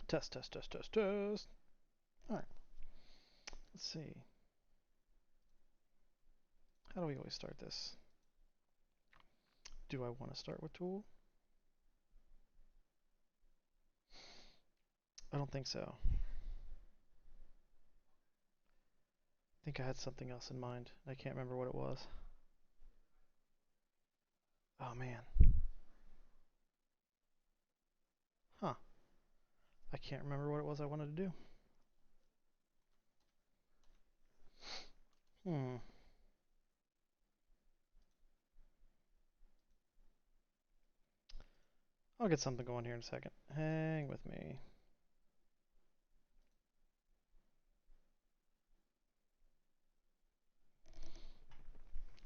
Test, test, test, test, test. Alright, let's see. How do we always start this? Do I want to start with tool? I don't think so. I think I had something else in mind. I can't remember what it was. Oh man. Huh. I can't remember what it was I wanted to do. Hmm. I'll get something going here in a second. Hang with me.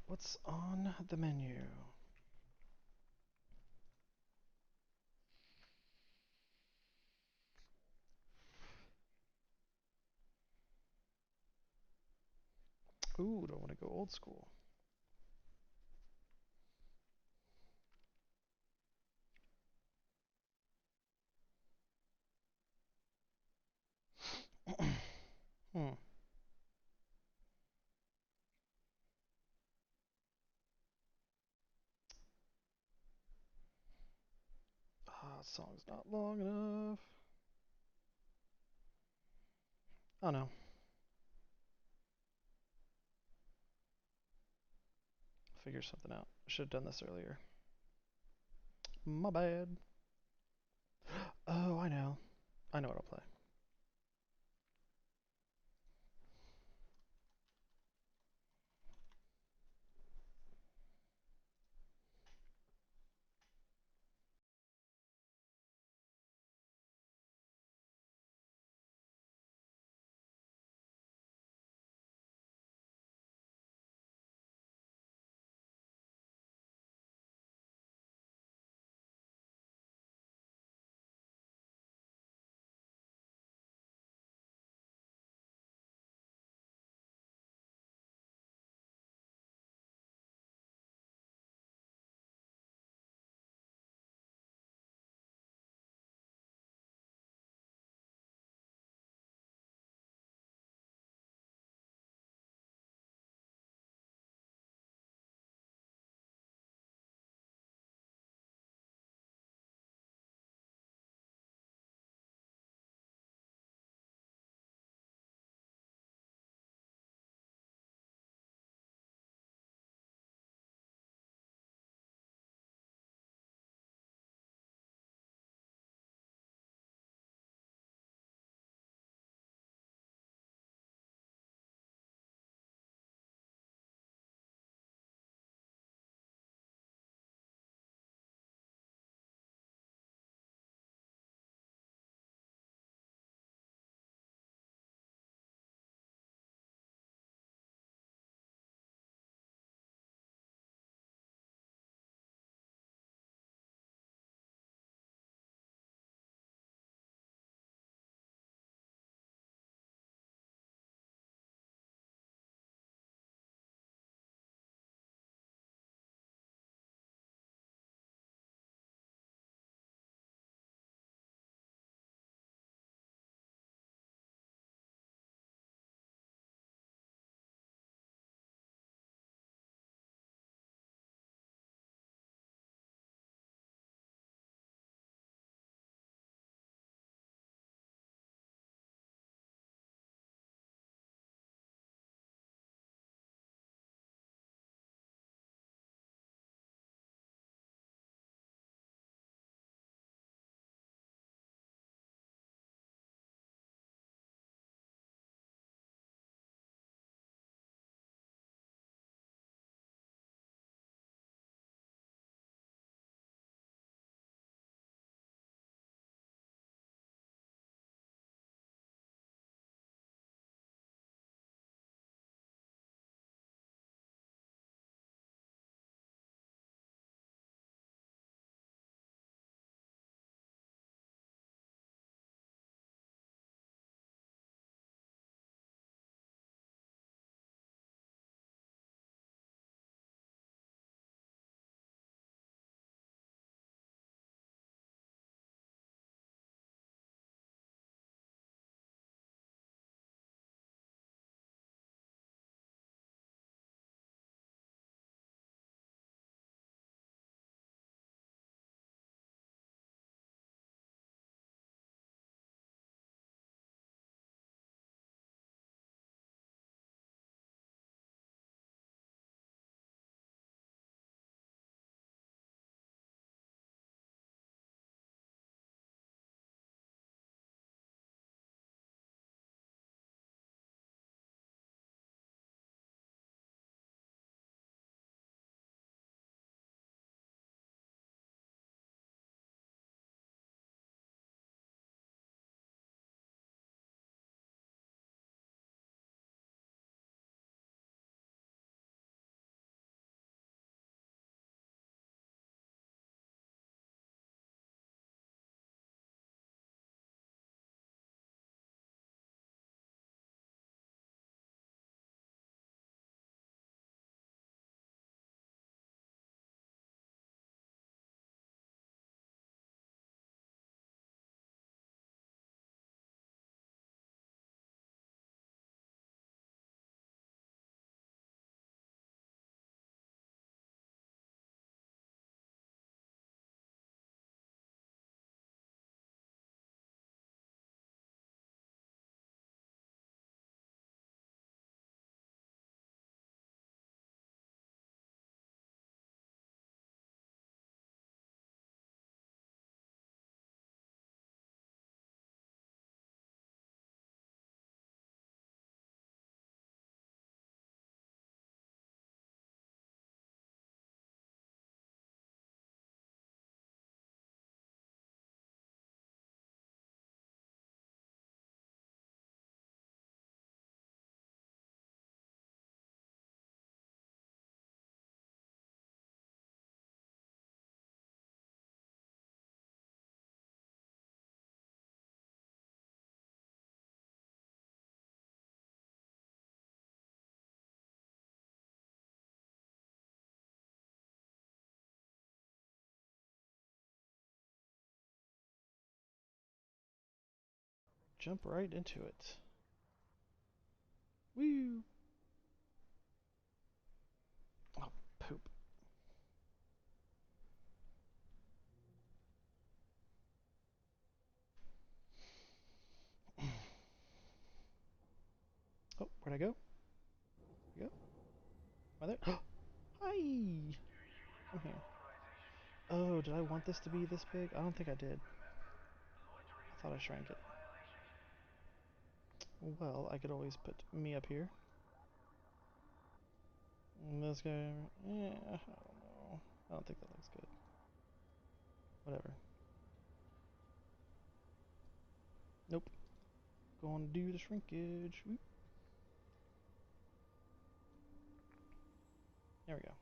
What's on the menu? Ooh, do I want to go old school? Hmm. Ah, song's not long enough. Oh no. Figure something out. Should have done this earlier. My bad. Oh, I know. I know what I'll play. jump right into it. Woo! Oh, poop. Oh, where'd I go? Where'd I go? Am I there? Hi! I'm here. Oh, did I want this to be this big? I don't think I did. I thought I shrank it. Well, I could always put me up here. And this guy, I don't know. I don't think that looks good. Whatever. Nope. Going to do the shrinkage. Whoop. There we go.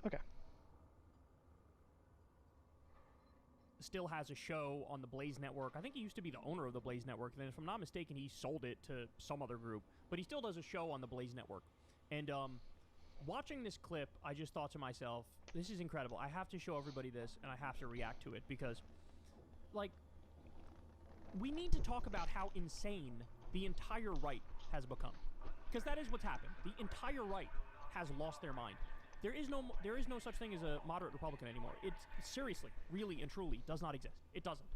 Okay. Still has a show on the Blaze Network. I think he used to be the owner of the Blaze Network. Then, if I'm not mistaken, he sold it to some other group. But he still does a show on the Blaze Network. And watching this clip, I just thought to myself, this is incredible. I have to show everybody this, and I have to react to it because, like, we need to talk about how insane the entire right has become. Because that is what's happened. The entire right has lost their mind. There is no such thing as a moderate Republican anymore. It's seriously, really and truly does not exist. It doesn't.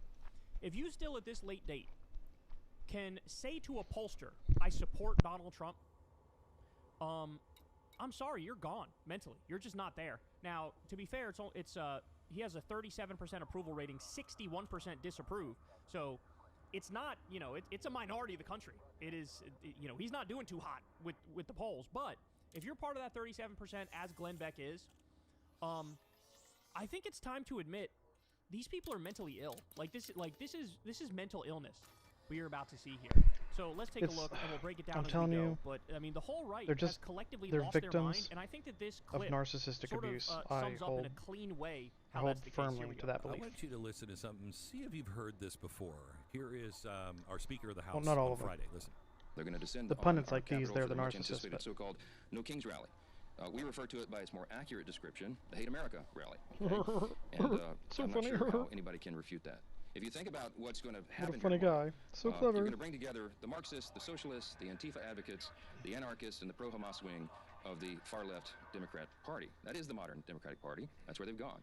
If you still at this late date can say to a pollster, I support Donald Trump, I'm sorry, you're gone mentally. You're just not there. Now, to be fair, he has a 37% approval rating, 61% disapprove. So it's not, it's a minority of the country. It is, he's not doing too hot with the polls, but if you're part of that 37%, as Glenn Beck is, I think it's time to admit these people are mentally ill. This is mental illness we are about to see here. So let's take a look, and we'll break it down as we go. But I mean, the whole right has collectively lost their mind, and I think that this clip of narcissistic abuse. Sums up in a clean way how hold that's the firmly case. to that belief. I want you to listen to something. See if you've heard this before. Here is our Speaker of the House Well, not all on of them. Friday. Listen. They're going to descend The on pundits our like these, Capitol they're for the much narcissists, anticipated but- so-called No Kings rally. We refer to it by its more accurate description, the Hate America rally. Okay? And So I'm funny. not sure how anybody can refute that. If you think about what's going to happen, What a funny here, guy. So you're clever. going to bring together the Marxists, the Socialists, the Antifa advocates, the anarchists, and the pro-Hamas wing of the far-left Democrat Party. That is the modern Democratic Party. That's where they've gone.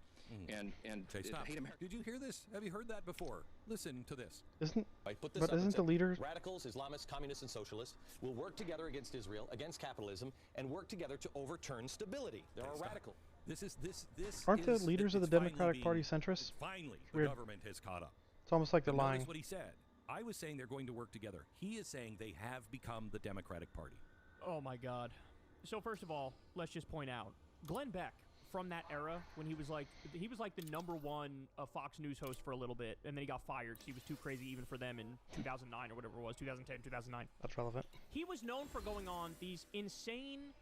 And Okay, stop. Hate America. Did you hear this? Have you heard that before? Listen to this. Isn't I put this but up and isn't the said, leader radicals, Islamists, communists, and socialists will work together against Israel, against capitalism, and work together to overturn stability. They're all Stop. radical. This aren't the is- leaders of the it's finally Democratic Party being- centrists? Finally, the Weird. government has caught up. It's almost like they're But lying. notice what he said. I was saying they're going to work together. He is saying they have become the Democratic Party. Oh my God. So first of all, let's just point out, Glenn Beck, from that era, when he was like the #1 Fox News host for a little bit, and then he got fired because he was too crazy even for them in 2009 or whatever it was, 2010, 2009. That's relevant. He was known for going on these insane,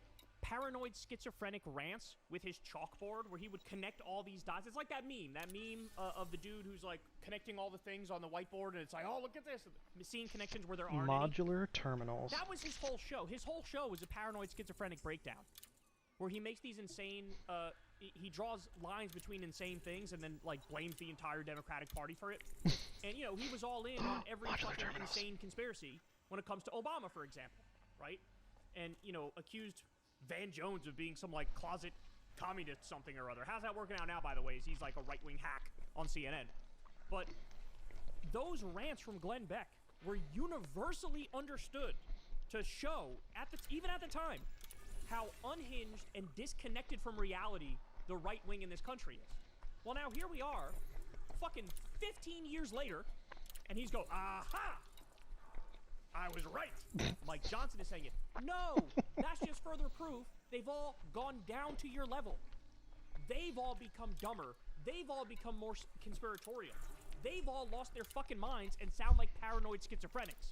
paranoid, schizophrenic rants with his chalkboard where he would connect all these dots. It's like that meme of the dude who's like connecting all the things on the whiteboard, and it's like, oh, look at this, seeing connections where there aren't any. Modular terminals. That was his whole show. His whole show was a paranoid schizophrenic breakdown, where he makes these insane, he draws lines between insane things and then, like, blames the entire Democratic Party for it. And, he was all in on every fucking insane conspiracy when it comes to Obama, for example, right? And, accused Van Jones of being some, like, closet communist something or other. How's that working out now, by the way? Is he's, like, a right-wing hack on CNN. But those rants from Glenn Beck were universally understood to show, even at the time, how unhinged and disconnected from reality the right wing in this country is. Well, now here we are, fucking 15 years later, and he's go, aha! I was right. Mike Johnson is saying it. No, that's just further proof they've all gone down to your level. They've all become dumber. They've all become more conspiratorial. They've all lost their fucking minds and sound like paranoid schizophrenics.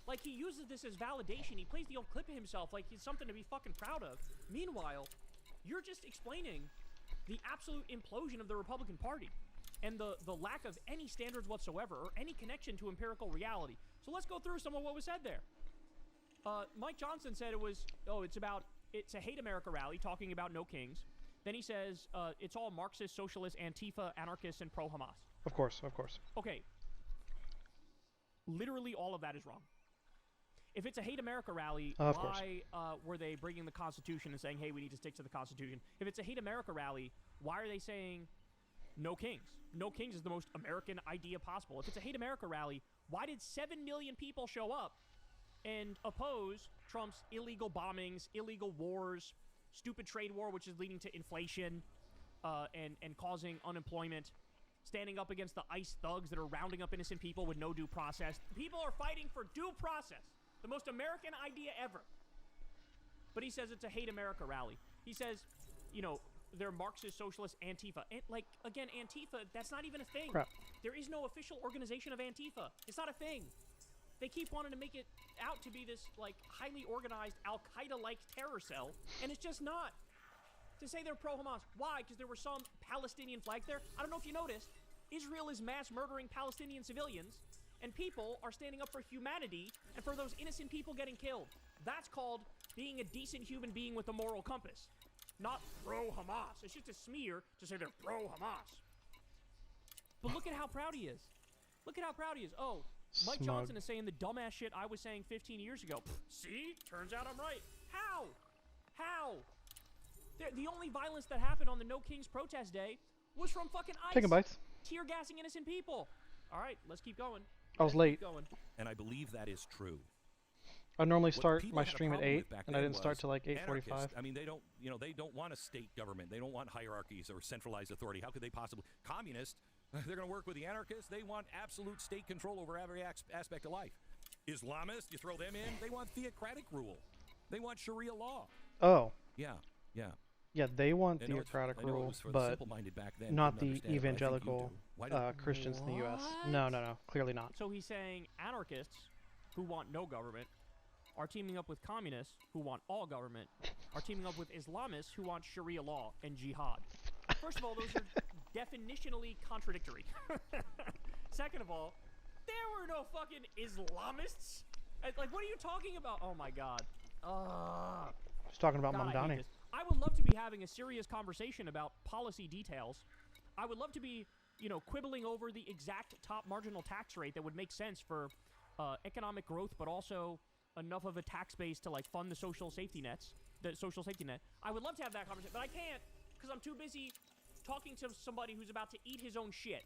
Like, he uses this as validation. He plays the old clip of himself like he's something to be fucking proud of. Meanwhile, you're just explaining the absolute implosion of the Republican Party. and the lack of any standards whatsoever or any connection to empirical reality. So let's go through some of what was said there. Mike Johnson said it's a hate America rally talking about no kings. Then he says it's all Marxist, socialist, Antifa, anarchists, and pro-Hamas. Of course, of course. Okay. Literally all of that is wrong. If it's a hate America rally, why were they bringing the Constitution and saying, hey, we need to stick to the Constitution? If it's a hate America rally, why are they saying no kings? No kings is the most American idea possible. If it's a hate America rally, why did 7 million people show up and oppose Trump's illegal bombings, illegal wars, stupid trade war, which is leading to inflation and causing unemployment, standing up against the ICE thugs that are rounding up innocent people with no due process? People are fighting for due process, the most American idea ever. But he says it's a hate America rally. He says, you know, they're Marxist, socialist, Antifa. And, like, again, Antifa, that's not even a thing. Crap. There is no official organization of Antifa. It's not a thing. They keep wanting to make it out to be this, like, highly organized Al-Qaeda-like terror cell, and it's just not. To say they're pro-Hamas. Why? Because there were some Palestinian flags there? I don't know if you noticed. Israel is mass murdering Palestinian civilians, and people are standing up for humanity and for those innocent people getting killed. That's called being a decent human being with a moral compass. Not pro-Hamas. It's just a smear to say they're pro-Hamas. But look at how proud he is. Look at how proud he is. Oh, Mike Smug. Johnson is saying the dumbass shit I was saying 15 years ago. See? Turns out I'm right. How? How? The only violence that happened on the No Kings protest day was from fucking ICE. Taking bites. Tear gassing innocent people. All right, let's keep going. I was late. Keep going. And I believe that is true. I normally What start people my had a stream at problem 8, with back and I then didn't start was till like 8:45. anarchists. I mean, they don't want a state government. They don't want hierarchies or centralized authority. How could they possibly? Communists, they're going to work with the anarchists. They want absolute state control over every aspect of life. Islamists, you throw them in. They want theocratic rule. They want Sharia law. Oh, Yeah. yeah, they want I know theocratic I know it rule, was for the but simple-minded back then. not Didn't the understand it, but I think you evangelical do. Why did- Christians in the U.S. What? No, clearly not. So he's saying anarchists who want no government are teaming up with communists who want all government, are teaming up with Islamists who want Sharia law and jihad. First of all, those are definitionally contradictory. Second of all, there were no fucking Islamists. Like, what are you talking about? Oh my god. Just talking about God, I hate Mamdani. this. I would love to be having a serious conversation about policy details. I would love to be, quibbling over the exact top marginal tax rate that would make sense for economic growth, but also enough of a tax base to like fund the social safety net. I would love to have that conversation, but I can't because I'm too busy talking to somebody who's about to eat his own shit.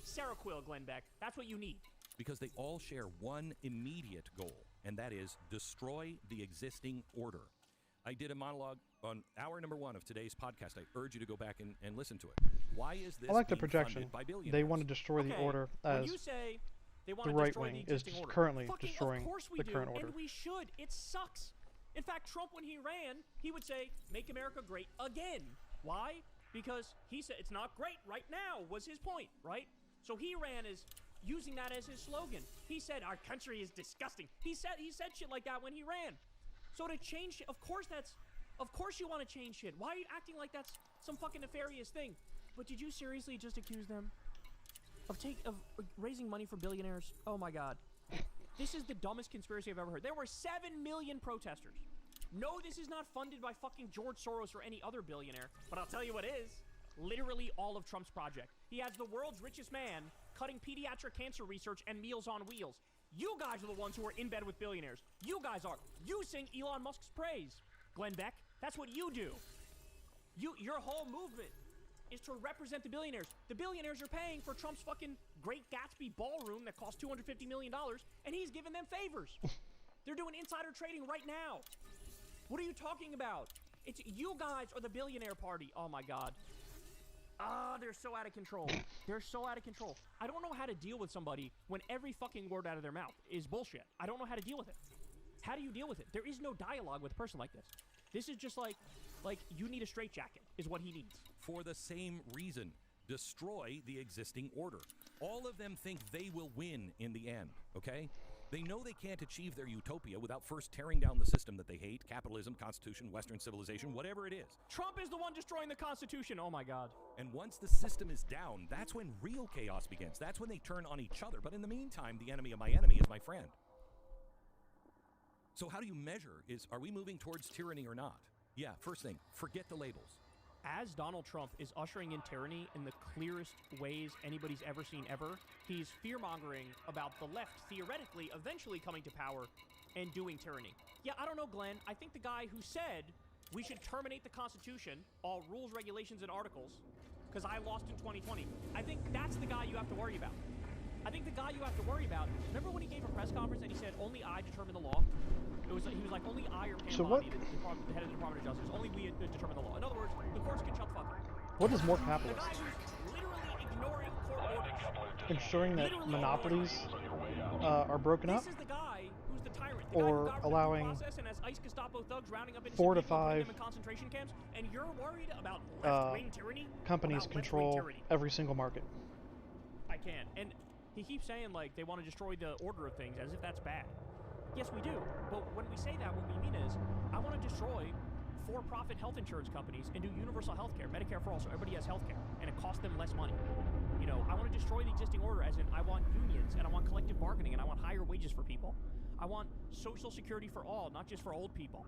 Seroquel, Glenn Beck. That's what you need. Because they all share one immediate goal, and that is destroy the existing order. I did a monologue on hour number 1 of today's podcast. I urge you to go back and listen to it. Why is this I like the being projection. funded by billionaires? They want to destroy the Okay, order when as you say they want the to right destroy wing the is existing just order, currently fucking destroying of course we the do, current order. and we should. It sucks. In fact, Trump, when he ran, he would say, "Make America great again." Why? Because he said it's not great right now. Was his point, right? So he ran as using that as his slogan. He said our country is disgusting. He said shit like that when he ran. So to change, of course you want to change shit. Why are you acting like that's some fucking nefarious thing? But did you seriously just accuse them of raising money for billionaires? Oh my god. This is the dumbest conspiracy I've ever heard. There were 7 million protesters. No, this is not funded by fucking George Soros or any other billionaire, but I'll tell you what is. Literally all of Trump's project. He has the world's richest man cutting pediatric cancer research and Meals on Wheels. You guys are the ones who are in bed with billionaires. You guys are. You sing Elon Musk's praise, Glenn Beck. That's what you do. Your whole movement is to represent the billionaires. The billionaires are paying for Trump's fucking Great Gatsby ballroom that cost $250 million, and he's giving them favors. They're doing insider trading right now. What are you talking about? It's you guys are the billionaire party. Oh my god. They're so out of control. They're so out of control. I don't know how to deal with somebody when every fucking word out of their mouth is bullshit. I don't know how to deal with it. How do you deal with it? There is no dialogue with a person like this. This is just like you need a straitjacket is what he needs. For the same reason, destroy the existing order. All of them think they will win in the end, okay? They know they can't achieve their utopia without first tearing down the system that they hate, capitalism, constitution, Western civilization, whatever it is. Trump is the one destroying the Constitution. Oh my God. And once the system is down, that's when real chaos begins. That's when they turn on each other. But in the meantime, the enemy of my enemy is my friend. So how do you measure are we moving towards tyranny or not? Yeah, first thing, forget the labels. As Donald Trump is ushering in tyranny in the clearest ways anybody's ever seen ever, he's fear-mongering about the left theoretically eventually coming to power and doing tyranny. Yeah, I don't know, Glenn. I think the guy who said we should terminate the Constitution, all rules, regulations, and articles, because I lost in 2020, I think that's the guy you have to worry about. I think the guy you have to worry about, remember when he gave a press conference and he said, only I determine the law? He was like, only I or Pam Bondi, the head of the Department of Justice, only we determine the law. In other words, the courts can shut the fuck up. What is more The capitalist? guy who's literally ignoring court orders. Ensuring that Literally monopolies are broken up, This is the guy who's the tyrant. The or guy who got rid of allowing the process and has ICE Gestapo thugs rounding up 4 to innocent people, putting 5 them in concentration camps, and you're worried about left-wing tyranny? companies About left-wing control tyranny. every single market. I can't. And he keeps saying, like, they want to destroy the order of things as if that's bad. Yes, we do. But when we say that, what we mean is, I want to destroy for-profit health insurance companies and do universal health care, Medicare for all, so everybody has health care, and it costs them less money. You know, I want to destroy the existing order, as in I want unions, and I want collective bargaining, and I want higher wages for people. I want social security for all, not just for old people.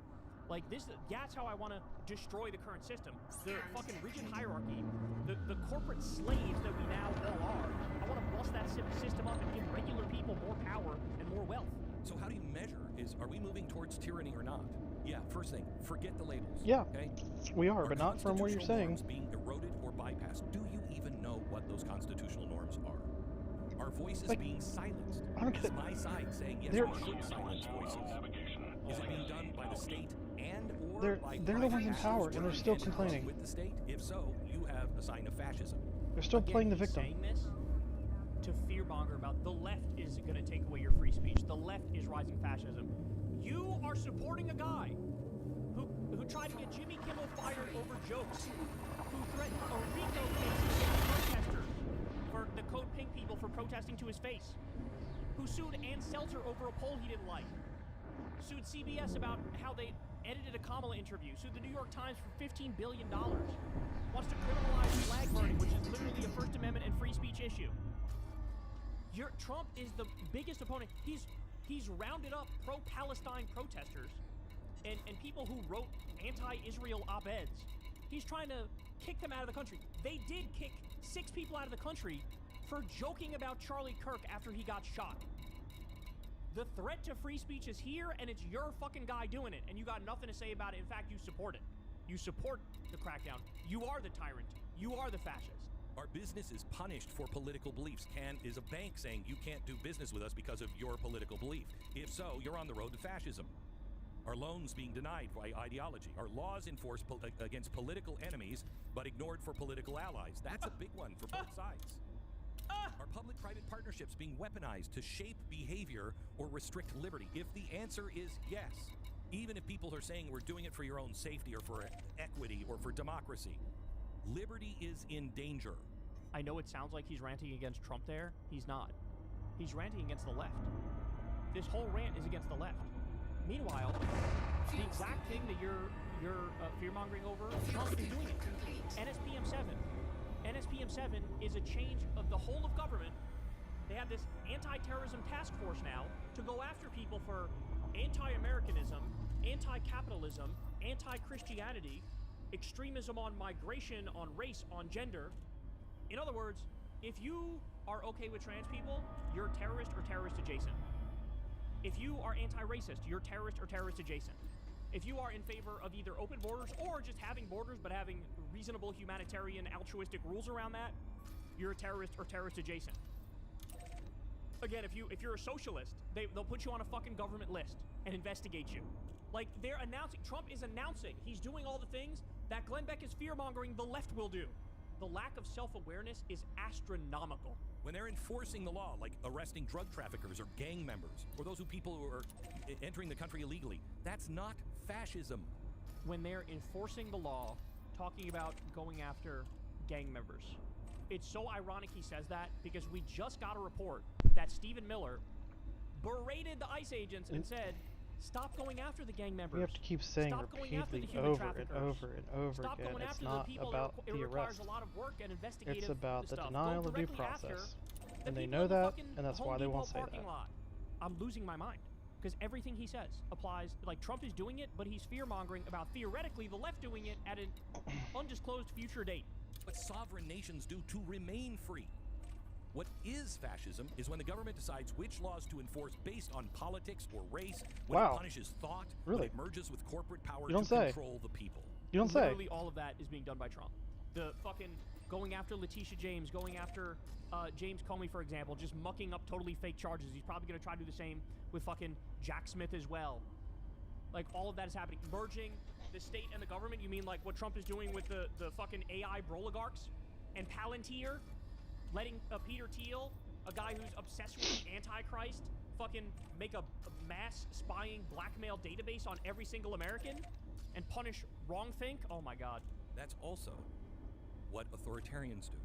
Like, that's how I want to destroy the current system. The fucking rigid hierarchy, the corporate slaves that we now all are. I want to bust that system up and give regular people more power and more wealth. So how do you measure are we moving towards tyranny or not? Yeah, first thing, forget the labels. Yeah, okay? we are, but not from what you're constitutional saying. norms being eroded or bypassed. Do you even know what those constitutional norms are? Our voices Like, being silenced. I don't get Is it. my side saying yes, They're- we should silence voices? Is it being done by the state and or They're by the ones in actors power, and they're working still hand in hand complaining. with the state? If so, you have a sign of fascism. They're still Again, playing the he's victim. saying this to fearmonger about the left is going to take away your free speech. The left is rising fascism. You are supporting a guy who tried to get Jimmy Kimmel fired over jokes, who threatened a RICO case against protesters for the Code Pink people for protesting to his face, who sued Ann Seltzer over a poll he didn't like, sued CBS about how they edited a Kamala interview, sued the New York Times for $15 billion, wants to criminalize flag burning, which is literally a First Amendment and free speech issue. Trump is the biggest opponent. He's rounded up pro-Palestine protesters and people who wrote anti-Israel op-eds. He's trying to kick them out of the country. They did kick 6 people out of the country for joking about Charlie Kirk after he got shot. The threat to free speech is here, and it's your fucking guy doing it, and you got nothing to say about it. In fact, you support it. You support the crackdown. You are the tyrant. You are the fascist. Our business is punished for political beliefs. Is a bank saying you can't do business with us because of your political belief? If so, you're on the road to fascism. Our loans being denied by ideology. Our laws enforced against political enemies, but ignored for political allies. That's a big one for both sides. Are public-private partnerships being weaponized to shape behavior or restrict liberty? If the answer is yes, even if people are saying we're doing it for your own safety or for equity or for democracy, liberty is in danger. I know it sounds like he's ranting against Trump there. He's not. He's ranting against the left. This whole rant is against the left. Meanwhile, the exact thing that you're fear-mongering over, Trump is doing it. NSPM 7. NSPM 7 is a change of the whole of government. They have this anti-terrorism task force now to go after people for anti-Americanism, anti-capitalism, anti-Christianity, extremism on migration, on race, on gender. In other words, if you are okay with trans people, you're terrorist or terrorist adjacent. If you are anti-racist, you're terrorist or terrorist adjacent. If you are in favor of either open borders or just having borders but having reasonable humanitarian altruistic rules around that, you're a terrorist or terrorist adjacent. Again, if you're a socialist, they'll put you on a fucking government list and investigate you. Like, they're announcing, Trump is announcing he's doing all the things that Glenn Beck is fear-mongering the left will do. The lack of self-awareness is astronomical. When they're enforcing the law, like arresting drug traffickers or gang members, or those people who are entering the country illegally, that's not fascism. When they're enforcing the law, talking about going after gang members. It's so ironic he says that because we just got a report that Stephen Miller berated the ICE agents and said, stop going after the gang members. We have to keep saying Stop going after the repeatedly human over and traffickers. over and over Stop again. going It's after not the people about it the requires arrest. a lot of work and investigative It's about the stuff. denial Go of due directly after process. the And they people know in the that, fucking and that's Home why they won't Depot say parking that. lot. I'm losing my mind. Because everything he says applies. Like, Trump is doing it, but he's fear-mongering about, theoretically, the left doing it at an undisclosed future date. What sovereign nations do to remain free. What is fascism is when the government decides which laws to enforce based on politics or race, when Wow. it punishes thought, Really? when it merges with corporate power You don't to say. control the people. You don't say. Literally all of that is being done by Trump. The fucking going after Letitia James, going after James Comey, for example, just mucking up totally fake charges. He's probably going to try to do the same with fucking Jack Smith as well. Like, all of that is happening. Merging the state and the government. You mean like what Trump is doing with the fucking AI broligarchs? And Palantir? Letting Peter Thiel, a guy who's obsessed with the Antichrist, fucking make a mass spying blackmail database on every single American? And punish wrongthink? Oh my god. That's also what authoritarians do.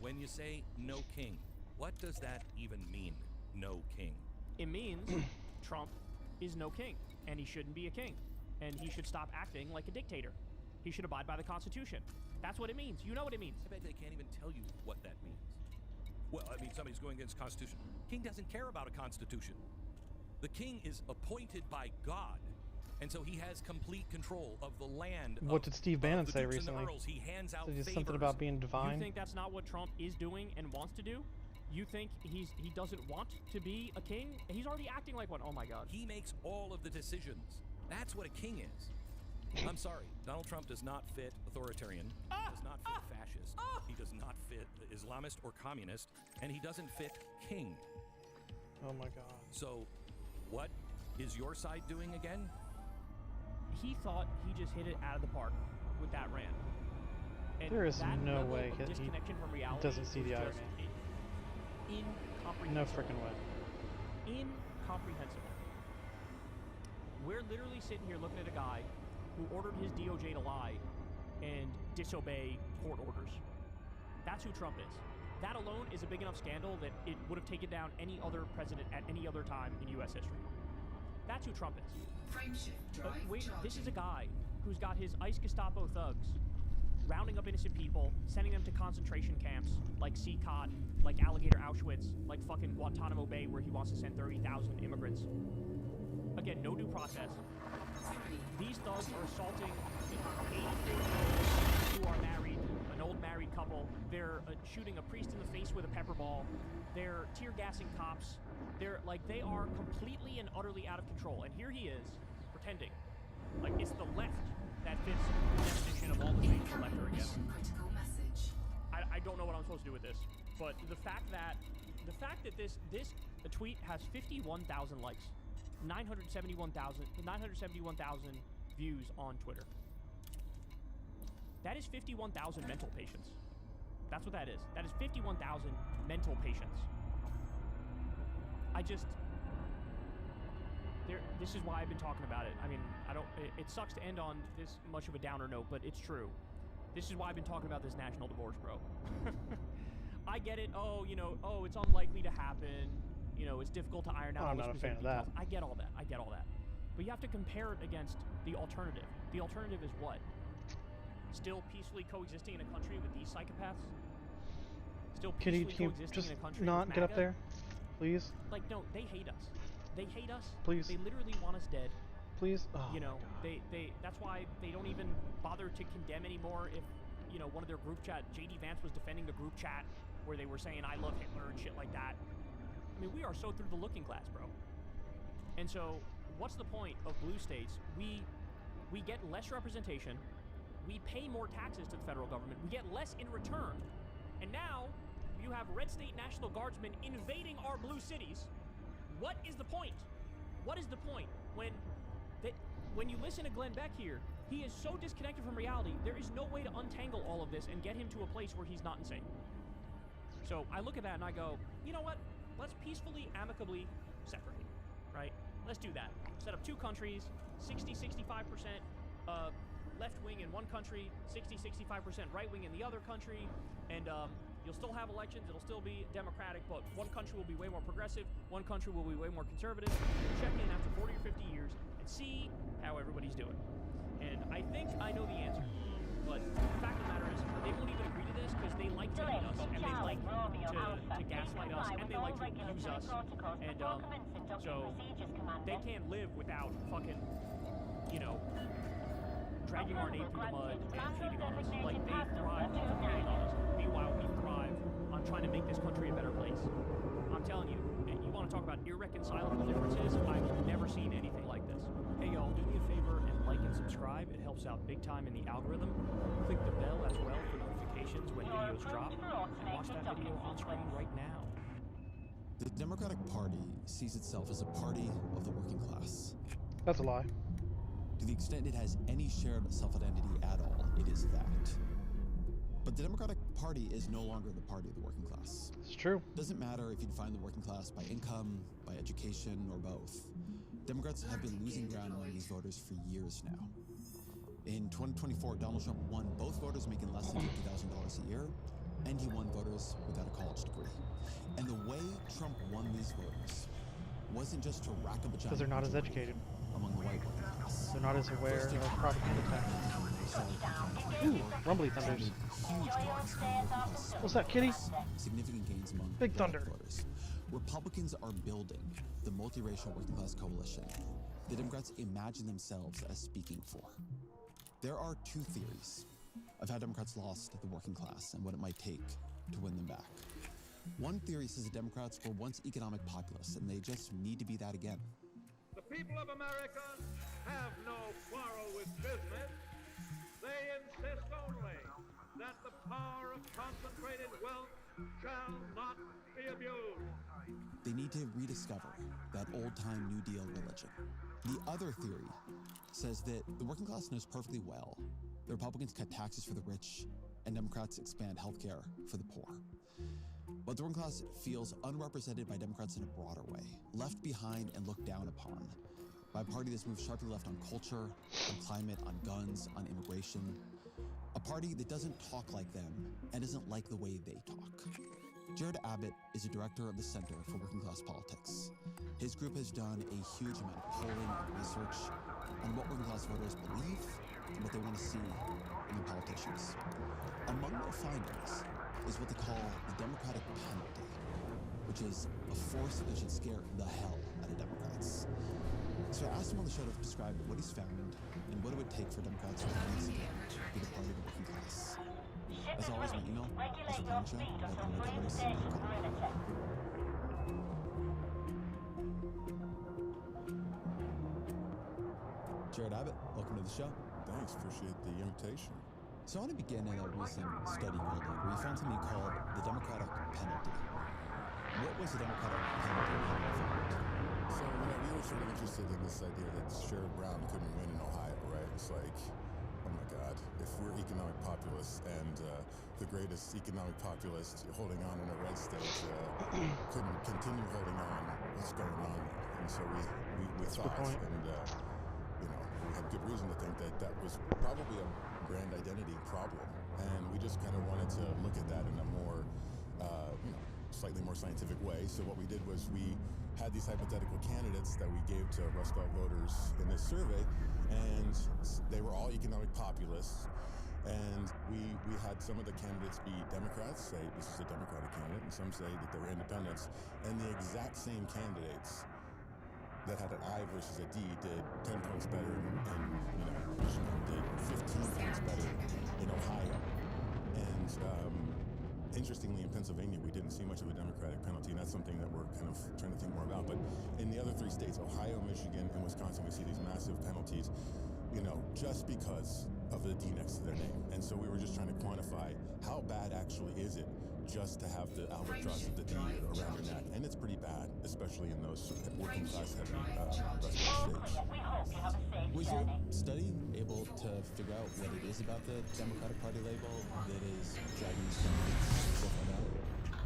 When you say no king, what does that even mean, no king? It means Trump is no king, and he shouldn't be a king, and he should stop acting like a dictator. He should abide by the Constitution. That's what it means. You know what it means. I bet they can't even tell you what that means. Well, I mean, somebody's going against the Constitution. King doesn't care about a Constitution. The king is appointed by God, and so he has complete control of the land. What did Steve Bannon say dukes and the recently? earls. He hands out Said favors. something about being You divine. think that's not what Trump is doing and wants to do? You think he doesn't want to be a king? He's already acting like one. Oh my god. He makes all of the decisions. That's what a king is. I'm sorry, Donald Trump does not fit authoritarian, does not fit fascist, he does not fit Islamist or communist, and he doesn't fit king. Oh my god. So, what is your side doing again? He thought he just hit it out of the park with that rant. And There is that no level way of he disconnection from reality doesn't see is the just irony. incomprehensible. No freaking way. Incomprehensible. We're literally sitting here looking at a guy who ordered his DOJ to lie and disobey court orders. That's who Trump is. That alone is a big enough scandal that it would have taken down any other president at any other time in U.S. history. That's who Trump is. But wait, this is a guy who's got his ICE Gestapo thugs rounding up innocent people, sending them to concentration camps like CCOT, like Alligator Auschwitz, like fucking Guantanamo Bay, where he wants to send 30,000 immigrants. Again, no due process. These thugs are assaulting 84-year-olds who are married, an old married couple. They're shooting a priest in the face with a pepper ball. They're tear gassing cops. They are completely and utterly out of control. And here he is, pretending like it's the left that fits the definition of all the things the left are against. I don't know what I'm supposed to do with this, but the fact that this tweet has 51,000 likes, 971,000 views on Twitter. That is 51,000 mental patients. That's what that is. That is 51,000 mental patients. This is why I've been talking about it. I mean, it sucks to end on this much of a downer note, but it's true. This is why I've been talking about this national divorce, bro. I get it. It's unlikely to happen. It's difficult to iron out all I'm the not a specific fan of that. details. I get all that. But you have to compare it against the alternative. The alternative is what? Still peacefully coexisting in a country with these psychopaths? Still Can peacefully you coexisting just in a country not with get up MAGA? there? Please? Like, no, they hate us. They hate us. Please. They literally want us dead. Please? Oh You know, my God. they that's why they don't even bother to condemn anymore if, one of their group chat, JD Vance was defending the group chat where they were saying, I love Hitler and shit like that. I mean, we are so through the looking glass, bro. And so, what's the point of blue states? We get less representation. We pay more taxes to the federal government. We get less in return. And now, you have red state National Guardsmen invading our blue cities. What is the point? What is the point? When you listen to Glenn Beck here, he is so disconnected from reality, there is no way to untangle all of this and get him to a place where he's not insane. So I look at that and I go, you know what? Let's peacefully, amicably separate, right? Let's do that. Set up two countries, 60-65% left wing in one country, 60-65% right wing in the other country, and You'll still have elections. It'll still be democratic, but one country will be way more progressive. One country will be way more conservative. Check in after 40 or 50 years and see how everybody's doing. And I think I know the answer. But the fact of the matter is, they won't even agree to this because they like to hate us, and they like to gaslight us, and they like to abuse us. And so they can't live without fucking, you know, dragging our name through the mud and hating on us. Like, they thrive on hating on us. Meanwhile, we thrive on trying to make this country a better place. I'm telling you, you want to talk about irreconcilable differences? I've never seen anything like this. Hey, y'all, do me a favor and like and subscribe. It helps out big time in the algorithm. Click the bell as well for notifications when videos drop. And watch that video on screen right now. The Democratic Party sees itself as a party of the working class. That's a lie. To the extent it has any shared self-identity at all, it is that. But the Democratic Party is no longer the party of the working class. It's true. Doesn't matter if you define the working class by income, by education, or both. Democrats have been losing ground among these voters for years now. In 2024, Donald Trump won both voters making less than $50,000 a year, and he won voters without a college degree. And the way Trump won these voters wasn't just to rack up a giant Because they're not as majority educated. among the white working class. They're not as aware of propaganda tactics. Ooh, rumbly thunders. What's that, kitty? Significant gains among Big black thunder. voters. Republicans are building the multiracial working class coalition the Democrats imagine themselves as speaking for. There are two theories of how Democrats lost the working class and what it might take to win them back. One theory says the Democrats were once economic populists and they just need to be that again. The people of America have no quarrel with business. They insist only that the power of concentrated wealth shall not be abused. They need to rediscover that old-time New Deal religion. The other theory says that the working class knows perfectly well the Republicans cut taxes for the rich and Democrats expand healthcare for the poor. But the working class feels unrepresented by Democrats in a broader way, left behind and looked down upon by a party that's moved sharply left on culture, on climate, on guns, on immigration. A party that doesn't talk like them and doesn't like the way they talk. Jared Abbott is a director of the Center for Working Class Politics. His group has done a huge amount of polling and research on what working class voters believe and what they want to see in their politicians. Among their findings is what they call the Democratic penalty, which is a force that should scare the hell out of Democrats. So I asked him on the show to describe what he's found and what it would take for Democrats to once again be the party of the working class. As always, my email is reportershow@americanovoice.com. Jared Abbott, welcome to the show. Thanks, appreciate the invitation. So I want to begin in a recent study you did where you found something called the Democratic penalty. What was the Democratic penalty and how did you find it? So, we were sort of interested in this idea that Sherrod Brown couldn't win in Ohio, right? It's like, oh my God, if we're economic populists and the greatest economic populist holding on in a red state couldn't continue holding on, what's going on there? And so we thought, and we had good reason to think that that was probably a brand identity problem. And we just kind of wanted to look at that in a more, slightly more scientific way. So what we did was we had these hypothetical candidates that we gave to Rust Belt voters in this survey, and they were all economic populists. And we had some of the candidates be Democrats, say this is a Democratic candidate, and some say that they were independents. And the exact same candidates that had an I versus a D did 10 points better in Michigan, did 15 points better in Ohio. And interestingly, in Pennsylvania, we didn't see much of a Democratic penalty, and that's something that we're kind of trying to think more about. But in the other three states, Ohio, Michigan, and Wisconsin, we see these massive penalties, just because of the D next to their name. And so we were just trying to quantify how bad actually is it just to have the albatross of the D around your neck. And it's pretty bad, especially in those working class heavy states. Was your study able to figure out what it is about the Democratic Party label that is driving these candidates and stuff like that?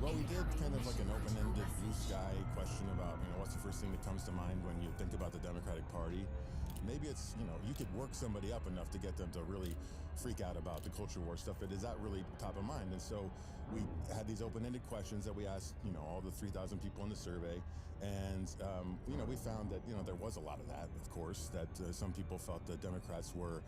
Well, we did kind of like an open-ended blue sky question about, what's the first thing that comes to mind when you think about the Democratic Party? Maybe it's, you could work somebody up enough to get them to really freak out about the culture war stuff, but is that really top of mind? And so we had these open-ended questions that we asked, all the 3,000 people in the survey. And, we found that, there was a lot of that, of course, that some people felt the Democrats were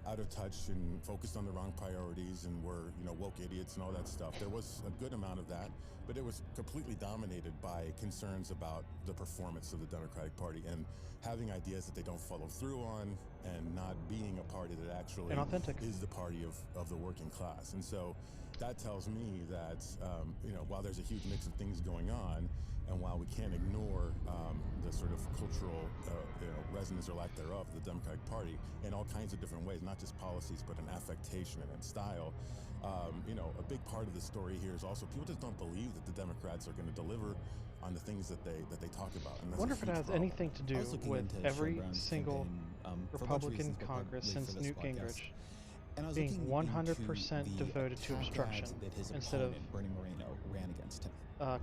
out of touch and focused on the wrong priorities and were, woke idiots and all that stuff. There was a good amount of that, but it was completely dominated by concerns about the performance of the Democratic Party and having ideas that they don't follow through on and not being a party that actually is the party of the working class. And so that tells me that, while there's a huge mix of things going on, and while we can't ignore the sort of cultural resonance or lack thereof of the Democratic Party in all kinds of different ways, not just policies, but in affectation and in style, a big part of the story here is also people just don't believe that the Democrats are going to deliver on the things that they talk about. And I wonder if it has anything to do with every single Republican Congress since Newt Gingrich being 100% devoted to obstruction instead of Bernie Moreno ran against him.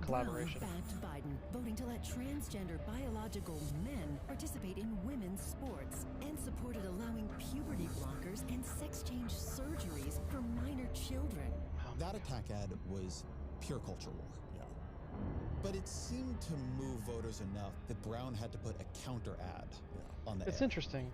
Collaboration. Brown backed Biden, voting to let transgender biological men participate in women's sports, and supported allowing puberty blockers and sex change surgeries for minor children. That attack ad was pure culture war. Yeah. But it seemed to move voters enough that Brown had to put a counter ad on the It's air. interesting,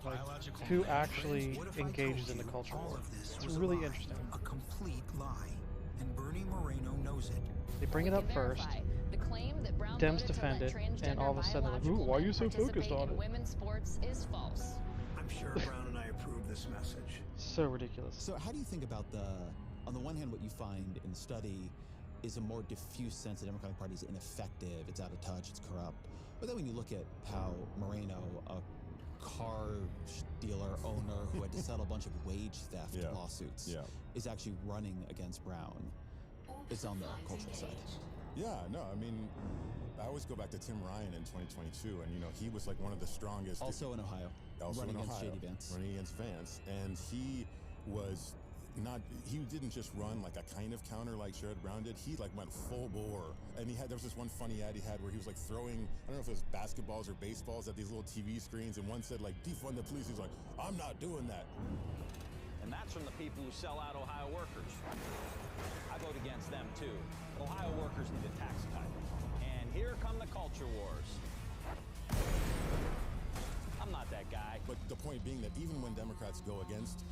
who actually engages in the culture war. It's really interesting. A complete lie, and Bernie Moreno knows it. They bring it up first, the claim that Brown Dems defend it, and all of a sudden they're like, ooh, why are you so focused on it? Women's sports is false. I'm sure Brown and I approve this message. So ridiculous. So how do you think about on the one hand, what you find in the study is a more diffuse sense the Democratic Party is ineffective, it's out of touch, it's corrupt. But then when you look at how Moreno, a car dealer owner who had to settle a bunch of wage theft lawsuits, is actually running against Brown, it's on the cultural side. Yeah, no, I mean, I always go back to Tim Ryan in 2022, and he was like one of the strongest. Also in Ohio. Running against Ohio, J.D. Vance. Running against Vance, and he was not. He didn't just run like a kind of counter like Sherrod Brown did. He like went full bore, and there was this one funny ad he had where he was like throwing, I don't know if it was basketballs or baseballs at these little TV screens, and one said like defund the police. He's like, I'm not doing that. And that's from the people who sell out Ohio workers. I vote against them too. Ohio workers need a tax cut. And here come the culture wars. I'm not that guy. But the point being that even when Democrats go against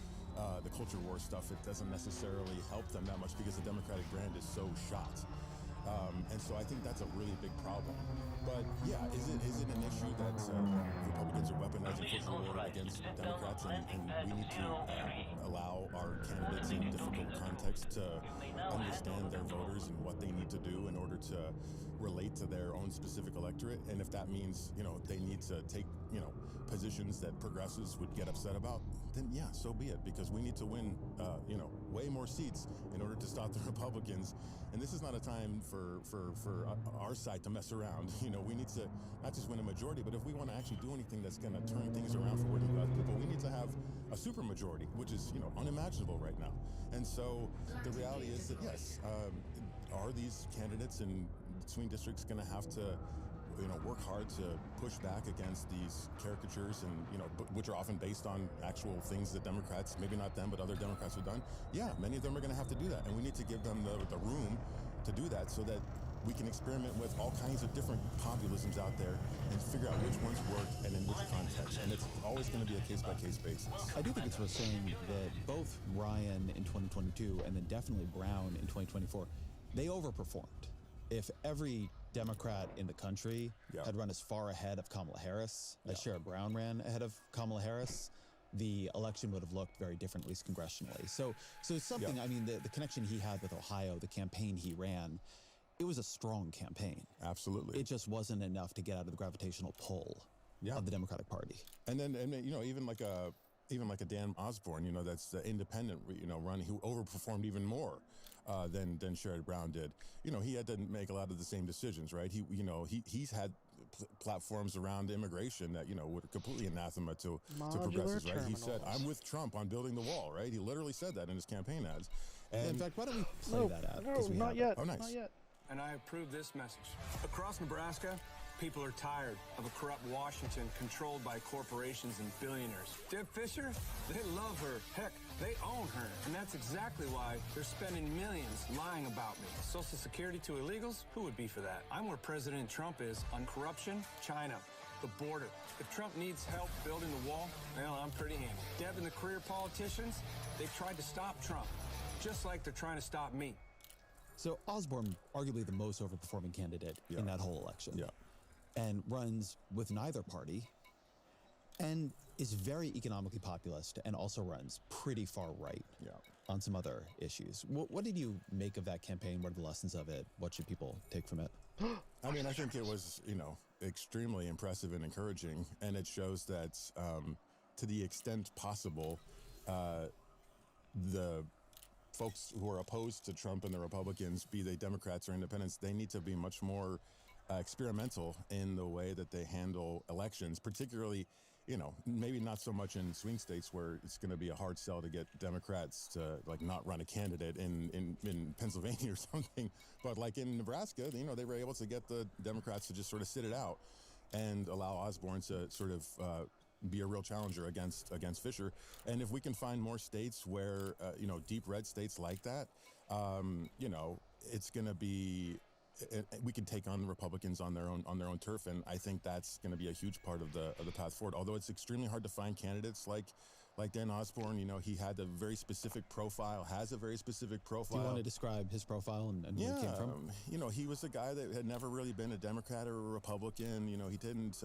the culture war stuff, it doesn't necessarily help them that much because the Democratic brand is so shot. And so I think that's a really big problem. But yeah, is it an issue that Republicans are weaponizing culture war against Democrats, and we need to allow our candidates in difficult contexts to understand their voters and what they need to do in order to relate to their own specific electorate? And if that means, they need to take, positions that progressives would get upset about, then yeah, so be it, because we need to win, way more seats in order to stop the Republicans. And this is not a time for our side to mess around. We need to not just win a majority, but if we want to actually do anything that's going to turn things around for working class people, we need to have a supermajority, which is, unimaginable right now. And so the reality is that, yes, are these candidates in swing districts going to have to work hard to push back against these caricatures and, which are often based on actual things that Democrats, maybe not them, but other Democrats have done? Yeah, many of them are going to have to do that. And we need to give them the room to do that so that we can experiment with all kinds of different populisms out there and figure out which ones work and in which context. And it's always going to be a case-by-case basis. I do think it's worth saying that both Ryan in 2022 and then definitely Brown in 2024, they overperformed. If every Democrat in the country had run as far ahead of Kamala Harris as Sherrod Brown ran ahead of Kamala Harris, the election would have looked very different, at least congressionally. So something, I mean, the connection he had with Ohio, the campaign he ran, it was a strong campaign. Absolutely. It just wasn't enough to get out of the gravitational pull of the Democratic Party. And then, even like a Dan Osborne, that's the independent, run who overperformed even more than Sherrod Brown did. He had to make a lot of the same decisions, right? He's had platforms around immigration that were completely anathema to progressives, right? He said, "I'm with Trump on building the wall," right? He literally said that in his campaign ads. And in fact, why don't we play that ad? No, not yet. Oh, nice. Not yet. And I approve this message. Across Nebraska, People are tired of a corrupt Washington controlled by corporations and billionaires. Deb Fisher? They love her. Heck, they own her. And that's exactly why they're spending millions lying about me. Social Security to illegals? Who would be for that? I'm where President Trump is on corruption, China, the border. If Trump needs help building the wall, well, I'm pretty handy. Deb and the career politicians, they've tried to stop Trump, just like they're trying to stop me. So Osborne, arguably the most overperforming candidate in that whole election. And runs with neither party and is very economically populist and also runs pretty far right on some other issues. What did you make of that campaign? What are the lessons of it? What should people take from it? I mean, I think it was, extremely impressive and encouraging. And it shows that to the extent possible, the folks who are opposed to Trump and the Republicans, be they Democrats or independents, they need to be much more experimental in the way that they handle elections, particularly, maybe not so much in swing states where it's going to be a hard sell to get Democrats to not run a candidate in Pennsylvania or something. But like in Nebraska, they were able to get the Democrats to just sort of sit it out and allow Osborne to sort of be a real challenger against Fisher. And if we can find more states where, deep red states like that, it's going to be, we can take on the Republicans on their own turf, and I think that's going to be a huge part of the path forward. Although it's extremely hard to find candidates like Dan Osborne. He had a very specific profile, has a very specific profile. Do you want to describe his profile and where he came from? He was a guy that had never really been a Democrat or a Republican. He didn't.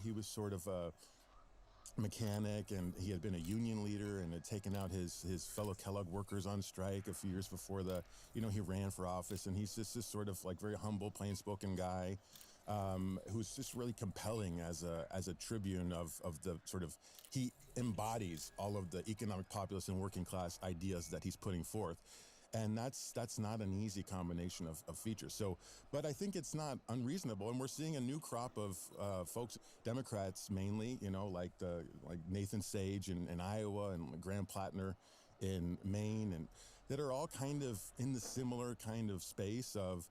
He was sort of a mechanic, and he had been a union leader and had taken out his fellow Kellogg workers on strike a few years before he ran for office. And he's just this sort of very humble, plain-spoken guy who's just really compelling as a tribune of the sort of, he embodies all of the economic, populist, and working class ideas that he's putting forth. And that's not an easy combination of features. So, but I think it's not unreasonable, and we're seeing a new crop of folks, Democrats mainly, like Nathan Sage in Iowa and Graham Plattner in Maine, and that are all kind of in the similar kind of space of,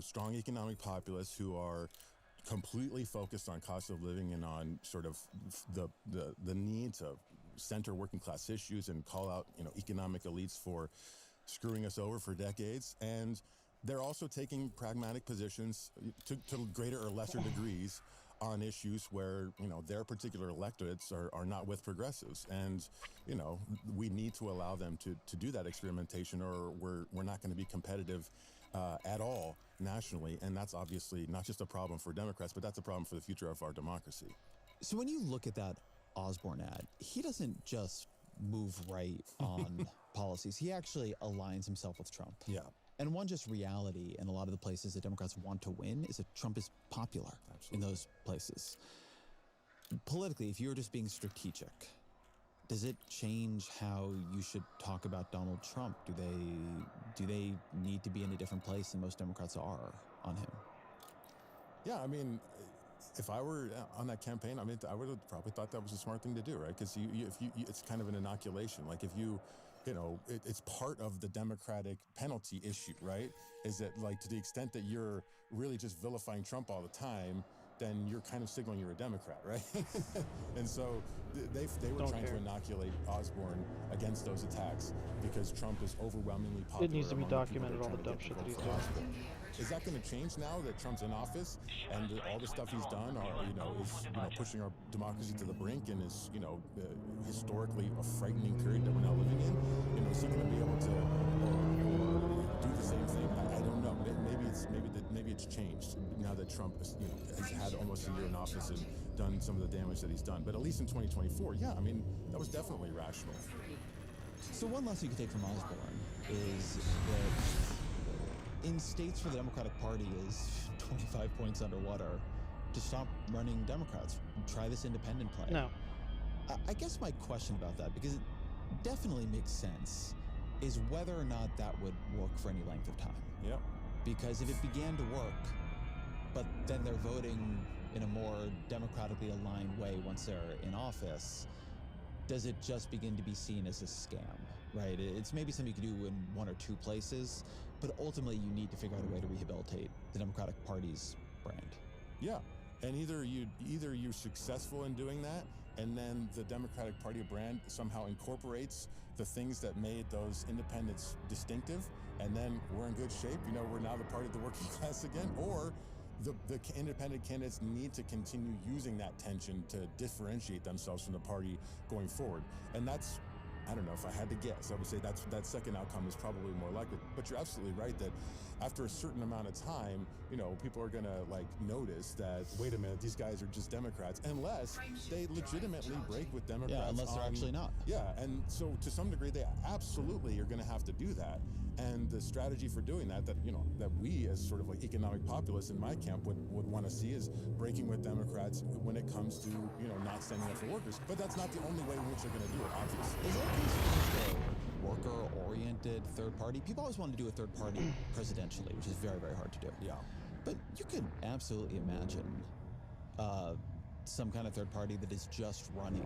strong economic populists who are completely focused on cost of living and on sort of the need to center working class issues and call out, economic elites for screwing us over for decades. And they're also taking pragmatic positions to greater or lesser degrees on issues where, their particular electorates are not with progressives. And, we need to allow them to do that experimentation, or we're not going to be competitive at all nationally. And that's obviously not just a problem for Democrats, but that's a problem for the future of our democracy. So when you look at that Osborne ad, he doesn't just move right on policies. He actually aligns himself with Trump. Yeah. And one just reality in a lot of the places that Democrats want to win is that Trump is popular in those places. Politically, if you're just being strategic, does it change how you should talk about Donald Trump? Do they need to be in a different place than most Democrats are on him? Yeah, I mean, if I were on that campaign, I would have probably thought that was a smart thing to do, right? Because it's kind of an inoculation. Like if it's part of the Democratic penalty issue, right? Is that to the extent that you're really just vilifying Trump all the time, then you're kind of signaling you're a Democrat, right? And so they were trying to inoculate Osborne against those attacks because Trump is overwhelmingly popular. It needs to be documented, all the dumb shit that he's doing. Is that going to change now that Trump's in office and all the stuff he's done is pushing our democracy to the brink and is historically a frightening period that we're now living in? Is he going to be able to do the same thing? I don't know. Maybe it's changed now that Trump has had almost a year in office and done some of the damage that he's done. But at least in 2024, that was definitely rational. So one lesson you can take from Osborne is that in states where the Democratic Party is 25 points underwater, to stop running Democrats. Try this independent play. No. I guess my question about that, because it definitely makes sense, is whether or not that would work for any length of time. Yeah. Because if it began to work, but then they're voting in a more democratically aligned way once they're in office, does it just begin to be seen as a scam, right? It's maybe something you can do in one or two places, but ultimately you need to figure out a way to rehabilitate the Democratic Party's brand. Yeah, and either you're successful in doing that, and then the Democratic Party brand somehow incorporates the things that made those independents distinctive, and then we're in good shape. We're now the party of the working class again, or the independent candidates need to continue using that tension to differentiate themselves from the party going forward. And that's, I don't know, if I had to guess, I would say that second outcome is probably more likely. But you're absolutely right that after a certain amount of time, people are going to notice that, wait a minute, these guys are just Democrats, unless they legitimately break with Democrats. Yeah, unless they're actually not. Yeah, and so to some degree, they absolutely are going to have to do that. And the strategy for doing that we as sort of economic populists in my camp would want to see is breaking with Democrats when it comes to, not standing up for workers. But that's not the only way in which they're going to do it, obviously. Is there a worker-oriented third party? People always want to do a third party presidentially, which is very, very hard to do. Yeah. But you could absolutely imagine some kind of third party that is just running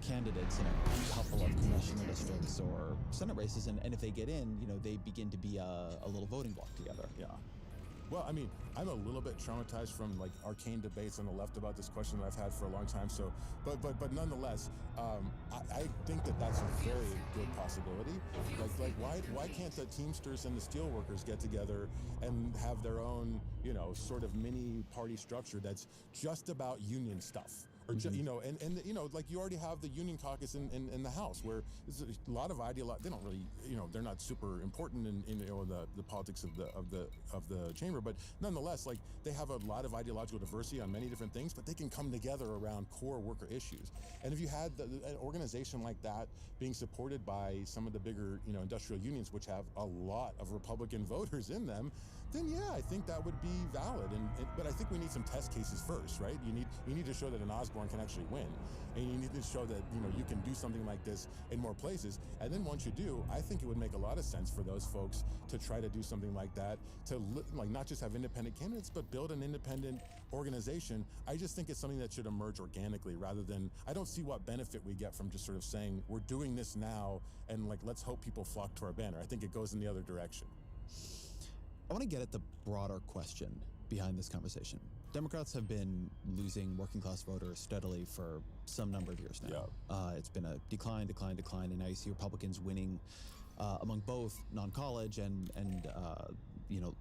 candidates in a couple of congressional districts or Senate races, and if they get in, they begin to be a little voting bloc together. Yeah. Well, I mean, I'm a little bit traumatized from arcane debates on the left about this question that I've had for a long time. So, but nonetheless, I think that's a very good possibility. Why can't the Teamsters and the Steelworkers get together and have their own, sort of mini party structure that's just about union stuff? Or you already have the Union Caucus in the House, where there's a lot of ideology. They don't really, they're not super important in the politics of the chamber, but nonetheless, they have a lot of ideological diversity on many different things, but they can come together around core worker issues. And if you had an organization like that being supported by some of the bigger, industrial unions, which have a lot of Republican voters in them, then yeah, I think that would be valid. But I think we need some test cases first, right? You need to show that an Osborne can actually win, and you need to show that you can do something like this in more places. And then once you do, I think it would make a lot of sense for those folks to try to do something like that, to not just have independent candidates, but build an independent organization. I just think it's something that should emerge organically, rather than, I don't see what benefit we get from just sort of saying we're doing this now and let's hope people flock to our banner. I think it goes in the other direction. I want to get at the broader question behind this conversation. Democrats have been losing working class voters steadily for some number of years now. Yeah. It's been a decline, and now you see Republicans winning among both non-college and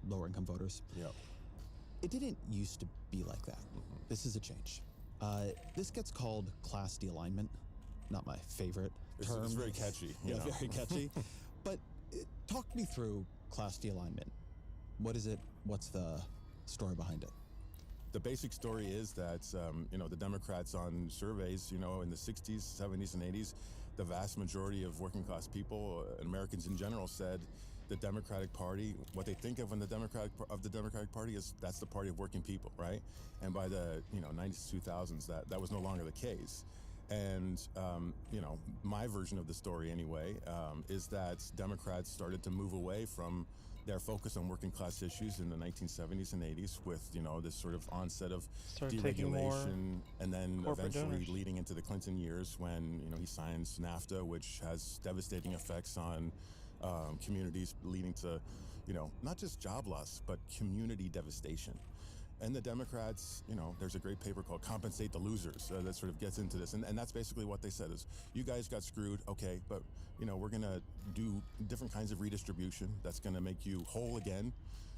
lower income voters. Yeah. It didn't used to be like that. Mm-hmm. This is a change. This gets called class de-alignment. Not my favorite term. It's very catchy. Yeah, very catchy. But talk me through class de-alignment. What is it? What's the story behind it? The basic story is that, the Democrats on surveys, in the 60s, 70s, and 80s, the vast majority of working class people, Americans in general, said the Democratic Party, what they think of when the Democratic Party is that's the party of working people, right? And by the 90s, 2000s, that was no longer the case. And, my version of the story anyway, is that Democrats started to move away from their focus on working class issues in the 1970s and 80s with, this sort of onset of deregulation, and then eventually leading into the Clinton years when, he signs NAFTA, which has devastating effects on communities, leading to, not just job loss, but community devastation. And the Democrats, there's a great paper called Compensate the Losers that sort of gets into this. And that's basically what they said is, you guys got screwed, okay, but, we're going to do different kinds of redistribution that's going to make you whole again.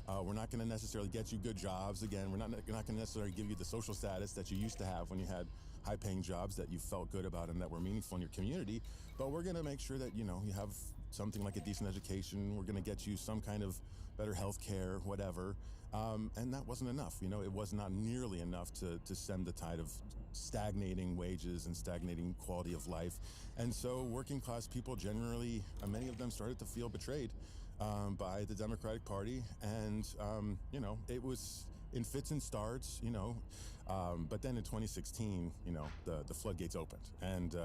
We're not going to necessarily get you good jobs again. We're not going to necessarily give you the social status that you used to have when you had high-paying jobs that you felt good about and that were meaningful in your community. But we're going to make sure that, you have something like a decent education. We're going to get you some kind of better health care, whatever. And that wasn't enough. It was not nearly enough to stem the tide of stagnating wages and stagnating quality of life. And so working class people generally, many of them started to feel betrayed by the Democratic Party. And, it was in fits and starts, but then in 2016, the floodgates opened. And,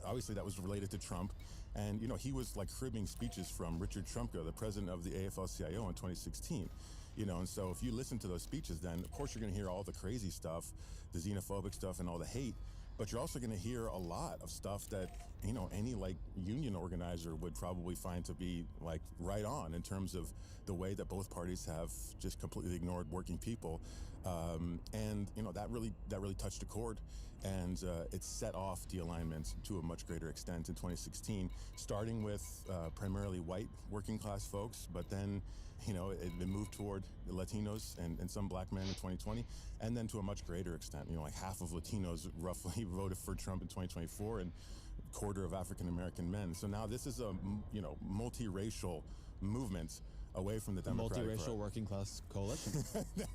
obviously that was related to Trump. And, he was cribbing speeches from Richard Trumka, the president of the AFL-CIO in 2016. And so if you listen to those speeches, then of course you're going to hear all the crazy stuff, the xenophobic stuff and all the hate. but you're also going to hear a lot of stuff that, you know, any like union organizer would probably find to be like right on in terms of the way that both parties have just completely ignored working people. And, you know, that really touched a chord. And it set off de-alignment to a much greater extent in 2016, starting with primarily white working class folks, but then, you know, it moved toward the Latinos and some black men in 2020, and then to a much greater extent, you know, like half of Latinos roughly voted for Trump in 2024 and a quarter of African American men. So now this is a, you know, multiracial movement away from the Democratic multiracial working class coalition.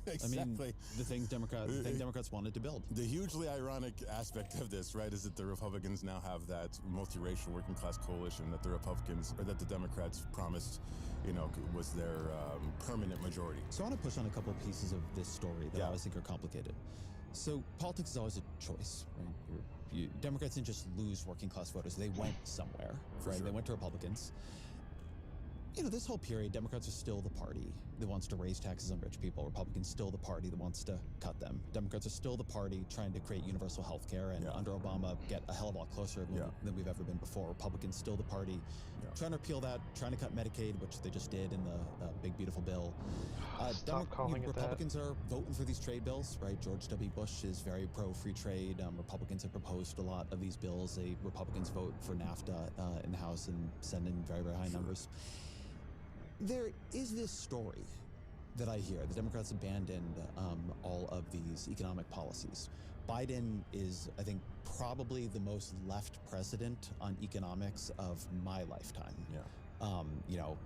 Exactly. I mean, the thing Democrats wanted to build. The hugely ironic aspect of this, right, is that the Republicans now have that multiracial working class coalition that the Democrats promised, you know, was their permanent majority. So I want to push on a couple of pieces of this story that I always think are complicated. So politics is always a choice, right? Democrats didn't just lose working class voters; they went somewhere, right? Sure. They went to Republicans. You know, this whole period, Democrats are still the party that wants to raise taxes on rich people. Republicans still the party that wants to cut them. Democrats are still the party trying to create universal health care and under Obama get a hell of a lot closer than we've ever been before. Republicans still the party trying to repeal that, trying to cut Medicaid, which they just did in the big beautiful bill. Republicans are voting for these trade bills, right? George W. Bush is very pro-free trade. Republicans have proposed a lot of these bills. Republicans vote for NAFTA in the House and send in very, very high numbers. There is this story that I hear. The Democrats abandoned all of these economic policies. Biden is, I think, probably the most left president on economics of my lifetime. You know,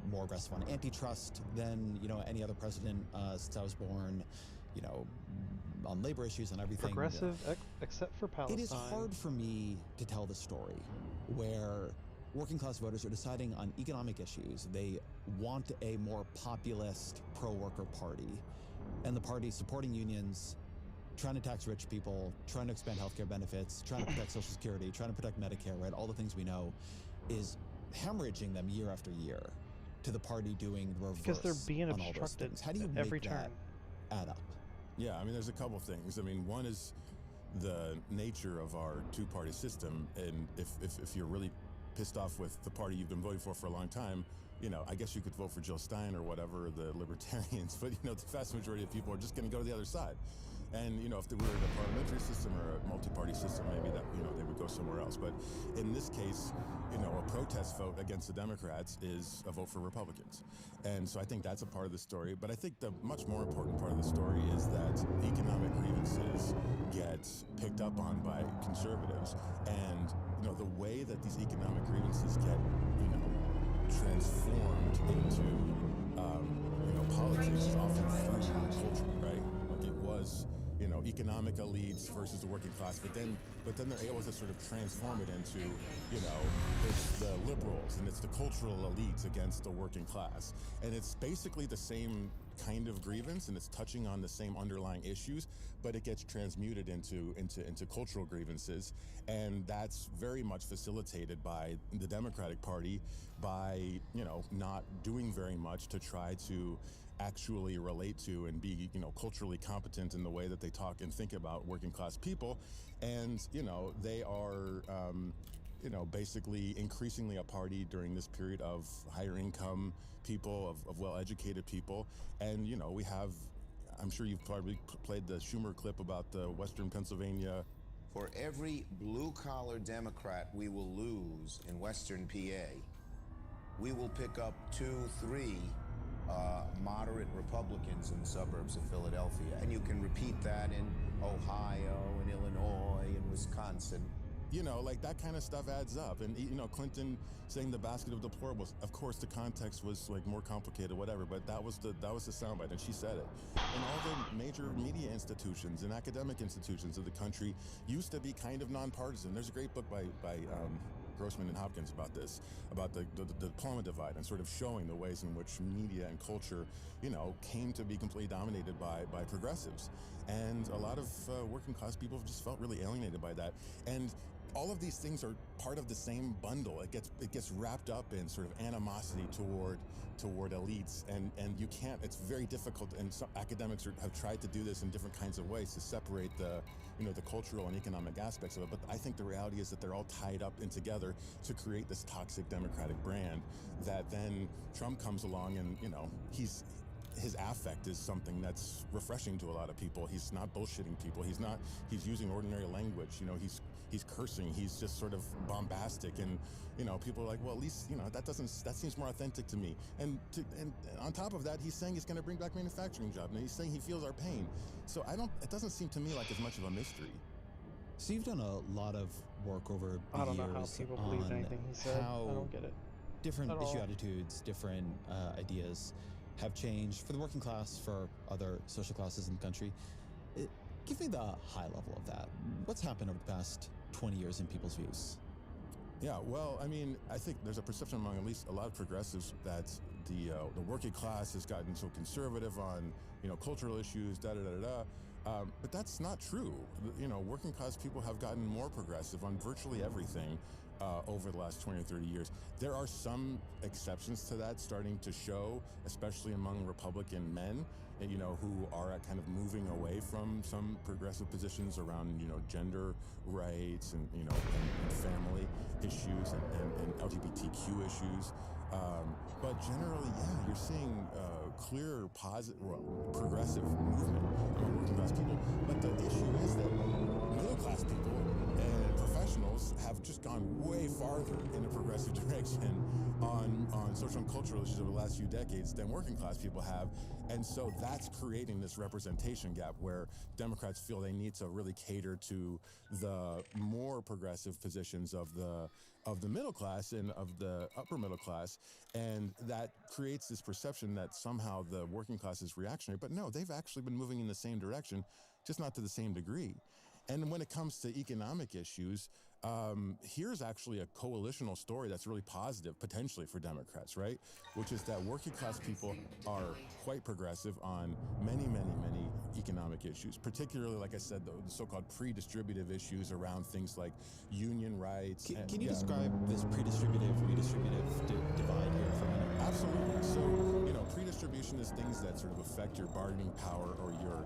more aggressive on antitrust than, you know, any other president since I was born, you know, on labor issues and everything. Progressive, except for Palestine. It is hard for me to tell the story where working class voters are deciding on economic issues. They want a more populist pro-worker party, and the party supporting unions, trying to tax rich people, trying to expand healthcare benefits, trying to protect Social Security, trying to protect Medicare, right? All the things we know, is hemorrhaging them year after year to the party doing the reverse. Because they're being on all those obstructed things. How do you every make turn. that add up? Yeah, I mean, there's a couple things. I mean, one is the nature of our two-party system, and if you're really pissed off with the party you've been voting for a long time, you know, I guess you could vote for Jill Stein or whatever, the libertarians, but, you know, the vast majority of people are just going to go to the other side. And, you know, if they were in a parliamentary system or a multi-party system, maybe that, you know, they would go somewhere else. But in this case, you know, a protest vote against the Democrats is a vote for Republicans. And so I think that's a part of the story. But I think the much more important part of the story is that economic grievances get picked up on by conservatives. And, you know, the way that these economic grievances get, you know, transformed into, you know, politics is often through culture, right? Like it was, you know, economic elites versus the working class, but then they're able to sort of transform it into, you know, it's the liberals and it's the cultural elites against the working class. And it's basically the same kind of grievance, and it's touching on the same underlying issues, but it gets transmuted into cultural grievances. And that's very much facilitated by the Democratic Party by, you know, not doing very much to try to actually relate to and be, you know, culturally competent in the way that they talk and think about working class people. And, you know, they are, you know, basically increasingly a party during this period of higher income people, of well-educated people. And, you know, we have, I'm sure you've probably played the Schumer clip about the Western Pennsylvania. For every blue-collar Democrat we will lose in Western PA, we will pick up 2, 3 moderate Republicans in the suburbs of Philadelphia. And you can repeat that in Ohio and Illinois and Wisconsin. You know, like that kind of stuff adds up. And, you know, Clinton saying the basket of deplorables, of course the context was like more complicated, whatever, but that was the soundbite, and she said it. And all the major media institutions and academic institutions of the country used to be kind of nonpartisan. There's a great book by Grossman and Hopkins about this, about the diploma divide, and sort of showing the ways in which media and culture, you know, came to be completely dominated by progressives. And a lot of working class people just felt really alienated by that. And all of these things are part of the same bundle. It gets wrapped up in sort of animosity toward elites, and you can't. It's very difficult, and some academics have tried to do this in different kinds of ways to separate the cultural and economic aspects of it. But I think the reality is that they're all tied up in together to create this toxic Democratic brand that then Trump comes along and his affect is something that's refreshing to a lot of people. He's not bullshitting people. He's using ordinary language. He's cursing. He's just sort of bombastic. And, people are like, well, at least, that seems more authentic to me. And on top of that, he's saying he's going to bring back manufacturing jobs. And he's saying he feels our pain. So it doesn't seem to me like as much of a mystery. So you've done a lot of work over the years. I don't know how people believe anything he said. I don't get it. Different issue attitudes, different ideas have changed for the working class, for other social classes in the country. Give me the high level of that. What's happened over the past 20 years in people's views? Yeah, well, I mean, I think there's a perception among at least a lot of progressives that the working class has gotten so conservative on, cultural issues, but that's not true. Working class people have gotten more progressive on virtually everything over the last 20 or 30 years. There are some exceptions to that starting to show, especially among Republican men, who are kind of moving away from some progressive positions around, gender rights and, and family issues and LGBTQ issues. But generally, yeah, you're seeing clear, positive, progressive movement among working class people. But the issue is that middle class people and professionals have just gone way farther in a progressive direction on social and cultural issues over the last few decades than working class people have. And so that's creating this representation gap where Democrats feel they need to really cater to the more progressive positions of the middle class and of the upper middle class. And that creates this perception that somehow the working class is reactionary. But no, they've actually been moving in the same direction, just not to the same degree. And when it comes to economic issues, here's actually a coalitional story that's really positive, potentially, for Democrats, right? Which is that working class people are quite progressive on many, many, many economic issues, particularly, like I said, the so-called pre-distributive issues around things like union rights. Can you describe this pre-distributive, redistributive divide here for a minute? Absolutely. So, pre-distribution is things that sort of affect your bargaining power or your,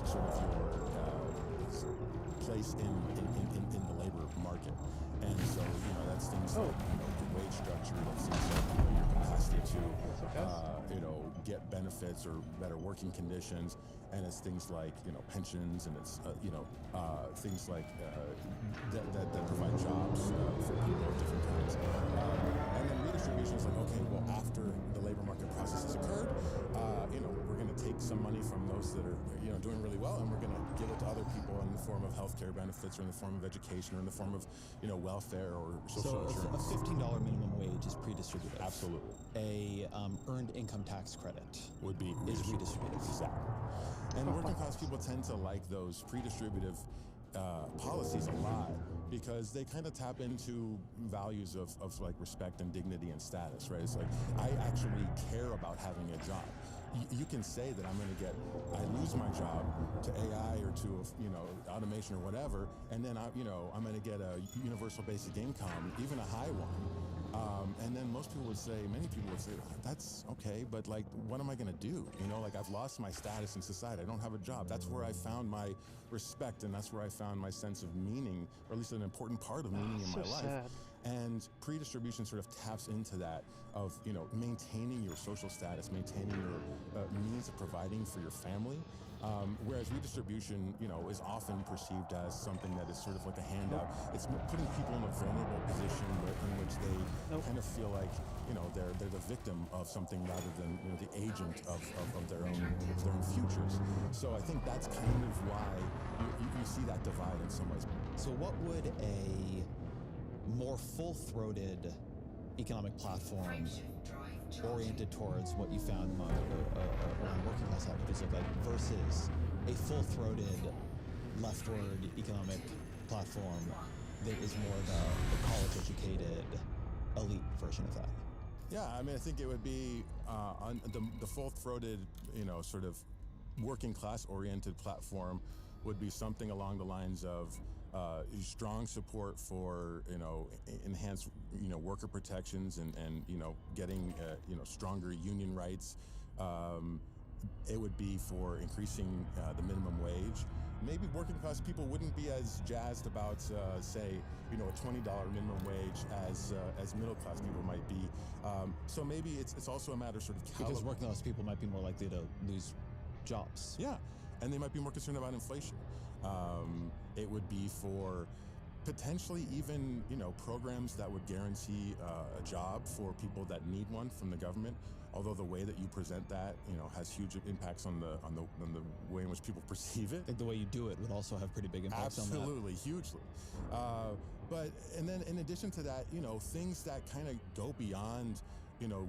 sort of your place in the labor market. And so, that's things like, wage structure, that's things like, your capacity to, get benefits or better working conditions. And it's things like, pensions, and it's, things like that provide jobs for people of different kinds. And then redistribution is like, okay, well, after the labor market process has occurred, we're going to take some money from those that are, doing really well, and we're going to give it to other people in the form of healthcare benefits or in the form of education or in the form of, welfare or social insurance. So a $15 minimum wage is pre-distributive. Absolutely. A earned income tax credit would be redistributive. Exactly. And working class people tend to like those pre-distributive policies a lot because they kind of tap into values of like respect and dignity and status, right? It's like, I actually care about having a job. You can say that I lose my job to AI or to, automation or whatever, and then I'm going to get a universal basic income, even a high one. And then many people would say, that's okay, but like, what am I going to do? I've lost my status in society. I don't have a job. That's where I found my respect, and that's where I found my sense of meaning, or at least an important part of meaning in my life. Sad. And pre-distribution sort of taps into that of, maintaining your social status, maintaining your means of providing for your family. Whereas redistribution, is often perceived as something that is sort of like a handout. It's putting people in a vulnerable position in which they kind of feel like, they're the victim of something rather than, the agent of their own futures. So I think that's kind of why you see that divide in some ways. So what would a more full-throated economic platform oriented towards what you found among working class activities look like versus a full-throated leftward economic platform that is more the college-educated elite version of that? Yeah, I mean, I think it would be on the full-throated, sort of working class-oriented platform would be something along the lines of strong support for enhanced worker protections and getting stronger union rights. It would be for increasing the minimum wage. Maybe working class people wouldn't be as jazzed about, say, a $20 minimum wage as middle class people might be. So maybe it's also a matter sort of because working class people might be more likely to lose jobs. Yeah, and they might be more concerned about inflation. It would be for potentially even programs that would guarantee a job for people that need one from the government. Although the way that you present that, has huge impacts on the way in which people perceive it. I think the way you do it would also have pretty big impacts on that. Absolutely, hugely. And then in addition to that, things that kind of go beyond,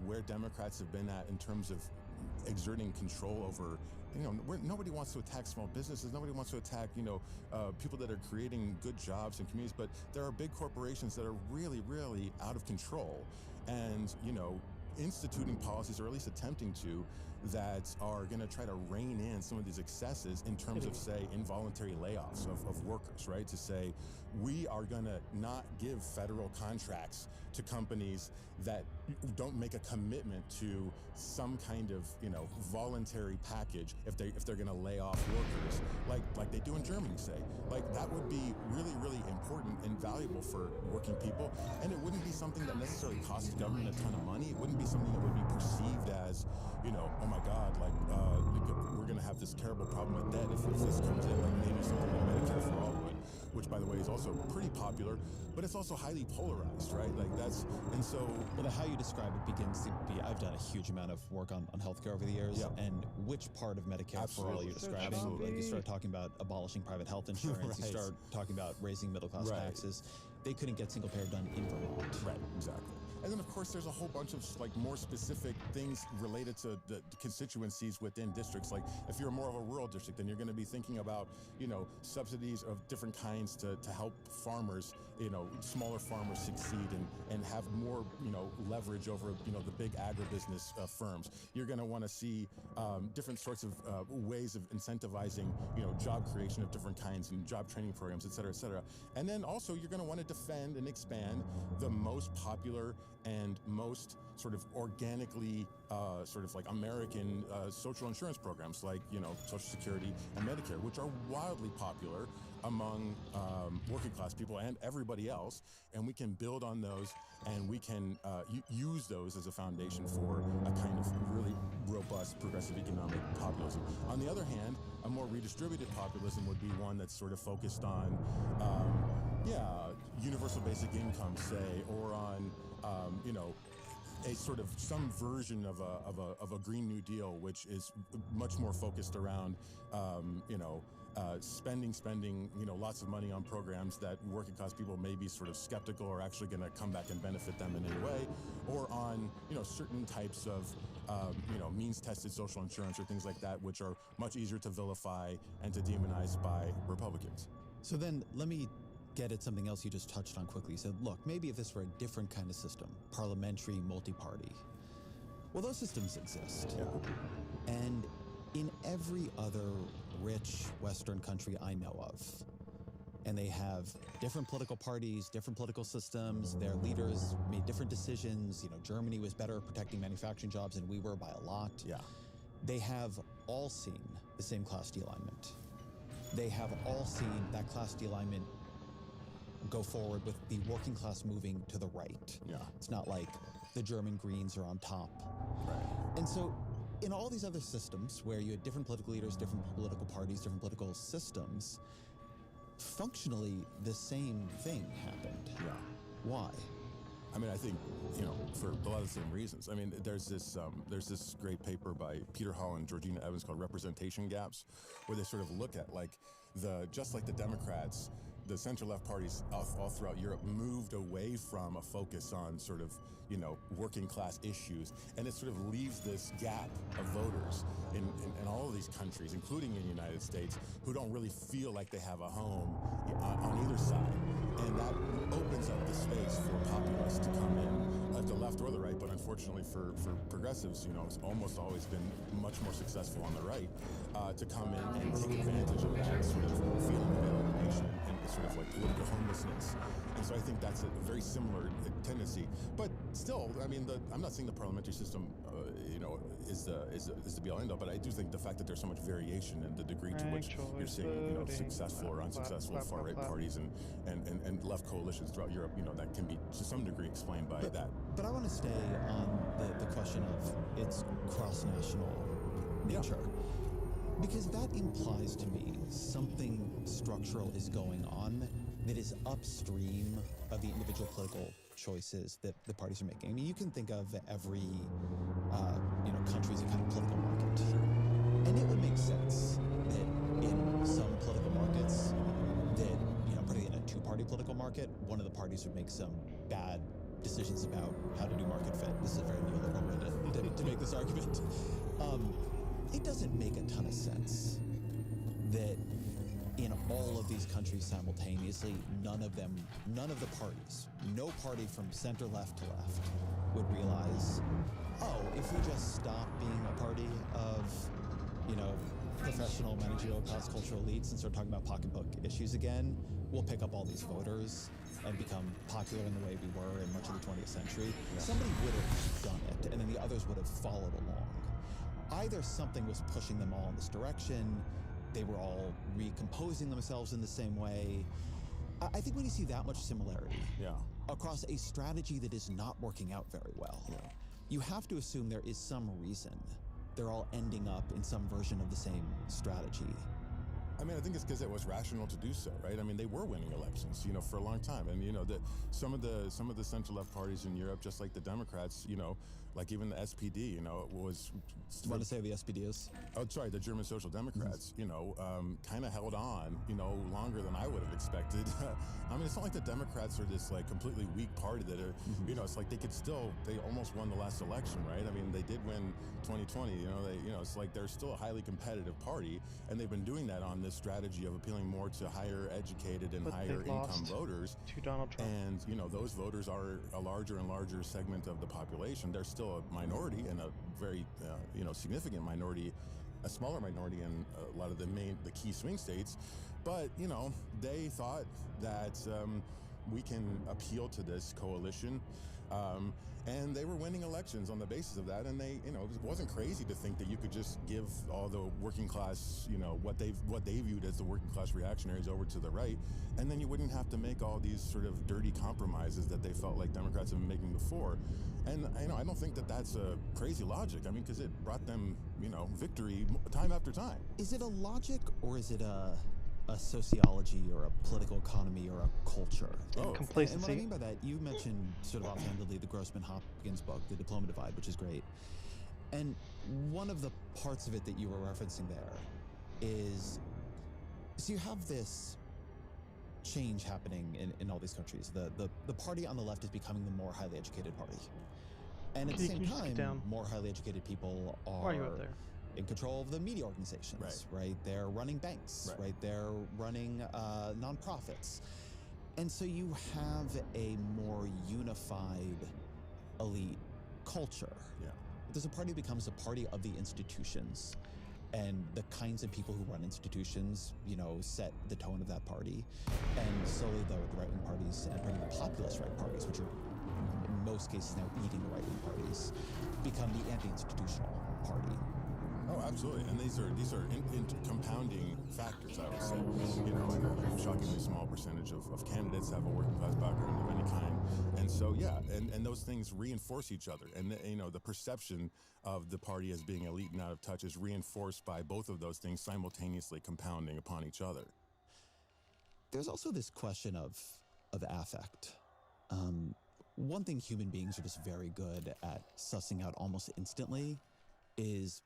where Democrats have been at in terms of exerting control over, nobody wants to attack small businesses. Nobody wants to attack, people that are creating good jobs in communities. But there are big corporations that are really, really out of control, and instituting policies, or at least attempting to, that are going to try to rein in some of these excesses in terms of, say, involuntary layoffs of workers, right? To say, we are going to not give federal contracts to companies that don't make a commitment to some kind of, voluntary package if they're going to lay off workers, like they do in Germany, say. Like, that would be really, really important and valuable for working people, and it wouldn't be something that necessarily costs the government a ton of money. It wouldn't be something that would be perceived as, oh my God, we're going to have this terrible problem with debt if this comes in, like maybe something like Medicare for All would, which, by the way, is also pretty popular, but it's also highly polarized, right? Well, how you describe it begins to be, I've done a huge amount of work on healthcare over the years, and which part of Medicare for All are you describing? Absolutely. Like, you start talking about abolishing private health insurance, Right. you start talking about raising middle-class Right. taxes. They couldn't get single payer done in Vermont. Right, exactly. And then, of course, there's a whole bunch of more specific things related to the constituencies within districts. Like, if you're more of a rural district, then you're going to be thinking about, subsidies of different kinds to help farmers, smaller farmers succeed and have more, leverage over, the big agribusiness firms. You're going to want to see different sorts of ways of incentivizing, job creation of different kinds and job training programs, et cetera, et cetera. And then also you're going to want to defend and expand the most popular and most sort of organically American social insurance programs like, Social Security and Medicare, which are wildly popular among working class people and everybody else. And we can build on those, and we can use those as a foundation for a kind of really robust progressive economic populism. On the other hand, a more redistributed populism would be one that's sort of focused on universal basic income, say, or on a sort of some version of a Green New Deal, which is much more focused around spending lots of money on programs that working class people may be sort of skeptical are actually going to come back and benefit them in any way, or on certain types of means tested social insurance or things like that, which are much easier to vilify and to demonize by Republicans. So then let me get at something else you just touched on quickly. You said, look, maybe if this were a different kind of system, parliamentary, multi-party. Well, those systems exist. Yeah. And in every other rich Western country I know of, and they have different political parties, different political systems, their leaders made different decisions. Germany was better at protecting manufacturing jobs than we were by a lot. Yeah. They have all seen the same class de-alignment. They have all seen that class de-alignment go forward with the working class moving to the right. Yeah. It's not like the German Greens are on top. Right. And so in all these other systems where you had different political leaders, different political parties, different political systems, functionally the same thing happened. Yeah. Why? I mean, I think, for a lot of the same reasons. I mean, there's this great paper by Peter Hall and Georgina Evans called Representation Gaps, where they sort of look at just like the Democrats, the center-left parties all throughout Europe moved away from a focus on sort of, working class issues, and it sort of leaves this gap of voters in all of these countries, including in the United States, who don't really feel like they have a home on either side. And that opens up the space for populists to come in, at the left or the right, but unfortunately for progressives, it's almost always been much more successful on the right, to come in and take advantage of that sort of feeling of alienation and sort of like political homelessness. And so I think that's a very similar tendency. But still, I mean, I'm not saying the parliamentary system, is the be all end all. But I do think the fact that there's so much variation in the degree to which you're seeing, successful or unsuccessful far right parties and left coalitions throughout Europe, that can be to some degree explained by that. But I want to stay on the question of its cross-national nature. Because that implies to me something structural is going on that is upstream of the individual political choices that the parties are making. I mean, you can think of every, country as a kind of political market. And it would make sense that in some political markets that, particularly in a two-party political market, one of the parties would make some bad decisions about how to do market fit. This is a very neoliberal way to make this argument. It doesn't make a ton of sense that in all of these countries simultaneously, none of the parties, no party from center left to left would realize, if we just stop being a party of, professional managerial class cultural elites and start talking about pocketbook issues again, we'll pick up all these voters and become popular in the way we were in much of the 20th century. Yeah. Somebody would have done it, and then the others would have followed along. Either something was pushing them all in this direction, they were all recomposing themselves in the same way. I think when you see that much similarity across a strategy that is not working out very well, you have to assume there is some reason they're all ending up in some version of the same strategy. I mean, I think it's because it was rational to do so, right? I mean, they were winning elections, for a long time, and some of the center left parties in Europe, just like the Democrats, like even the SPD, was. You want to say the SPD is? Oh, sorry, the German Social Democrats, kind of held on, longer than I would have expected. I mean, it's not like the Democrats are this like completely weak party that are, it's like they almost won the last election, right? I mean, they did win 2020. It's like they're still a highly competitive party, and they've been doing that on this strategy of appealing more to higher educated and higher income voters. To Donald Trump. And, those voters are a larger and larger segment of the population. They're still a minority, and a very, significant minority, a smaller minority in a lot of the key swing states. But, they thought that we can appeal to this coalition. And they were winning elections on the basis of that, and it wasn't crazy to think that you could just give all the working class, what they viewed as the working class reactionaries over to the right, and then you wouldn't have to make all these sort of dirty compromises that they felt like Democrats have been making before. And I don't think that that's a crazy logic. I mean, because it brought them, victory time after time. Is it a logic, or is it a sociology or a political economy or a culture? Complacency. And what I mean by that, you mentioned sort of offhandedly the Grossman-Hopkins book, The Diploma Divide, which is great. And one of the parts of it that you were referencing there is, so you have this change happening in all these countries. The party on the left is becoming the more highly educated party. And at the same time, more highly educated people are in control of the media organizations, right? They're running banks, right? They're running nonprofits. And so you have a more unified elite culture. Yeah. There's a party that becomes a party of the institutions. And the kinds of people who run institutions, set the tone of that party. And slowly the right-wing parties, and particularly the populist right parties, which are in most cases now eating the right-wing parties, become the anti-institutional party. Oh, absolutely, and these are compounding factors, I would say. And a shockingly small percentage of candidates have a working class background of any kind, and so and those things reinforce each other, and the perception of the party as being elite and out of touch is reinforced by both of those things simultaneously compounding upon each other. There's also this question of affect. One thing human beings are just very good at sussing out almost instantly is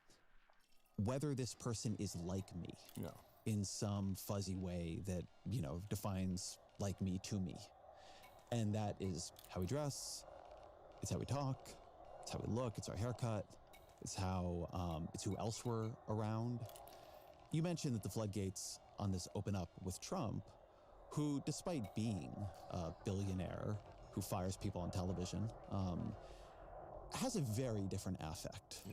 whether this person is like me in some fuzzy way that, defines like me to me. And that is how we dress, It's how we talk. It's how we look. It's our haircut. It's how it's who else we're around. You mentioned that the floodgates on this open up with Trump, who, despite being a billionaire who fires people on television, has a very different affect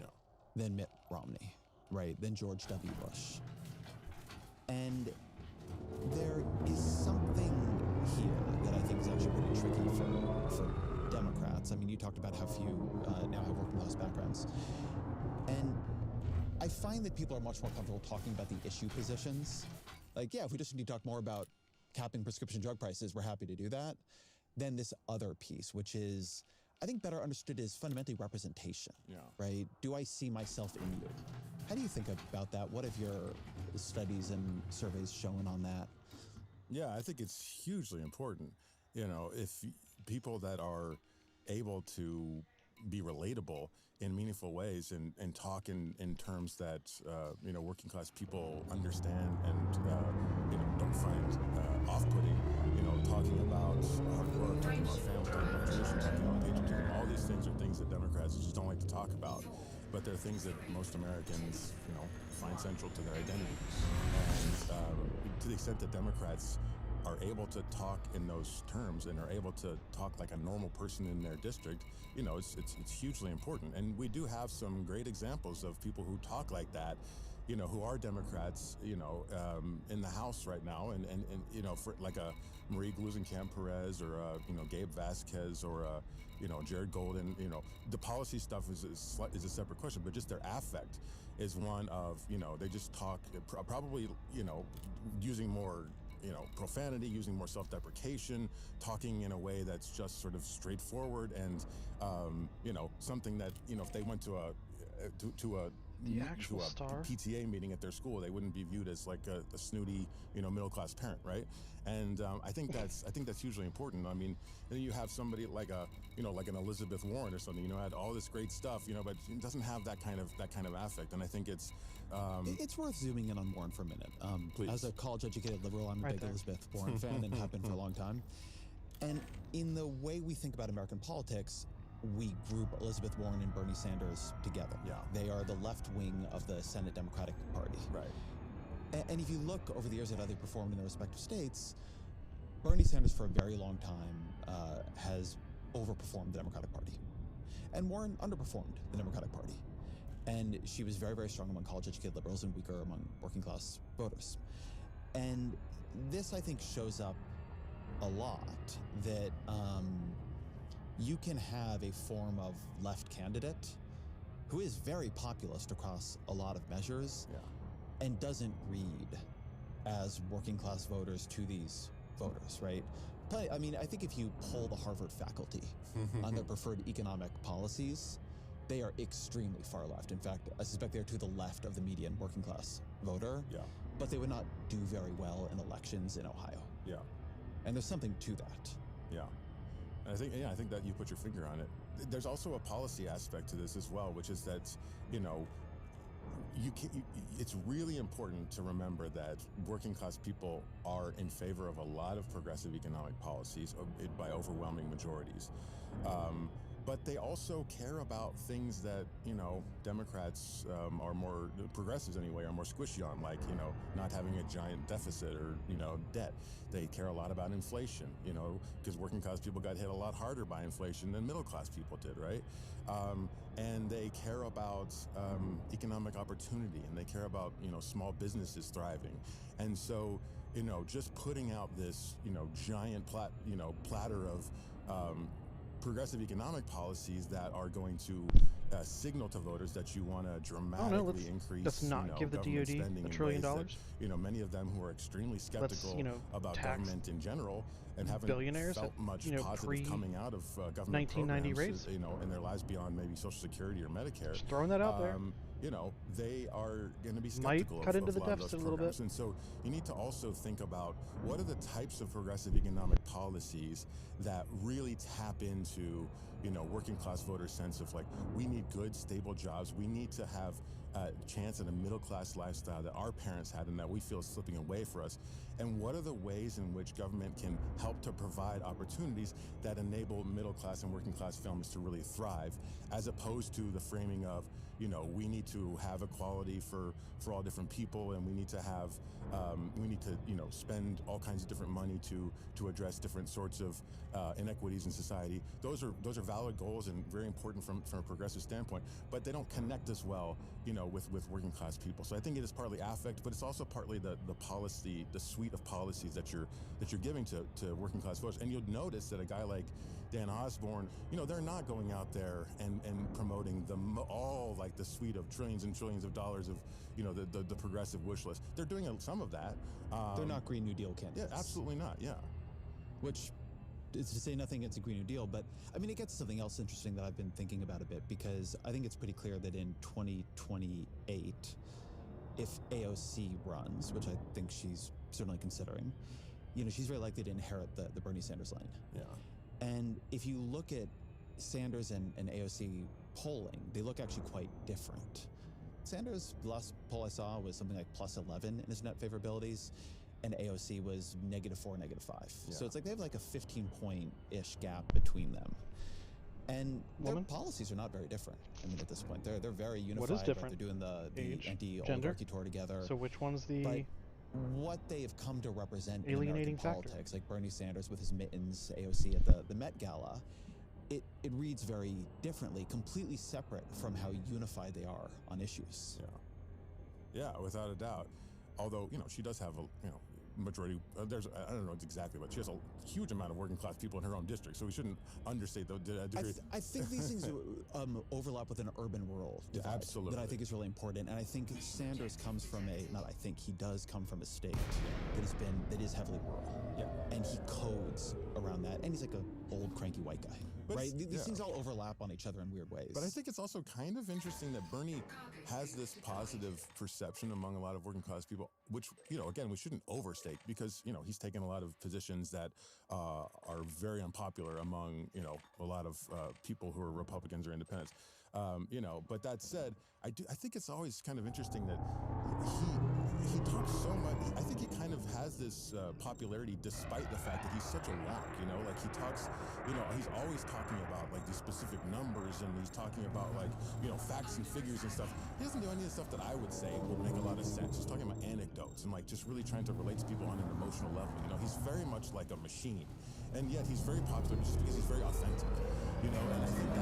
than Mitt Romney, right? Than George W. Bush. And there is something here that I think is actually pretty tricky for Democrats. I mean, you talked about how few now have working class backgrounds. And I find that people are much more comfortable talking about the issue positions. Like, yeah, if we just need to talk more about capping prescription drug prices, we're happy to do that. Then this other piece, which is, I think better understood as fundamentally representation, right? Do I see myself in you? How do you think about that? What have your studies and surveys shown on that? Yeah, I think it's hugely important. You know, if people that are able to be relatable in meaningful ways and talk in terms that, you know, working class people understand and, you know, don't find off-putting, you know, talking about hard work, talking about family, talking about tradition, talking about patriotism, all these things are things that Democrats just don't like to talk about. But they're things that most Americans, you know, find central to their identity. And to the extent that Democrats are able to talk in those terms and are able to talk like a normal person in their district, you know, it's hugely important. And we do have some great examples of people who talk like that, you know, who are Democrats, you know, in the House right now. And you know, for like a Marie Gluesenkamp-Perez or, you know, Gabe Vasquez or, you know, Jared Golden, you know, the policy stuff is a separate question, but just their affect is one of, you know, they just talk probably, you know, using more, you know, profanity, using more self-deprecation, talking in a way that's just sort of straightforward and, you know, something that, you know, if they went to a PTA meeting at their school, they wouldn't be viewed as like a snooty, you know, middle-class parent, right? And I think that's hugely important. I mean, then you have somebody like a, you know, like an Elizabeth Warren or something, you know, had all this great stuff, you know, but it doesn't have that kind of affect. And I think it's worth zooming in on Warren for a minute. Please. As a college-educated liberal, I'm a big Elizabeth Warren fan and have been for a long time. And in the way we think about American politics, we group Elizabeth Warren and Bernie Sanders together. Yeah. They are the left wing of the Senate Democratic Party. Right. And if you look over the years at how they performed in their respective states, Bernie Sanders for a very long time has overperformed the Democratic Party. And Warren underperformed the Democratic Party. And she was very, very strong among college-educated liberals and weaker among working-class voters. And this, I think, shows up a lot, that you can have a form of left candidate who is very populist across a lot of measures and doesn't read as working-class voters to these voters, right? But, I mean, I think if you poll the Harvard faculty on their preferred economic policies, they are extremely far left. In fact, I suspect they're to the left of the median working class voter. Yeah. But they would not do very well in elections in Ohio. Yeah. And there's something to that. Yeah. And I think that you put your finger on it. There's also a policy aspect to this as well, which is that, you know, it's really important to remember that working class people are in favor of a lot of progressive economic policies by overwhelming majorities. But they also care about things that, you know, Democrats are more, progressives anyway, are more squishy on, like, you know, not having a giant deficit or, you know, debt. They care a lot about inflation, you know, because working class people got hit a lot harder by inflation than middle class people did, right? And they care about economic opportunity, and they care about, you know, small businesses thriving. And so, you know, just putting out this, you know, giant platter of progressive economic policies that are going to signal to voters that you want to dramatically increase, let's not give the government DoD spending $1 trillion. That, you know, many of them who are extremely skeptical about government in general and haven't billionaires felt much at, positive coming out of government 1990 programs, rates, you know, in their lives beyond maybe Social Security or Medicare. Just throwing that out there. You know, they are going to be Might skeptical cut of into the a lot of deficit those a little programs. bit. And so you need to also think about what are the types of progressive economic policies that really tap into working class voters' sense of like, we need good, stable jobs. We need to have a chance at a middle class lifestyle that our parents had and that we feel is slipping away for us. And what are the ways in which government can help to provide opportunities that enable middle class and working class families to really thrive, as opposed to the framing of, we need to have equality for all different people, and we need to have, spend all kinds of different money to address different sorts of inequities in society. Those are valid goals and very important from a progressive standpoint, but they don't connect as well, with working class people. So I think it is partly affect, but it's also partly the policy, the suite of policies that you're giving to working class voters. And you'll notice that a guy like Dan Osborne, they're not going out there and promoting all like the suite of trillions and trillions of dollars of, the progressive wish list. They're doing some of that. They're not Green New Deal candidates. Yeah, absolutely not. Yeah. Which is to say nothing against the Green New Deal, but I mean, it gets to something else interesting that I've been thinking about a bit, because I think it's pretty clear that in 2028, if AOC runs, which I think she's certainly considering, she's very likely to inherit the Bernie Sanders lane. Yeah. And if you look at Sanders and AOC polling, they look actually quite different. Sanders, the last poll I saw was something like +11 in his net favorabilities, and AOC was -4, -5. Yeah. So it's like they have like a 15-point-ish gap between them. And their policies are not very different. I mean, at this point, they're very unified. What is different? They're doing the Age, anti-oligarchy tour together. So which one's the... But what they have come to represent in alienating American factor? politics, like Bernie Sanders with his mittens, AOC at the Met Gala, it reads very differently, completely separate from how unified they are on issues. Yeah, without a doubt. Although, she does have a, majority, I don't know exactly, but she has a huge amount of working class people in her own district, so we shouldn't understate the degree. I think these things overlap with an urban-rural divide. Absolutely. That I think is really important. And I think Sanders comes from he does come from a state that is heavily rural. Yeah. And he codes around that. And he's like an old, cranky white guy. But right? These things all overlap on each other in weird ways. But I think it's also kind of interesting that Bernie has this positive perception among a lot of working class people, which, again, we shouldn't overstate, because, he's taken a lot of positions that are very unpopular among, a lot of people who are Republicans or independents. But that said, I think it's always kind of interesting that he talks so much. I think he kind of has this popularity despite the fact that he's such a wonk, like he talks, he's always talking about like these specific numbers, and he's talking about like, facts and figures and stuff. He doesn't do any of the stuff that I would say would make a lot of sense. He's talking about anecdotes and like just really trying to relate to people on an emotional level. He's very much like a machine, and yet he's very popular just because he's very authentic, and I think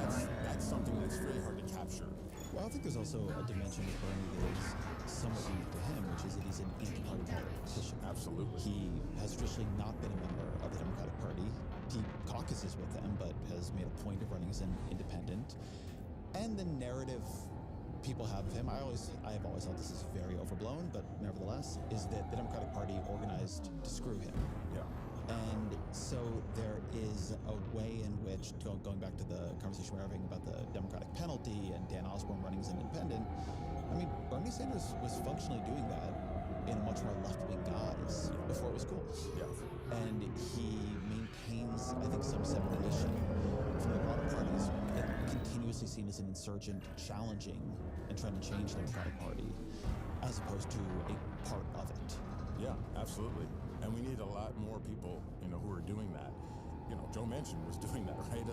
that's something that's really hard to capture. Well, I think there's also a dimension of Bernie that is somewhat unique to him, which is that he's an anti-party politician. Absolutely. He has traditionally not been a member of the Democratic Party. He caucuses with them, but has made a point of running as an independent. And the narrative people have of him, I have always thought this is very overblown, but nevertheless, is that the Democratic Party organized to screw him. Yeah. And so there is a way in which, going back to the conversation we were having about the Democratic penalty and Dan Osborne running as an independent, I mean, Bernie Sanders was functionally doing that in a much more left-wing guise before it was cool. Yeah. And he maintains, I think, some separation from the broader parties, and continuously seen as an insurgent, challenging and trying to change the Democratic Party, as opposed to a part of it. Yeah, absolutely. And we need a lot more people, who are doing that. Joe Manchin was doing that, right?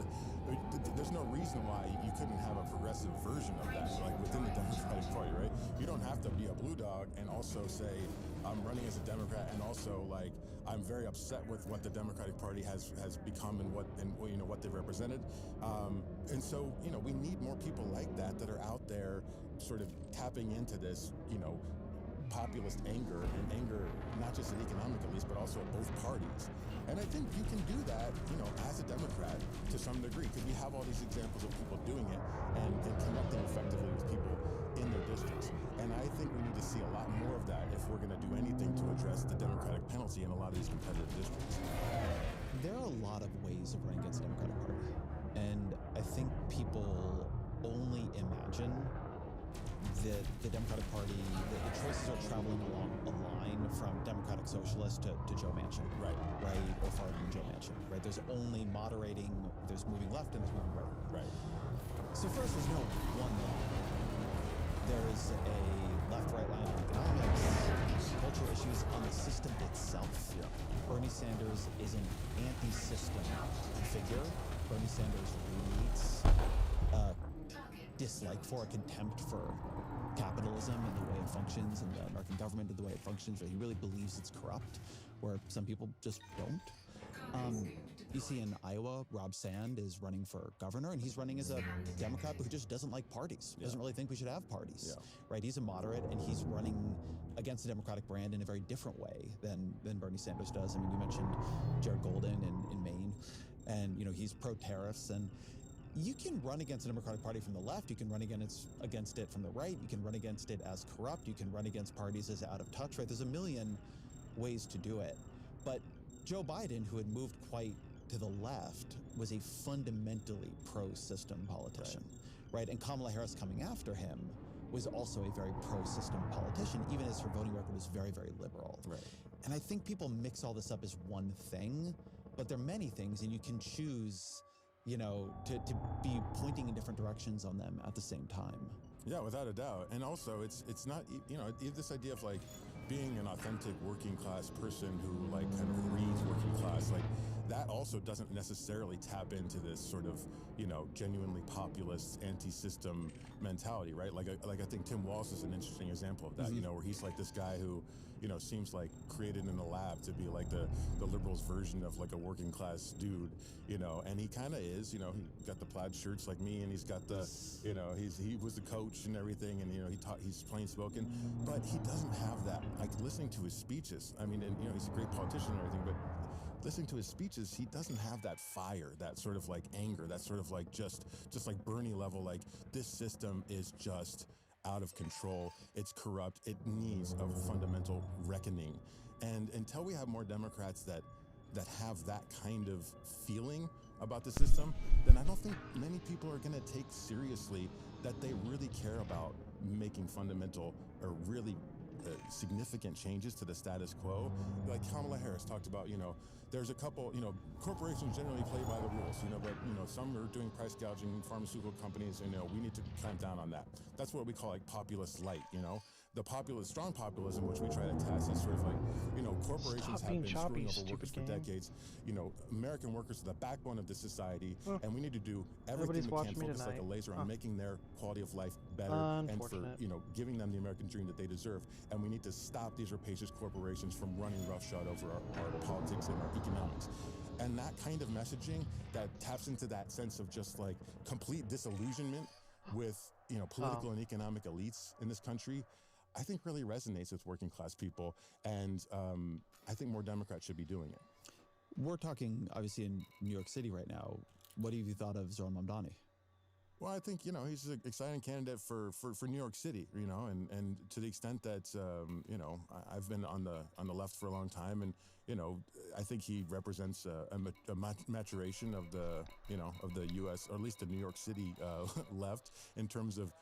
There's no reason why you couldn't have a progressive version of that, like within the Democratic Party, right? You don't have to be a blue dog and also say, I'm running as a Democrat, and also like, I'm very upset with what the Democratic Party has become and what they've represented. And so, we need more people like that are out there sort of tapping into this, populist anger, and anger not just at economic elites, but also at both parties. And I think you can do that, as a Democrat to some degree, because we have all these examples of people doing it and connecting effectively with people in their districts. And I think we need to see a lot more of that if we're going to do anything to address the Democratic penalty in a lot of these competitive districts. There are a lot of ways of running against the Democratic Party. And I think people only imagine the Democratic Party, the choices are traveling along a line from Democratic Socialist to Joe Manchin, right, or farther than Joe Manchin, right? There's only moderating, there's moving left and there's moving right. So first, there's no one line. There is a left-right line on economics, cultural issues, on the system itself. Bernie Sanders is an anti-system figure. Bernie Sanders leads dislike for, a contempt for capitalism and the way it functions, and the American government and the way it functions, where he really believes it's corrupt, where some people just don't. You see in Iowa, Rob Sand is running for governor, and he's running as a Democrat who just doesn't like parties, doesn't really think we should have parties, right? He's a moderate, and he's running against the Democratic brand in a very different way than Bernie Sanders does. I mean, you mentioned Jared Golden in Maine, and he's pro-tariffs, and you can run against the Democratic Party from the left, you can run against it from the right, you can run against it as corrupt, you can run against parties as out of touch, right? There's a million ways to do it. But Joe Biden, who had moved quite to the left, was a fundamentally pro-system politician, right? And Kamala Harris coming after him was also a very pro-system politician, even as her voting record was very, very liberal. And I think people mix all this up as one thing, but there are many things, and you can choose to be pointing in different directions on them at the same time. Yeah, without a doubt. And also, it's not, this idea of like being an authentic working class person who like kind of reads working class, like that also doesn't necessarily tap into this sort of, genuinely populist anti-system mentality, right? Like I think Tim Walz is an interesting example of that, where he's like this guy who, seems like created in a lab to be like the liberals' version of like a working class dude, and he kind of is, he got the plaid shirts like me, and he's got the, he was the coach and everything, and he's plain spoken, but he doesn't have that. Like listening to his speeches, I mean, and he's a great politician and everything, but listening to his speeches, he doesn't have that fire, that sort of like anger, that sort of like just like Bernie level, like this system is just out of control, it's corrupt, it needs a fundamental reckoning. And until we have more Democrats that have that kind of feeling about the system, then I don't think many people are going to take seriously that they really care about making fundamental or really significant changes to the status quo. Like Kamala Harris talked about, there's a couple, corporations generally play by the rules, but, some are doing price gouging, pharmaceutical companies, and, we need to clamp down on that. That's what we call like populist light, The strong populism, which we try to test, is sort of like, corporations have been screwing over workers for decades. American workers are the backbone of this society, and we need to do everything we can, focus like a laser on making their quality of life better and for, giving them the American dream that they deserve. And we need to stop these rapacious corporations from running roughshod over our politics and our economics. And that kind of messaging that taps into that sense of just like complete disillusionment with, political and economic elites in this country, I think really resonates with working class people, and I think more Democrats should be doing it. We're talking, obviously, in New York City right now. What have you thought of Zohran Mamdani? Well, I think, he's an exciting candidate for New York City, and to the extent that, I've been on the left for a long time, and, I think he represents a maturation of the U.S., or at least the New York City left, in terms of,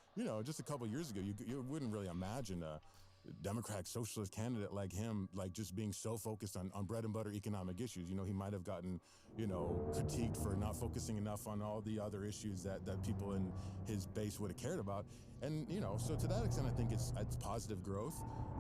just a couple years ago, you wouldn't really imagine a Democratic socialist candidate like him, like just being so focused on bread and butter economic issues. He might have gotten, critiqued for not focusing enough on all the other issues that people in his base would have cared about. And, so to that extent, I think it's positive growth.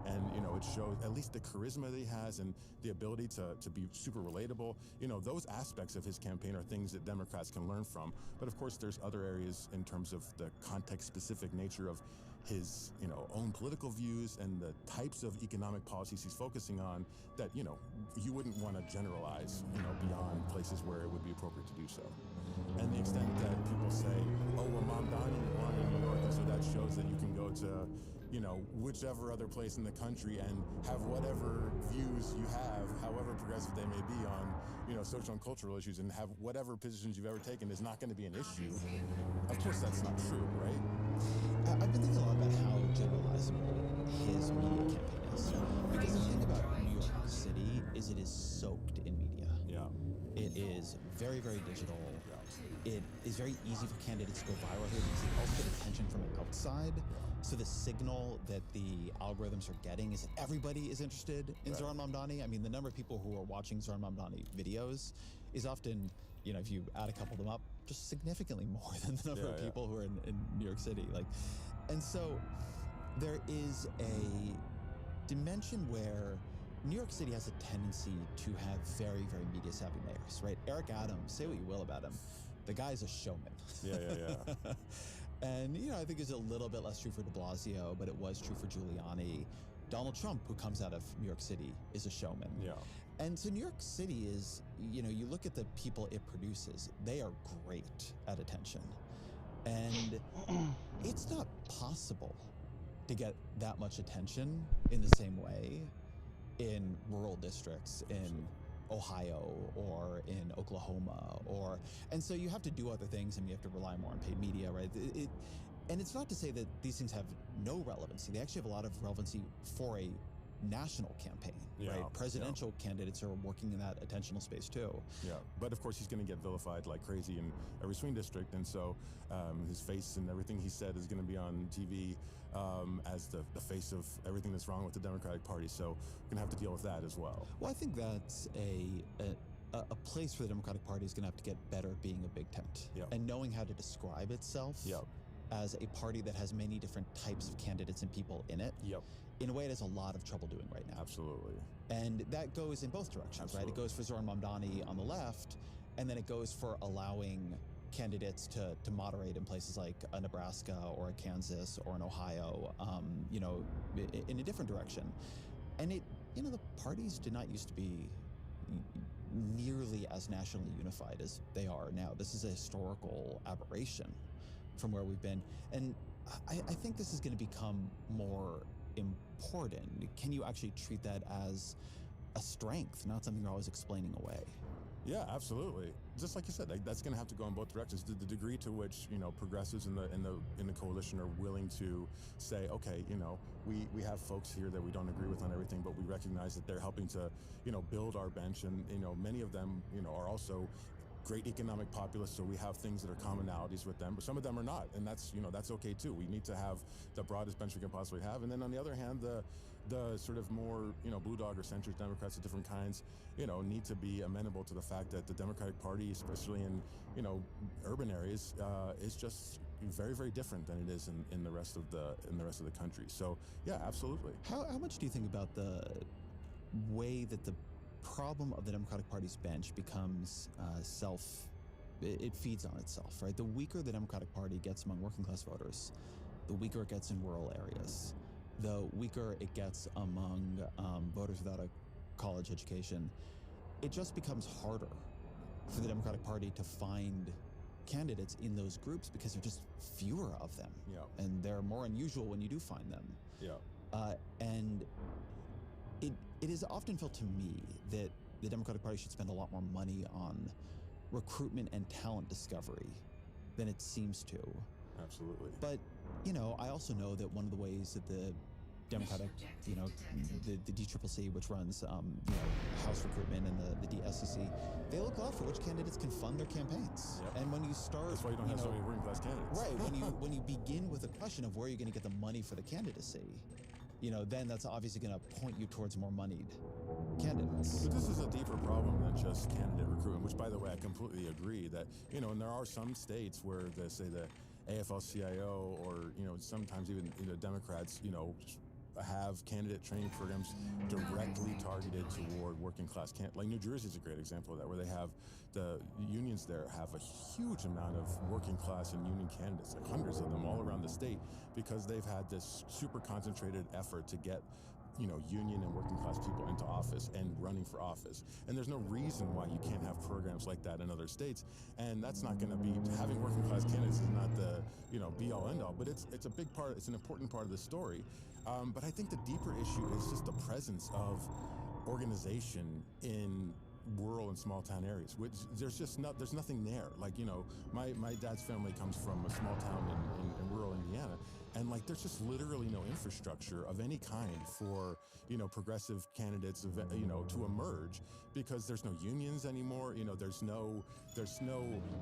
And, it shows at least the charisma that he has and the ability to be super relatable. Those aspects of his campaign are things that Democrats can learn from. But of course, there's other areas in terms of the context-specific nature of his, own political views and the types of economic policies he's focusing on that, you wouldn't want to generalize, beyond places where it would be appropriate to do so. And the extent that people say, oh, well, Mamdani won in New York, and so that shows that you can go to, whichever other place in the country and have whatever views you have, however progressive they may be on, social and cultural issues, and have whatever positions you've ever taken is not going to be an issue. Of course, that's not true, right? I've been thinking a lot about how generalizable his media campaign is. Because the thing about New York City is it is soaked in media. Yeah. It is very, very digital. It is very easy for candidates to go viral here because they also get attention from outside. So the signal that the algorithms are getting is that everybody is interested in Zohran Mamdani. I mean, the number of people who are watching Zohran Mamdani videos is often, if you add a couple of them up, just significantly more than the number of people who are in New York City. And so there is a dimension where New York City has a tendency to have very, very media savvy mayors, right? Eric Adams, say what you will about him, the guy's a showman. Yeah. And, I think it's a little bit less true for de Blasio, but it was true for Giuliani. Donald Trump, who comes out of New York City, is a showman. Yeah. And so New York City is, you look at the people it produces, they are great at attention. And it's not possible to get that much attention in the same way in rural districts in Ohio or in Oklahoma, and so you have to do other things and you have to rely more on paid media, right? And it's not to say that these things have no relevancy. They actually have a lot of relevancy for a national campaign, right? Presidential candidates are working in that attentional space too. Yeah, but of course he's going to get vilified like crazy in every swing district, and so his face and everything he said is going to be on TV as the face of everything that's wrong with the Democratic Party. So we're going to have to deal with that as well. Well, I think that's a place where the Democratic Party is going to have to get better at being a big tent and knowing how to describe itself as a party that has many different types of candidates and people in it. In a way it has a lot of trouble doing right now. Absolutely. And that goes in both directions, right? It goes for Zohran Mamdani on the left, and then it goes for allowing candidates to moderate in places like a Nebraska or a Kansas or an Ohio, in a different direction. And the parties did not used to be nearly as nationally unified as they are now. This is a historical aberration from where we've been. And I think this is going to become more important. Can you actually treat that as a strength, not something you're always explaining away? Yeah, absolutely. Just like you said, that's going to have to go in both directions. The degree to which progressives in the coalition are willing to say, okay, we have folks here that we don't agree with on everything, but we recognize that they're helping to build our bench, and many of them are also great economic populists, so we have things that are commonalities with them, but some of them are not, and that's okay too. We need to have the broadest bench we can possibly have, and then on the other hand, the sort of more blue dog or centrist Democrats of different kinds need to be amenable to the fact that the Democratic Party, especially in urban areas, is just very, very different than it is in the rest of the country. So yeah, absolutely. How much do you think about the way that the problem of the Democratic Party's bench becomes it feeds on itself, right? The weaker the Democratic Party gets among working class voters, the weaker it gets in rural areas, the weaker it gets among voters without a college education. It just becomes harder for the Democratic Party to find candidates in those groups because there are just fewer of them. And they're more unusual when you do find them. And it is often felt to me that the Democratic Party should spend a lot more money on recruitment and talent discovery than it seems to. Absolutely. But, I also know that one of the ways that the Democratic, the DCCC, which runs, House recruitment, and the DSCC, they look out for which candidates can fund their campaigns. And when you start, that's why you don't have so many working class candidates. Right. When you begin with a question of where you're going to get the money for the candidacy, then that's obviously going to point you towards more moneyed candidates. But this is a deeper problem than just candidate recruitment, which, by the way, I completely agree that, and there are some states where say the AFL-CIO or, sometimes even, Democrats, have candidate training programs directly targeted toward working class like New Jersey is a great example of that, where they have the unions there have a huge amount of working class and union candidates, like hundreds of them all around the state, because they've had this super concentrated effort to get union and working class people into office and running for office. And there's no reason why you can't have programs like that in other states. And that's not going to be, having working class candidates is not the, be all end all, but it's a big part, it's an important part of the story. But I think the deeper issue is just the presence of organization in rural and small town areas, which there's nothing there. Like, my dad's family comes from a small town in rural Indiana, And like, there's just literally no infrastructure of any kind for, progressive candidates, to emerge, because there's no unions anymore. There's no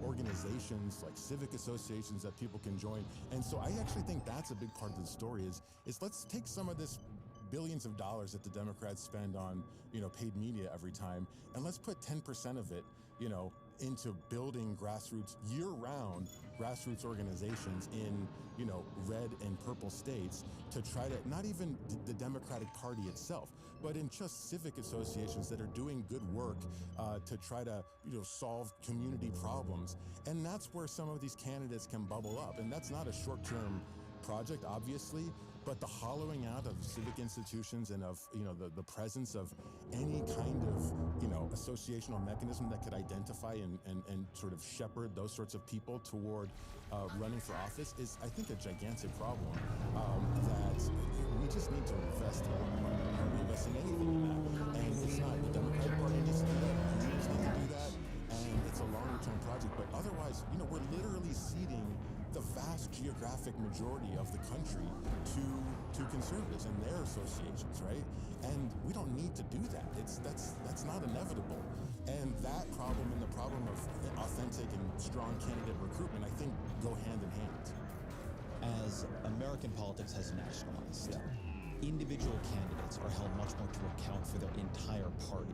organizations like civic associations that people can join. And so I actually think that's a big part of the story is let's take some of this billions of dollars that the Democrats spend on, paid media every time, and let's put 10% of it, into building grassroots, year-round grassroots organizations in, red and purple states to try to, not even the Democratic Party itself, but in just civic associations that are doing good work to try to, solve community problems. And that's where some of these candidates can bubble up. And that's not a short-term project, obviously, but the hollowing out of civic institutions and of, the presence of any kind of, associational mechanism that could identify and sort of shepherd those sorts of people toward running for office is, I think, a gigantic problem that we just need to invest in. Are we investing anything in that? And it's not the Democratic Party needs to do that, Congress needs to do that, and it's a longer-term project. But otherwise, we're literally ceding the vast geographic majority of the country to conservatives and their associations, right? And we don't need to do that. That's not inevitable. And that problem and the problem of authentic and strong candidate recruitment, I think, go hand in hand. As American politics has nationalized, individual candidates are held much more to account for their entire party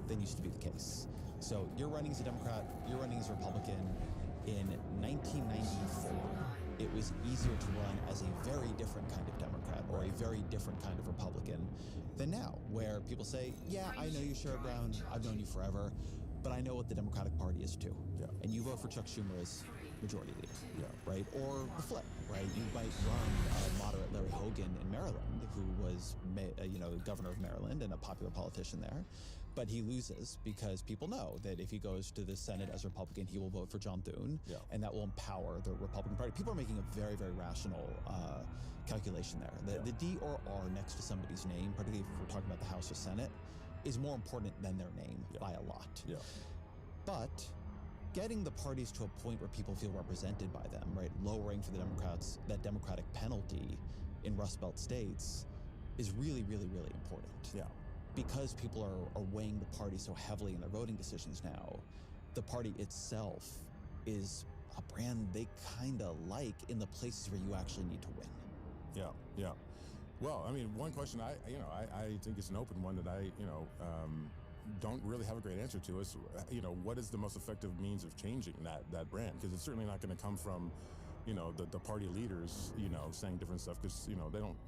than used to be the case. So you're running as a Democrat, you're running as a Republican. In 1994, it was easier to run as a very different kind of Democrat or a very different kind of Republican than now, where people say, yeah, I know you, Sherrod Brown, I've known you forever, but I know what the Democratic Party is too. Yeah. And you vote for Chuck Schumer as majority leader, right? Or the flip, right? You might run moderate Larry Hogan in Maryland, who was, governor of Maryland and a popular politician there. But he loses because people know that if he goes to the Senate as a Republican, he will vote for John Thune, and that will empower the Republican Party. People are making a very, very rational calculation there. The D or R next to somebody's name, particularly if we're talking about the House or Senate, is more important than their name by a lot. But getting the parties to a point where people feel represented by them, right, lowering for the Democrats that Democratic penalty in Rust Belt states is really, really, really important. Because people are weighing the party so heavily in their voting decisions now, the party itself is a brand they kind of like in the places where you actually need to win. Well, I mean, one question I think it's an open one that I don't really have a great answer to is, what is the most effective means of changing that brand? Because it's certainly not going to come from the party leaders, saying different stuff, because,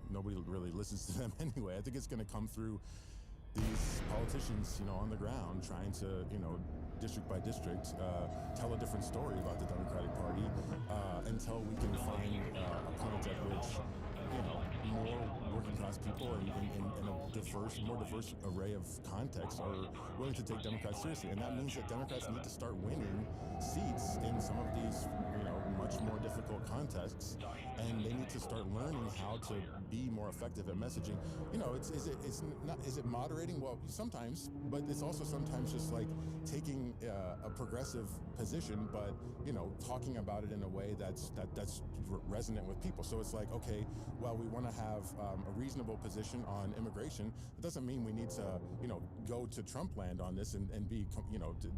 nobody really listens to them anyway. I think it's going to come through these politicians, on the ground trying to, district by district, tell a different story about the Democratic Party until we can find a point at which, more working class people and a more diverse array of contexts are willing to take Democrats seriously. And that means that Democrats need to start winning seats in some of these, much more difficult contexts, and they need to start learning how to be more effective at messaging. Is it moderating? Well, sometimes, but it's also sometimes just like taking a progressive position, but talking about it in a way that's resonant with people. So it's like, okay, well, we want to have a reasonable position on immigration. It doesn't mean we need to go to Trump land on this and be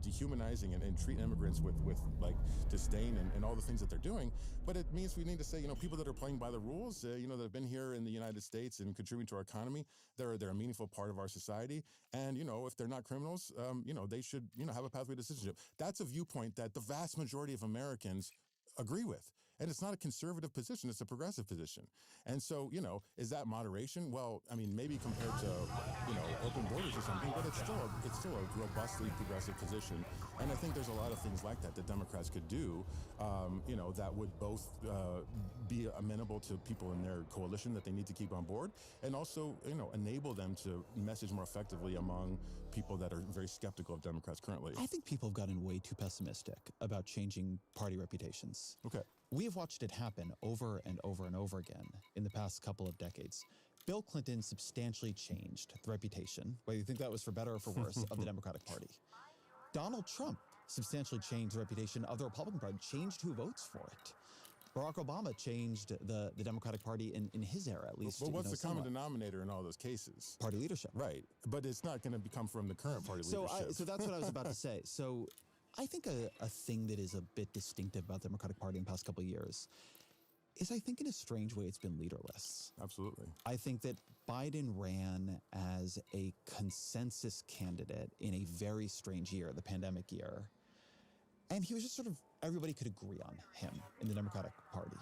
dehumanizing and treat immigrants with like disdain and all the things that they're doing. But it means we need to say, people that are playing by the rules, that have been here in the United States and contributing to our economy, they're a meaningful part of our society. And, if they're not criminals, they should, have a pathway to citizenship. That's a viewpoint that the vast majority of Americans agree with. And it's not a conservative position, it's a progressive position. And so, is that moderation? Well, I mean, maybe compared to, open borders or something, but it's still a robustly progressive position. And I think there's a lot of things like that Democrats could do, that would both be amenable to people in their coalition that they need to keep on board, and also, enable them to message more effectively among people that are very skeptical of Democrats currently. I think people have gotten way too pessimistic about changing party reputations. Okay. We have watched it happen over and over and over again in the past couple of decades. Bill Clinton substantially changed the reputation, whether you think that was for better or for worse, of the Democratic Party. Donald Trump substantially changed the reputation of the Republican Party, changed who votes for it. Barack Obama changed the Democratic Party in his era, at least. But what's the common somewhat. denominator in all those cases? Party leadership. Right. But it's not going to come from the current party leadership. So that's what I was about to say. So I think a thing that is a bit distinctive about the Democratic Party in the past couple of years is I think in a strange way it's been leaderless. Absolutely. I think that Biden ran as a consensus candidate in a very strange year, the pandemic year. And he was just sort of, everybody could agree on him in the Democratic Party.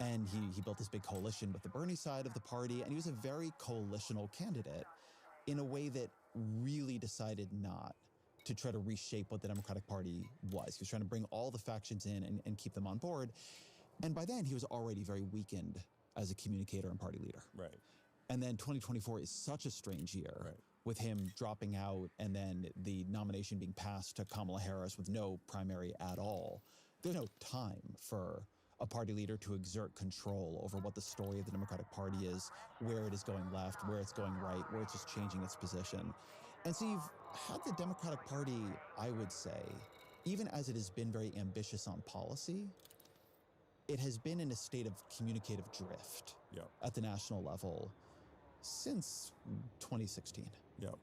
And he built this big coalition with the Bernie side of the party, and he was a very coalitional candidate in a way that really decided not to try to reshape what the Democratic Party was. He was trying to bring all the factions in and keep them on board. And by then, he was already very weakened as a communicator and party leader. Right. And then 2024 is such a strange year, right, with him dropping out and then the nomination being passed to Kamala Harris with no primary at all. There's no time for a party leader to exert control over what the story of the Democratic Party is, where it is going left, where it's going right, where it's just changing its position. And so you've had the Democratic Party, I would say, even as it has been very ambitious on policy, it has been in a state of communicative drift at the national level since 2016. Yep.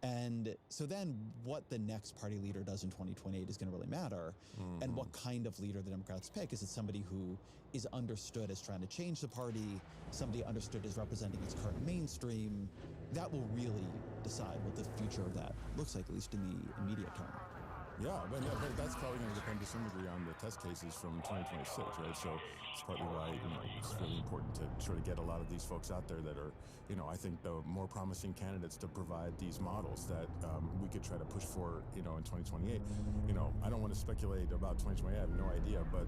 And so then what the next party leader does in 2028 is going to really matter. Mm-hmm. And what kind of leader the Democrats pick. Is it somebody who is understood as trying to change the party, somebody understood as representing its current mainstream? That will really decide what the future of that looks like, at least in the immediate term. Yeah, but that's probably going to depend to some degree on the test cases from 2026, right? So it's partly why, it's really important to sort of get a lot of these folks out there that are, I think the more promising candidates to provide these models that we could try to push for, in 2028. I don't want to speculate about 2028. I have no idea, but,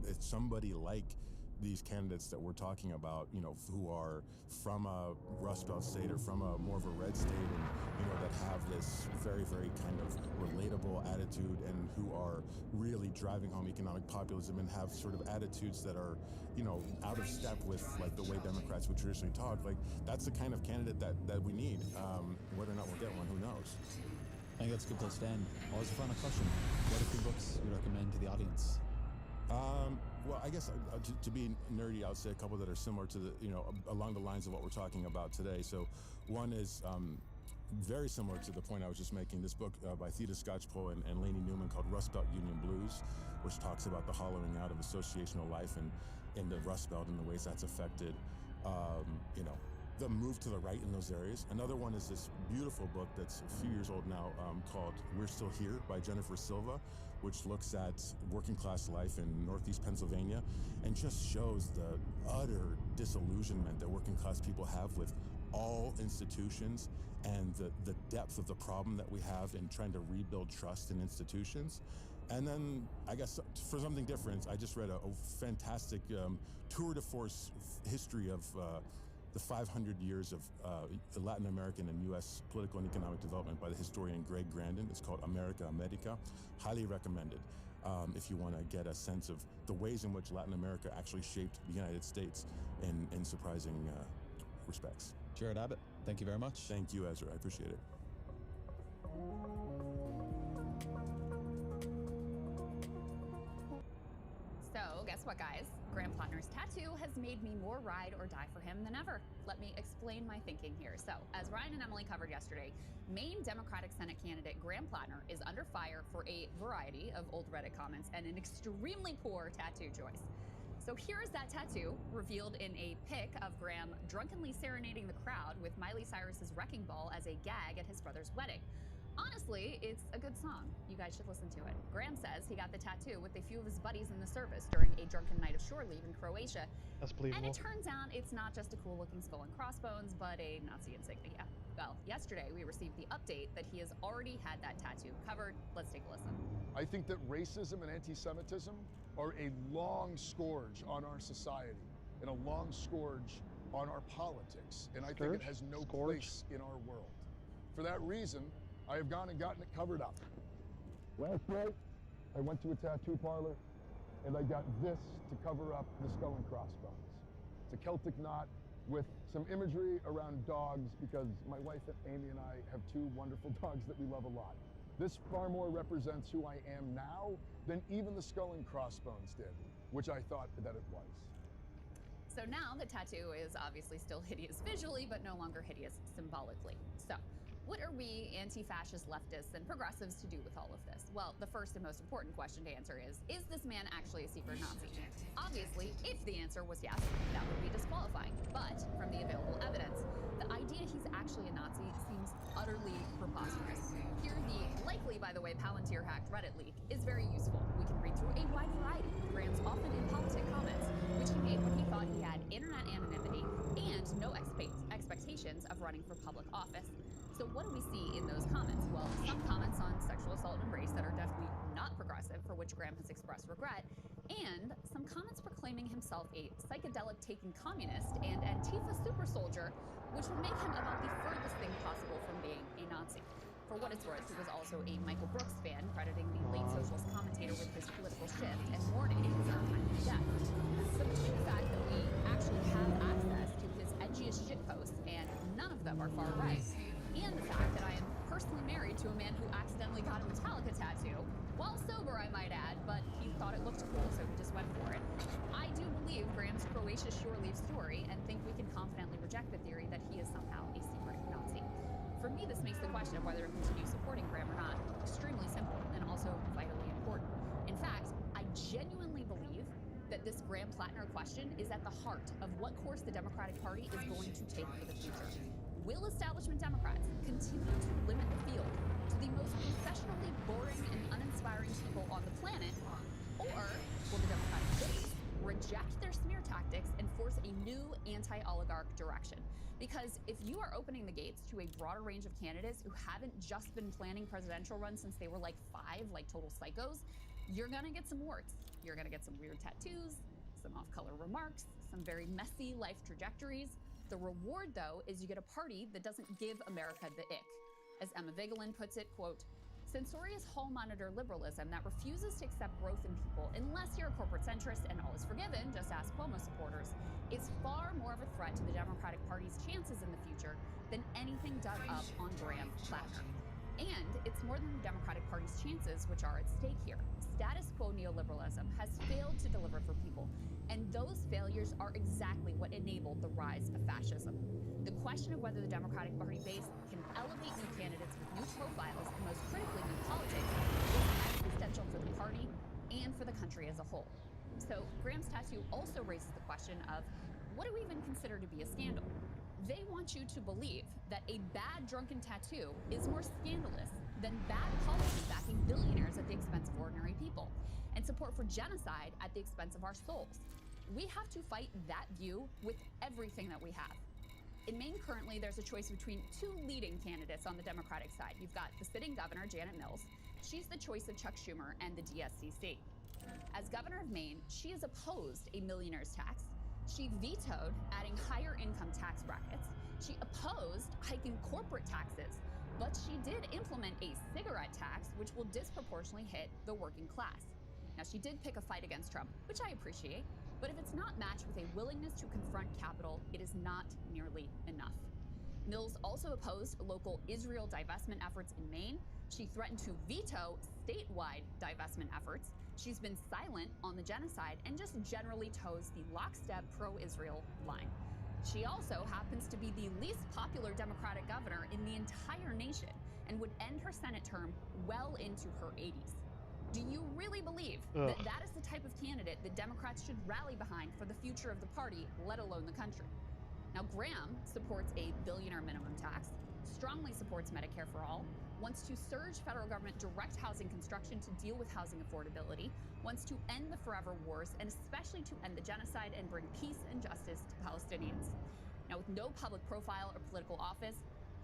it's somebody like these candidates that we're talking about, who are from a Rust Belt state or from a more of a red state, and that have this very, very kind of relatable attitude, and who are really driving home economic populism and have sort of attitudes that are, out of step with like the way Democrats would traditionally talk. Like that's the kind of candidate that we need. Whether or not we'll get one, who knows? I think that's a good place to end. Always a final question: what are three books you recommend to the audience? Well, I guess to be nerdy, I'll say a couple that are similar to the, along the lines of what we're talking about today. So one is very similar to the point I was just making. This book by Theda Skocpol and Lainey Newman called Rust Belt Union Blues, which talks about the hollowing out of associational life in the Rust Belt and the ways that's affected, the move to the right in those areas. Another one is this beautiful book that's a few years old now called We're Still Here by Jennifer Silva, which looks at working class life in Northeast Pennsylvania and just shows the utter disillusionment that working class people have with all institutions and the depth of the problem that we have in trying to rebuild trust in institutions. And then, I guess, for something different, I just read a fantastic tour de force history of the 500 years of Latin American and U.S. political and economic development by the historian Greg Grandin. It's called America America. Highly recommended if you want to get a sense of the ways in which Latin America actually shaped the United States in surprising respects. Jared Abbott, thank you very much. Thank you, Ezra. I appreciate it. So, guess what, guys? Graham Plattner's tattoo has made me more ride or die for him than ever. Let me explain my thinking here. So, as Ryan and Emily covered yesterday, Maine Democratic Senate candidate Graham Plattner is under fire for a variety of old Reddit comments and an extremely poor tattoo choice. So here is that tattoo, revealed in a pic of Graham drunkenly serenading the crowd with Miley Cyrus's Wrecking Ball as a gag at his brother's wedding. Honestly, it's a good song. You guys should listen to it. Graham says he got the tattoo with a few of his buddies in the service during a drunken night of shore leave in Croatia. That's believable. And it turns out it's not just a cool-looking skull and crossbones, but a Nazi insignia. Well, yesterday we received the update that he has already had that tattoo covered. Let's take a listen. I think that racism and anti-Semitism are a long scourge on our society and a long scourge on our politics. And I think it has no place in our world. For that reason, I have gone and gotten it covered up. Last night, I went to a tattoo parlor and I got this to cover up the skull and crossbones. It's a Celtic knot with some imagery around dogs because my wife Amy and I have two wonderful dogs that we love a lot. This far more represents who I am now than even the skull and crossbones did. which I thought that it was. So now the tattoo is obviously still hideous visually, but no longer hideous symbolically. So what are we anti-fascist leftists and progressives to do with all of this? Well, the first and most important question to answer is this man actually a secret Nazi? Obviously, if the answer was yes, that would be disqualifying. But from the available evidence, the idea he's actually a Nazi seems utterly preposterous. Here, the likely, by the way, Palantir hacked Reddit leak is very useful. We can read through a wide variety of Graham's often impolitic comments, which he made when he thought he had internet anonymity and no expectations of running for public office. So what do we see in those comments? Well, some comments on sexual assault and race that are definitely not progressive, for which Graham has expressed regret, and some comments proclaiming himself a psychedelic-taking communist and Antifa super soldier, which would make him about the furthest thing possible from being a Nazi. For what it's worth, he was also a Michael Brooks fan, crediting the late socialist commentator with his political shift and mourning his untimely death. So between the fact that we actually have access to his edgiest shitposts, and none of them are far right, and the fact that I am personally married to a man who accidentally got a Metallica tattoo, while sober I might add, but he thought it looked cool, so he just went for it. I do believe Graham's Croatia shore leave story and think we can confidently reject the theory that he is somehow a secret Nazi. For me, this makes the question of whether to continue supporting Graham or not extremely simple and also vitally important. In fact, I genuinely believe that this Graham Plattner question is at the heart of what course the Democratic Party is going to take for the future. Will establishment Democrats continue to limit the field to the most professionally boring and uninspiring people on the planet? Or will the Democratic base reject their smear tactics and force a new anti-oligarch direction? Because if you are opening the gates to a broader range of candidates who haven't just been planning presidential runs since they were like 5, like total psychos, you're gonna get some warts. You're gonna get some weird tattoos, some off-color remarks, some very messy life trajectories. The reward, though, is you get a party that doesn't give America the ick. As Emma Vigeland puts it, quote, censorious hall monitor liberalism that refuses to accept growth in people unless you're a corporate centrist and all is forgiven, just ask Cuomo supporters, is far more of a threat to the Democratic Party's chances in the future than anything dug up on Graham Plattner. And it's more than the Democratic Party's chances which are at stake here. Status quo neoliberalism has failed to deliver for people, and those failures are exactly what enabled the rise of fascism. The question of whether the Democratic Party base can elevate new candidates with new profiles and most critically new politics is existential for the party and for the country as a whole. So Graham's tattoo also raises the question of, what do we even consider to be a scandal? They want you to believe that a bad drunken tattoo is more scandalous than bad policy backing billionaires at the expense of ordinary people, and support for genocide at the expense of our souls. We have to fight that view with everything that we have. In Maine currently, there's a choice between 2 leading candidates on the Democratic side. You've got the sitting governor, Janet Mills. She's the choice of Chuck Schumer and the DSCC. As governor of Maine, she has opposed a millionaire's tax. She vetoed adding higher income tax brackets. She opposed hiking corporate taxes, but she did implement a cigarette tax, which will disproportionately hit the working class. Now, she did pick a fight against Trump, which I appreciate, but if it's not matched with a willingness to confront capital, it is not nearly enough. Mills also opposed local Israel divestment efforts in Maine. She threatened to veto statewide divestment efforts. She's been silent on the genocide and just generally toes the lockstep pro-Israel line. She also happens to be the least popular Democratic governor in the entire nation and would end her Senate term well into her 80s. Do you really believe that that is the type of candidate that Democrats should rally behind for the future of the party, let alone the country? Now, Graham supports a billionaire minimum tax, strongly supports Medicare for all, wants to surge federal government direct housing construction to deal with housing affordability, wants to end the forever wars, and especially to end the genocide and bring peace and justice to Palestinians. Now, with no public profile or political office,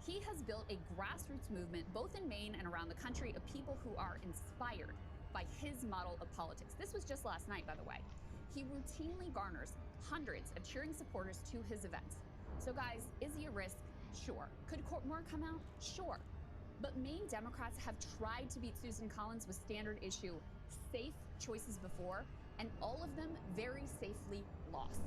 he has built a grassroots movement, both in Maine and around the country, of people who are inspired by his model of politics. This was just last night, by the way. He routinely garners hundreds of cheering supporters to his events. So guys, is he a risk? Sure. Could more come out? Sure. But Maine Democrats have tried to beat Susan Collins with standard issue safe choices before, and all of them very safely lost.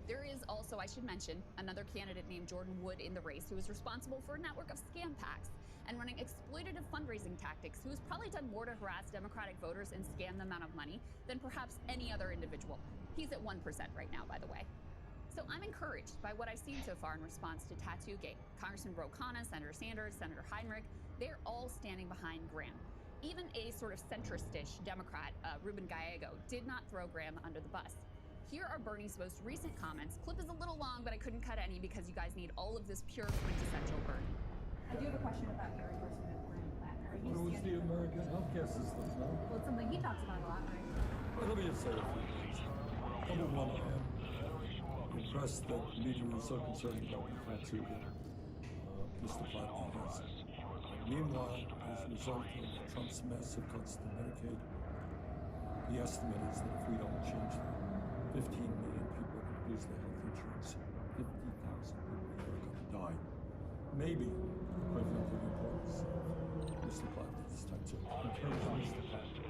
There is also, I should mention, another candidate named Jordan Wood in the race who is responsible for a network of scam PACs and running exploitative fundraising tactics, who has probably done more to harass Democratic voters and scam them out of money than perhaps any other individual. He's at 1% right now, by the way. So I'm encouraged by what I've seen so far in response to Tattoo-gate. Congressman Ro Khanna, Senator Sanders, Senator Heinrich, they're all standing behind Graham. Even a sort of centrist-ish Democrat, Ruben Gallego, did not throw Graham under the bus. Here are Bernie's most recent comments. Clip is a little long, but I couldn't cut any because you guys need all of this pure quintessential Bernie. I do have a question about your endorsement of Graham Plattner. Are you What was the American healthcare system, no? Well, it's something he talks about a lot, right? Well, let me just say a few things. Number one, I am impressed that the media is so concerned about the tattoo that Mr. Plattner has. Meanwhile, as a result of Trump's massive cuts to Medicaid, the estimate is that if we don't change that, 15 million people are going to lose their health insurance. 50,000 people are going to die. Maybe equivalent to the importance of Mr. Plattner's tattoo. In terms of Mr. Plattner,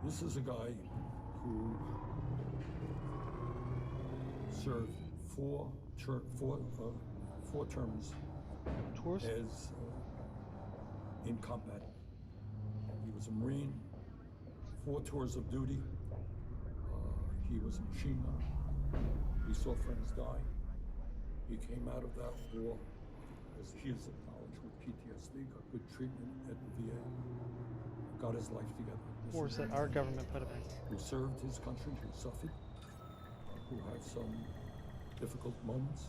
this is a guy who served four terms as in combat. He was a Marine, 4 tours of duty. He was a machine gunner. He saw friends die. He came out of that war, as he is acknowledged, with PTSD, got good treatment at the VA, got his life together. Wars that our government put him in. Who served his country, who suffered, who had some difficult moments,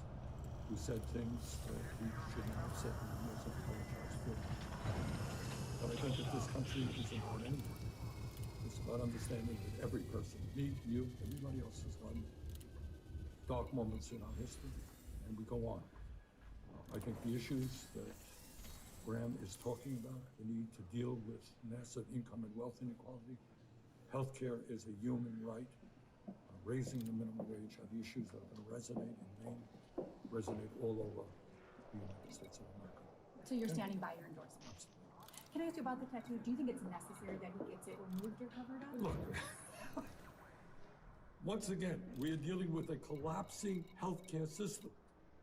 who said things that he shouldn't have said and he has apologized for. But I think that this country isn't about anything. It's about understanding that every person, me, you, everybody else has done dark moments in our history, and we go on. I think the issues that Graham is talking about, the need to deal with massive income and wealth inequality, healthcare is a human right, raising the minimum wage are the issues that are going to resonate in Maine, resonate all over the United States of America. So you're standing by your endorsement? Absolutely. Can I ask you about the tattoo? Do you think it's necessary that he gets it removed or covered up? Look, once again, we are dealing with a collapsing healthcare system.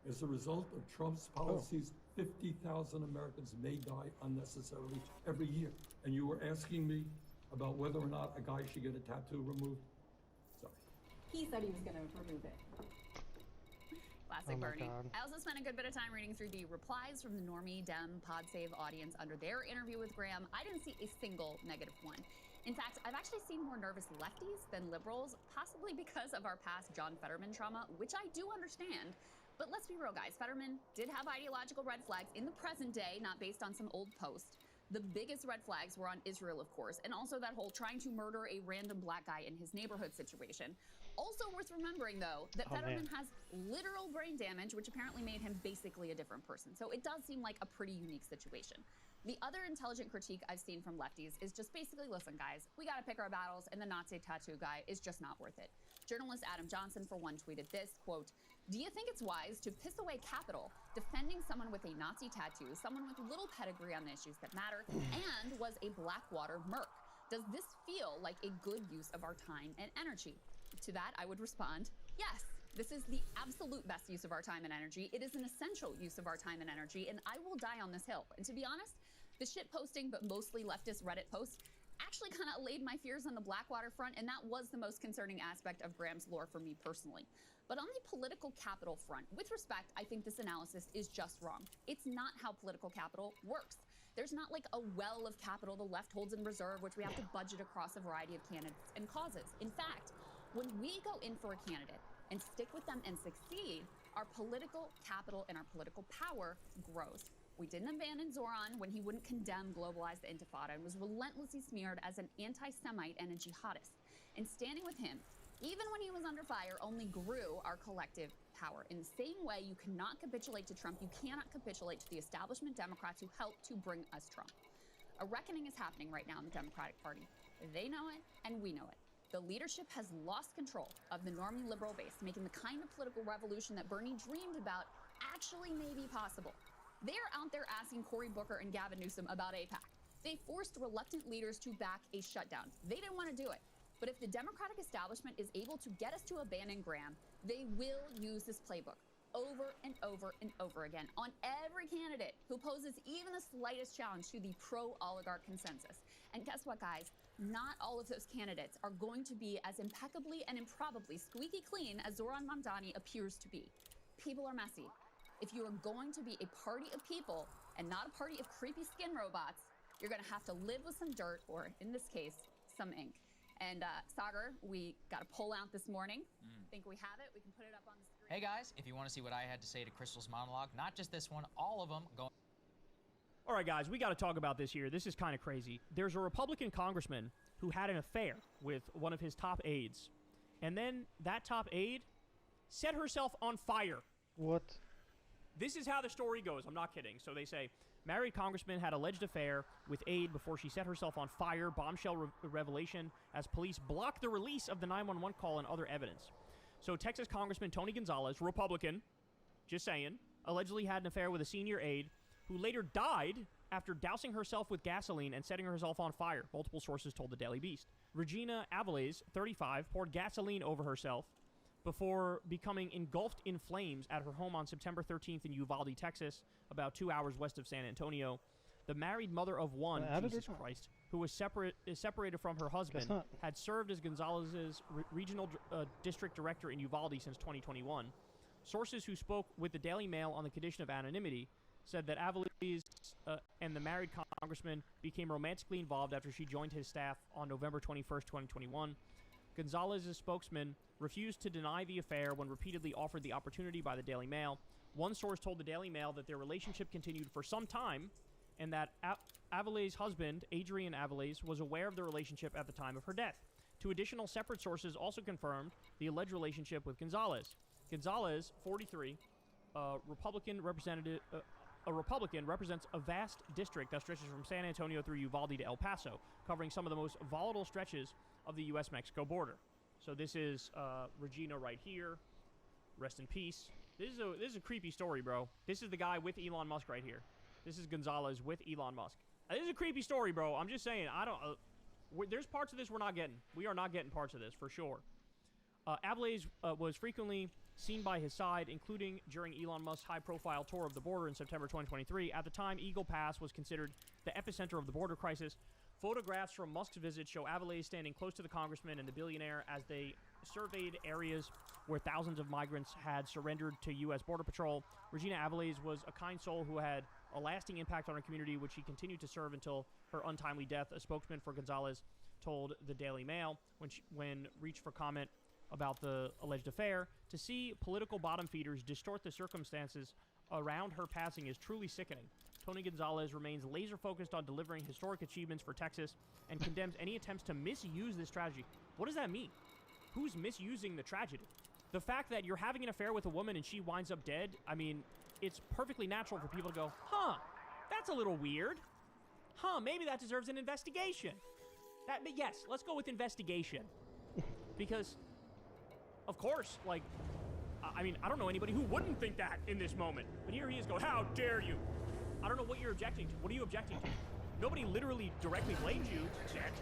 As a result of Trump's policies, 50,000 Americans may die unnecessarily every year. And you were asking me about whether or not a guy should get a tattoo removed? Sorry. He said he was going to remove it. Classic Bernie. God. I also spent a good bit of time reading through the replies from the Normie Dem PodSave audience under their interview with Graham. I didn't see a single negative one. In fact, I've actually seen more nervous lefties than liberals, possibly because of our past John Fetterman trauma, which I do understand. But let's be real, guys. Fetterman did have ideological red flags in the present day, not based on some old post. The biggest red flags were on Israel, of course, and also that whole trying to murder a random black guy in his neighborhood situation. Also worth remembering, though, that Fetterman has literal brain damage, which apparently made him basically a different person. So it does seem like a pretty unique situation. The other intelligent critique I've seen from lefties is just basically, listen, guys, we got to pick our battles, and the Nazi tattoo guy is just not worth it. Journalist Adam Johnson, for one, tweeted this, quote, "Do you think it's wise to piss away capital defending someone with a Nazi tattoo, someone with little pedigree on the issues that matter, and was a Blackwater merc? Does this feel like a good use of our time and energy?" To that, I would respond, yes. This is the absolute best use of our time and energy. It is an essential use of our time and energy, and I will die on this hill. And to be honest, the shit posting, but mostly leftist Reddit posts, actually kind of allayed my fears on the Blackwater front, and that was the most concerning aspect of Graham's lore for me personally. But on the political capital front, with respect, I think this analysis is just wrong. It's not how political capital works. There's not like a well of capital the left holds in reserve, which we have to budget across a variety of candidates and causes. In fact, when we go in for a candidate and stick with them and succeed, our political capital and our political power grows. We didn't abandon Zoran when he wouldn't condemn globalized intifada and was relentlessly smeared as an anti-Semite and a jihadist. And standing with him, even when he was under fire, only grew our collective power. In the same way you cannot capitulate to Trump, you cannot capitulate to the establishment Democrats who helped to bring us Trump. A reckoning is happening right now in the Democratic Party. They know it, and we know it. The leadership has lost control of the normie liberal base, making the kind of political revolution that Bernie dreamed about actually may be possible. They're out there asking Cory Booker and Gavin Newsom about AIPAC. They forced reluctant leaders to back a shutdown. They didn't want to do it. But if the Democratic establishment is able to get us to abandon Graham, they will use this playbook. over and over and over again on every candidate who poses even the slightest challenge to the pro-oligarch consensus. And guess what, guys? Not all of those candidates are going to be as impeccably and improbably squeaky clean as Zoran Mamdani appears to be. People are messy. If you are going to be a party of people and not a party of creepy skin robots, you're going to have to live with some dirt, or in this case, some ink. And Sagar, we got a poll out this morning. Think we have it? We can put it up on the screen. Hey guys, if you want to see what I had to say to Crystal's monologue, not just this one, all of them, go. All right, guys, we got to talk about this here. This is kind of crazy. There's a Republican congressman who had an affair with one of his top aides. And then that top aide set herself on fire. What? This is how the story goes. I'm not kidding. So they say, married congressman had alleged affair with aide before she set herself on fire. Bombshell revelation as police blocked the release of the 911 call and other evidence. So Texas Congressman Tony Gonzalez, Republican, just saying, allegedly had an affair with a senior aide who later died after dousing herself with gasoline and setting herself on fire, multiple sources told the Daily Beast. Regina Aviles, 35, poured gasoline over herself before becoming engulfed in flames at her home on September 13th in Uvalde, Texas, about 2 hours west of San Antonio. The married mother of one, Jesus Christ, who was separated from her husband, had served as Gonzalez's regional district director in Uvalde since 2021. Sources who spoke with the Daily Mail on the condition of anonymity said that Aviles and the married congressman became romantically involved after she joined his staff on November 21st, 2021. Gonzalez's spokesman refused to deny the affair when repeatedly offered the opportunity by the Daily Mail. One source told the Daily Mail that their relationship continued for some time and that Aviles' husband, Adrian Aviles, was aware of the relationship at the time of her death. Two additional separate sources also confirmed the alleged relationship with Gonzalez. Gonzalez, 43, Republican represents a vast district that stretches from San Antonio through Uvalde to El Paso, covering some of the most volatile stretches of the U.S.-Mexico border. So this is Regina right here. Rest in peace. This is a creepy story, bro. This is the guy with Elon Musk right here. This is Gonzalez with Elon Musk. This is a creepy story, bro. I'm just saying. There's parts of this we're not getting. We are not getting parts of this for sure. Aviles was frequently seen by his side, including during Elon Musk's high-profile tour of the border in September 2023. At the time, Eagle Pass was considered the epicenter of the border crisis. Photographs from Musk's visit show Aviles standing close to the congressman and the billionaire as they surveyed areas where thousands of migrants had surrendered to U.S. Border Patrol. Regina Aviles was a kind soul who had a lasting impact on her community, which she continued to serve until her untimely death. A spokesman for Gonzalez told the Daily Mail when reached for comment about the alleged affair, to see political bottom feeders distort the circumstances around her passing is truly sickening. Tony Gonzalez remains laser-focused on delivering historic achievements for Texas and condemns any attempts to misuse this tragedy. What does that mean? Who's misusing the tragedy? The fact that you're having an affair with a woman and she winds up dead, I mean, it's perfectly natural for people to go, huh, that's a little weird. Huh, maybe that deserves an investigation. But yes, let's go with investigation. Because, of course, like, I mean, I don't know anybody who wouldn't think that in this moment. But here he is going, how dare you? I don't know what you're objecting to. What are you objecting to? Nobody literally directly blames you, yet.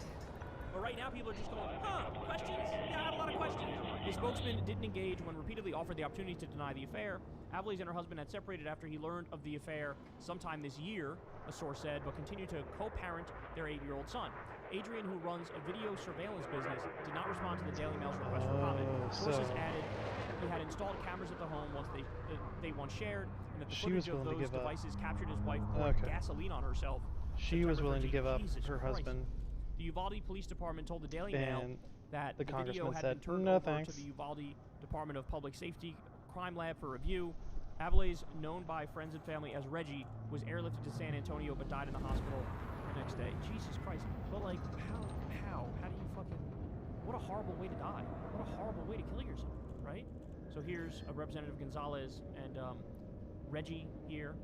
But right now, people are just going, huh, questions? Yeah, I have a lot of questions. The spokesman didn't engage when repeatedly offered the opportunity to deny the affair. Aviles and her husband had separated after he learned of the affair sometime this year, a source said, but continued to co-parent their 8-year-old son. Adrian, who runs a video surveillance business, did not respond to the Daily Mail's request for comment. Sources added he had installed cameras at the home once they once shared, and that the footage of those devices captured his wife pouring gasoline on herself. She was willing to give up her husband. The Uvalde Police Department told the Daily Mail that the video had been turned no, over thanks. to the Uvalde Department of Public Safety Crime Lab for review. Aviles, known by friends and family as Reggie, was airlifted to San Antonio but died in the hospital the next day. Jesus Christ. But, like, how do you fucking... What a horrible way to die. What a horrible way to kill yourself, right? So here's Representative Gonzalez and Reggie here.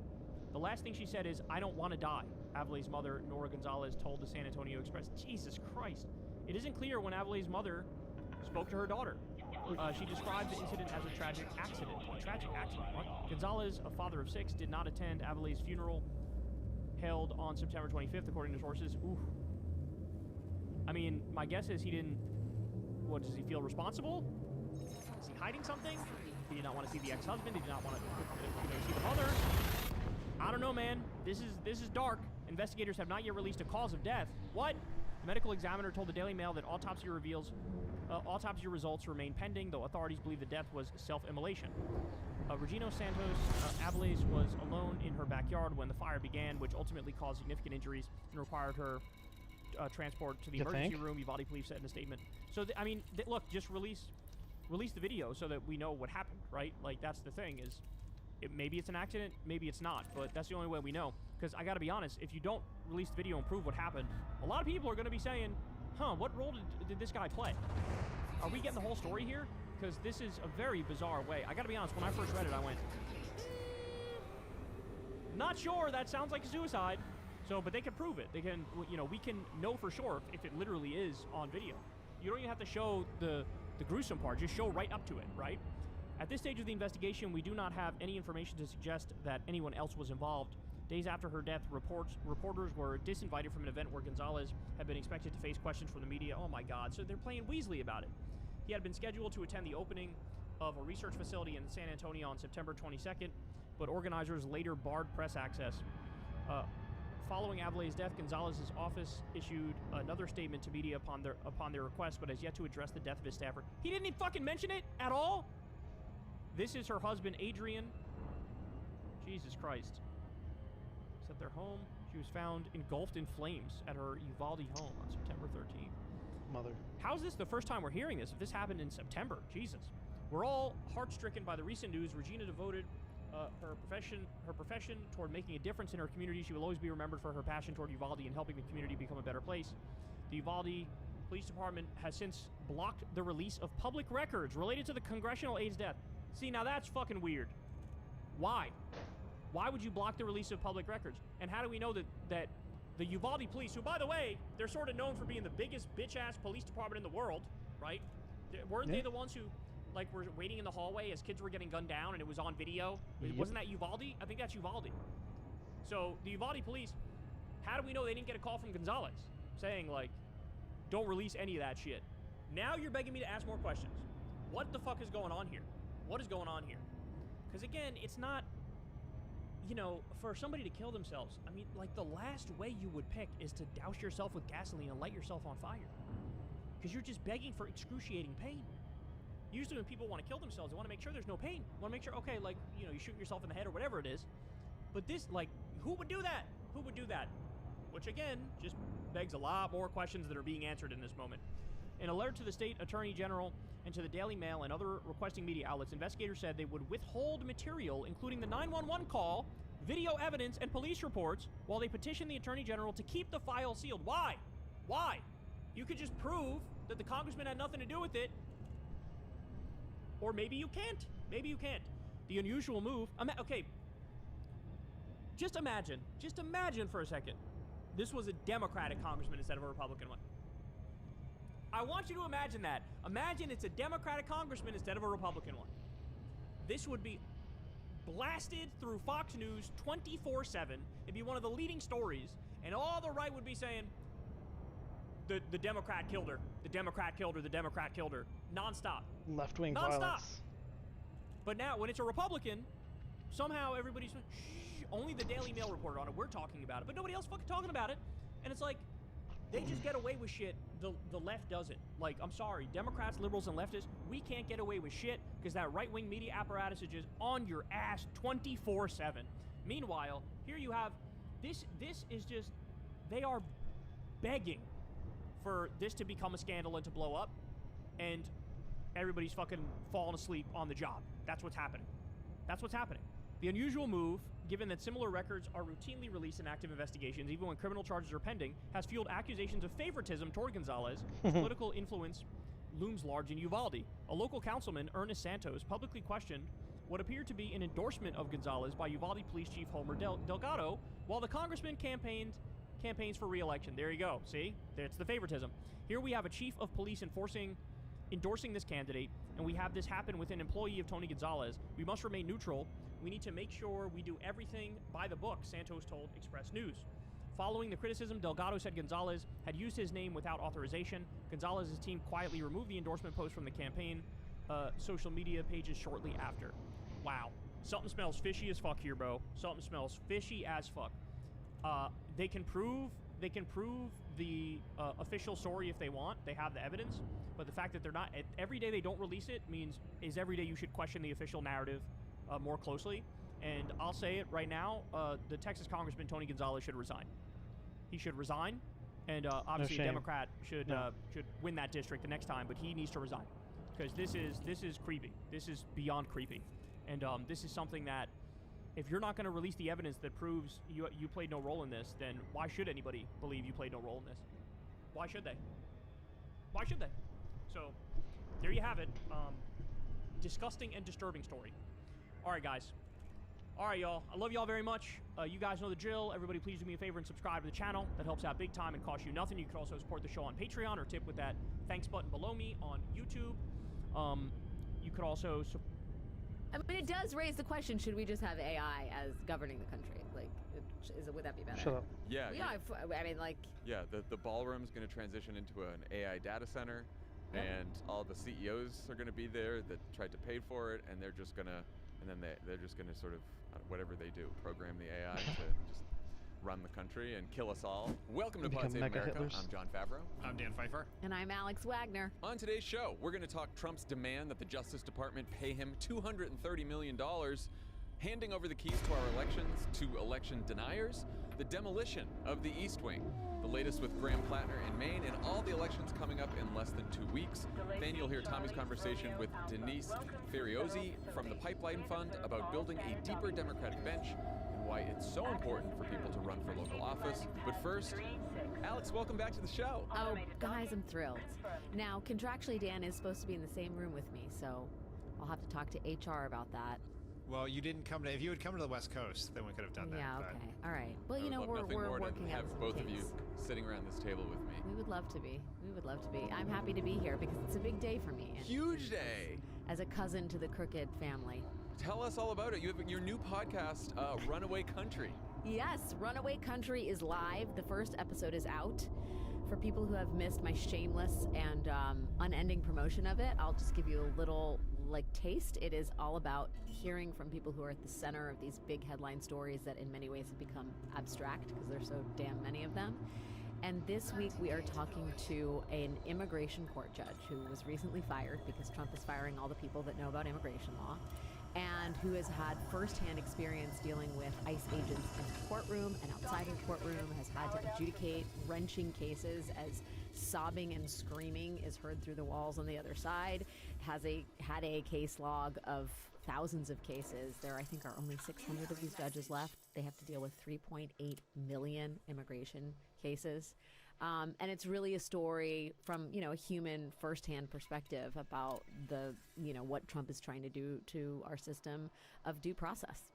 The last thing she said is, I don't want to die. Aviles' mother, Nora Gonzalez, told the San Antonio Express. Jesus Christ. It isn't clear when Aviles' mother spoke to her daughter. She described the incident as a tragic accident. A tragic accident? What? Gonzalez, a father of 6, did not attend Aviles' funeral held on September 25th, according to sources. Ooh. I mean, my guess is he didn't... What, does he feel responsible? Is he hiding something? He did not want to want to see the ex-husband. They did not want to see the mother. I don't know, man. This is dark. Investigators have not yet released a cause of death. What? The medical examiner told the Daily Mail that autopsy results remain pending, though authorities believe the death was self-immolation. Regina Santos Abeles was alone in her backyard when the fire began, which ultimately caused significant injuries and required her transport to the emergency room, Uvalde police said in a statement. So, look, just release the video so that we know what happened, right? Like, that's the thing is, maybe it's an accident, maybe it's not, but that's the only way we know. Because I gotta be honest, if you don't release the video and prove what happened, a lot of people are gonna be saying, huh, what role did this guy play? Are we getting the whole story here? Because this is a very bizarre way. I gotta be honest, when I first read it, I went, not sure, that sounds like a suicide. So, but they can prove it. They can, we can know for sure if it literally is on video. You don't even have to show the gruesome part, just show right up to it, right? At this stage of the investigation, we do not have any information to suggest that anyone else was involved. Days after her death, reporters were disinvited from an event where Gonzalez had been expected to face questions from the media. Oh my God, so they're playing Weasley about it. He had been scheduled to attend the opening of a research facility in San Antonio on September 22nd, but organizers later barred press access. Following Abeles' death, Gonzalez's office issued another statement to media upon their request, but has yet to address the death of his staffer. He didn't even fucking mention it at all? This is her husband, Adrian. Jesus Christ. Is at their home. She was found engulfed in flames at her Uvalde home on September 13th. Mother. How is this the first time we're hearing this? If this happened in September, Jesus. We're all heart-stricken by the recent news. Regina devoted her profession toward making a difference in her community. She will always be remembered for her passion toward Uvalde and helping the community become a better place. The Uvalde Police Department has since blocked the release of public records related to the congressional aide's death. See, now that's fucking weird. Why? Why would you block the release of public records? And how do we know that the Uvalde police, who, by the way, they're sort of known for being the biggest bitch-ass police department in the world, right? Weren't they the ones who, like, were waiting in the hallway as kids were getting gunned down and it was on video? Yep. Wasn't that Uvalde? I think that's Uvalde. So, the Uvalde police, how do we know they didn't get a call from Gonzalez saying, like, don't release any of that shit? Now you're begging me to ask more questions. What the fuck is going on here? What is going on here? Because, again, it's not, for somebody to kill themselves, I mean, like, the last way you would pick is to douse yourself with gasoline and light yourself on fire. Because you're just begging for excruciating pain. Usually when people want to kill themselves, they want to make sure there's no pain. Want to make sure, okay, like, you shoot yourself in the head or whatever it is. But this, like, who would do that? Who would do that? Which, again, just begs a lot more questions that are being answered in this moment. In a letter to the state attorney general and to the Daily Mail and other requesting media outlets, investigators said they would withhold material, including the 911 call, video evidence, and police reports, while they petitioned the attorney general to keep the file sealed. Why? Why? You could just prove that the congressman had nothing to do with it. Or maybe you can't. Maybe you can't. The unusual move... okay. Just imagine for a second, this was a Democratic congressman instead of a Republican one. I want you to imagine that. Imagine it's a Democratic congressman instead of a Republican one. This would be blasted through Fox News 24/7. It'd be one of the leading stories, and all the right would be saying, the Democrat killed her. The Democrat killed her. The Democrat killed her. Nonstop. Left-wing Nonstop. violence. But now, when it's a Republican, somehow everybody's, shh, only the Daily Mail reported on it. We're talking about it, but nobody else fucking talking about it. And it's like, they just get away with shit. The left doesn't. Like, I'm sorry, Democrats, liberals, and leftists, we can't get away with shit because that right-wing media apparatus is just on your ass 24/7. Meanwhile, here you have, this is just, they are begging for this to become a scandal and to blow up, and everybody's fucking falling asleep on the job. That's what's happening. That's what's happening. The unusual move, given that similar records are routinely released in active investigations, even when criminal charges are pending, has fueled accusations of favoritism toward Gonzalez, whose political influence looms large in Uvalde. A local councilman, Ernest Santos, publicly questioned what appeared to be an endorsement of Gonzalez by Uvalde Police Chief Homer Delgado, while the congressman campaigns for re-election. There you go. See? It's the favoritism. Here we have a chief of police endorsing this candidate, and we have this happen with an employee of Tony Gonzalez. We must remain neutral. We need to make sure we do everything by the book, Santos told Express News. Following the criticism, Delgado said Gonzalez had used his name without authorization. Gonzalez's team quietly removed the endorsement post from the campaign. social media pages shortly after. Wow. Something smells fishy as fuck here, bro. Something smells fishy as fuck. They can prove the official story if they want. They have the evidence. But the fact that they're not, every day they don't release it is every day you should question the official narrative more closely. And I'll say it right now, the Texas Congressman Tony Gonzalez should resign. He should resign, and obviously a Democrat should win that district the next time, but he needs to resign. Because this is creepy. This is beyond creepy. And this is something that, if you're not going to release the evidence that proves you played no role in this, then why should anybody believe you played no role in this? Why should they? Why should they? So, there you have it. Disgusting and disturbing story. All right, guys. All right, y'all. I love y'all very much. You guys know the drill. Everybody, please do me a favor and subscribe to the channel. That helps out big time and costs you nothing. You can also support the show on Patreon or tip with that thanks button below me on YouTube. You could also... I mean, it does raise the question, should we just have AI as governing the country? Like, would that be better? Shut up. Yeah. I mean, like... Yeah, the ballroom's going to transition into an AI data center, and all the CEOs are going to be there that tried to pay for it, and they're just going to... And then they're just going to sort of, whatever they do, program the AI to just run the country and kill us all. Welcome to Pod Save America. Hitlers. I'm John Favreau. I'm Dan Pfeiffer. And I'm Alex Wagner. On today's show, we're going to talk Trump's demand that the Justice Department pay him $230 million, handing over the keys to our elections to election deniers, the demolition of the East Wing, the latest with Graham Plattner in Maine, and all the elections coming up in less than 2 weeks. Then you'll hear Tommy's conversation with Denise Fariozzi from the Pipeline Fund about building a deeper Democratic bench and why it's so important for people to run for local office. But first, Alex, welcome back to the show. Oh, guys, I'm thrilled. Now, contractually, Dan is supposed to be in the same room with me, so I'll have to talk to HR about that. Well, you didn't come to. If you had come to the West Coast, then we could have done that. Yeah, okay. All right. Well, you know, we're working to out have both of you sitting around this table with me. We would love to be. We would love to be. I'm happy to be here because it's a big day for me. Huge day. As a cousin to the Crooked family. Tell us all about it. You have your new podcast, Runaway Country. Yes, Runaway Country is live. The first episode is out. For people who have missed my shameless and unending promotion of it, I'll just give you a little taste. It is all about hearing from people who are at the center of these big headline stories that in many ways have become abstract because there's so damn many of them. And this week we are talking to an immigration court judge who was recently fired because Trump is firing all the people that know about immigration law, and who has had firsthand experience dealing with ICE agents in the courtroom and outside of the courtroom, has had to adjudicate wrenching cases as sobbing and screaming is heard through the walls on the other side, had a case log of thousands of cases. There, I think, are only 600 of these judges left. They have to deal with 3.8 million immigration cases. And it's really a story from, a human firsthand perspective about what Trump is trying to do to our system of due process.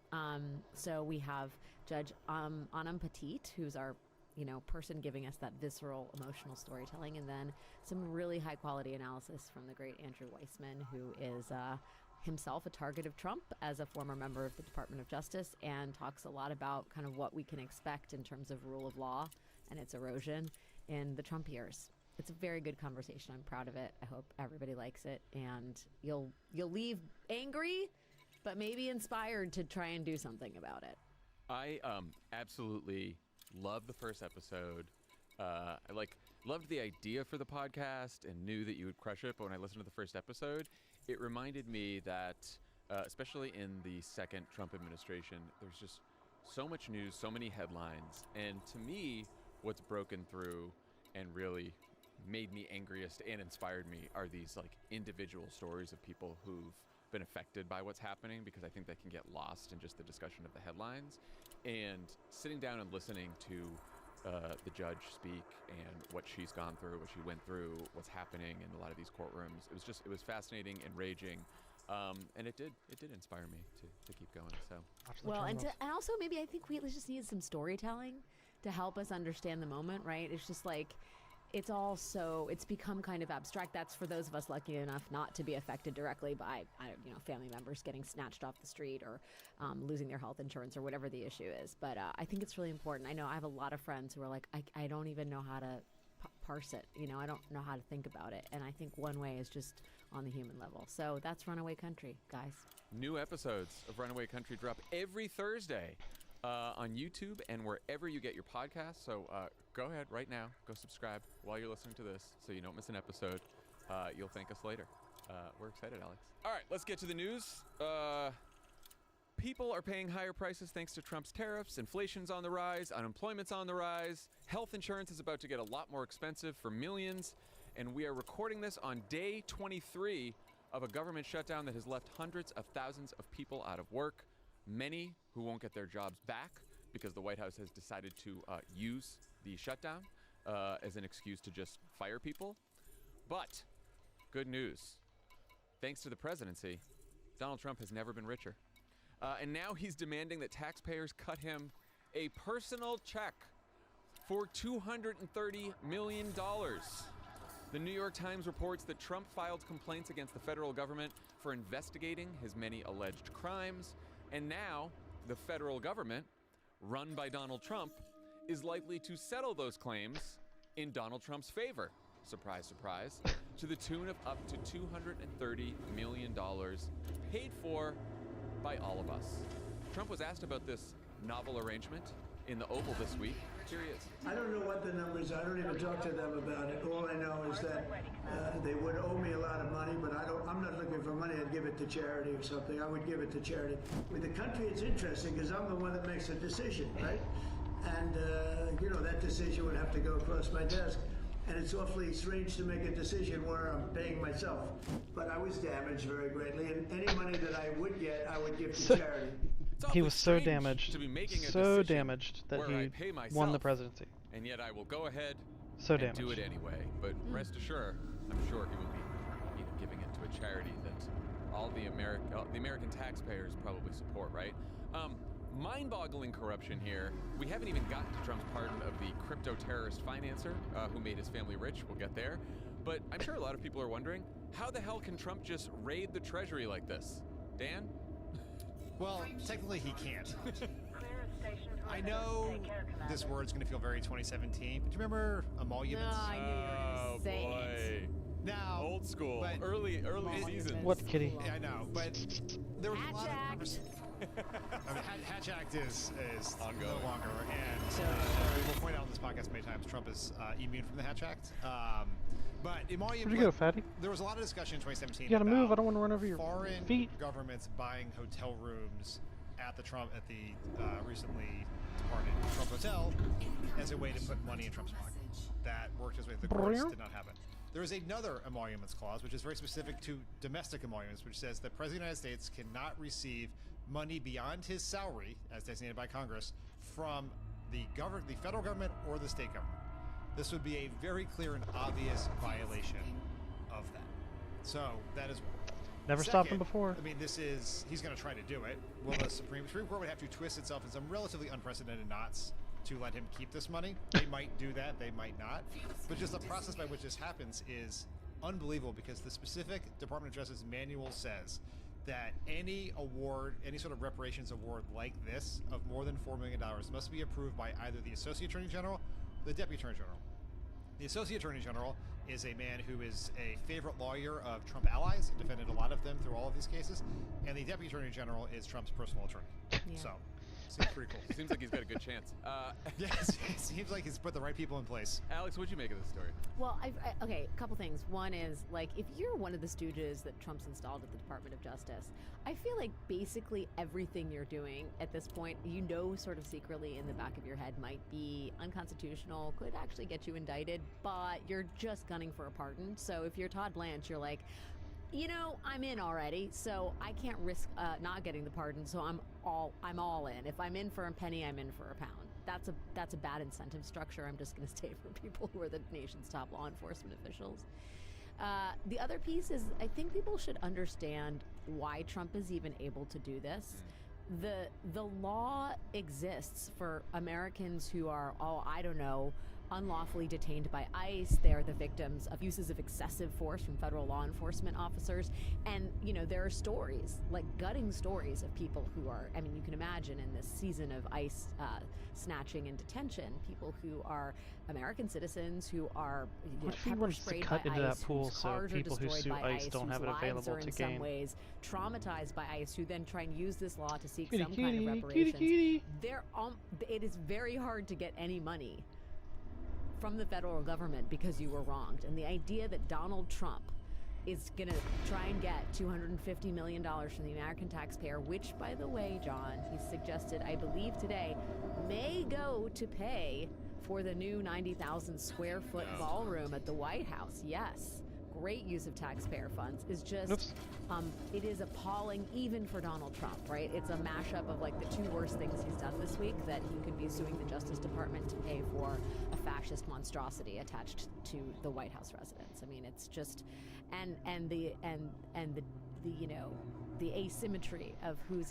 So we have Judge Anam Petit, who's our person giving us that visceral, emotional storytelling, and then some really high quality analysis from the great Andrew Weissman, who is himself a target of Trump as a former member of the Department of Justice, and talks a lot about kind of what we can expect in terms of rule of law and its erosion in the Trump years. It's a very good conversation. I'm proud of it. I hope everybody likes it, and you'll leave angry, but maybe inspired to try and do something about it. I absolutely loved the first episode. I loved the idea for the podcast and knew that you would crush it. But when I listened to the first episode, it reminded me that, especially in the second Trump administration, there's just so much news, so many headlines. And to me, what's broken through and really made me angriest and inspired me are these individual stories of people who've been affected by what's happening, because I think that can get lost in just the discussion of the headlines. And sitting down and listening to the judge speak and what she's gone through, what she went through, what's happening in a lot of these courtrooms, it was fascinating, enraging, and it did inspire me to keep going. So well, and also maybe I think we just need some storytelling to help us understand the moment, right? It's just it's become kind of abstract. That's for those of us lucky enough not to be affected directly by, family members getting snatched off the street or losing their health insurance or whatever the issue is. But I think it's really important. I know I have a lot of friends who are like, I don't even know how to parse it. You know, I don't know how to think about it. And I think one way is just on the human level. So that's Runaway Country, guys. New episodes of Runaway Country drop every Thursday on YouTube and wherever you get your podcasts. So go ahead right now. Go subscribe while you're listening to this so you don't miss an episode. You'll thank us later. We're excited, Alex. All right, let's get to the news. People are paying higher prices thanks to Trump's tariffs. Inflation's on the rise. Unemployment's on the rise. Health insurance is about to get a lot more expensive for millions. And we are recording this on day 23 of a government shutdown that has left hundreds of thousands of people out of work. Many who won't get their jobs back because the White House has decided to use the shutdown as an excuse to just fire people. But good news. Thanks to the presidency, Donald Trump has never been richer. And now he's demanding that taxpayers cut him a personal check for $230 million. The New York Times reports that Trump filed complaints against the federal government for investigating his many alleged crimes. And now the federal government, run by Donald Trump, is likely to settle those claims in Donald Trump's favor. Surprise, surprise. To the tune of up to $230 million paid for by all of us. Trump was asked about this novel arrangement in the Oval this week. Here he is. I don't know what the numbers are. I don't even talk to them about it. All I know is that they would owe me a lot of money, but I'm not looking for money. I'd give it to charity or something. I would give it to charity. With the country, it's interesting because I'm the one that makes a decision, right? And, that decision would have to go across my desk. And it's awfully strange to make a decision where I'm paying myself. But I was damaged very greatly, and any money that I would get, I would give to charity. He was so damaged, so damaged that he won the presidency. And yet I will go ahead so and damaged. do it anyway. But rest assured, I'm sure he will be giving it to a charity that all the American taxpayers probably support, right? Mind-boggling corruption here. We haven't even gotten to Trump's pardon of the crypto terrorist financer who made his family rich. We'll get there. But I'm sure a lot of people are wondering, how the hell can Trump just raid the Treasury like this? Dan? Well, technically he can't. I know this word's going to feel very 2017, but do you remember emoluments? I knew you were going to say it. Now, old school, but early season. What, Kitty? Yeah, I know, but there was a lot of Hatch conversation. Hatch Act is ongoing. No longer, and we will point out on this podcast many times Trump is immune from the Hatch Act. But emoluments. Where'd you go, fatty? There was a lot of discussion in 2017. You gotta about move. I don't want to run over your foreign feet. governments buying hotel rooms at the recently departed Trump Hotel as a way to put money in Trump's pocket. That worked his way. The courts did not happen. There is another emoluments clause, which is very specific to domestic emoluments, which says that the President of the United States cannot receive money beyond his salary, as designated by Congress, from the federal government or the state government. This would be a very clear and obvious violation of that. So that is one. Never stopped him before. I mean, he's going to try to do it. Will the Supreme Court would have to twist itself in some relatively unprecedented knots to let him keep this money. They might do that, they might not. But just the process by which this happens is unbelievable because the specific Department of Justice manual says that any award, any sort of reparations award like this of more than $4 million must be approved by either the Associate Attorney General or the Deputy Attorney General. The Associate Attorney General is a man who is a favorite lawyer of Trump allies, defended a lot of them through all of these cases, and the Deputy Attorney General is Trump's personal attorney. Yeah. So, seems pretty cool. Seems like he's got a good chance. Yes, it seems like he's put the right people in place. Alex, what'd you make of this story? Well, okay, a couple things. One is, like, if you're one of the stooges that Trump's installed at the Department of Justice, I feel like basically everything you're doing at this point, sort of secretly in the back of your head might be unconstitutional, could actually get you indicted, but you're just gunning for a pardon. So if you're Todd Blanche, you're like, I'm in already, so I can't risk not getting the pardon. So I'm all in. If I'm in for a penny, I'm in for a pound. That's a bad incentive structure. I'm just going to stay for people who are the nation's top law enforcement officials. The other piece is I think people should understand why Trump is even able to do this. The law exists for Americans who are, unlawfully detained by ICE. They're the victims of uses of excessive force from federal law enforcement officers. And, there are stories, like gutting stories of people who are, you can imagine in this season of ICE snatching and detention, people who are American citizens who are pepper sprayed by ICE, whose cars are destroyed by ICE, whose lives are in some ways traumatized by ICE, who then try and use this law to seek some kind of reparations. It is very hard to get any money from the federal government because you were wronged. And the idea that Donald Trump is going to try and get $250 million from the American taxpayer, which, by the way, John, he's suggested, I believe today, may go to pay for the new 90,000 square foot ballroom at the White House. Yes. Great use of taxpayer funds is just, it is appalling even for Donald Trump, right? It's a mashup of like the two worst things he's done this week, that he could be suing the Justice Department to pay for a fascist monstrosity attached to the White House residence. It's just, and the asymmetry of who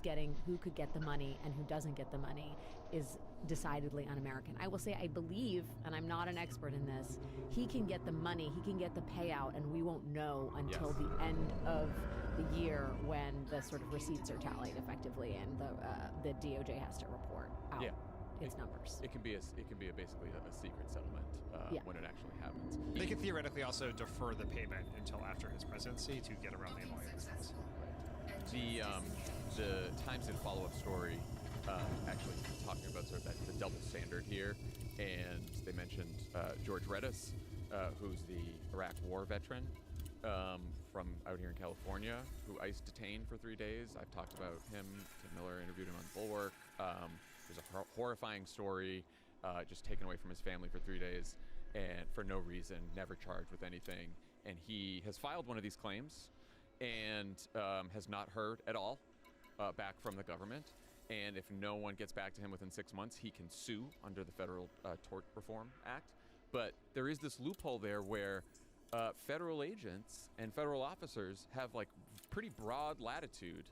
could get the money and who doesn't get the money is decidedly un-American. I will say, I believe, and I'm not an expert in this, he can get the money, he can get the payout, and we won't know until the end of the year when the sort of receipts are tallied effectively, and the DOJ has to report out its numbers. It can be basically a secret settlement when it actually happens. They could theoretically also defer the payment until after his presidency to get around the annoyance. The Times did a follow-up story actually talking about sort of the double standard here, and they mentioned George Redis, who's the Iraq War veteran from out here in California, who ICE detained for 3 days. I've talked about him. Tim Miller interviewed him on Bulwark. There's a horrifying story, just taken away from his family for 3 days, and for no reason, never charged with anything. And he has filed one of these claims and has not heard at all back from the government. And if no one gets back to him within 6 months, he can sue under the Federal Tort Reform Act. But there is this loophole there where federal agents and federal officers have like pretty broad latitude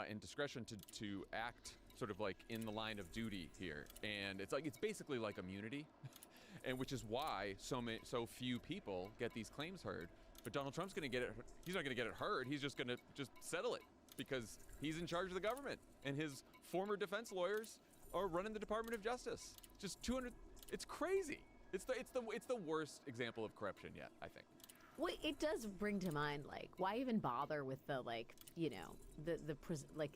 and discretion to act sort of like in the line of duty here. And it's basically like immunity, and which is why so few people get these claims heard. But Donald Trump's going to get it. He's not going to get it heard. He's just going to settle it because he's in charge of the government, and his former defense lawyers are running the Department of Justice. Just 200. It's crazy. It's the worst example of corruption yet, I think. Well, it does bring to mind, like, why even bother with the, like,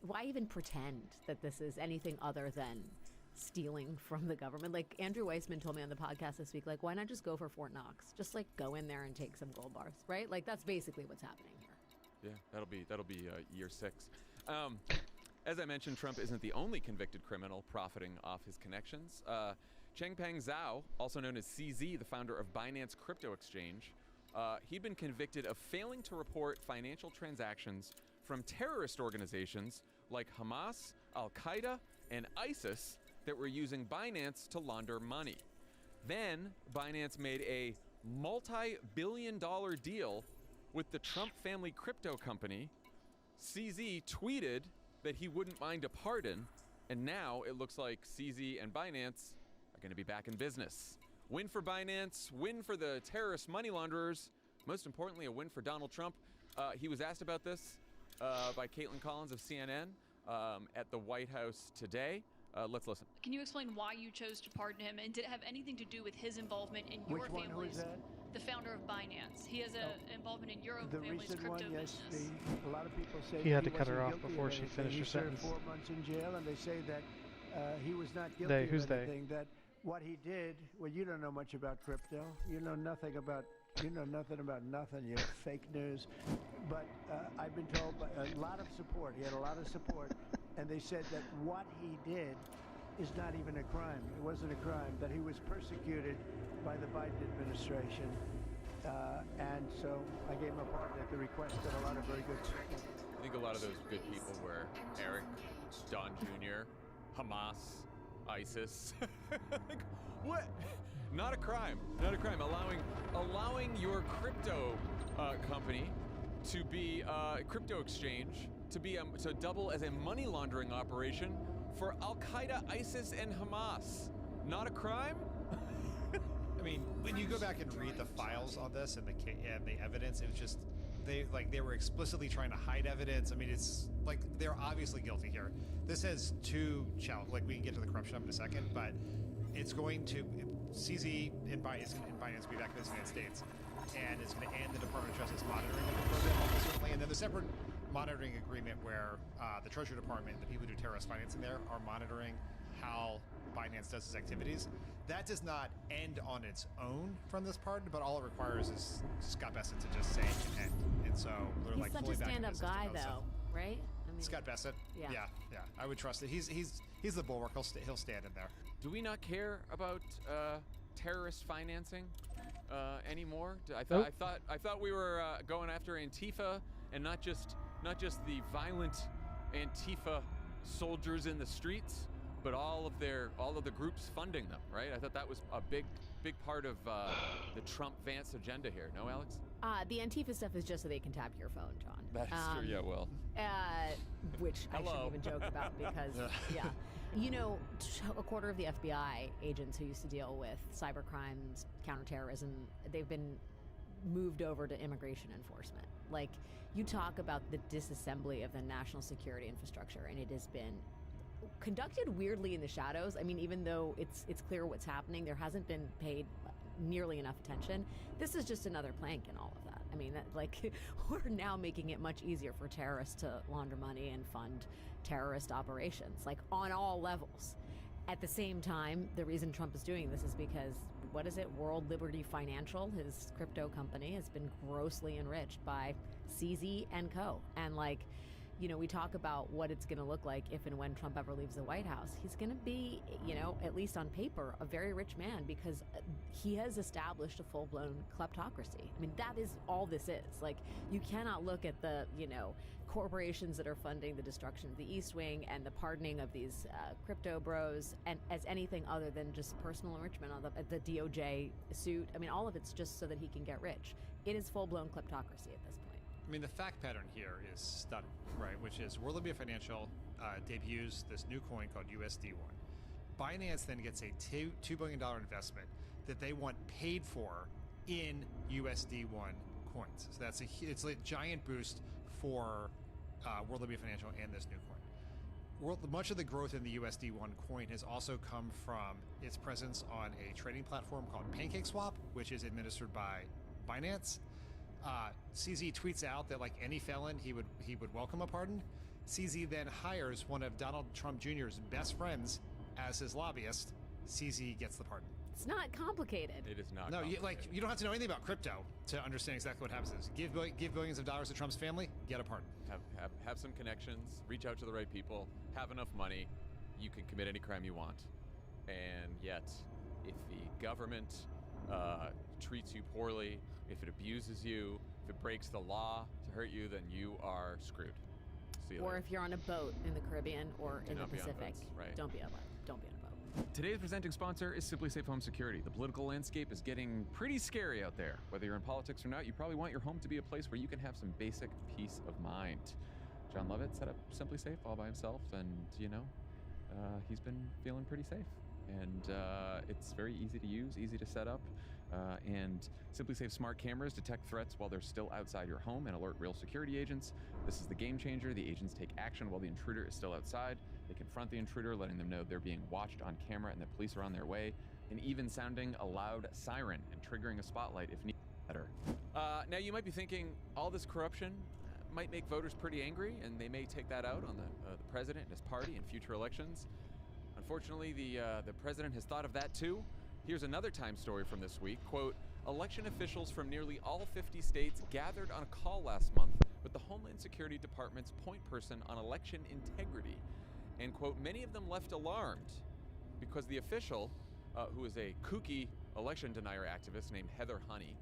why even pretend that this is anything other than stealing from the government? Like, Andrew Weissman told me on the podcast this week, like, why not just go for Fort Knox? Just, like, go in there and take some gold bars, right? Like, that's basically what's happening here. Yeah, that'll be year 6. As I mentioned, Trump isn't the only convicted criminal profiting off his connections. Changpeng Zhao, also known as CZ, the founder of Binance Crypto Exchange, he'd been convicted of failing to report financial transactions from terrorist organizations like Hamas, Al-Qaeda, and ISIS that were using Binance to launder money. Then, Binance made a multi-billion-dollar deal with the Trump family crypto company. CZ tweeted that he wouldn't mind a pardon, and now it looks like CZ and Binance are going to be back in business. Win for Binance, win for the terrorist money launderers, most importantly, a win for Donald Trump. He was asked about this by Caitlin Collins of CNN at the White House today. Let's listen. Can you explain why you chose to pardon him, and did it have anything to do with his involvement in your family's? Who is that? The founder of Binance. He has an involvement in your own family's crypto business. A lot of people say he had to cut her off before she finished her sentence. He served 4 months in jail, and they say that he was not guilty of anything. That what he did, well, you don't know much about crypto. You know nothing about nothing. You're fake news. But I've been told by a lot of support. He had a lot of support, and they said that what he did is not even a crime. It wasn't a crime. That he was persecuted by the Biden administration, and so I gave him a pardon at the request of a lot of very good people. I think a lot of those good people were Eric, Don Jr., Hamas, ISIS. Like, what? Not a crime. Not a crime. Allowing your crypto company to be a crypto exchange to double as a money laundering operation for Al Qaeda, ISIS, and Hamas. Not a crime. I mean, when you go back and read the files on this and the evidence, it was just they were explicitly trying to hide evidence. I mean, it's like they're obviously guilty here. This has two challenges. Like we can get to the corruption in a second, but it's going to CZ and Binance will be back in the United States, and it's going to end the Department of Justice monitoring of the program almost certainly, and then the separate monitoring agreement where the Treasury Department and the people who do terrorist financing there are monitoring how Binance does its activities. That does not end on its own from this part, but all it requires is Scott Bessent to just say end. And so they're He's like such fully a back in stand-up business guy, to know though, right? I mean, Scott Bessent. Yeah. Yeah. I would trust it. He's the bulwark. He'll stand in there. Do we not care about terrorist financing anymore? I thought we were going after Antifa and not just the violent Antifa soldiers in the streets, but all of the groups funding them, right? I thought that was a big part of the Trump-Vance agenda here. No, Alex? The Antifa stuff is just so they can tap your phone, John. That's true. Yeah, well. Which I shouldn't even joke about because, yeah. You know, a quarter of the FBI agents who used to deal with cyber crimes, counterterrorism, they've been moved over to immigration enforcement. Like, you talk about the disassembly of the national security infrastructure, and it has been conducted weirdly in the shadows. I mean, even though it's clear what's happening, there hasn't been paid nearly enough attention. This is just another plank in all of that. I mean, we're now making it much easier for terrorists to launder money and fund terrorist operations, like on all levels. At the same time, the reason Trump is doing this is because, what is it? World Liberty Financial, his crypto company, has been grossly enriched by CZ and Co. And we talk about what it's going to look like if and when Trump ever leaves the White House. He's going to be, at least on paper, a very rich man because he has established a full-blown kleptocracy. I mean, that is all this is. Like, you cannot look at the, corporations that are funding the destruction of the East Wing and the pardoning of these crypto bros and as anything other than just personal enrichment on the DOJ suit. I mean, all of it's just so that he can get rich. It is full-blown kleptocracy at this point. I mean, the fact pattern here is stunning, right? Which is World Liberty Financial debuts this new coin called USD1. Binance then gets a $2 billion investment that they want paid for in USD1 coins. So it's a giant boost for World Liberty Financial and this new coin. Much of the growth in the USD1 coin has also come from its presence on a trading platform called PancakeSwap, which is administered by Binance. CZ tweets out that like any felon, he would welcome a pardon. CZ then hires one of Donald Trump Jr.'s best friends as his lobbyist. CZ gets the pardon. It's not complicated. It is not. No, complicated. you don't have to know anything about crypto to understand exactly what happens. Give billions of dollars to Trump's family, get a pardon. Have some connections, reach out to the right people, have enough money, you can commit any crime you want. And yet, if the government treats you poorly, if it abuses you, if it breaks the law to hurt you, then you are screwed. See you or later. if you're on a boat in the Caribbean or in the Pacific, right. Don't be on a boat. Today's presenting sponsor is Simply Safe Home Security. The political landscape is getting pretty scary out there. Whether you're in politics or not, you probably want your home to be a place where you can have some basic peace of mind. John Lovett set up Simply Safe all by himself, and he's been feeling pretty safe. And it's very easy to use, easy to set up. And Simply Safe smart cameras detect threats while they're still outside your home and alert real security agents. This is the game changer. The agents take action while the intruder is still outside. They confront the intruder, letting them know they're being watched on camera and that police are on their way, and even sounding a loud siren and triggering a spotlight if needed. Better. Now, you might be thinking all this corruption might make voters pretty angry, and they may take that out on the president and his party in future elections. Unfortunately, the president has thought of that too. Here's another Time story from this week. Quote, election officials from nearly all 50 states gathered on a call last month with the Homeland Security Department's point person on election integrity. And quote, many of them left alarmed because the official, who is a kooky election denier activist named Heather Honey,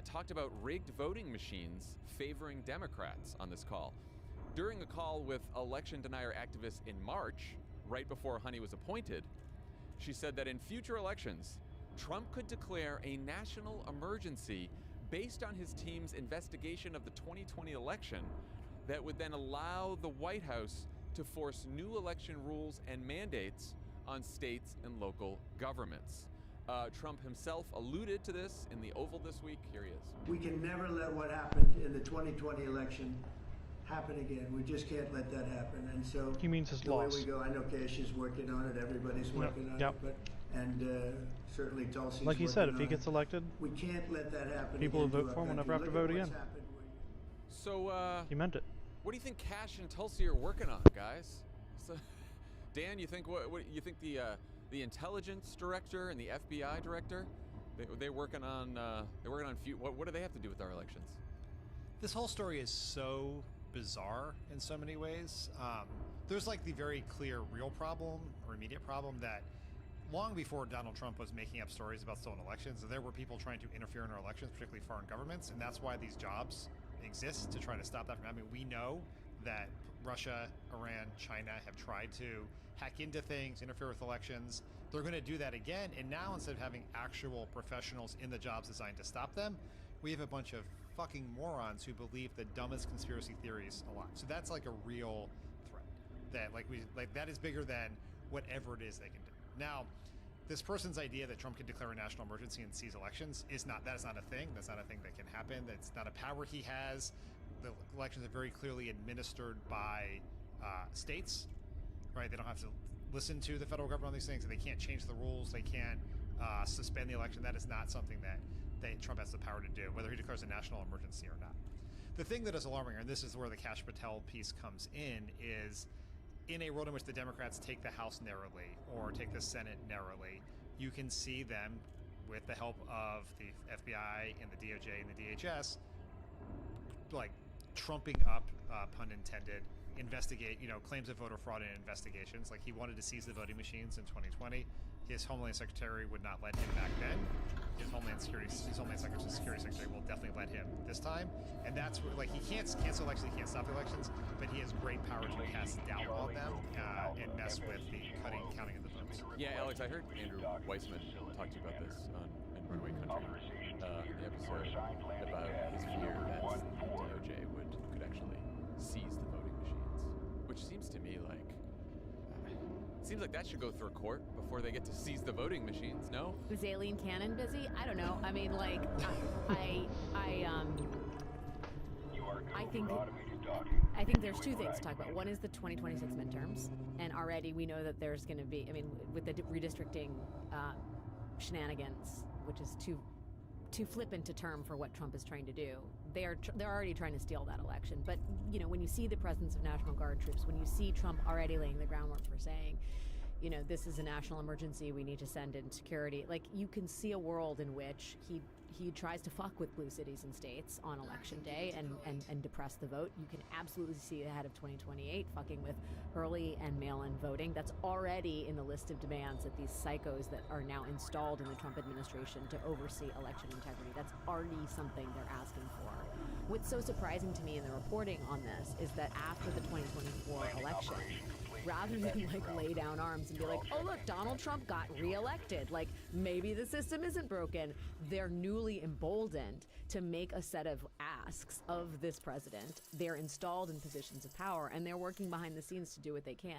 talked about rigged voting machines favoring Democrats on this call. During a call with election denier activists in March, right before Honey was appointed, she said that in future elections, Trump could declare a national emergency based on his team's investigation of the 2020 election that would then allow the White House to force new election rules and mandates on states and local governments. Trump himself alluded to this in the Oval this week. Here he is. We can never let what happened in the 2020 election happen again. We just can't let that happen. And so he means his the loss. way we go, I know Cash is working on it. Everybody's working on it. But certainly Tulsi's like he said, if he working on gets elected, we can't let that happen. people who again vote to for our him will never have country. to Look vote at what's again. happened. So, he meant it. What do you think Cash and Tulsi are working on, guys? So, Dan, you think what you think the intelligence director and the FBI director they're working on what do they have to do with our elections? This whole story is so bizarre in so many ways. There's like the very clear real problem or immediate problem that long before Donald Trump was making up stories about stolen elections, there were people trying to interfere in our elections, particularly foreign governments, and that's why these jobs exist, to try to stop that from happening. We know that Russia, Iran, China have tried to hack into things, interfere with elections. They're going to do that again, and now instead of having actual professionals in the jobs designed to stop them, we have a bunch of fucking morons who believe the dumbest conspiracy theories alive. So that's like a real threat. That is bigger than whatever it is they can do. Now, this person's idea that Trump can declare a national emergency and seize elections is not a thing. That's not a thing that can happen. That's not a power he has. The elections are very clearly administered by states, right? They don't have to listen to the federal government on these things. They can't change the rules. They can't suspend the election. That is not something that Trump has the power to do, whether he declares a national emergency or not. The thing that is alarming, and this is where the Kash Patel piece comes in, is in a world in which the Democrats take the House narrowly or take the Senate narrowly, you can see them, with the help of the FBI and the DOJ and the DHS, like trumping up, pun intended, investigate, claims of voter fraud and investigations. Like he wanted to seize the voting machines in 2020. His Homeland Secretary would not let him back then. His Homeland Security Secretary will definitely let him this time. And that's where, he can't cancel elections, he can't stop elections, but he has great power to cast doubt on them and mess with the counting of the votes. Yeah, Alex, I heard Andrew Weissman talk to you about this in Runaway Country, the episode about his fear that the DOJ could actually seize the voting machines, which seems to me like that should go through court before they get to seize the voting machines. No? Is Alien Cannon busy? I don't know. I mean, I think there's two things to talk about. One is the 2026 midterms, and already we know that there's going to be, with the redistricting shenanigans, which is too flippant a term for what Trump is trying to do. They're already trying to steal that election. But when you see the presence of National Guard troops, when you see Trump already laying the groundwork for saying, this is a national emergency, we need to send in security. You can see a world in which he tries to fuck with blue cities and states on election day and depress the vote. You can absolutely see ahead of 2028 fucking with early and mail-in voting. That's already in the list of demands that these psychos that are now installed in the Trump administration to oversee election integrity. That's already something they're asking for. What's so surprising to me in the reporting on this is that after the 2024 election, rather than lay down arms and be like, oh look, Donald Trump got reelected, maybe the system isn't broken, they're newly emboldened to make a set of asks of this president. They're installed in positions of power and they're working behind the scenes to do what they can.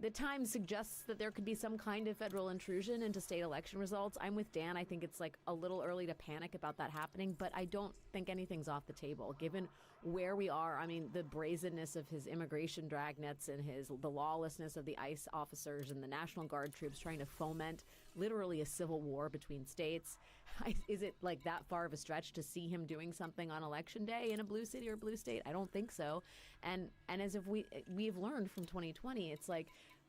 The Times suggests that there could be some kind of federal intrusion into state election results. I'm with Dan. I think it's a little early to panic about that happening, but I don't think anything's off the table given where we are. The brazenness of his immigration dragnets and the lawlessness of the ICE officers and the National Guard troops trying to foment literally a civil war between states. Is it that far of a stretch to see him doing something on election day in a blue city or blue state? I don't think so. And as if we've learned from 2020, it's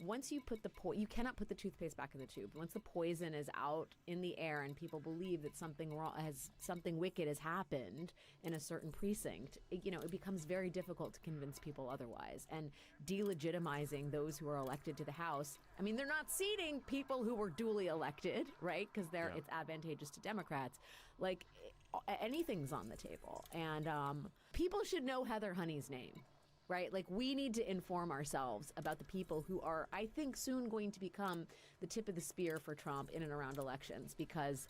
once you put you cannot put the toothpaste back in the tube. Once the poison is out in the air and people believe that something wicked has happened in a certain precinct, it becomes very difficult to convince people otherwise. And delegitimizing those who are elected to the House, they're not seating people who were duly elected, right? Because it's advantageous to Democrats. Anything's on the table. And people should know Heather Honey's name. Right? We need to inform ourselves about the people who are, I think, soon going to become the tip of the spear for Trump in and around elections, because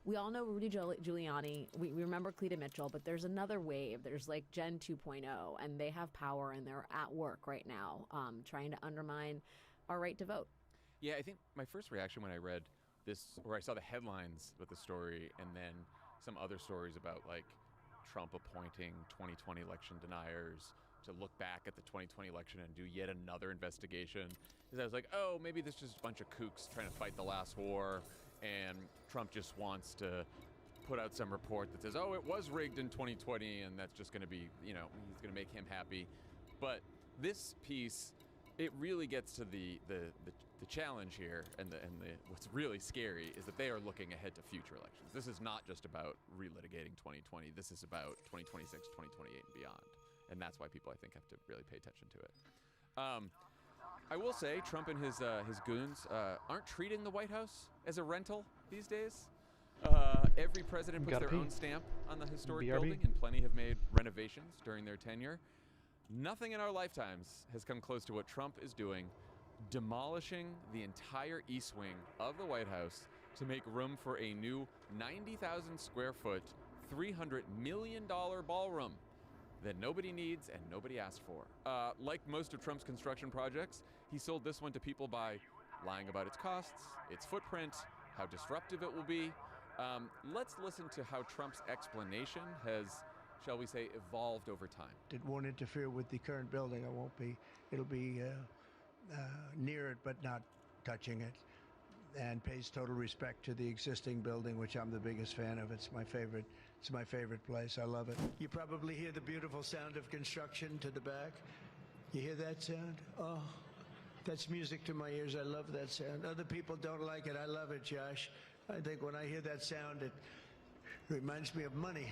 we all know Rudy Giuliani. We remember Cleta Mitchell, but there's another wave. There's Gen 2.0, and they have power, and they're at work right now trying to undermine our right to vote. Yeah, I think my first reaction when I read I saw the headlines with the story, and then some other stories about like Trump appointing 2020 election deniers to look back at the 2020 election and do yet another investigation. Because I was like, oh, maybe this is just a bunch of kooks trying to fight the last war, and Trump just wants to put out some report that says, oh, it was rigged in 2020, and that's just going to be, he's going to make him happy. But this piece, it really gets to the challenge here, and what's really scary is that they are looking ahead to future elections. This is not just about relitigating 2020. This is about 2026, 2028, and beyond. And that's why people, I think, have to really pay attention to it. I will say, Trump and his goons aren't treating the White House as a rental these days. Every president puts their own stamp on the historic building, and plenty have made renovations during their tenure. Nothing in our lifetimes has come close to what Trump is doing, demolishing the entire East Wing of the White House to make room for a new 90,000 square foot, $300 million ballroom that nobody needs and nobody asked for. Like most of Trump's construction projects, he sold this one to people by lying about its costs, its footprint, how disruptive it will be. Let's listen to how Trump's explanation has, shall we say, evolved over time. It won't interfere with the current building. It'll be near it, but not touching it, and pays total respect to the existing building, which I'm the biggest fan of. It's my favorite place. I love it. You probably hear the beautiful sound of construction to the back. You hear that sound? Oh, that's music to my ears. I love that sound. Other people don't like it. I love it, Josh. I think when I hear that sound, it reminds me of money.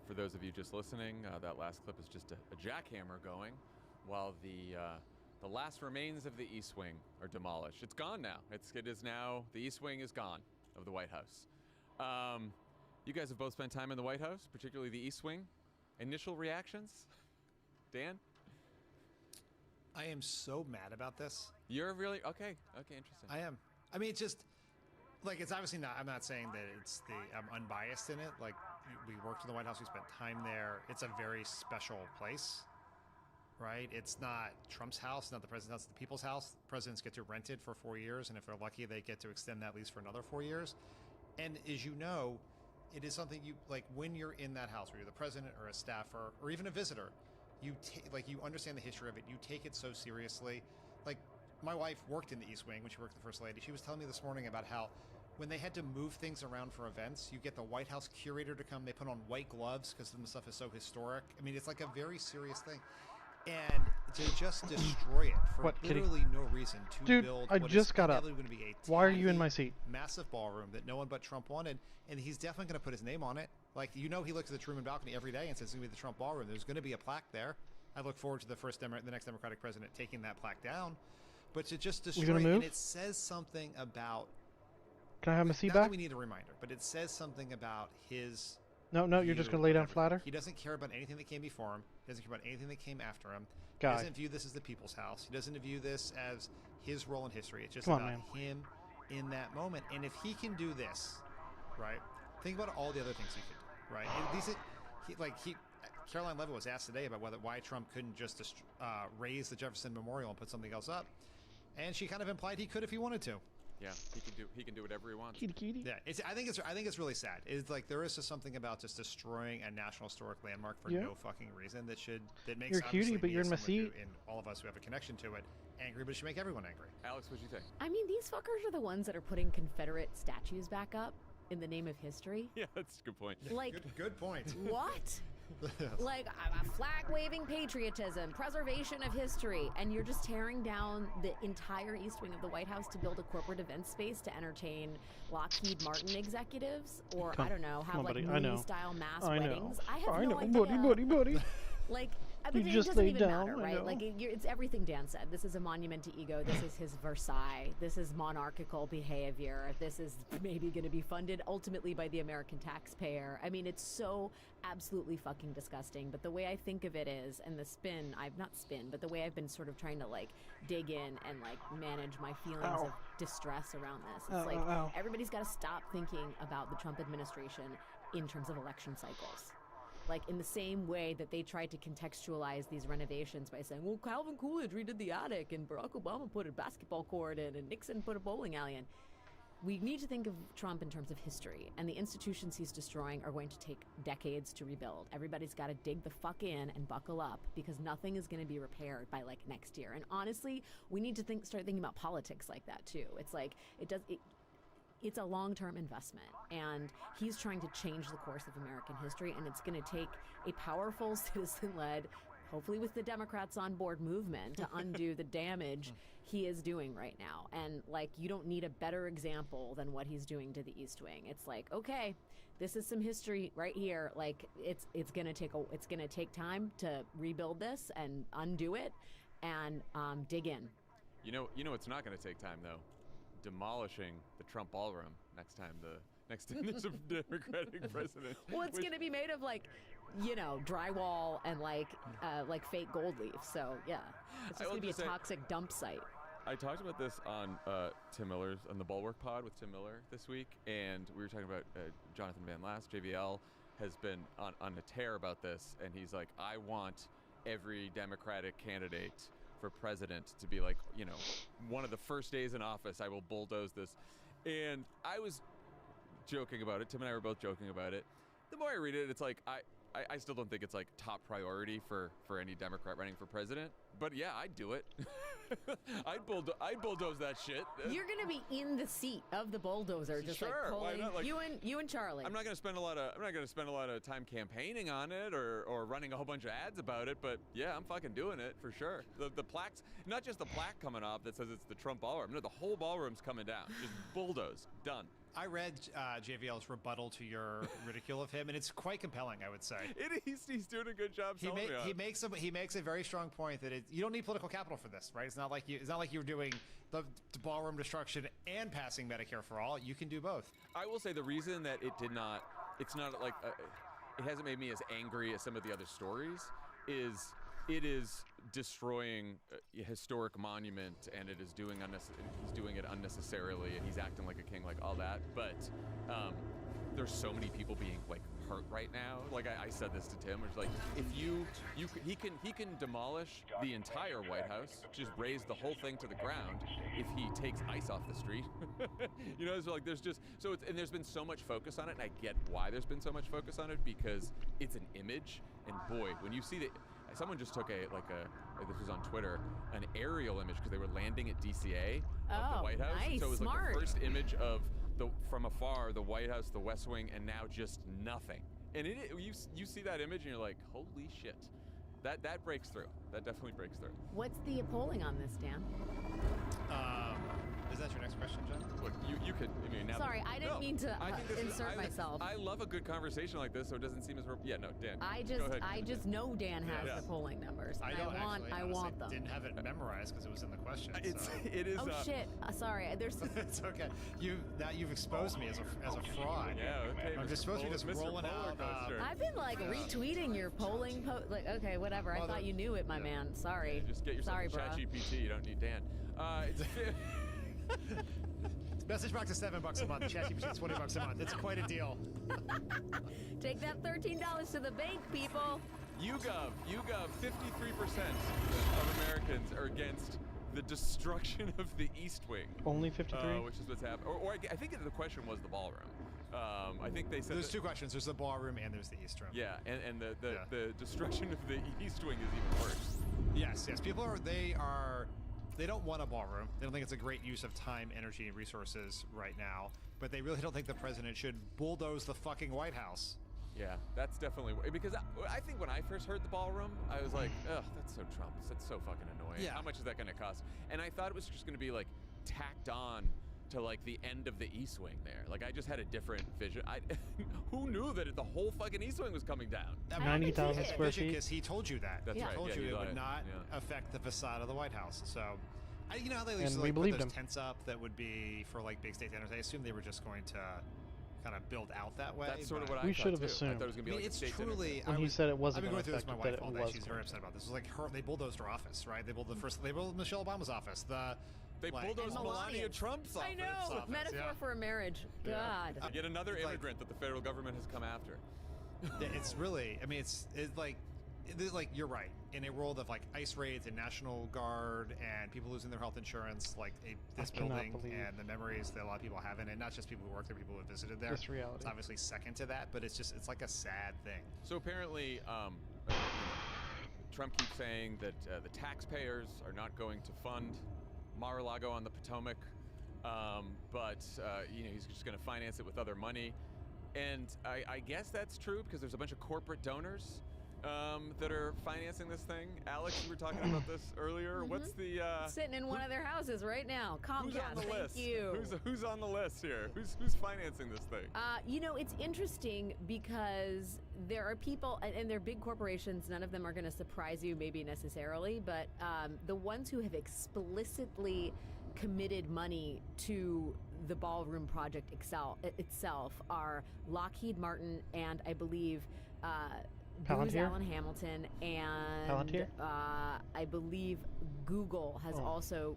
For those of you just listening, that last clip is just a jackhammer going while the last remains of the East Wing are demolished. It's gone now. It is now, the East Wing is gone of the White House. You guys have both spent time in the White House, particularly the East Wing. Initial reactions? Dan? I am so mad about this. You're really, okay, interesting. I am. I mean, it's just, like, it's obviously not, I'm not saying that I'm unbiased in it. Like, we worked in the White House, we spent time there. It's a very special place, right? It's not Trump's house, not the president's house, it's the people's house. Presidents get to rent it for 4 years, and if they're lucky, they get to extend that lease for another 4 years. And as you know, it is something you, like, when you're in that house, where you're the president or a staffer or even a visitor, you understand the history of it. You take it so seriously. Like, my wife worked in the East Wing when she worked the First Lady. She was telling me this morning about how when they had to move things around for events, you get the White House curator to come. They put on white gloves because the stuff is so historic. I mean, it's like a very serious thing. And to just destroy it for literally no reason to build I what just is got up. going to be a Why are you in my seat? Massive ballroom that no one but Trump wanted, and he's definitely going to put his name on it. Like, he looks at the Truman balcony every day and says it's going to be the Trump ballroom. There's going to be a plaque there. I look forward to the next Democratic president taking that plaque down. But to just destroy it, and it says something about. Can I have my seat not back? That we need a reminder, but it says something about his. No, you're just going to lay down flatter? He doesn't care about anything that came before him. He doesn't care about anything that came after him. Guy. He doesn't view this as the people's house. He doesn't view this as his role in history. It's just about him in that moment. And if he can do this, right? Think about all the other things he could do, right? And Caroline Leavitt was asked today about why Trump couldn't just raise the Jefferson Memorial and put something else up, and she kind of implied he could if he wanted to. Yeah, he can do whatever he wants. Kitty. Yeah, I think it's really sad. It's like there is just something about just destroying a national historic landmark for no fucking reason that makes you're a cutie, but you're in my seat. And all of us who have a connection to it angry, but it should make everyone angry. Alex, what'd you think? I mean, these fuckers are the ones that are putting Confederate statues back up in the name of history. Yeah, that's a good point. Like, good point. What? Like, flag-waving patriotism, preservation of history, and you're just tearing down the entire East Wing of the White House to build a corporate event space to entertain Lockheed Martin executives, or I don't know, have like movie-style mass weddings. I have no idea. buddy. Like, You it just doesn't laid even down, matter, I right? know. Like, it's everything Dan said. This is a monument to ego. This is his Versailles. This is monarchical behavior. This is maybe going to be funded ultimately by the American taxpayer. I mean, it's so absolutely fucking disgusting. But the way I think of it is, and but the way I've been sort of trying to like dig in and like manage my feelings of distress around this. It's everybody's got to stop thinking about the Trump administration in terms of election cycles. Like in the same way that they tried to contextualize these renovations by saying, well, Calvin Coolidge redid the attic and Barack Obama put a basketball court in and Nixon put a bowling alley in. We need to think of Trump in terms of history, and the institutions he's destroying are going to take decades to rebuild. Everybody's got to dig the fuck in and buckle up, because nothing is going to be repaired by like next year. And honestly, we need to start thinking about politics like that too. It's like it's a long-term investment, and he's trying to change the course of American history, and it's going to take a powerful citizen-led, hopefully with the Democrats on board, movement to undo the damage he is doing right now. And like, you don't need a better example than what he's doing to the East Wing. It's like, okay, this is some history right here. Like, it's gonna take time to rebuild this and undo it, and dig in. You know, it's not going to take time though. Demolishing the Trump ballroom next time there's a Democratic president. Well, it's going to be made of like, you know, drywall and like fake gold leaf. So yeah, it's just going to be a toxic dump site. I talked about this on Tim Miller's on the Bulwark Pod with Tim Miller this week, and we were talking about Jonathan Van Lass. JVL has been on a tear about this, and he's like, I want every Democratic candidate for president to be like, you know, one of the first days in office, I will bulldoze this. And I was joking about it. Tim and I were both joking about it. The more I read it, it's like, I still don't think it's like top priority for any Democrat running for president. But yeah, I'd do it. I'd bulldoze that shit. You're gonna be in the seat of the bulldozer, just sure, like pulling. Why not? Like, you and Charlie. I'm not gonna spend a lot of time campaigning on it or running a whole bunch of ads about it. But yeah, I'm fucking doing it for sure. The plaques, not just the plaque coming off that says it's the Trump ballroom. No, the whole ballroom's coming down. Just bulldoze. Done. I read JVL's rebuttal to your ridicule of him, and it's quite compelling, I would say. He's doing a good job selling me on. He makes a very strong point that you don't need political capital for this, right? It's not like you're doing the ballroom destruction and passing Medicare for all. You can do both. I will say the reason that it's not like it hasn't made me as angry as some of the other stories is it is destroying a historic monument, and it is he's doing it unnecessarily, and he's acting like a king, like all that. But there's so many people being like hurt right now. Like I said this to Tim, it's like if he can demolish the entire White House, just raise the whole thing to the ground if he takes ICE off the street. You know, it's like there's been so much focus on it, and I get why there's been so much focus on it, because it's an image, and boy, when you see that. Someone just took this was on Twitter, an aerial image because they were landing at DCA of the White House. Nice, so it was smart. like the first image of from afar, the White House, the West Wing, and now just nothing. And you see that image and you're like, holy shit. That breaks through. That definitely breaks through. What's the polling on this, Dan? Is that your next question, Jen? Look, you could. I mean, now. Sorry, I didn't mean to insert myself. I love a good conversation like this, so it doesn't seem as. Yeah, no, Dan. I just know Dan has the polling numbers. I don't I want them. Didn't have it memorized because it was in the question. It is. Oh shit! Sorry, there's. It's okay. You've exposed me as a fraud. Yeah, okay. I'm just supposed to be just rolling out. I've been like retweeting your polling like okay, whatever. I thought you knew it, my man. Sorry. Yeah, just get yourself Sorry, a bro. ChatGPT. You don't need Dan. Message box is $7 a month. ChatGPT is $20 a month. It's quite a deal. Take that $13 to the bank, people. YouGov, 53% of Americans are against the destruction of the East Wing. Only 53? Which is what's happening. Or I think the question was the ballroom. I think they said there's two questions. There's the ballroom and there's the East Room. Yeah, and the destruction of the East Wing is even worse. Yes. People they don't want a ballroom. They don't think it's a great use of time, energy, and resources right now. But they really don't think the president should bulldoze the fucking White House. Yeah, that's definitely because I think when I first heard the ballroom, I was like, ugh, that's so Trump. That's so fucking annoying. Yeah. How much is that going to cost? And I thought it was just going to be like tacked on to like the end of the East Wing there. Like I just had a different vision. Who knew that the whole fucking East Wing was coming down? 90,000 square feet. Because he told you that. That's right. He told you it would not affect the facade of the White House. So, you know how they used to like, put those tents up that would be for like big state dinners. I assume they were just going to kind of build out that way. That's sort of what I we thought should have too. assumed. I thought it was going to be like it's a state truly. When he said it wasn't I've been going through this with my affected, wife that all it day. was She's very upset about this. It was like they bulldozed her office, right? They bulldozed Michelle Obama's office. They bulldozed Melania Trump's office. I know. Metaphor for a marriage. God. Yet another immigrant that the federal government has come after. It's really, I mean, it's like you're right. In a world of like ICE raids and National Guard and people losing their health insurance, like this building and the memories that a lot of people have in it, not just people who work there, people who have visited there. This reality. It's obviously second to that, but it's like a sad thing. So apparently, Trump keeps saying that the taxpayers are not going to fund Mar-a-Lago on the Potomac, but he's just going to finance it with other money. And I guess that's true because there's a bunch of corporate donors that are financing this thing. Alex, you were talking about this earlier. Mm-hmm. What's the sitting in one of their houses right now? Comcast. Who's on the thank list? you. Who's on the list here? Who's financing this thing? It's interesting because there are people, and they're big corporations. None of them are going to surprise you, maybe necessarily, but the ones who have explicitly committed money to the ballroom project itself are Lockheed Martin and I believe Booz Allen Hamilton and I believe Google has also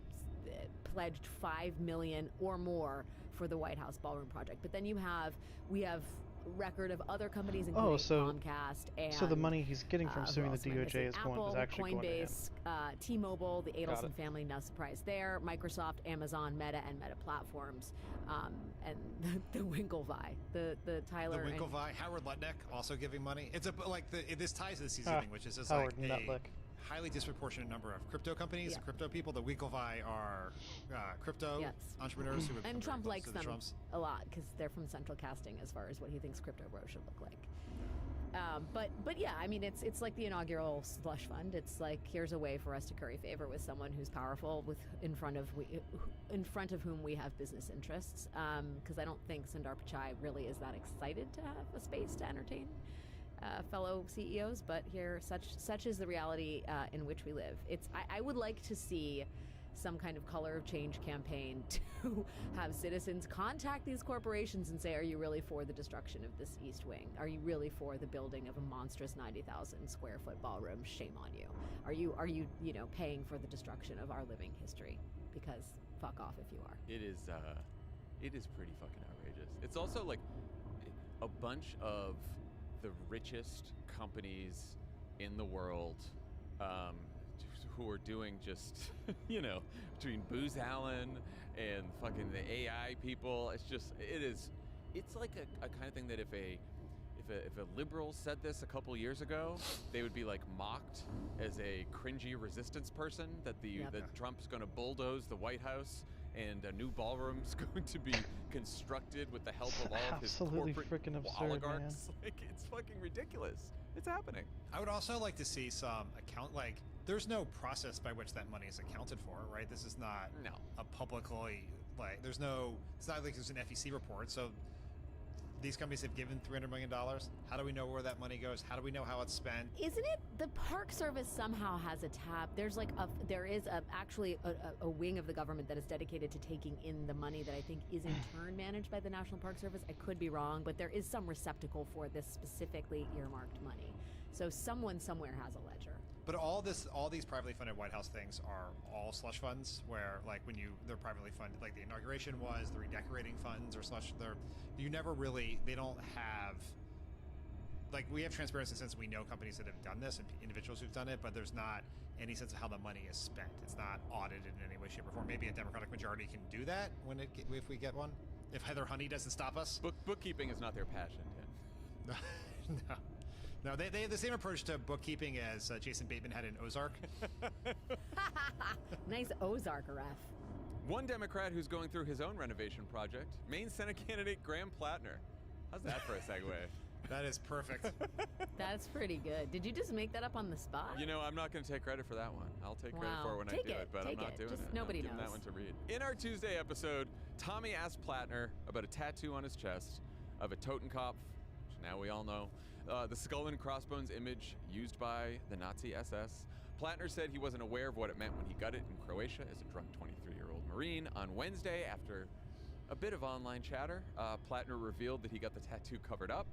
pledged $5 million or more for the White House ballroom project. But then we have record of other companies, including Comcast and so the money he's getting from suing the DOJ is actually going to him. Coinbase, T-Mobile, the Adelson family, no surprise there, Microsoft, Amazon, Meta, and Meta Platforms, and the Winklevi, the Tyler. The Winklevi, Howard Lutnick also giving money. It's this ties to the seasoning, which is just Howard like a highly disproportionate number of crypto companies and crypto people. The Winklevi are crypto entrepreneurs who have and Trump likes them Trumps. A lot because they're from central casting as far as what he thinks crypto bro should look like. But yeah, I mean it's like the inaugural slush fund. It's like here's a way for us to curry favor with someone who's powerful, in front of whom we have business interests. Because I don't think Sundar Pichai really is that excited to have a space to entertain fellow CEOs, but here such is the reality in which we live. I would like to see some kind of color of change campaign to have citizens contact these corporations and say, are you really for the destruction of this East Wing? Are you really for the building of a monstrous 90,000 square foot ballroom? Shame on you. Are you paying for the destruction of our living history? Because fuck off if you are. It is pretty fucking outrageous. It's also like a bunch of the richest companies in the world who are doing just, between Booz Allen and fucking the AI people. It's like a kind of thing that if a liberal said this a couple years ago, they would be like mocked as a cringy resistance person, that Trump's going to bulldoze the White House and a new ballroom's going to be constructed with the help of all of his corporate oligarchs. Man. Like, it's fucking ridiculous. It's happening. I would also like to see some there's no process by which that money is accounted for, right? This is not a publicly, it's not like there's an FEC report. So these companies have given $300 million. How do we know where that money goes? How do we know how it's spent? Isn't it the Park Service somehow has a tab? There is actually a wing of the government that is dedicated to taking in the money that I think is in turn managed by the National Park Service. I could be wrong, but there is some receptacle for this specifically earmarked money. So someone somewhere has a ledger. But all these privately funded White House things are all slush funds, where they're privately funded, like the inauguration was, the redecorating funds or slush. They don't have, we have transparency since we know companies that have done this and individuals who've done it, but there's not any sense of how the money is spent. It's not audited in any way, shape, or form. Maybe a Democratic majority can do that if we get one. If Heather Honey doesn't stop us. Bookkeeping is not their passion, Tim. No. No, they have the same approach to bookkeeping as Jason Bateman had in Ozark. Nice Ozark ref. One Democrat who's going through his own renovation project, Maine Senate candidate Graham Plattner. How's that for a segue? That is perfect. That's pretty good. Did you just make that up on the spot? I'm not going to take credit for that one. I'll take credit for it when I do it, but I'm not doing it. Nobody knows. That one to read. In our Tuesday episode, Tommy asked Plattner about a tattoo on his chest of a Totenkopf, which now we all know. The skull and crossbones image used by the Nazi SS. Plattner said he wasn't aware of what it meant when he got it in Croatia as a drunk 23-year-old Marine. On Wednesday, after a bit of online chatter, Plattner revealed that he got the tattoo covered up.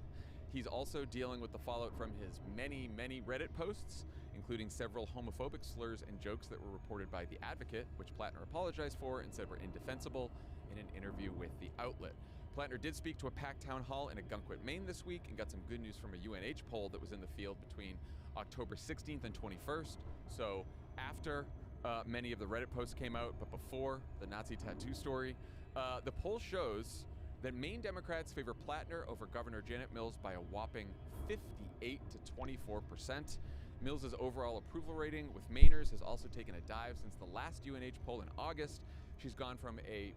He's also dealing with the fallout from his many, many Reddit posts, including several homophobic slurs and jokes that were reported by The Advocate, which Plattner apologized for and said were indefensible in an interview with the outlet. Plattner did speak to a packed town hall in Ogunquit, Maine this week and got some good news from a UNH poll that was in the field between October 16th and 21st. So after many of the Reddit posts came out, but before the Nazi tattoo story, the poll shows that Maine Democrats favor Plattner over Governor Janet Mills by a whopping 58 to 24%. Mills' overall approval rating with Mainers has also taken a dive since the last UNH poll in August. She's gone from a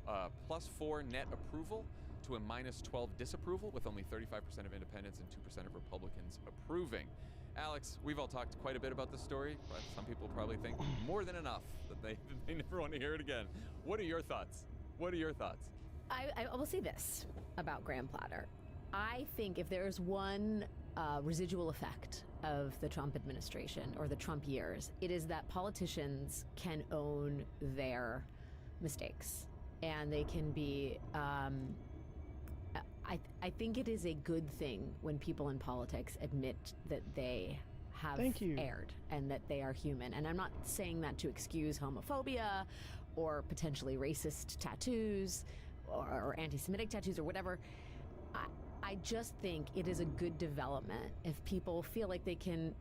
+4 net approval to a -12 disapproval, with only 35% of independents and 2% of Republicans approving. Alex, we've all talked quite a bit about this story, but some people probably think more than enough that they never want to hear it again. What are your thoughts? I will say this about Graham Platter. I think if there's one residual effect of the Trump administration or the Trump years, it is that politicians can own their mistakes and they can be I think it is a good thing when people in politics admit that they have erred and that they are human. And I'm not saying that to excuse homophobia or potentially racist tattoos or anti-Semitic tattoos or whatever. I just think it is a good development if people feel like they can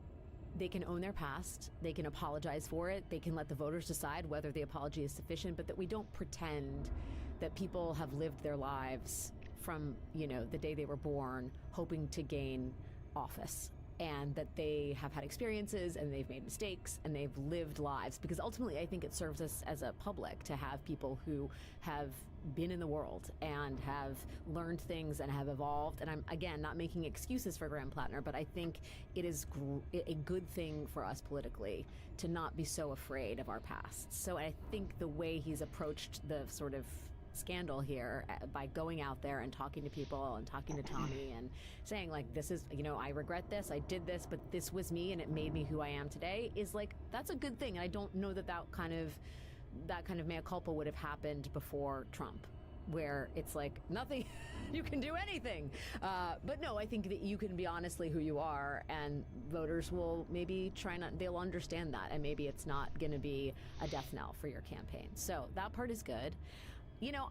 own their past, they can apologize for it, they can let the voters decide whether the apology is sufficient, but that we don't pretend that people have lived their lives from, the day they were born, hoping to gain office, and that they have had experiences and they've made mistakes and they've lived lives. Because ultimately, I think it serves us as a public to have people who have been in the world and have learned things and have evolved. And I'm, again, not making excuses for Graham Plattner, but I think it is a good thing for us politically to not be so afraid of our past. So I think the way he's approached the sort of scandal here by going out there and talking to people and talking to Tommy and saying like, this is, I regret this, I did this, but this was me and it made me who I am today, is like, that's a good thing. And I don't know that kind of mea culpa would have happened before Trump, where it's like nothing, you can do anything. But no, I think that you can be honestly who you are, and voters will maybe they'll understand that, and maybe it's not going to be a death knell for your campaign. So that part is good.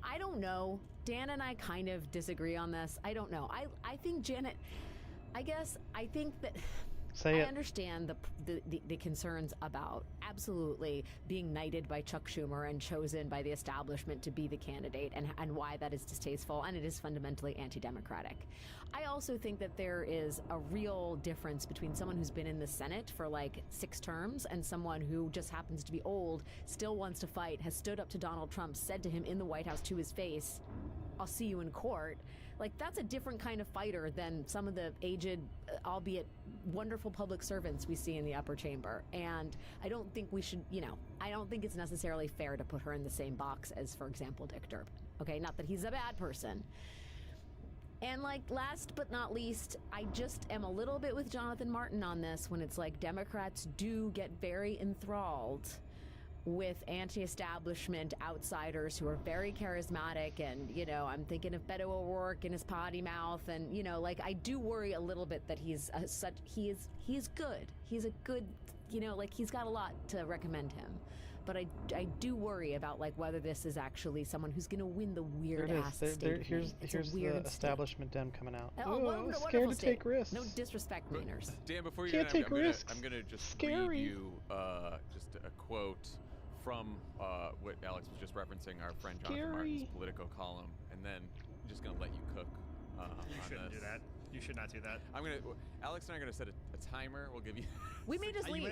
I don't know. Dan and I kind of disagree on this. I don't know. I think Janet, I think that I understand the concerns about absolutely being knighted by Chuck Schumer and chosen by the establishment to be the candidate, and why that is distasteful, and it is fundamentally anti-democratic. I also think that there is a real difference between someone who's been in the Senate for like 6 terms and someone who just happens to be old, still wants to fight, has stood up to Donald Trump, said to him in the White House to his face, "I'll see you in court." Like, that's a different kind of fighter than some of the aged, albeit wonderful public servants we see in the upper chamber. And I don't think we should, I don't think it's necessarily fair to put her in the same box as, for example, Dick Durbin. Okay, not that he's a bad person. And like, last but not least, I just am a little bit with Jonathan Martin on this when it's like Democrats do get very enthralled with anti-establishment outsiders who are very charismatic, and I'm thinking of Beto O'Rourke and his potty mouth, and I do worry a little bit that he is good. He's a good, he's got a lot to recommend him, but I do worry about like whether this is actually someone who's going to win the weird ass state. Here's the establishment Dem coming out. I'm scared to take risks. No disrespect, Mainers. Dan, before you can't take risks. I'm gonna just Scary. read you just a quote from what Alex was just referencing, our friend Jonathan Martin's Politico column, and then I'm just gonna let you cook. You shouldn't do that. You should not do that. Alex and I are gonna set a timer. We'll give you. We may just leave. You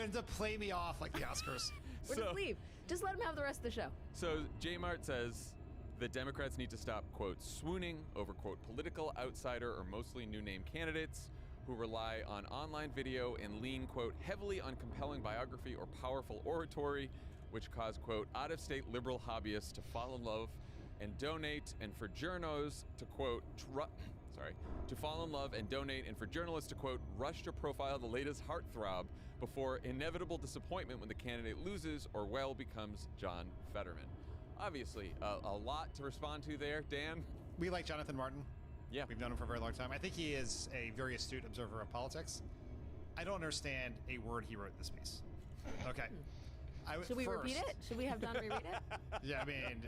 have to play me off like the Oscars. Just leave. Just let him have the rest of the show. So J Mart says that Democrats need to stop, quote, swooning over, quote, political outsider or mostly new name candidates who rely on online video and lean, quote, heavily on compelling biography or powerful oratory, which cause, quote, out-of-state liberal hobbyists to fall in love and donate, and for journos to, quote, to fall in love and donate, and for journalists to, quote, rush to profile the latest heartthrob before inevitable disappointment when the candidate loses or, well, becomes John Fetterman. Obviously, a lot to respond to there. Dan? We like Jonathan Martin. Yeah. We've known him for a very long time. I think he is a very astute observer of politics. I don't understand a word he wrote in this piece. Okay. Should we repeat it? Should we have Don reread it? Yeah, I mean,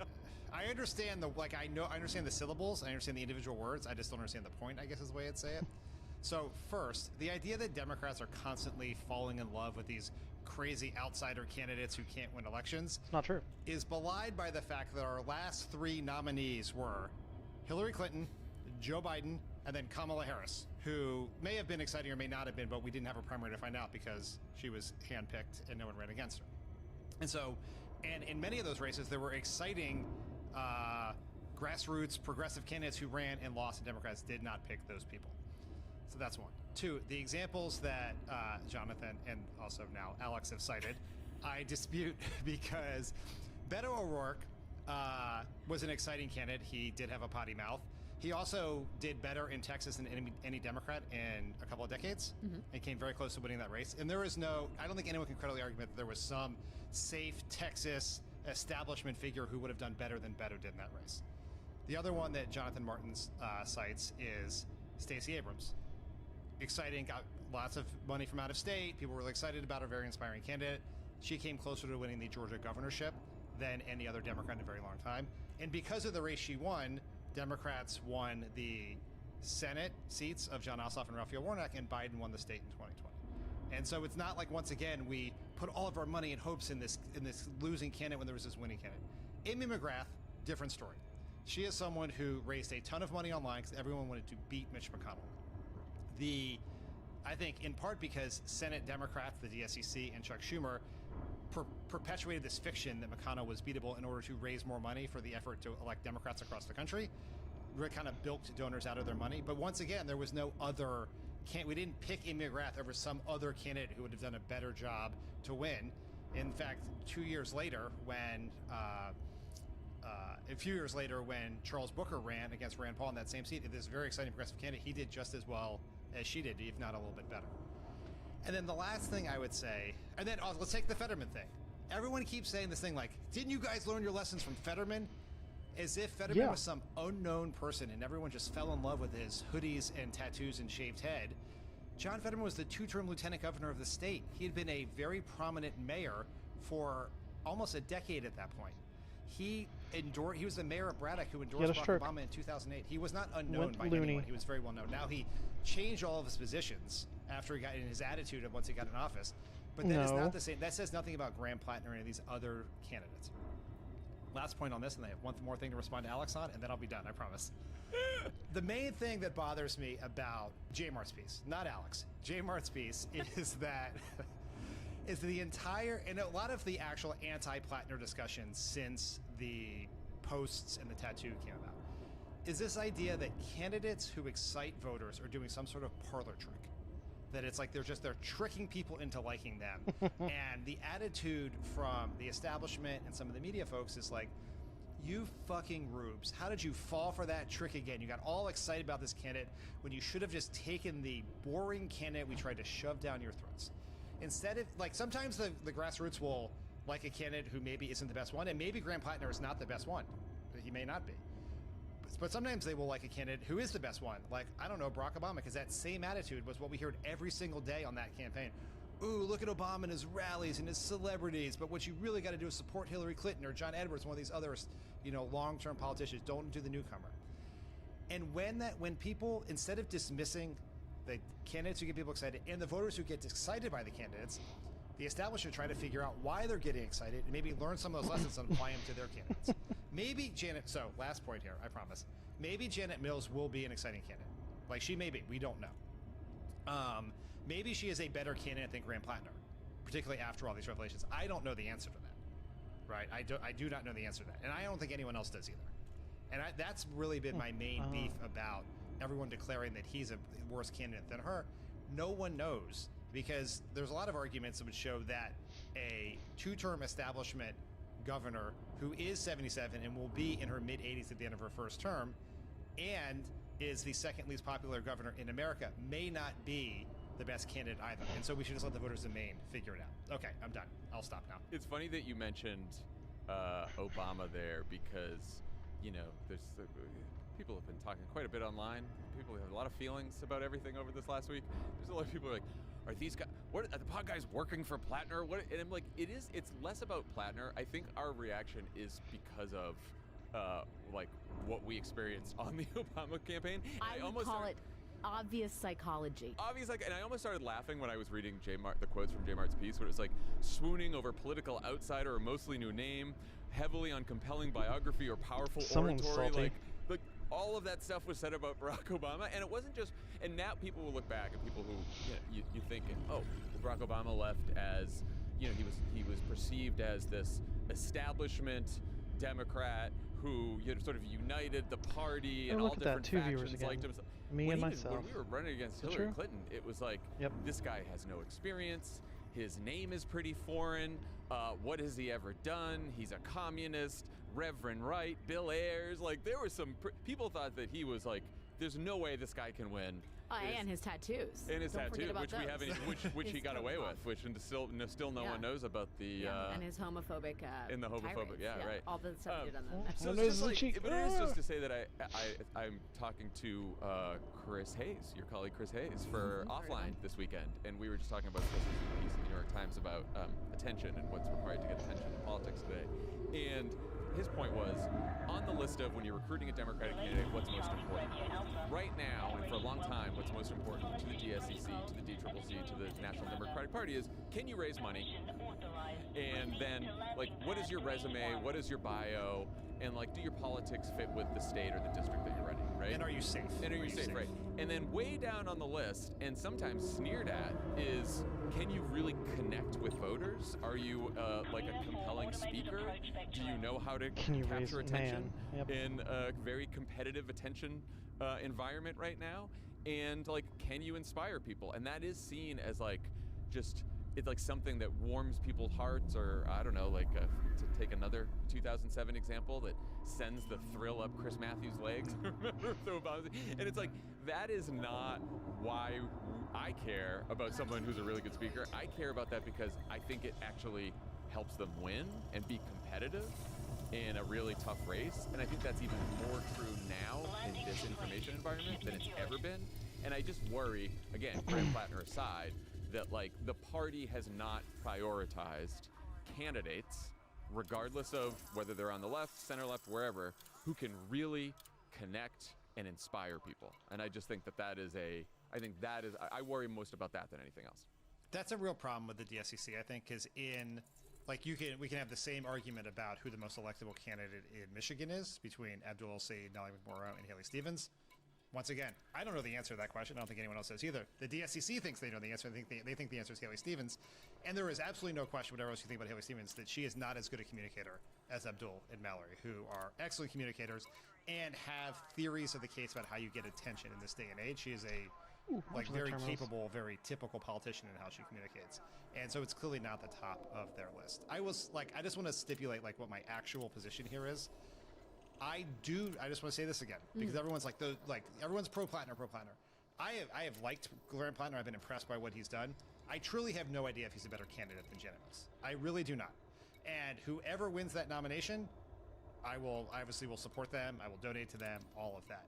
I understand I understand the syllables. I understand the individual words. I just don't understand the point, I guess is the way I'd say it. So first, the idea that Democrats are constantly falling in love with these crazy outsider candidates who can't win elections. It's not true. Is belied by the fact that our last 3 nominees were Hillary Clinton, Joe Biden, and then Kamala Harris, who may have been exciting or may not have been, but we didn't have a primary to find out because she was handpicked and no one ran against her. And so, and in many of those races, there were exciting grassroots progressive candidates who ran and lost, and Democrats did not pick those people. So that's one. 2, the examples that Jonathan and also now Alex have cited, I dispute because Beto O'Rourke was an exciting candidate. He did have a potty mouth. He also did better in Texas than any Democrat in a couple of decades and came very close to winning that race. And there is I don't think anyone can credibly argue that there was some safe Texas establishment figure who would have done better than Beto did in that race. The other one that Jonathan Martin cites is Stacey Abrams. Exciting, got lots of money from out of state. People were really excited about her, very inspiring candidate. She came closer to winning the Georgia governorship than any other Democrat in a very long time. And because of the race she won, Democrats won the Senate seats of John Ossoff and Raphael Warnock, and Biden won the state in 2020. And so it's not like, once again, we put all of our money and hopes in this losing candidate when there was this winning candidate. Amy McGrath, different story. She is someone who raised a ton of money online because everyone wanted to beat Mitch McConnell. I think in part because Senate Democrats, the DSCC, and Chuck Schumer perpetuated this fiction that McConnell was beatable in order to raise more money for the effort to elect Democrats across the country. We kind of bilked donors out of their money. But once again, there was no other we didn't pick Amy McGrath over some other candidate who would have done a better job to win. In fact, 2 years later, when a few years later, when Charles Booker ran against Rand Paul in that same seat, this very exciting progressive candidate, he did just as well as she did, if not a little bit better. And then the last thing I would say, and then let's take the Fetterman thing. Everyone keeps saying this thing like, didn't you guys learn your lessons from Fetterman? As if Fetterman was some unknown person and everyone just fell in love with his hoodies and tattoos and shaved head. John Fetterman was the 2-term lieutenant governor of the state. He had been a very prominent mayor for almost a decade at that point. He was the mayor of Braddock who endorsed Barack Obama in 2008. He was not unknown by anyone. He was very well known. Now he changed all of his positions after he got in his attitude of once he got in office. But that is not the same. That says nothing about Graham Platten or any of these other candidates. Last point on this, and I have one more thing to respond to Alex on, and then I'll be done, I promise. The main thing that bothers me about J Mart's piece, not Alex, J Mart's piece, is that is the entire, and a lot of the actual anti-Plattner discussions since the posts and the tattoo came about, is this idea that candidates who excite voters are doing some sort of parlor trick. That it's like they're tricking people into liking them. And the attitude from the establishment and some of the media folks is like, you fucking rubes, how did you fall for that trick again? You got all excited about this candidate when you should have just taken the boring candidate we tried to shove down your throats. Instead of, like, sometimes the grassroots will like a candidate who maybe isn't the best one, and maybe Graham Plattner is not the best one. He may not be. But sometimes they will like a candidate who is the best one. Like, I don't know, Barack Obama, because that same attitude was what we heard every single day on that campaign. Ooh, look at Obama and his rallies and his celebrities, but what you really got to do is support Hillary Clinton or John Edwards, one of these other, long-term politicians. Don't do the newcomer. And when people, instead of dismissing the candidates who get people excited and the voters who get excited by the candidates, the establishment try to figure out why they're getting excited and maybe learn some of those lessons and apply them to their candidates. Maybe so last point here, I promise. Maybe Janet Mills will be an exciting candidate. Like, she may be, we don't know. Maybe she is a better candidate than Graham Plattner, particularly after all these revelations. I don't know the answer to that, right? I do not know the answer to that. And I don't think anyone else does either. And that's really been my main beef about everyone declaring that he's a worse candidate than her. No one knows, because there's a lot of arguments that would show that a 2-term establishment governor who is 77 and will be in her mid-80s at the end of her first term and is the second least popular governor in America may not be the best candidate either. And so we should just let the voters in Maine figure it out. Okay, I'm done. I'll stop now. It's funny that you mentioned Obama there because, there's people have been talking quite a bit online. People have a lot of feelings about everything over this last week. There's a lot of people who are like, are these guys, what are the pod guys working for Plattner? What? And I'm like, it's less about Plattner. I think our reaction is because of like what we experienced on the Obama campaign. I would call it obvious psychology. Obvious, and I almost started laughing when I was reading the quotes from J Mart's piece, where it was like swooning over political outsider or mostly new name, heavily on compelling biography or powerful Someone's oratory. salty. Like all of that stuff was said about Barack Obama, and it wasn't just. And now people will look back at people who you think, oh, Barack Obama left as he was perceived as this establishment Democrat who sort of united the party and all different factions liked him. Me and myself. When we were running against Hillary Clinton, it was like, this guy has no experience. His name is pretty foreign. What has he ever done? He's a communist. Reverend Wright, Bill Ayers. Like, there was some people thought that he was like, there's no way this guy can win. And his tattoos. And his Don't tattoos, forget which about we haven't, which he got away with, which still no one knows about the. And his homophobic. In the homophobic, tirades, right. All the stuff he did on that. So it's just like, but it is just to say that I'm talking to Chris Hayes, your colleague Chris Hayes, for Offline this weekend, and we were just talking about Chris's piece in the New York Times about attention and what's required to get attention in politics today, and. His point was, on the list of when you're recruiting a Democratic candidate, what's most important? Right now, and for a long time, what's most important to the DSCC, to the DCCC, to the National Democratic Party is, can you raise money? And then, like, what is your resume? What is your bio? And, like, do your politics fit with the state or the district that you're running, right? And are you safe? And are you safe, right? And then way down on the list, and sometimes sneered at, is can you really connect with voters? Are you like a compelling speaker? Do you know how to capture attention in a very competitive attention environment right now? And like, can you inspire people? And that is seen as like just it's like something that warms people's hearts, or I don't know, like to take another 2007 example that sends the thrill up Chris Matthews' legs. Remember the Obama? And it's like, that is not why I care about someone who's a really good speaker. I care about that because I think it actually helps them win and be competitive in a really tough race. And I think that's even more true now in this information environment than it's ever been. And I just worry, again, Graham Plattner aside, that like the party has not prioritized candidates, regardless of whether they're on the left, center left, wherever, who can really connect and inspire people. And I just think that is I worry most about that than anything else. That's a real problem with the DSCC, I think, because we can have the same argument about who the most electable candidate in Michigan is between Abdul El-Sayed, Nali McMorrow, and Haley Stevens. Once again, I don't know the answer to that question. I don't think anyone else does either. The DSCC thinks they know the answer. They think the answer is Haley Stevens. And there is absolutely no question, whatever else you think about Haley Stevens, that she is not as good a communicator as Abdul and Mallory, who are excellent communicators and have theories of the case about how you get attention in this day and age. She is a very capable, very typical politician in how she communicates. And so it's clearly not the top of their list. I just want to stipulate what my actual position here is. I just want to say this again, because everyone's everyone's pro Plattner. I have liked Graham Plattner. I've been impressed by what he's done. I truly have no idea if he's a better candidate than Janet. I really do not. And whoever wins that nomination, I will support them. I will donate to them, all of that.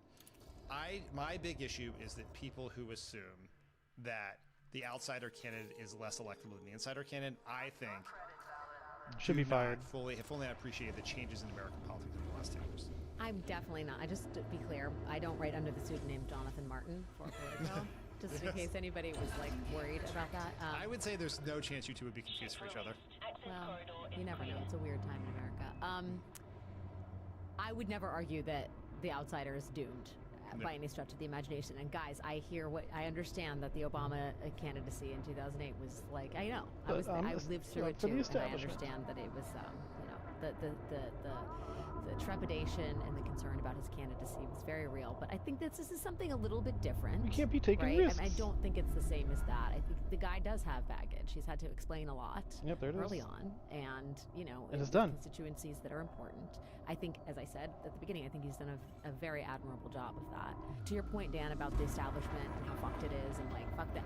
My big issue is that people who assume that the outsider candidate is less electable than the insider candidate, I think should be fired. Have fully not appreciated the changes in American politics over the last 10 years. I'm definitely not. Just to be clear, I don't write under the pseudonym Jonathan Martin for Politico. Just in case anybody was worried about that. I would say there's no chance you two would be confused for each other. Well, you never know. It's a weird time in America. I would never argue that the outsider is doomed by any stretch of the imagination. And guys, I understand that the Obama candidacy in 2008 was I know. I lived through it too, and I understand that it was, the trepidation and the concern about his candidacy was very real. But I think this is something a little bit different. You can't be taking risks. I don't think it's the same as that. I think the guy does have baggage. He's had to explain a lot early on, and in constituencies that are important. I think, as I said at the beginning, I think he's done a very admirable job of that. To your point, Dan, about the establishment and how fucked it is, and fuck that.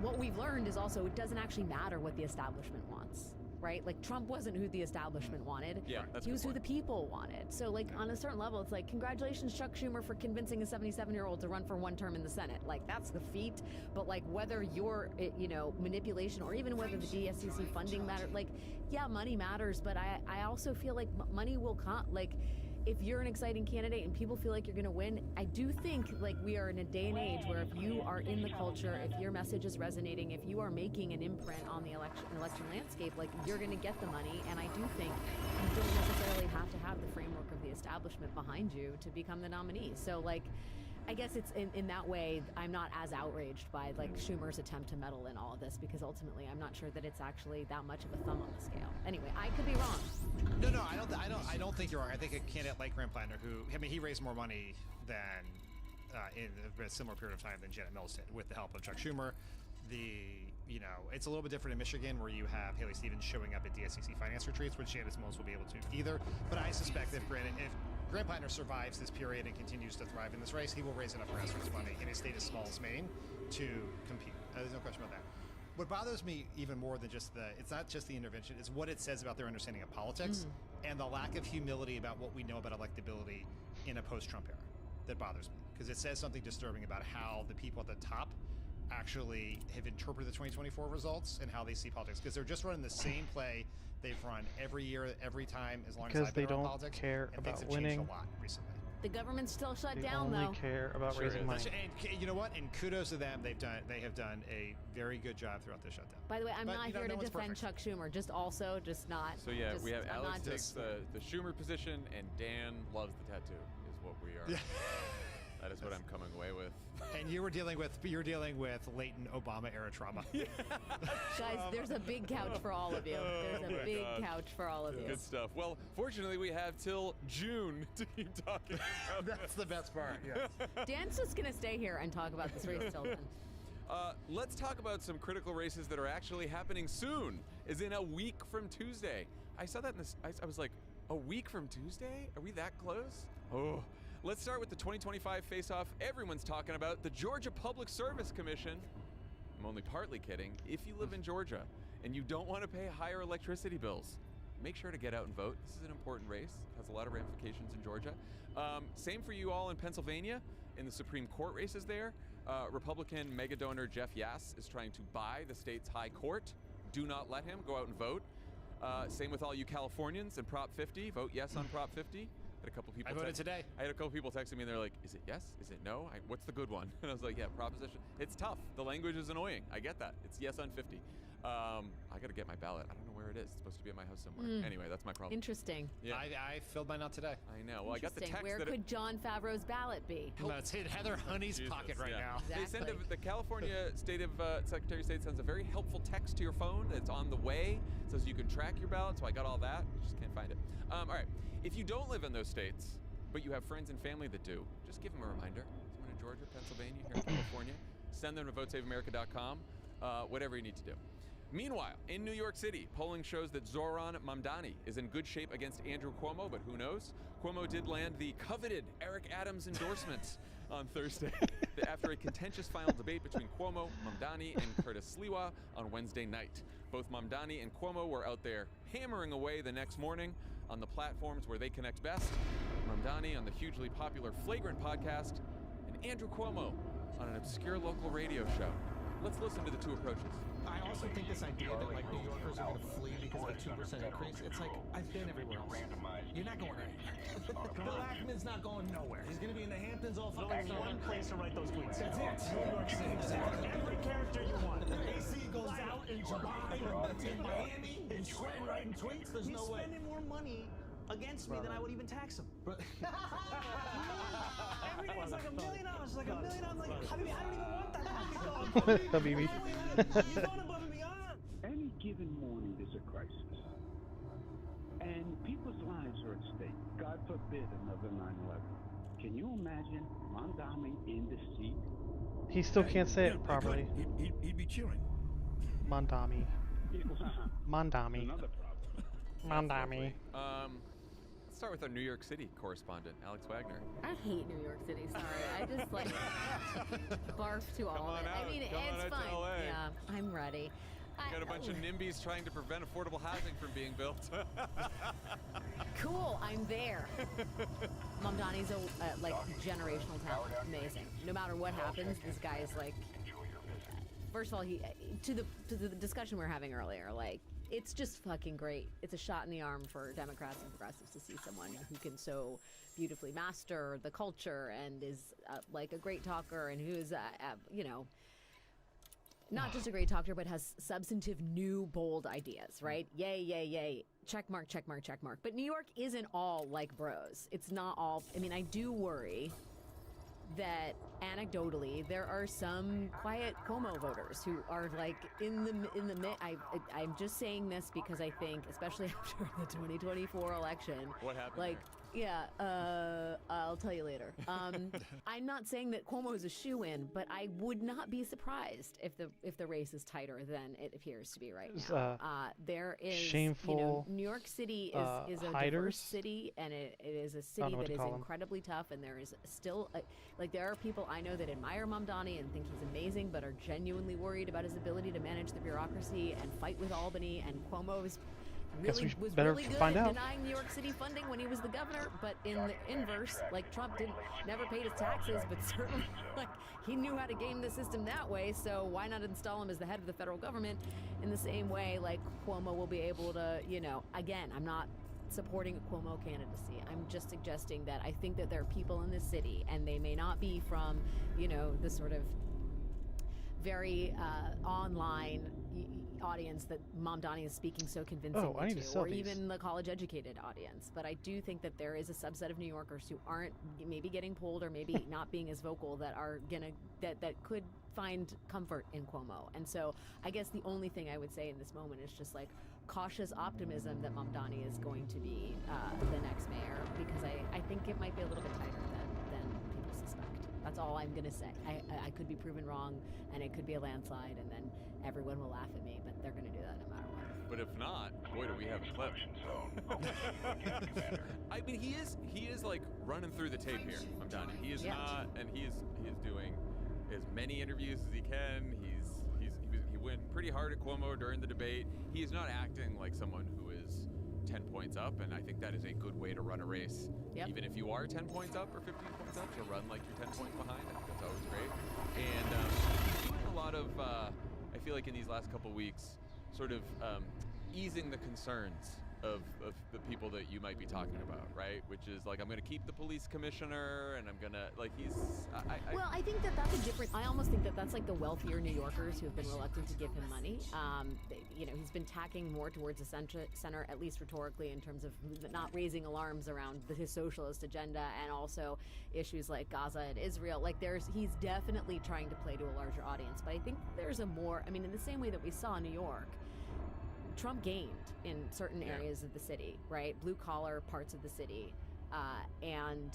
What we've learned is also it doesn't actually matter what the establishment wants. right? Like Trump wasn't who the establishment wanted. Yeah, that's he a was good who the people wanted. So like on a certain level, it's like, congratulations, Chuck Schumer, for convincing a 77-year-old to run for one term in the Senate. Like that's the feat. But like whether your manipulation or even whether the DSCC funding matter, like yeah, money matters. But I also feel like money will like. If you're an exciting candidate and people feel like you're going to win, I do think like we are in a day and age where if you are in the culture, if your message is resonating, if you are making an imprint on the election landscape, like you're going to get the money. And I do think you don't necessarily have to have the framework of the establishment behind you to become the nominee. So like, I guess it's in that way, I'm not as outraged by like Schumer's attempt to meddle in all of this because ultimately I'm not sure that it's actually that much of a thumb on the scale. Anyway, I could be wrong. No, I don't think you're wrong. I think a candidate like Graham Plattner, he raised more money than in a similar period of time than Janet Mills did with the help of Chuck Schumer. It's a little bit different in Michigan where you have Haley Stevens showing up at DSCC finance retreats, which Janet Mills will be able to either. But I suspect if Graham Plattner survives this period and continues to thrive in this race, he will raise enough grassroots money in a state as small as Maine to compete. There's no question about that. What bothers me even more than it's not just the intervention, it's what it says about their understanding of politics and the lack of humility about what we know about electability in a post-Trump era that bothers me. Because it says something disturbing about how the people at the top actually have interpreted the 2024 results and how they see politics. Because they're just running the same play they've run every year, every time, as long as I've been around politics. Because they don't care and about things have winning. changed a lot recently. The government's still shut They down only though. care about raising money. And you know what? And kudos to them. They have done a very good job throughout this shutdown. By the way, I'm But, not you know, here no to one's defend perfect. Chuck Schumer, just not. So yeah, we have I'm Alex not takes the Schumer position, and Dan loves the tattoo. Is what we are. That is what I'm coming away with. And you're dealing with latent Obama era trauma. Guys, there's a big couch for all of you. There's a big couch for all of you. Good stuff. Well, fortunately, we have till June to keep talking about That's the best part. Yes. Dan's just gonna stay here and talk about this race till then. Let's talk about some critical races that are actually happening soon, as in a week from Tuesday. I saw that in this, I was like, a week from Tuesday? Are we that close? Oh. Let's start with the 2025 face-off everyone's talking about, the Georgia Public Service Commission. I'm only partly kidding. If you live in Georgia and you don't want to pay higher electricity bills, make sure to get out and vote. This is an important race. It has a lot of ramifications in Georgia. Same for you all in Pennsylvania, in the Supreme Court races there. Republican mega donor Jeff Yass is trying to buy the state's high court. Do not let him. Go out and vote. Same with all you Californians in Prop 50. Vote yes on Prop 50. A couple people. I voted today. I had a couple people texting me and they're like, "Is it yes? Is it no? What's the good one?" And I was like, "Yeah, proposition. It's tough. The language is annoying. I get that. It's yes on 50. I got to get my ballot. I don't know where it is. It's supposed to be at my house somewhere. Anyway, that's my problem. Interesting. Yeah. I filled mine out today. I know. Well, I got the text. Where that could John Favreau's ballot be? No, it's in Heather Honey's pocket right now. Exactly. They send the California State of Secretary of State sends a very helpful text to your phone that's on the way, so you can track your ballot. So I got all that. Just can't find it. All right. If you don't live in those states, but you have friends and family that do, just give them a reminder. Someone in Georgia, Pennsylvania, here in California, send them to votesaveamerica.com, whatever you need to do. Meanwhile, in New York City, polling shows that Zohran Mamdani is in good shape against Andrew Cuomo, but who knows? Cuomo did land the coveted Eric Adams endorsement on Thursday after a contentious final debate between Cuomo, Mamdani, and Curtis Sliwa on Wednesday night. Both Mamdani and Cuomo were out there hammering away the next morning on the platforms where they connect best. Mamdani on the hugely popular Flagrant podcast, and Andrew Cuomo on an obscure local radio show. Let's listen to the two approaches. I also think this idea that like New Yorkers are going to flee because of a 2% increase, it's like, I've been everywhere else. You're not going anywhere. Bill Ackman's not going nowhere. He's going to be in the Hamptons all fucking summer. One place to write those tweets. That's it. New York City. Every character you want. AC goes out in July in Miami and sweating writing tweets. There's no way. He's spending more money against me than I would even tax him. Every day it's like $1 million. It's like $1 million. I'm like, Habibi, I don't even want that. Habibi. You're going above and beyond. Any given morning is a crisis. And people's lives are at stake. God forbid another 9/11. Can you imagine Mamdani in the seat? He still can't say it properly. He'd be cheering. Mamdani. Mamdani. Another problem. Mamdani. Let's start with our New York City correspondent, Alex Wagner. I hate New York City, sorry. I just like barf to all of it. I mean, it's fine. Yeah, I'm ready. Got a bunch of NIMBYs trying to prevent affordable housing from being built. Cool, I'm there. Mamdani's a like generational talent, amazing. No matter what happens, this guy is like. First of all, he to the discussion we were having earlier, like it's just fucking great. It's a shot in the arm for Democrats and progressives to see someone who can so beautifully master the culture and is like a great talker and who's you know. Not just a great talker, but has substantive, new, bold ideas, right? Yay, yay, yay. Check mark, check mark, check mark. But New York isn't all like bros. It's not all. I mean, I do worry that anecdotally there are some quiet Cuomo voters who are like in the I'm just saying this because I think, especially after the 2024 election, what happened? Like. Yeah, I'll tell you later. I'm not saying that Cuomo is a shoo-in, but I would not be surprised if the race is tighter than it appears to be right now. There is shameful. You know, New York City is a diverse city, and it is a city that is incredibly tough. And there is still like there are people I know that admire Mamdani and think he's amazing, but are genuinely worried about his ability to manage the bureaucracy and fight with Albany. And Cuomo is. Really was really good at denying New York City funding when he was the governor, but in the inverse, like Trump never paid his taxes, but certainly like he knew how to game the system that way. So why not install him as the head of the federal government in the same way? Like Cuomo will be able to, you know. Again, I'm not supporting a Cuomo candidacy. I'm just suggesting that I think that there are people in this city, and they may not be from, you know, the sort of very online audience that Mamdani is speaking so convincingly to, or even the college-educated audience. But I do think that there is a subset of New Yorkers who aren't maybe getting polled or maybe not being as vocal that are gonna that could find comfort in Cuomo. And so I guess the only thing I would say in this moment is just like cautious optimism that Mamdani is going to be the next mayor, because I think it might be a little bit tighter than people suspect. That's all I'm gonna say. I could be proven wrong, and it could be a landslide, and then everyone will laugh at me, but they're gonna do that no matter what. But if not, boy, do we have a clip. I mean, he is like running through the tape here. I'm done. He is not, and he is doing as many interviews as he can. He went pretty hard at Cuomo during the debate. He is not acting like someone who is 10 points up, and I think that is a good way to run a race. Even if you are 10 points up or 15 points up, to run like you're 10 points behind. I think that's always great. And he's doing a lot of, I feel like in these last couple weeks, sort of easing the concerns of the people that you might be talking about, right? Which is like, I'm going to keep the police commissioner, and I'm going to, like, Well, I think that's a different, I almost think that that's like the wealthier New Yorkers who have been reluctant to give him money. You know, he's been tacking more towards the center, at least rhetorically, in terms of not raising alarms around his socialist agenda and also issues like Gaza and Israel. Like he's definitely trying to play to a larger audience. But I think there's a more, I mean, in the same way that we saw in New York, Trump gained in certain areas of the city, right? Blue collar parts of the city. And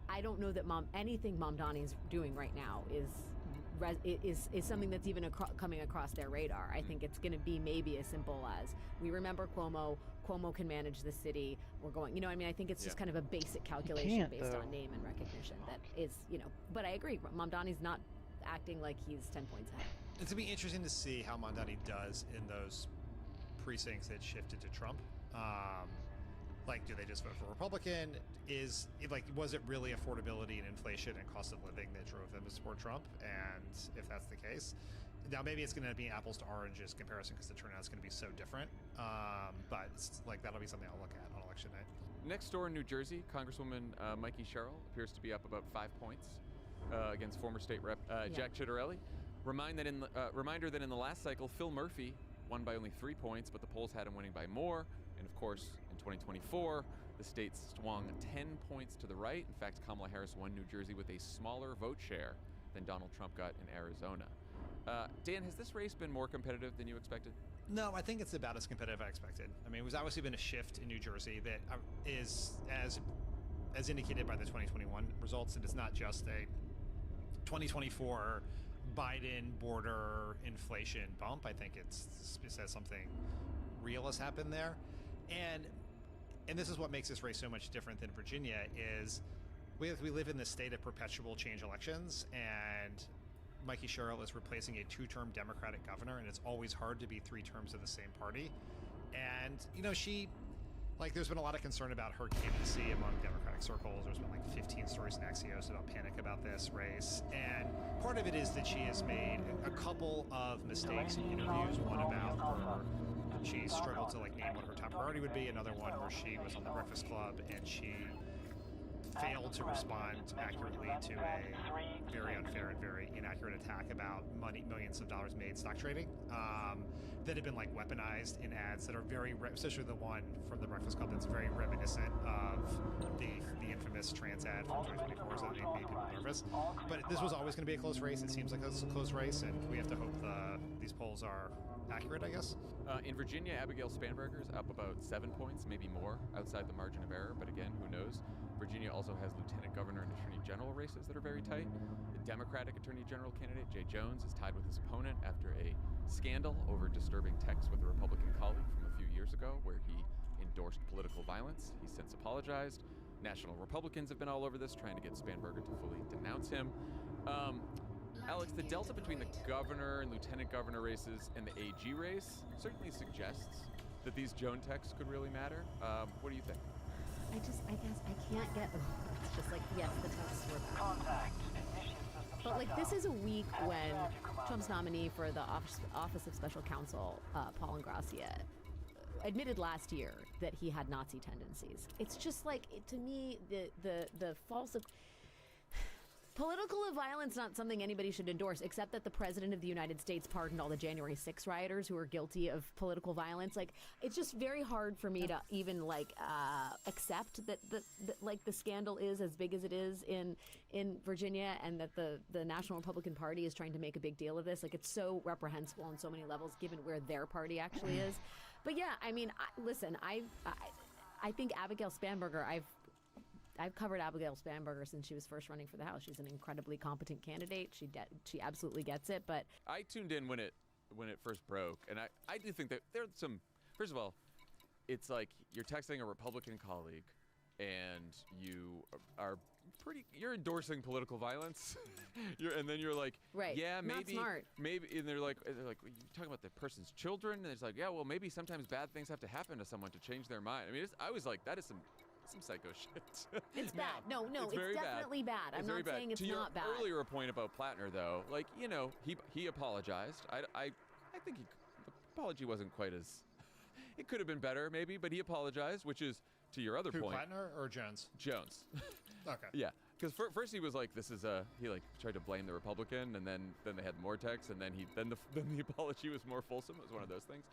I don't know that anything Mamdani is doing right now is something that's even coming across their radar. I think it's going to be maybe as simple as, we remember Cuomo can manage the city. We're going, you know, I mean, I think it's just kind of a basic calculation based on name and recognition that is, you know, but I agree. Mamdani's not acting like he's 10 points ahead. It's going to be interesting to see how Mamdani does in those precincts that shifted to Trump. Like, do they just vote for Republican? Was it really affordability and inflation and cost of living that drove them to support Trump? And if that's the case, now maybe it's going to be apples to oranges comparison because the turnout's going to be so different. But it's like, that'll be something I'll look at on election night. Next door in New Jersey, Congresswoman Mikey Sherrill appears to be up about 5 points against former state rep Jack Ciattarelli. Reminder that in the last cycle, Phil Murphy won by only 3 points, but the polls had him winning by more. And of course, in 2024, the state swung 10 points to the right. In fact, Kamala Harris won New Jersey with a smaller vote share than Donald Trump got in Arizona. Dan, has this race been more competitive than you expected? No, I think it's about as competitive as I expected. I mean, it was obviously been a shift in New Jersey that is, as indicated by the 2021 results, and it's not just a 2024 Biden border inflation bump. I think it says something real has happened there, and this is what makes this race so much different than Virginia. Is we live in this state of perpetual change elections, and Mikey Sherrill is replacing a 2-term Democratic governor, and it's always hard to be 3 terms of the same party. And, you know, there's been a lot of concern about her candidacy among Democratic circles. There's been like 15 stories in Axios about panic about this race. And part of it is that she has made a couple of mistakes in interviews. One about she struggled to like name what her top priority would be. Another one where she was on the Breakfast Club and she failed to respond accurately to a very unfair and very inaccurate attack about millions of dollars made stock trading that had been like weaponized in ads that are very, especially the one from the Breakfast Club that's very reminiscent of the infamous trans ad from 2024, so that made people nervous. But this was always going to be a close race. It seems like it's a close race, and we have to hope these polls are accurate, I guess. In Virginia, Abigail Spanberger's up about 7 points, maybe more, outside the margin of error, but again, who knows? Virginia also has lieutenant governor and attorney general races that are very tight. The Democratic attorney general candidate, Jay Jones, is tied with his opponent after a scandal over disturbing texts with a Republican colleague from a few years ago where he endorsed political violence. He's since apologized. National Republicans have been all over this, trying to get Spanberger to fully denounce him. Alex, the delta between the governor and lieutenant governor races and the AG race certainly suggests that these Joan texts could really matter. What do you think? I guess I can't get. It's just like, yes, the texts were bad. But like, this is a week when Trump's nominee for the Office of Special Counsel, Paul Ingrassia, admitted last year that he had Nazi tendencies. It's just like, to me, the false. Political violence, not something anybody should endorse, except that the president of the United States pardoned all the January 6 rioters who were guilty of political violence. Like, it's just very hard for me to even accept that the scandal is as big as it is in Virginia, and that the National Republican Party is trying to make a big deal of this. Like, it's so reprehensible on so many levels, given where their party actually is. But yeah, I mean, I think Abigail Spanberger, I've covered Abigail Spanberger since she was first running for the House. She's an incredibly competent candidate. She absolutely gets it. But I tuned in when it first broke, and I do think that there's some. First of all, it's like you're texting a Republican colleague, and you're endorsing political violence, and then you're like, right, yeah, maybe, not smart. maybe, and they're like, you're talking about the person's children, and it's like, yeah, well, maybe sometimes bad things have to happen to someone to change their mind. I mean, I was like, that is some psycho shit. It's bad. No, it's definitely bad. I'm not saying it's not bad. To your earlier point about Plattner, though, like, you know, he apologized. I think the apology wasn't quite as. It could have been better, maybe, but he apologized, which is to your other point. Plattner or Jones? Jones. Okay. Yeah, because first he was like, he like tried to blame the Republican, and then they had more texts, and then the apology was more fulsome. It was one of those things.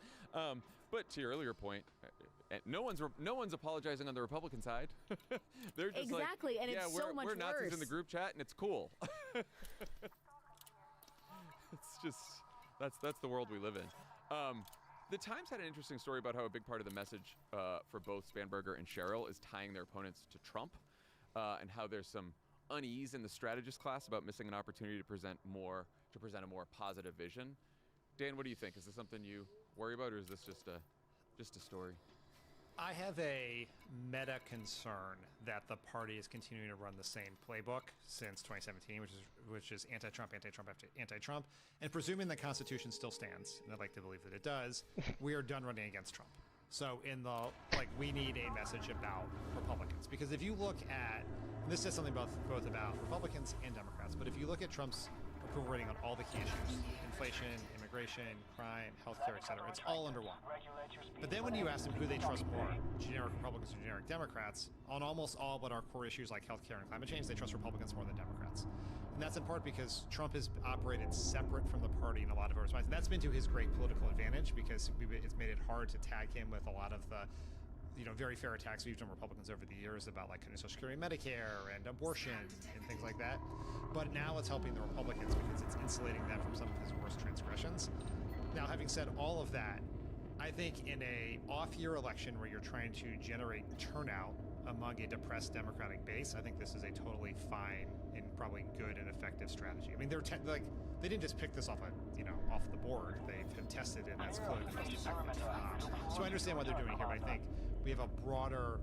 But to your earlier point, no one's apologizing on the Republican side. They're just exactly, like, and it's so much we're worse. Nazis in the group chat, and it's cool. It's just that's the world we live in. The Times had an interesting story about how a big part of the message for both Spanberger and Sherrill is tying their opponents to Trump, and how there's some unease in the strategist class about missing an opportunity to present a more positive vision. Dan, what do you think? Is this something you worry about, or is this just a story? I have a meta concern that the party is continuing to run the same playbook since 2017, which is anti-Trump, and presuming the Constitution still stands, and I'd like to believe that it does, we are done running against Trump. So we need a message about Republicans, because if you look at, and this says something both about Republicans and Democrats, but if you look at Trump's approval rating on all the key issues, inflation, immigration, crime, healthcare, etc., it's all under one. But then when you ask them who they trust more, generic Republicans or generic Democrats, on almost all but our core issues like healthcare and climate change, they trust Republicans more than Democrats. And that's in part because Trump has operated separate from the party in a lot of voters' minds. And that's been to his great political advantage, because it's made it hard to tag him with a lot of the very fair attacks we've done Republicans over the years about like Social Security and Medicare and abortion and things like that. But now it's helping the Republicans because it's insulating them from some of his worst transgressions. Now, having said all of that, I think in a off-year election where you're trying to generate turnout among a depressed Democratic base, I think this is a totally fine and probably good and effective strategy. I mean, they didn't just pick this off the board. They've tested it, and that's clearly the most effective. So I understand what they're doing here, but I think we have a broader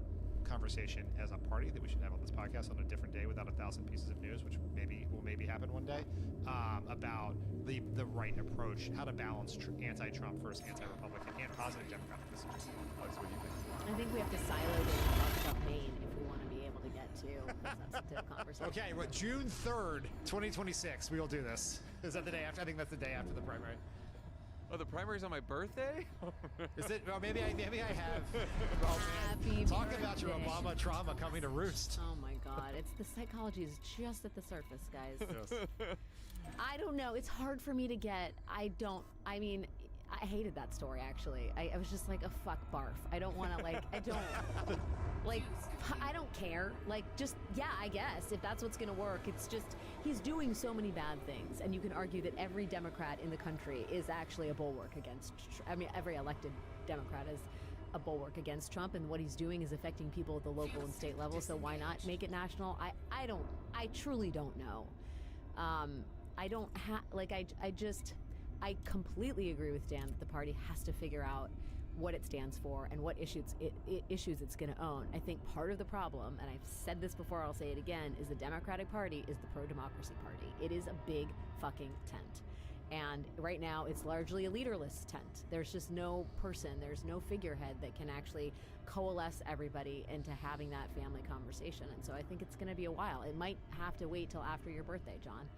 conversation as a party that we should have on this podcast on a different day without 1,000 pieces of news, which will maybe happen one day, about the right approach, how to balance anti-Trump versus anti-Republican and positive Democratic messages. Alex, what do you think? I think we have to silo it and talk about Maine if we want to be able to get to the substantive conversation. Okay, well, June 3rd, 2026, we will do this. Is that the day after? I think that's the day after the primary. Oh, the primary's on my birthday? Is it? Well, maybe I have. Oh, man. Talk about your Obama trauma coming to roost. Oh my God, the psychology is just at the surface, guys. Yes. I don't know. It's hard for me to get. I hated that story, actually. I was just like, a fuck barf. I don't want to, I don't care. I guess, if that's what's going to work. It's just, he's doing so many bad things. And you can argue that every Democrat in the country is actually a bulwark against, every elected Democrat is a bulwark against Trump. And what he's doing is affecting people at the local and state level. So why not make it national? I truly don't know. I completely agree with Dan that the party has to figure out what it stands for and what issues it's going to own. I think part of the problem, and I've said this before, I'll say it again, is the Democratic Party is the pro-democracy party. It is a big fucking tent. And right now, it's largely a leaderless tent. There's just no person, there's no figurehead that can actually coalesce everybody into having that family conversation. And so I think it's going to be a while. It might have to wait till after your birthday, John.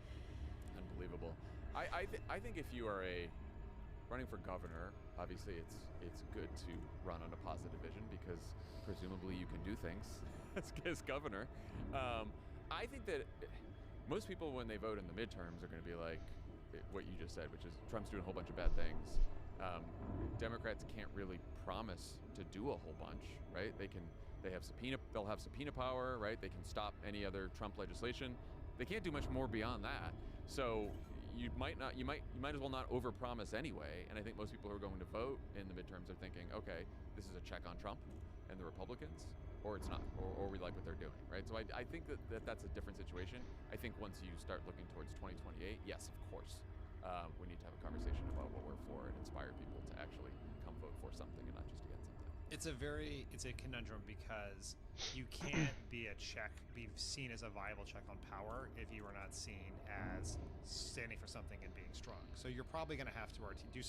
Unbelievable. I think if you are running for governor, obviously it's good to run on a positive vision because presumably you can do things as governor. I think that most people, when they vote in the midterms, are going to be like what you just said, which is Trump's doing a whole bunch of bad things. Democrats can't really promise to do a whole bunch, right? They'll have subpoena power, right? They can stop any other Trump legislation. They can't do much more beyond that. So you might as well not overpromise anyway. And I think most people who are going to vote in the midterms are thinking, okay, this is a check on Trump and the Republicans, or it's not, or we like what they're doing, right? So I think that's a different situation. I think once you start looking towards 2028, yes, of course, we need to have a conversation about what we're for and inspire people to actually come vote for something and not just against something. It's a conundrum because you can't be seen as a viable check on power if you are not seen as standing for something and being strong. So you're probably going to have to do.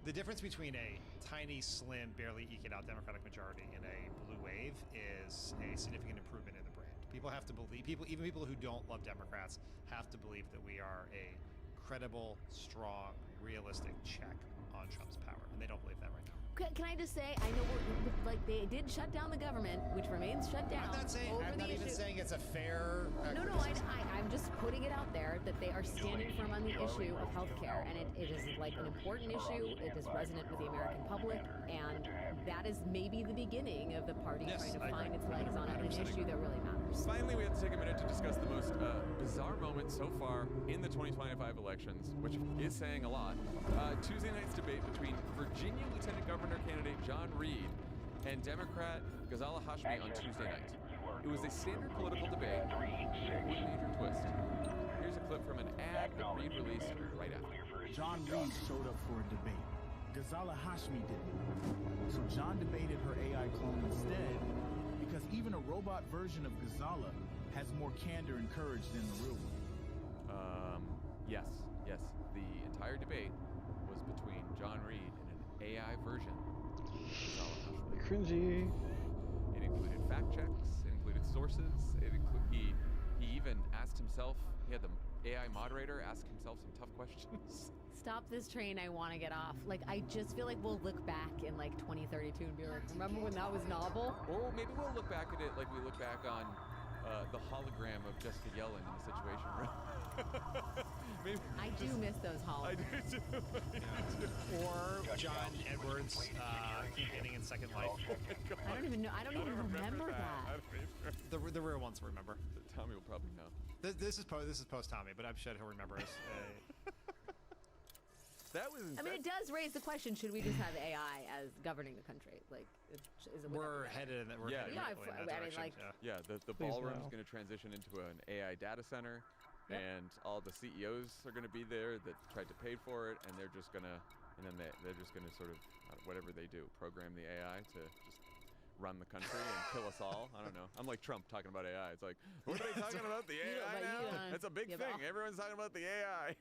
The difference between a tiny, slim, barely eke it out Democratic majority and a blue wave is a significant improvement in the brand. People have to believe, even people who don't love Democrats, have to believe that we are a credible, strong, realistic check on Trump's power, and they don't believe that right now. Can I just say, I know they did shut down the government, which remains shut down. I'm not even saying it's a fair. No, I'm just putting it out there that they are standing firm on the issue of healthcare, and it is like an important issue. It is resonant with the American public, and that is maybe the beginning of the party trying to find its legs on an issue that really matters. Finally, we have to take a minute to discuss the most bizarre moment so far in the 2025 elections, which is saying a lot. Tuesday night's debate between Virginia Lieutenant Governor candidate John Reed and Democrat Ghazala Hashmi on Tuesday night. It was a standard political debate with one major twist. Here's a clip from an ad that Reed released right after. John Reed showed up for a debate. Ghazala Hashmi didn't. So John debated her AI clone instead because even a robot version of Ghazala has more candor and courage than the real one. Yes. The entire debate was between John Reed and an AI version of Ghazala Hashmi. Cringy. It included fact checks, it included sources, he even asked himself, he had the AI moderator ask himself some tough questions. Stop this train, I want to get off. I just feel like we'll look back in 2032 and be like, remember when that was novel? Or maybe we'll look back at it like we look back on the hologram of Jessica Yellen in the Situation Room. I do miss those holograms. I do too. Or John Edwards campaigning in Second Life. I don't even know. I don't even remember that. The real ones will remember. Tommy will probably know. This is post Tommy, but I'm sure he'll remember us. That was. I mean, it does raise the question: should we just have AI as governing the country? We're headed in that. The ballroom's going to transition into an AI data center. Yep. And all the CEOs are going to be there that tried to pay for it, and they're just going to, they're just going to sort of, whatever they do, program the AI to just run the country and kill us all. I don't know. I'm like Trump talking about AI. It's like, what are they talking about? The AI now? That's a big thing. Everyone's talking about the AI.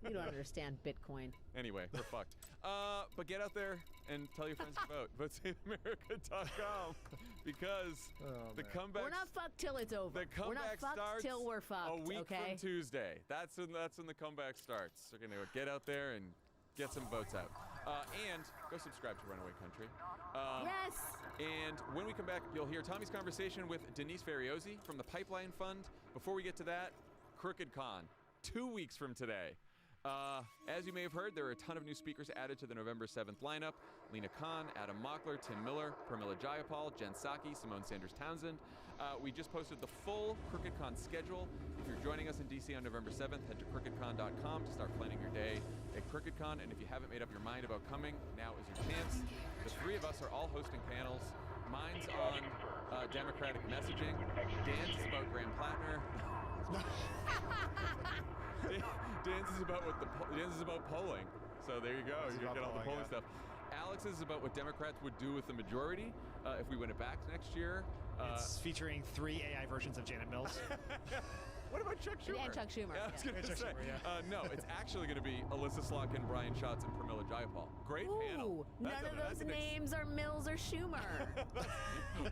You don't understand Bitcoin. Anyway, we're fucked. But get out there and tell your friends to vote. VoteSaveAmerica.com because the comeback. We're not fucked till it's over. The comeback we're not fucked starts till we're fucked. a week okay? from Tuesday. That's when the comeback starts. We're gonna get out there and get some votes out. And go subscribe to Runaway Country. Yes! And when we come back, you'll hear Tommy's conversation with Denise Ferriozzi from the Pipeline Fund. Before we get to that, Crooked Con, 2 weeks from today. As you may have heard, there are a ton of new speakers added to the November 7th lineup. Lena Khan, Adam Mockler, Tim Miller, Pramila Jayapal, Jen Psaki, Simone Sanders-Townsend. We just posted the full Crooked Con schedule. If you're joining us in DC on November 7th, head to crookedcon.com to start planning your day at Crooked Con. And if you haven't made up your mind about coming, now is your chance. The three of us are all hosting panels. Mine's on democratic messaging. Dan's is about Graham Plattner. Dan's is about polling. So there you go. You can get all the polling stuff. Alex's is about what Democrats would do with the majority if we win it back next year. It's featuring 3 AI versions of Janet Mills. What about Chuck Schumer? And Chuck Schumer. Yeah, I was going to Chuck say. Schumer, yeah. No, it's actually going to be Alyssa Slotkin, Brian Schatz, and Pramila Jayapal. Great panel. None of those names are Mills or Schumer.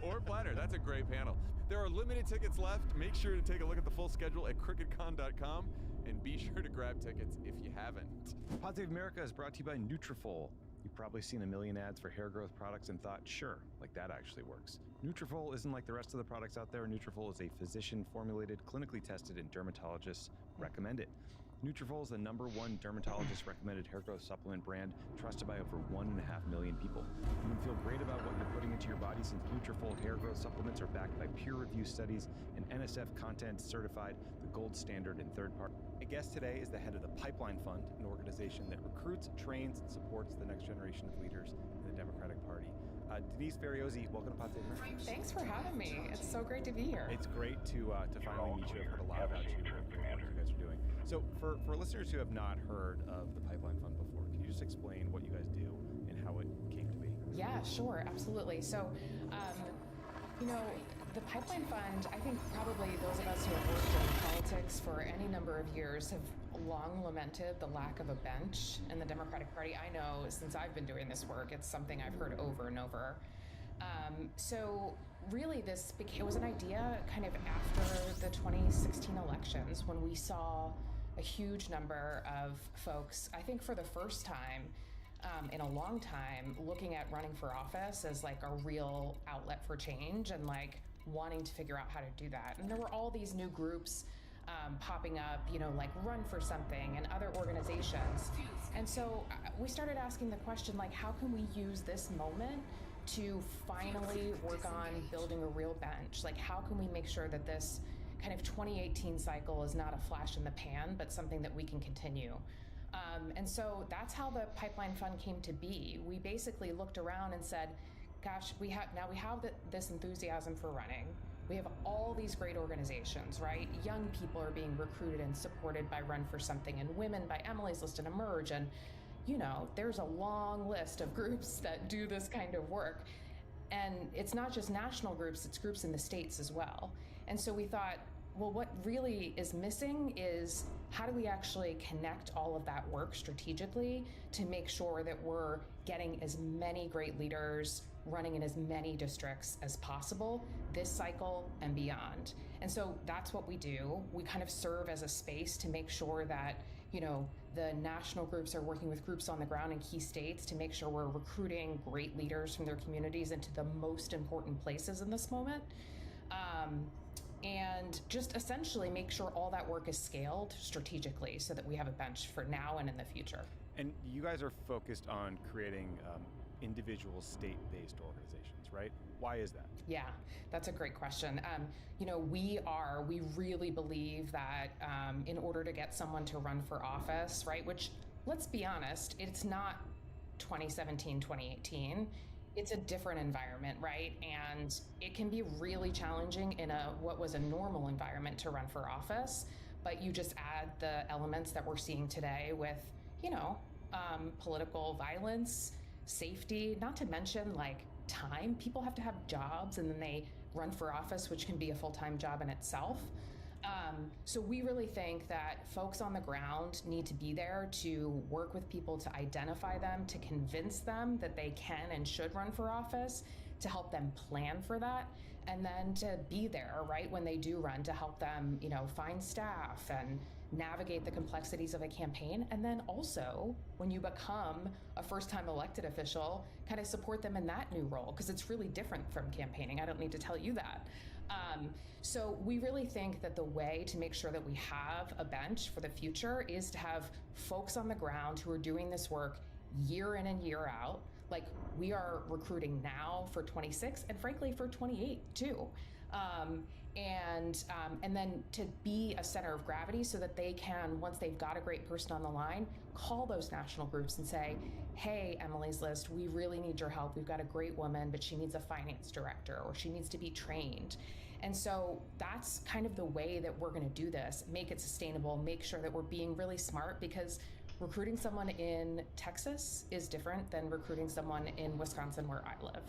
Or Platter. That's a great panel. There are limited tickets left. Make sure to take a look at the full schedule at crookedcon.com. And be sure to grab tickets if you haven't. Pod Save America is brought to you by Nutrafol. You've probably seen a million ads for hair growth products and thought, sure, like that actually works. Nutrafol isn't like the rest of the products out there. Nutrafol is a physician-formulated, clinically tested, and dermatologists recommend it. Nutrafol is the #1 dermatologist-recommended hair growth supplement brand, trusted by over 1.5 million people. You can feel great about what you're putting into your body since Nutrafol hair growth supplements are backed by peer-reviewed studies and NSF content certified, the gold standard in third-party. My guest today is the head of the Pipeline Fund, an organization that recruits, trains, and supports the next generation of leaders in the Democratic Party. Denise Ferriozzi, welcome to Pod Save America. Thanks for having me. It's so great to be here. It's great to finally meet you. I've heard a lot about you and what you guys are doing. So for listeners who have not heard of the Pipeline Fund before, can you just explain what you guys do and how it came to be? Yeah, sure, absolutely. So, the Pipeline Fund, I think probably those of us who have worked in politics for any number of years have long lamented the lack of a bench in the Democratic Party. I know since I've been doing this work, it's something I've heard over and over. So really it was an idea kind of after the 2016 elections when we saw a huge number of folks, I think for the first time in a long time, looking at running for office as like a real outlet for change and like wanting to figure out how to do that. And there were all these new groups popping up, like Run for Something and other organizations. And so we started asking the question, like, how can we use this moment to finally work on building a real bench? Like, how can we make sure that this kind of 2018 cycle is not a flash in the pan, but something that we can continue? And so that's how the Pipeline Fund came to be. We basically looked around and said, gosh, we have this enthusiasm for running. We have all these great organizations, right? Young people are being recruited and supported by Run for Something, and Women by Emily's List and Emerge. And, there's a long list of groups that do this kind of work. And it's not just national groups, it's groups in the states as well. And so we thought, well, what really is missing is how do we actually connect all of that work strategically to make sure that we're getting as many great leaders running in as many districts as possible this cycle and beyond. And so that's what we do. We kind of serve as a space to make sure that, the national groups are working with groups on the ground in key states to make sure we're recruiting great leaders from their communities into the most important places in this moment. And just essentially make sure all that work is scaled strategically so that we have a bench for now and in the future. And you guys are focused on creating individual state-based organizations, right? Why is that? Yeah, that's a great question. We really believe that in order to get someone to run for office, right, which, let's be honest, it's not 2017, 2018. It's a different environment, right? And it can be really challenging in what was a normal environment to run for office, but you just add the elements that we're seeing today with, political violence, safety, not to mention like time. People have to have jobs, and then they run for office, which can be a full-time job in itself. So we really think that folks on the ground need to be there to work with people, to identify them, to convince them that they can and should run for office, to help them plan for that, and then to be there, right, when they do run, to help them, you know, find staff and navigate the complexities of a campaign. And then also, when you become a first-time elected official, kind of support them in that new role, because it's really different from campaigning. I don't need to tell you that. So we really think that the way to make sure that we have a bench for the future is to have folks on the ground who are doing this work year in and year out. Like, we are recruiting now for 26 and frankly for 28 too. And then to be a center of gravity so that they can, once they've got a great person on the line, call those national groups and say, hey, Emily's List, we really need your help. We've got a great woman, but she needs a finance director, or she needs to be trained. And so that's kind of the way that we're going to do this, make it sustainable, make sure that we're being really smart, because recruiting someone in Texas is different than recruiting someone in Wisconsin, where I live.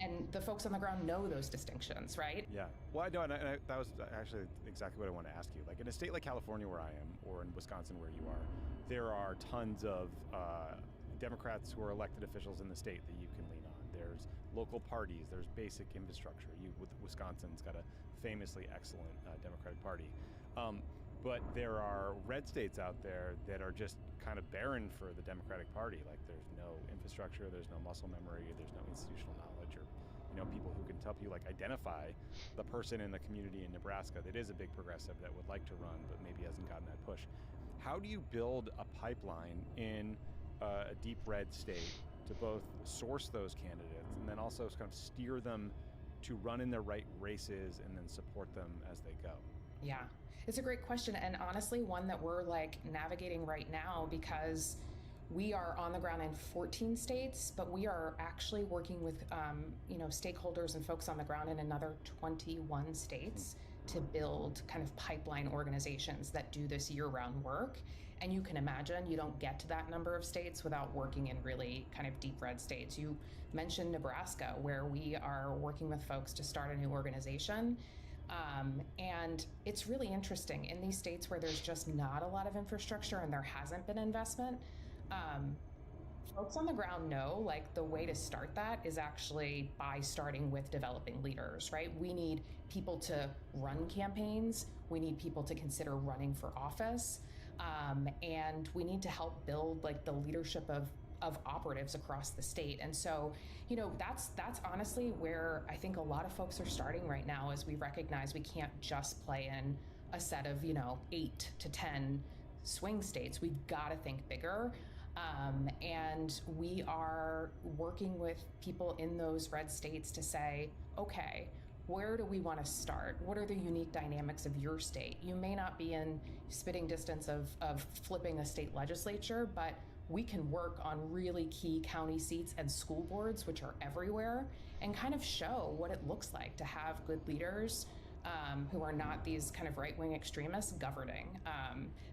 And the folks on the ground know those distinctions, right? Yeah. Well, I know, and that was actually exactly what I wanted to ask you. Like, in a state like California, where I am, or in Wisconsin, where you are, there are tons of Democrats who are elected officials in the state that you can lean on. There's local parties, there's basic infrastructure. Wisconsin's got a famously excellent Democratic Party. But there are red states out there that are just kind of barren for the Democratic Party. Like, there's no infrastructure, there's no muscle memory, there's no institutional knowledge, or, you know, people who can help you, like, identify the person in the community in Nebraska that is a big progressive that would like to run but maybe hasn't gotten that push. How do you build a pipeline in a deep red state to both source those candidates and then also kind of steer them to run in the right races and then support them as they go? Yeah, it's a great question, and honestly one that we're like navigating right now, because we are on the ground in 14 states, but we are actually working with stakeholders and folks on the ground in another 21 states to build kind of pipeline organizations that do this year-round work. And you can imagine you don't get to that number of states without working in really kind of deep red states. You mentioned Nebraska, where we are working with folks to start a new organization. And it's really interesting in these states where there's just not a lot of infrastructure and there hasn't been investment. Folks on the ground know, like, the way to start that is actually by starting with developing leaders, right? We need people to run campaigns. We need people to consider running for office. And we need to help build, like, the leadership of operatives across the state. And so, you know, that's honestly where I think a lot of folks are starting right now, is we recognize we can't just play in a set of, 8 to 10 swing states. We've got to think bigger. And we are working with people in those red states to say, okay, where do we want to start? What are the unique dynamics of your state? You may not be in spitting distance of flipping a state legislature, but we can work on really key county seats and school boards, which are everywhere, and kind of show what it looks like to have good leaders who are not these kind of right-wing extremists governing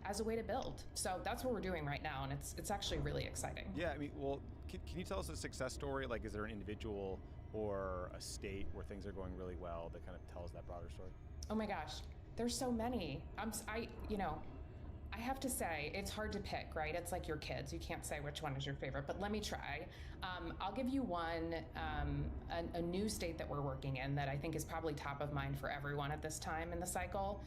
as a way to build. So that's what we're doing right now, and it's actually really exciting. Yeah, I mean, well, can you tell us a success story? Like, is there an individual or a state where things are going really well that kind of tells that broader story? Oh my gosh, there's so many. I have to say, it's hard to pick, right? It's like your kids. You can't say which one is your favorite, but let me try. I'll give you one, a new state that we're working in that I think is probably top of mind for everyone at this time in the cycle.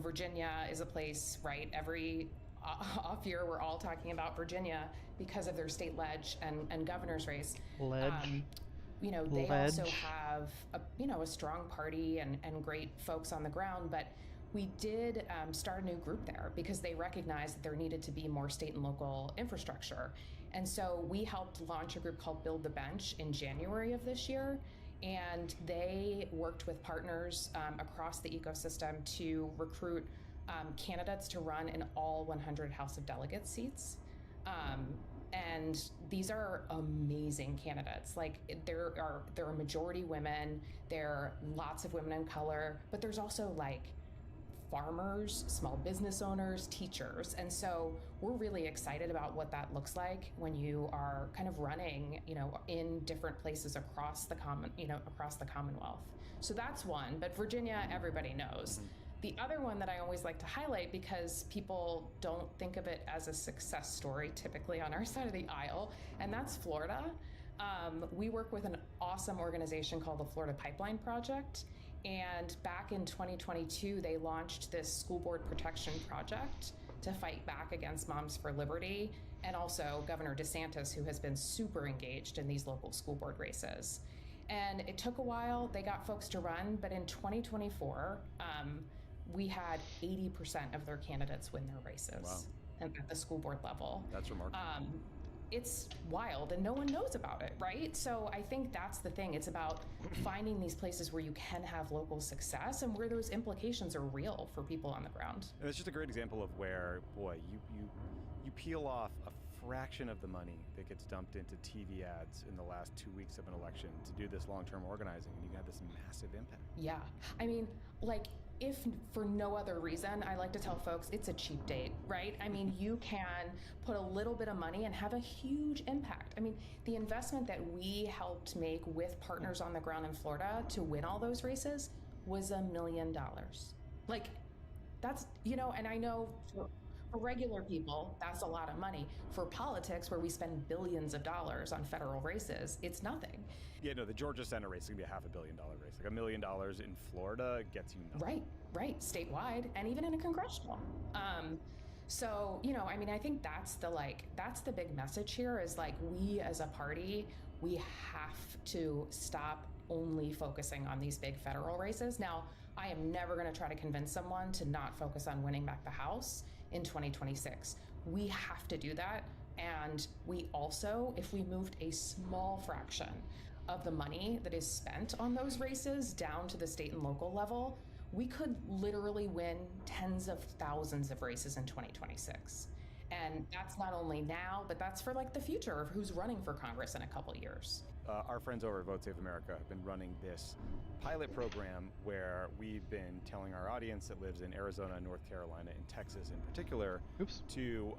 Virginia is a place, right? Every off year, we're all talking about Virginia because of their state ledge and governor's race. They also have a strong party and great folks on the ground, but we did start a new group there because they recognized that there needed to be more state and local infrastructure. And so we helped launch a group called Build the Bench in January of this year. And they worked with partners across the ecosystem to recruit candidates to run in all 100 House of Delegates seats. And these are amazing candidates. Like, there are majority women, there are lots of women in color, but there's also like farmers, small business owners, teachers. And so we're really excited about what that looks like when you are kind of running, in different places across the Commonwealth. So that's one, but Virginia, everybody knows. The other one that I always like to highlight, because people don't think of it as a success story typically on our side of the aisle, and that's Florida. We work with an awesome organization called the Florida Pipeline Project. And back in 2022, they launched this school board protection project to fight back against Moms for Liberty, and also Governor DeSantis, who has been super engaged in these local school board races. And it took a while. They got folks to run, but in 2024, we had 80% of their candidates win their races at the school board level. That's remarkable. It's wild and no one knows about it, right? So I think that's the thing. It's about finding these places where you can have local success and where those implications are real for people on the ground. And it's just a great example of where, boy, you peel off a fraction of the money that gets dumped into TV ads in the last 2 weeks of an election to do this long-term organizing, and you can have this massive impact. Yeah. I mean, if for no other reason, I like to tell folks it's a cheap date, right? I mean, you can put a little bit of money and have a huge impact. I mean, the investment that we helped make with partners on the ground in Florida to win all those races was $1 million. That's, and I know for regular people, that's a lot of money. For politics, where we spend billions of dollars on federal races, it's nothing. Yeah, no, the Georgia Senate race is going to be a $500 million race. Like $1 million in Florida gets you nothing. Right, statewide, and even in a congressional. So, I mean, I think that's the big message here is we as a party, we have to stop only focusing on these big federal races. Now, I am never going to try to convince someone to not focus on winning back the House in 2026. We have to do that. And we also, if we moved a small fraction of the money that is spent on those races down to the state and local level, we could literally win tens of thousands of races in 2026. And that's not only now, but that's for the future of who's running for Congress in a couple of years. Our friends over at Vote Save America have been running this pilot program where we've been telling our audience that lives in Arizona, North Carolina, and Texas in particular to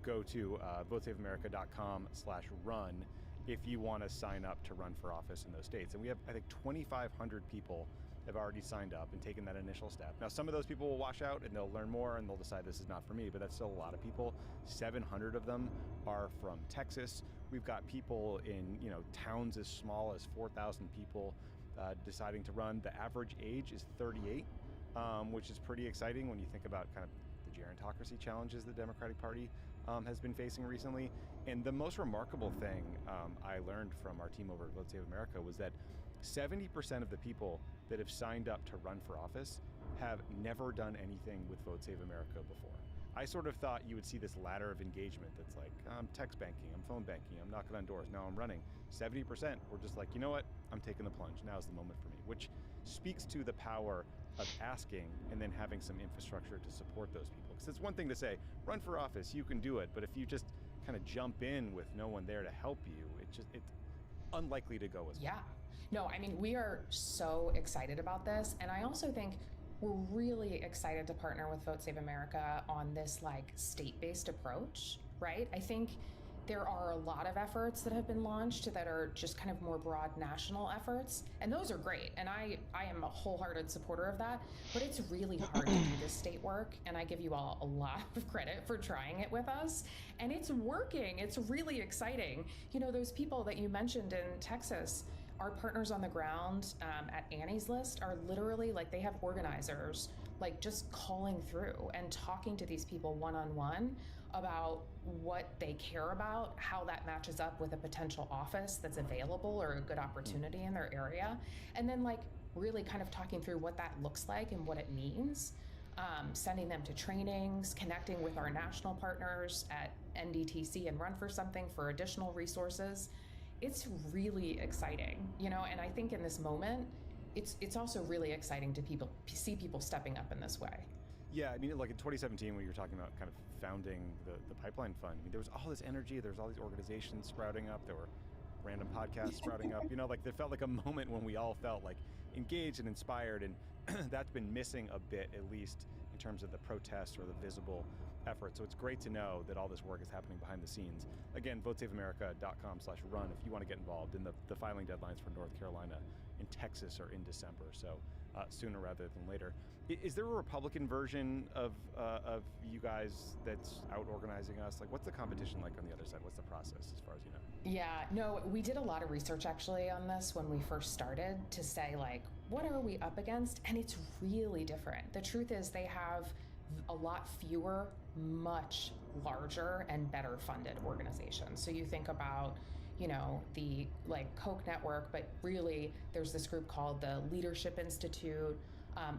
go to votesaveamerica.com/run if you want to sign up to run for office in those states. And we have, I think, 2,500 people have already signed up and taken that initial step. Now, some of those people will wash out and they'll learn more and they'll decide this is not for me, but that's still a lot of people. 700 of them are from Texas. We've got people in, towns as small as 4,000 people deciding to run. The average age is 38, which is pretty exciting when you think about kind of the gerontocracy challenges the Democratic Party has been facing recently. And the most remarkable thing I learned from our team over at Vote Save America was that 70% of the people that have signed up to run for office have never done anything with Vote Save America before. I sort of thought you would see this ladder of engagement that's like, I'm text banking, I'm phone banking, I'm knocking on doors, now I'm running. 70% were just like, you know what, I'm taking the plunge, now's the moment for me, which speaks to the power of asking and then having some infrastructure to support those people. Because it's one thing to say, run for office, you can do it, but if you just kind of jump in with no one there to help you, it's unlikely to go as well. Yeah. No, I mean, we are so excited about this. And I also think we're really excited to partner with Vote Save America on this state-based approach, right? I think there are a lot of efforts that have been launched that are just kind of more broad national efforts. And those are great. And I am a wholehearted supporter of that. But it's really hard to do this state work. And I give you all a lot of credit for trying it with us. And it's working. It's really exciting. Those people that you mentioned in Texas, our partners on the ground at Annie's List are literally they have organizers just calling through and talking to these people one-on-one about what they care about, how that matches up with a potential office that's available or a good opportunity in their area. And then really kind of talking through what that looks like and what it means. Sending them to trainings, connecting with our national partners at NDTC and Run for Something for additional resources. It's really exciting, and I think in this moment, it's also really exciting to see people stepping up in this way. Yeah, I mean, in 2017, when you were talking about kind of founding the Pipeline Fund, I mean, there was all this energy, there was all these organizations sprouting up, there were random podcasts sprouting up, there felt like a moment when we all felt engaged and inspired, and that's been missing a bit, at least in terms of the protests or the visible effort. So it's great to know that all this work is happening behind the scenes. Again, votesaveamerica.com/run if you want to get involved. And the filing deadlines for North Carolina and Texas are in December, so sooner rather than later. Is there a Republican version of you guys that's out organizing us? Like, what's the competition like on the other side? What's the process as far as you know? Yeah, no, we did a lot of research actually on this when we first started to say, like, what are we up against? And it's really different. The truth is they have a lot fewer, much larger and better funded organizations. So you think about, you know, the like Koch network, but really there's this group called the Leadership Institute.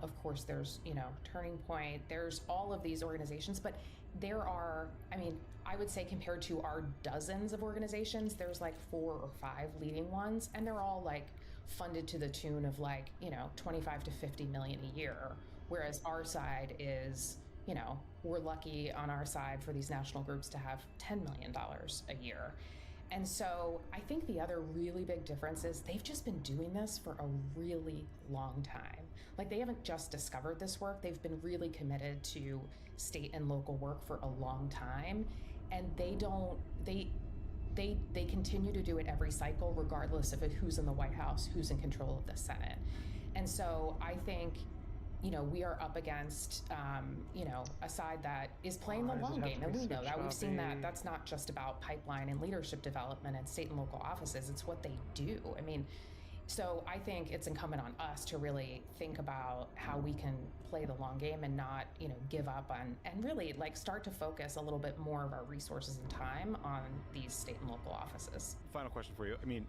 Of course, there's, you know, Turning Point. There's all of these organizations, but there are, I mean, I would say compared to our dozens of organizations, there's like 4 or 5 leading ones, and they're all like funded to the tune of like, you know, 25 to 50 million a year. Whereas our side is, you know, we're lucky on our side for these national groups to have $10 million a year. And so I think the other really big difference is they've just been doing this for a really long time. Like, they haven't just discovered this work, they've been really committed to state and local work for a long time. And they continue to do it every cycle, regardless of who's in the White House, who's in control of the Senate. And so I think, you know, we are up against, you know, a side that is playing the long game. And we know that. We've seen that. That's not just about pipeline and leadership development and state and local offices. It's what they do. I mean, so I think it's incumbent on us to really think about how we can play the long game and not, you know, give up on, and really like start to focus a little bit more of our resources and time on these state and local offices. Final question for you. I mean,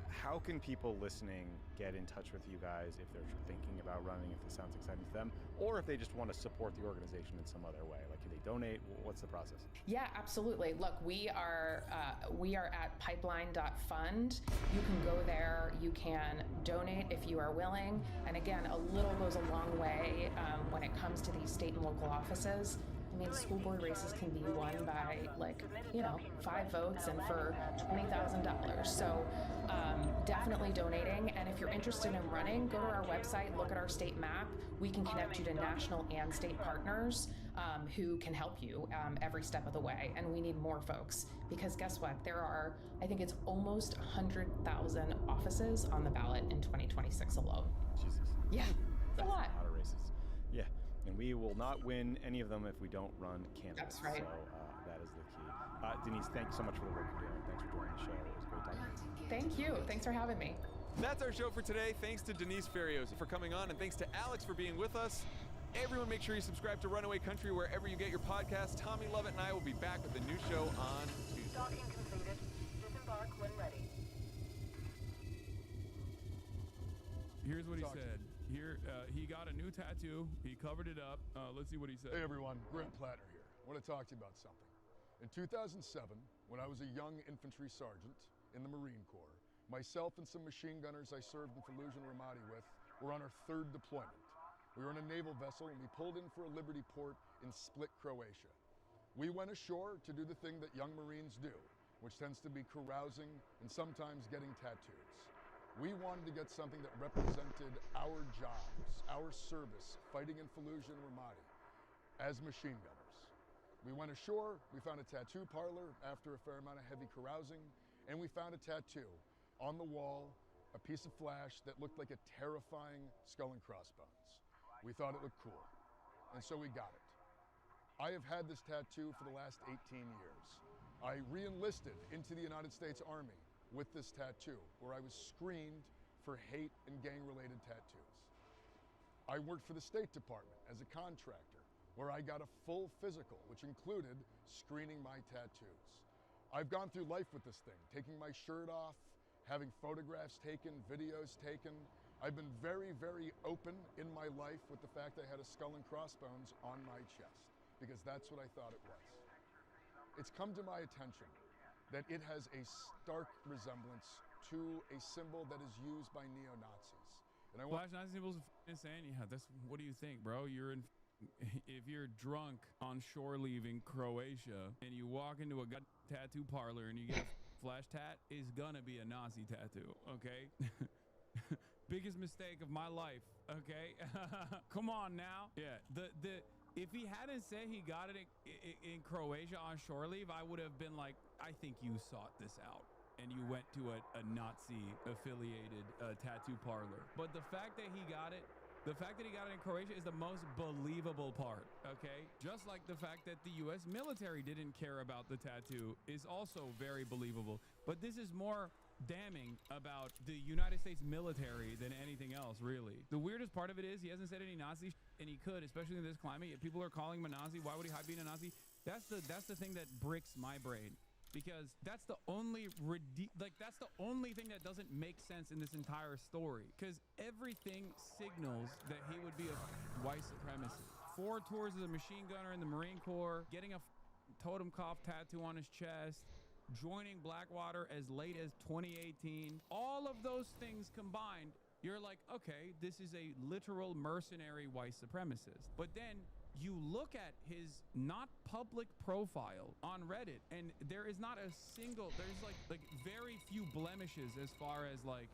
how can people listening get in touch with you guys if they're thinking about running, if this sounds exciting to them, or if they just want to support the organization in some other way? Like, can they donate? What's the process? Yeah, absolutely. Look, we are at pipeline.fund. You can go there. You can donate if you are willing. And again, a little goes a long way when it comes to these state and local offices. I mean, school board races can be won by, like, you know, 5 votes and for $20,000. So definitely donating. And if you're interested in running, go to our website, look at our state map. We can connect you to national and state partners who can help you every step of the way. And we need more folks, because guess what? There are, I think it's almost 100,000 offices on the ballot in 2026 alone. Jesus. Yeah, That's a lot. A lot of races. Yeah. And we will not win any of them if we don't run candidates. That's right. So that is the key. Denise, thanks so much for the work you're doing. Thanks for joining the show. It was great talking to you. Thank you. Thanks for having me. That's our show for today. Thanks to Denise Ferrios for coming on, and thanks to Alex for being with us. Everyone, make sure you subscribe to Runaway Country wherever you get your podcasts. Tommy Lovett and I will be back with a new show on Tuesday. Docking completed. Disembark when ready. Here's what he said. Here, he got a new tattoo. He covered it up. Let's see what he said. Hey everyone, Grant Platter here. I want to talk to you about something. In 2007, when I was a young infantry sergeant in the Marine Corps, myself and some machine gunners I served in Fallujah and Ramadi with were on our 3rd deployment. We were in a naval vessel and we pulled in for a Liberty port in Split, Croatia. We went ashore to do the thing that young Marines do, which tends to be carousing and sometimes getting tattoos. We wanted to get something that represented our jobs, our service, fighting in Fallujah and Ramadi as machine gunners. We went ashore, we found a tattoo parlor after a fair amount of heavy carousing, and we found a tattoo on the wall, a piece of flash that looked like a terrifying skull and crossbones. We thought it looked cool, and so we got it. I have had this tattoo for the last 18 years. I re-enlisted into the United States Army with this tattoo, where I was screened for hate and gang-related tattoos. I worked for the State Department as a contractor, where I got a full physical, which included screening my tattoos. I've gone through life with this thing, taking my shirt off, having photographs taken, videos taken. I've been very, very open in my life with the fact I had a skull and crossbones on my chest, because that's what I thought it was. It's come to my attention that it has a stark resemblance to a symbol that is used by neo-Nazis. And I want Flash Nazi symbols are insane. Yeah, that's, what do you think, bro? You're in, if you're drunk on shore leaving Croatia and you walk into a tattoo parlor and you get a flash tat, it's gonna be a Nazi tattoo, okay? Biggest mistake of my life, okay? Come on now. Yeah, If he hadn't said he got it in Croatia on shore leave, I would have been like, I think you sought this out and you went to a Nazi-affiliated tattoo parlor. But the fact that he got it in Croatia is the most believable part, okay? Just like the fact that the U.S. military didn't care about the tattoo is also very believable. But this is more damning about the United States military than anything else, really. The weirdest part of it is he hasn't said any Nazi and he could, especially in this climate. If people are calling him a Nazi, why would he hide being a Nazi? That's the thing that bricks my brain. Because that's the only thing that doesn't make sense in this entire story. Because everything signals that he would be a white supremacist. 4 tours as a machine gunner in the Marine Corps, getting a Totenkopf tattoo on his chest, joining Blackwater as late as 2018. All of those things combined, you're like, okay, this is a literal mercenary white supremacist. But then you look at his not public profile on Reddit, and there is not a single, there's like very few blemishes as far as like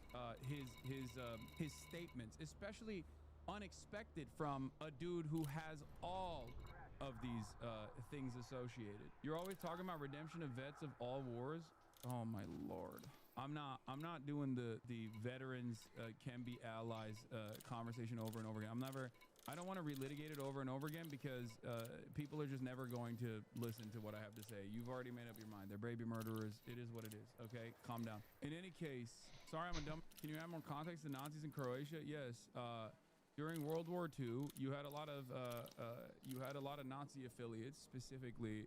his statements, especially unexpected from a dude who has all of these things associated. You're always talking about redemption of vets of all wars. Oh my lord. I'm not doing the veterans can be allies conversation over and over again. I don't want to relitigate it over and over again because people are just never going to listen to what I have to say. You've already made up your mind. They're baby murderers. It is what it is. Okay, calm down. In any case, sorry I'm a dumb. Can you add more context to Nazis in Croatia? Yes. During World War II, you had a lot of Nazi affiliates, specifically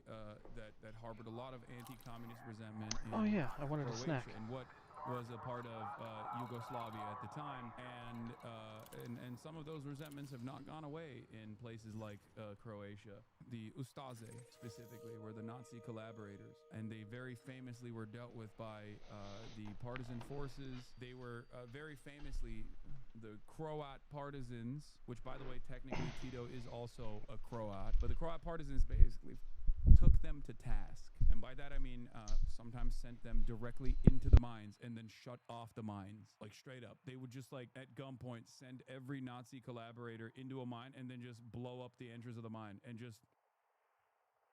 that harbored a lot of anti-communist resentment. Oh yeah, I wanted Croatia, a snack. and what was a part of Yugoslavia at the time, and some of those resentments have not gone away in places like Croatia. The Ustaze specifically were the Nazi collaborators, and they very famously were dealt with by the partisan forces. They were very famously the Croat partisans, which by the way, technically Tito is also a Croat, but the Croat partisans basically took them to task. And by that I mean sometimes sent them directly into the mines and then shut off the mines, like straight up. They would just like at gunpoint send every Nazi collaborator into a mine and then just blow up the entrance of the mine, and just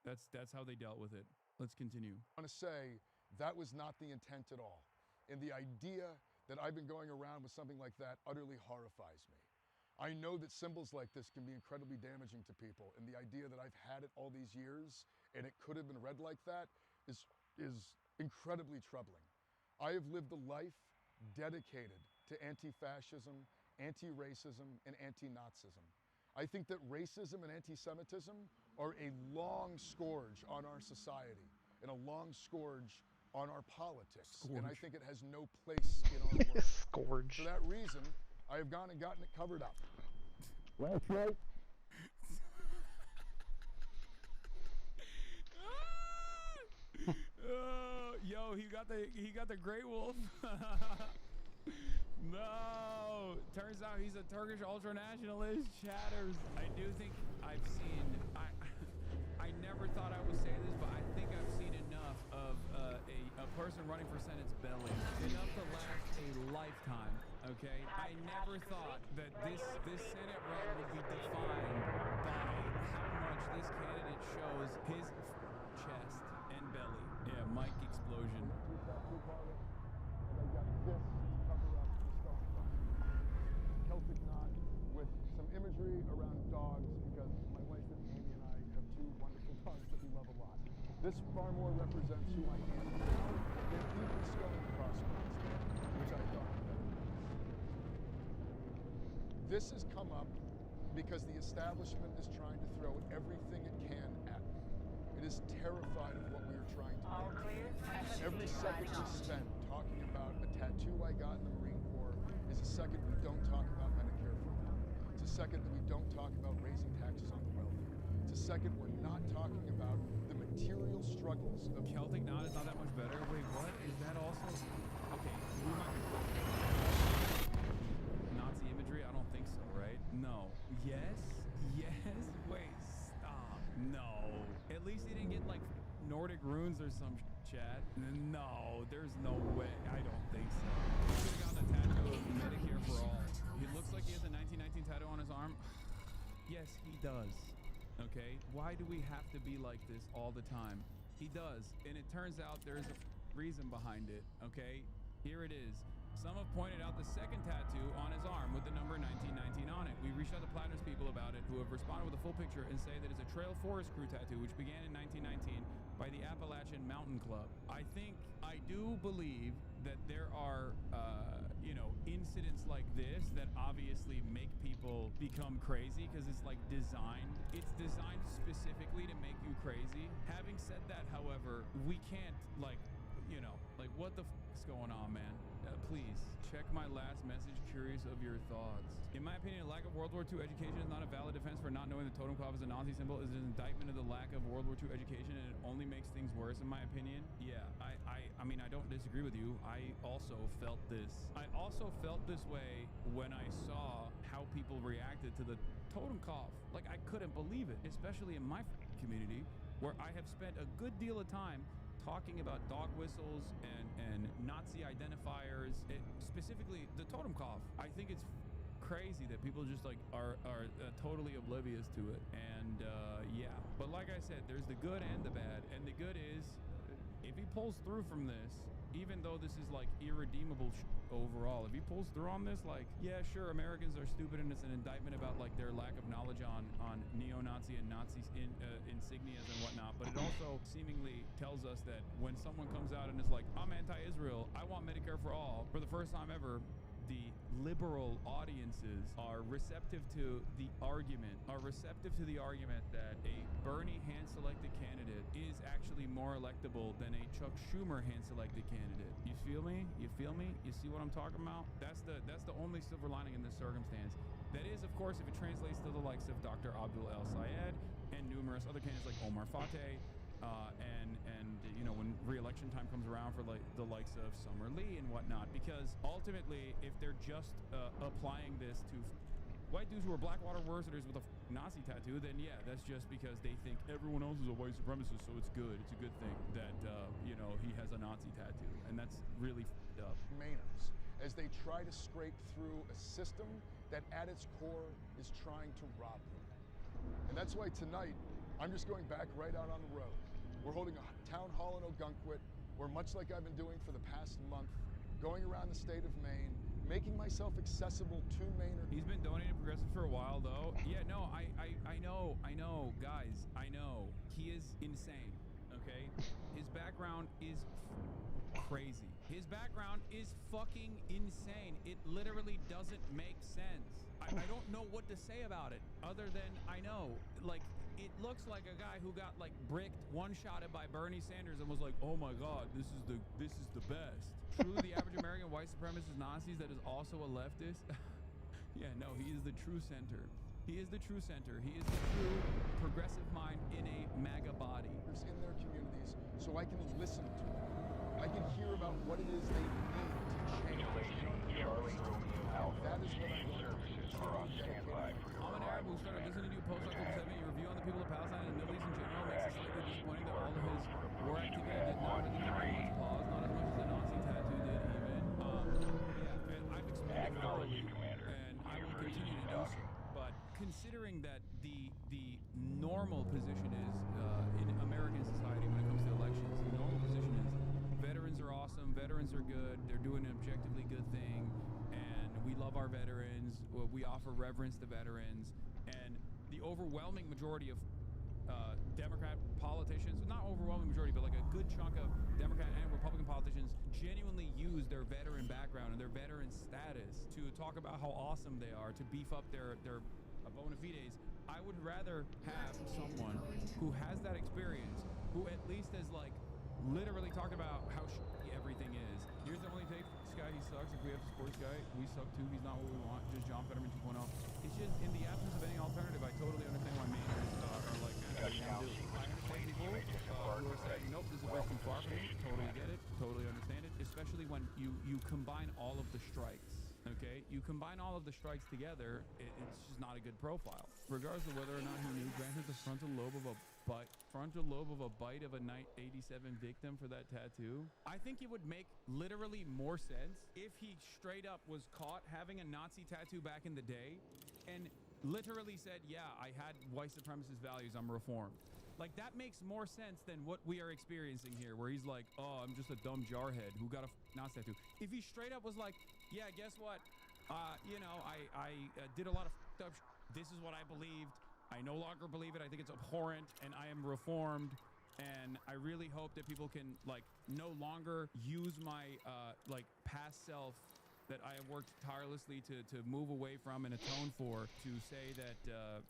that's how they dealt with it. Let's continue. I want to say that was not the intent at all. And the idea that I've been going around with something like that utterly horrifies me. I know that symbols like this can be incredibly damaging to people, and the idea that I've had it all these years and it could have been read like that is incredibly troubling. I have lived a life dedicated to anti-fascism, anti-racism, and anti-Nazism. I think that racism and anti-Semitism are a long scourge on our society and a long scourge on our politics. Scourge. And I think it has no place in our world. Scourge. For that reason, I have gone and gotten it covered up. That's right. Yo, he got the Great Wolf. No, turns out he's a Turkish ultranationalist. Chatters. I do think I've seen. I never thought I would say this, but I think I've seen enough of a person running for Senate's belly, enough to last a lifetime. Okay, I never thought that this Senate run would be defined by how much this candidate shows his chest and belly. Yeah, mic explosion. Celtic knot with some imagery around dogs, because my wife and Amy and I have 2 wonderful dogs that we love a lot. This far more represents who I am now than even skull and crossbones, which I thought. This has come up because the establishment is trying to throw everything it can at me. It is terrified of what we are trying to do. Every second we spend talking about a tattoo I got in the Marine Corps is a second we don't talk about Medicare for all. It's a second that we don't talk about raising taxes on the wealthy. It's a second we're not talking about the material struggles of Celtic knot is not that much better. Wait, what? Is that also okay? We might Nazi imagery? I don't think so, right? No. Yes. Wait, stop. No. At least he didn't get like Nordic runes or some chat. No, there's no way. I don't think so. He should have gotten a tattoo of Medicare for all. He looks like he has a 1919 tattoo on his arm. Yes, he does. Okay? Why do we have to be like this all the time? He does, and it turns out there's a reason behind it. Okay? Here it is. Some have pointed out the second tattoo on his arm with the number 1919 on it. We reached out to Plattner's people about it, who have responded with a full picture and say that it's a Trail Forest Crew tattoo, which began in 1919 by the Appalachian Mountain Club. I do believe that there are, incidents like this that obviously make people become crazy because it's like designed. It's designed specifically to make you crazy. Having said that, however, we can't what the is going on, man? Please check my last message. Curious of your thoughts. In my opinion, a lack of World War II education is not a valid defense for not knowing the totem cloth is a Nazi symbol. Is an indictment of the lack of World War II education, and it only makes things worse, in my opinion. Yeah, I mean, I don't disagree with you. I also felt this. I also felt this way when I saw how people reacted to the totem cloth. Like, I couldn't believe it, especially in my community, where I have spent a good deal of time talking about dog whistles and Nazi identifiers, specifically the totem cloth. I think it's crazy that people just are totally oblivious to it. And yeah, but like I said, there's the good and the bad. And the good is, if he pulls through from this, even though this is like irredeemable overall, if he pulls through on this, like, yeah, sure, Americans are stupid and it's an indictment about like their lack of knowledge on neo-Nazi and Nazi insignias and whatnot, but it also seemingly tells us that when someone comes out and is like, I'm anti-Israel, I want Medicare for all, for the first time ever, the liberal audiences are receptive to the argument that a Bernie hand-selected candidate is actually more electable than a Chuck Schumer hand-selected candidate. You feel me? You feel me? You see what I'm talking about? That's the only silver lining in this circumstance. That is, of course, if it translates to the likes of Dr. Abdul El Sayed and numerous other candidates like Omar Fateh, and when re-election time comes around for like the likes of Summer Lee and whatnot, because ultimately, if they're just applying this to white dudes who are Blackwater worshippers with a Nazi tattoo, then yeah, that's just because they think everyone else is a white supremacist, so it's good. It's a good thing that he has a Nazi tattoo, and that's really f***ed up. Mainers, as they try to scrape through a system that at its core is trying to rob them. And that's why tonight, I'm just going back right out on the road. We're holding a town hall in Ogunquit, where much like I've been doing for the past month, going around the state of Maine, making myself accessible to Mainers. He's been donating to Progressive for a while, though. Yeah, no, I know, guys, I know. He is insane, okay? His background is crazy. His background is fucking insane. It literally doesn't make sense. I don't know what to say about it, other than I know, like, it looks like a guy who got like bricked, one-shotted by Bernie Sanders and was like, oh my God, this is the best. Truly the average American white supremacist Nazis that is also a leftist. Yeah, no, he is the true center. He is the true center. He is the true progressive mind in a MAGA body. In their communities, so I can listen to them. I can hear about what it is they need to change. Charlie Romeo Alpha. That is what I'm services are on standby for your I'm an Arab who started listening to you post-October 7. Your review on the people of Palestine and the Middle East in general makes it slightly disappointing that all of his war activity did not really give him much pause, not as much as the Nazi tattoo did even. Yeah, and I've explained it thoroughly, and I will continue to do so. But considering that the normal position is in American society when it comes to elections, the normal position is veterans are awesome, veterans are good, they're doing an objectively good thing, and we love our veterans, we offer reverence to veterans, and the overwhelming majority of Democrat politicians, not overwhelming majority, but like a good chunk of Democrat and Republican politicians genuinely use their veteran background and their veteran status to talk about how awesome they are, to beef up their bona fides. I would rather have someone who has that experience, who at least has like literally talked about how shitty everything is. Here's the only take. This guy, he sucks. If we have to support this guy, we suck too. He's not what we want. Just John Fetterman 2.0. It's just in the absence of any alternative, I totally understand why Mainers are like, I understand people who are saying, nope, this is way too far for me. Totally get it. Totally understand it. Especially when you combine all of the strikes. Okay, you combine all of the strikes together, it's just not a good profile. Regardless of whether or not he knew granted the frontal lobe of a bite of a 87 victim for that tattoo, I think it would make literally more sense if he straight up was caught having a Nazi tattoo back in the day and literally said, yeah, I had white supremacist values, I'm reformed. Like, that makes more sense than what we are experiencing here, where he's like, oh, I'm just a dumb jarhead who got a Nazi tattoo. If he straight up was like, yeah, guess what? You know, I did a lot of up this is what I believed. I no longer believe it. I think it's abhorrent, and I am reformed. And I really hope that people can, like, no longer use my, like, past self that I have worked tirelessly to move away from and atone for, to say that,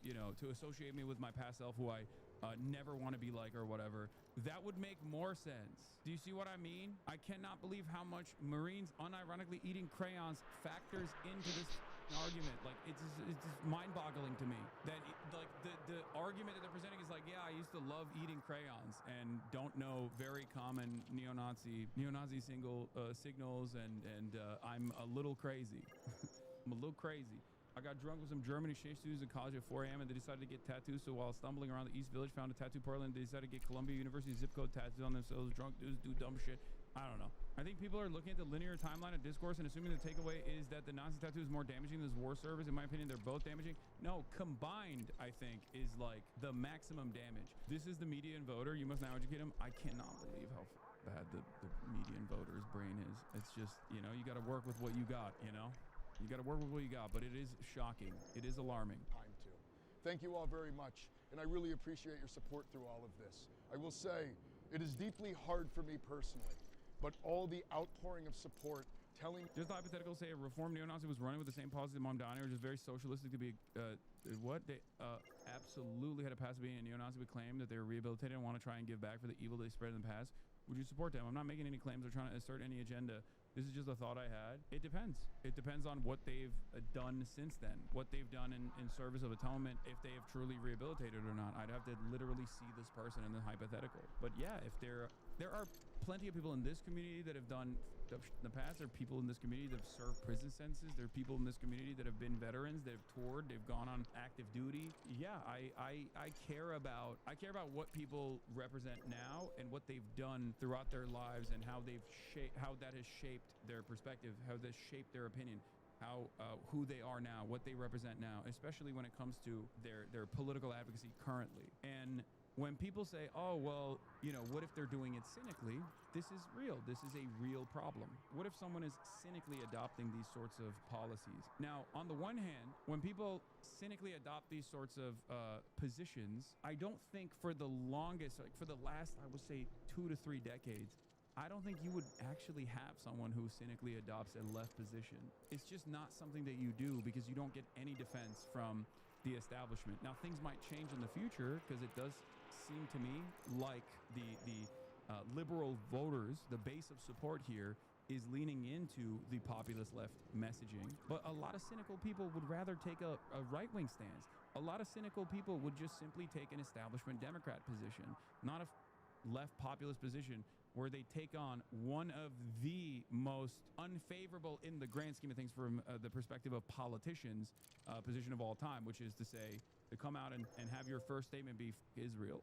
you know, to associate me with my past self who I never want to be like or whatever. That would make more sense. Do you see what I mean? I cannot believe how much Marines unironically eating crayons factors into this argument. Like, it's just mind-boggling to me that like the argument that they're presenting is like, yeah, I used to love eating crayons and don't know very common neo-Nazi signals, and I'm a little crazy. I'm a little crazy. I got drunk with some German exchange students in college at 4 a.m. and they decided to get tattoos. So while stumbling around the East Village, found a tattoo parlor and they decided to get Columbia University zip code tattoos on themselves. Drunk dudes do dumb shit. I don't know. I think people are looking at the linear timeline of discourse and assuming the takeaway is that the Nazi tattoo is more damaging than this war service. In my opinion, they're both damaging. No, combined, I think, is like the maximum damage. This is the median voter. You must now educate him. I cannot believe how bad the median voter's brain is. It's just, you know, you got to work with what you got, you know? You got to work with what you got, but it is shocking. It is alarming. Time to. Thank you all very much, and I really appreciate your support through all of this. I will say, it is deeply hard for me personally, but all the outpouring of support telling... Just hypothetical, say a reformed neo-Nazi was running with the same policies that Mom Donnie, which is very socialistic to be... what? They absolutely had a past of being a neo-Nazi, but claim that they were rehabilitated and want to try and give back for the evil they spread in the past. Would you support them? I'm not making any claims or trying to assert any agenda. This is just a thought I had. It depends. It depends on what they've done since then, what they've done in service of atonement, if they have truly rehabilitated or not. I'd have to literally see this person in the hypothetical. But yeah, if there are plenty of people in this community that have done stuff in the past. There are people in this community that have served prison sentences. There are people in this community that have been veterans. They've toured. They've gone on active duty. Yeah, I care about what people represent now and what they've done throughout their lives and how that has shaped their perspective, how that shaped their opinion, how who they are now, what they represent now, especially when it comes to their political advocacy currently. And when people say, oh, well, you know, what if they're doing it cynically? This is real. This is a real problem. What if someone is cynically adopting these sorts of policies? Now, on the one hand, when people cynically adopt these sorts of positions, I don't think for the longest, like for the last, I would say 2 to 3 decades, I don't think you would actually have someone who cynically adopts a left position. It's just not something that you do because you don't get any defense from the establishment. Now, things might change in the future because it does seem to me like the liberal voters, the base of support here, is leaning into the populist left messaging. But a lot of cynical people would rather take a right-wing stance. A lot of cynical people would just simply take an establishment Democrat position, not a left populist position where they take on one of the most unfavorable in the grand scheme of things from the perspective of politicians position of all time, which is to say, to come out and have your first statement be Israel.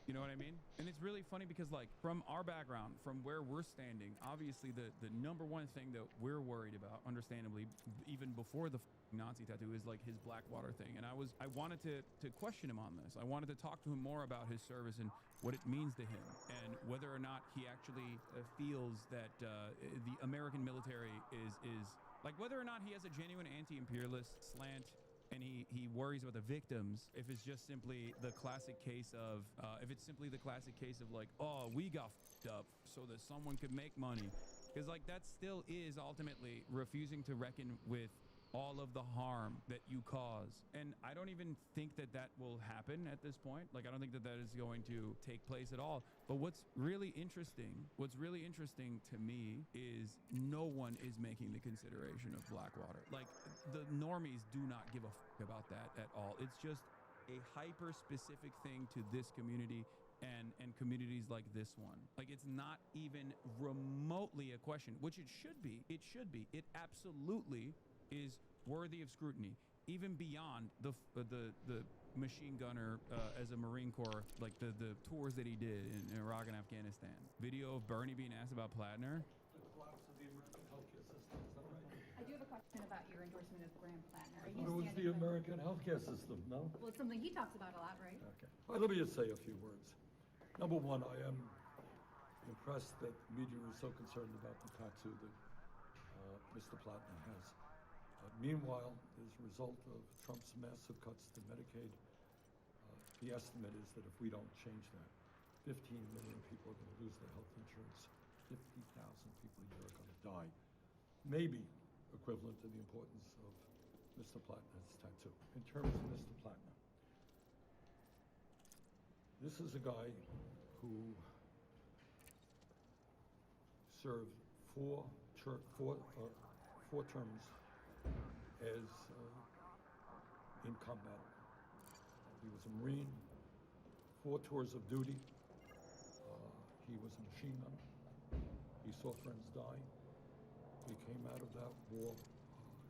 You know what I mean? And it's really funny because, like, from our background, from where we're standing, obviously the number one thing that we're worried about, understandably, even before the Nazi tattoo, is like his Blackwater thing. And I wanted to question him on this. I wanted to talk to him more about his service and what it means to him, and whether or not he actually feels that the American military is like, whether or not he has a genuine anti-imperialist slant. And he worries about the victims if it's just simply the classic case of, like, oh, we got f***ed up so that someone could make money. Because, like, that still is ultimately refusing to reckon with all of the harm that you cause. And I don't even think that will happen at this point. Like, I don't think that is going to take place at all. But what's really interesting to me is no one is making the consideration of Blackwater. Like, the normies do not give a f*** about that at all. It's just a hyper-specific thing to this community and communities like this one. Like, it's not even remotely a question, which it should be. It should be. It absolutely is worthy of scrutiny, even beyond the machine gunner as a Marine Corps, like the tours that he did in Iraq and Afghanistan. Video of Bernie being asked about Platner. The collapse of the American healthcare system, is that right? I I do have a question about your endorsement of Graham Plattner. Are It you was the American healthcare system, no? Well, it's something he talks about a lot, right? Okay. Well, let me just say a few words. Number one, I am impressed that the media is so concerned about the tattoo that Mr. Plattner has. Meanwhile, as a result of Trump's massive cuts to Medicaid, the estimate is that if we don't change that, 15 million people are going to lose their health insurance. 50,000 people a year are going to die. Maybe equivalent to the importance of Mr. Plattner's tattoo. In terms of Mr. Plattner, this is a guy who served four terms as in combat. He was a Marine, 4 tours of duty. He was a machine gunner. He saw friends die. He came out of that war,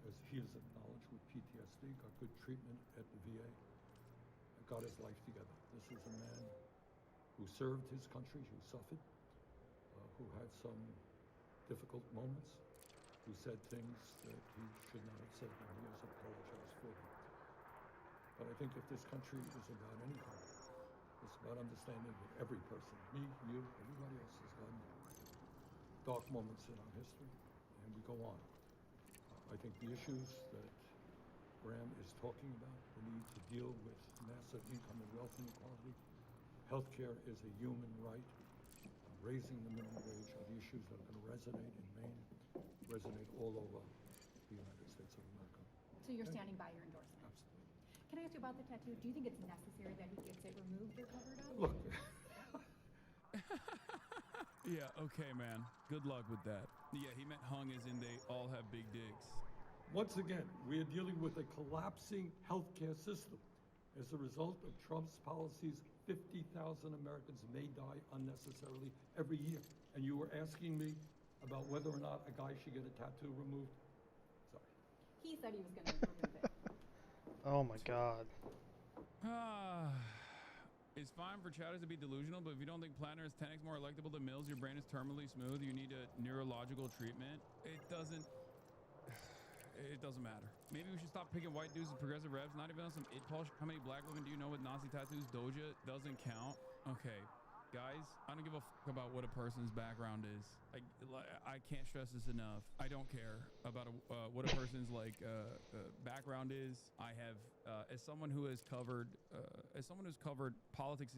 as he has acknowledged, with PTSD, got good treatment at the VA, and got his life together. This is a man who served his country, who suffered, who had some difficult moments, who said things that he should not have said, and he has apologized for them. But I think if this country is about anything, it's about understanding that every person, me, you, everybody else, has gotten dark moments in our history, and we go on. I think the issues that Graham is talking about, the need to deal with massive income and wealth inequality, healthcare is a human right, raising the minimum wage are the issues that are going to resonate in Maine, resonate all over the United States of America. So you're standing by your endorsement? Absolutely. Can I ask you about the tattoo? Do you think it's necessary that he gets it removed or covered up? Look. Yeah, okay, man. Good luck with that. Yeah, he meant hung as in they all have big dicks. Once again, we are dealing with a collapsing healthcare system. As a result of Trump's policies, 50,000 Americans may die unnecessarily every year. And you were asking me about whether or not a guy should get a tattoo removed? Sorry. He said he was going to remove it. Oh my God. It's fine for chatters to be delusional, but if you don't think Plattner is 10x more electable than Mills, your brain is terminally smooth, you need a neurological treatment. It doesn't matter. Maybe we should stop picking white dudes with progressive revs, not even on some it polish. How many black women do you know with Nazi tattoos? Doja doesn't count. Okay, guys, I don't give a fuck about what a person's background is. I can't stress this enough. I don't care about what a person's background is. I have, as someone who has covered politics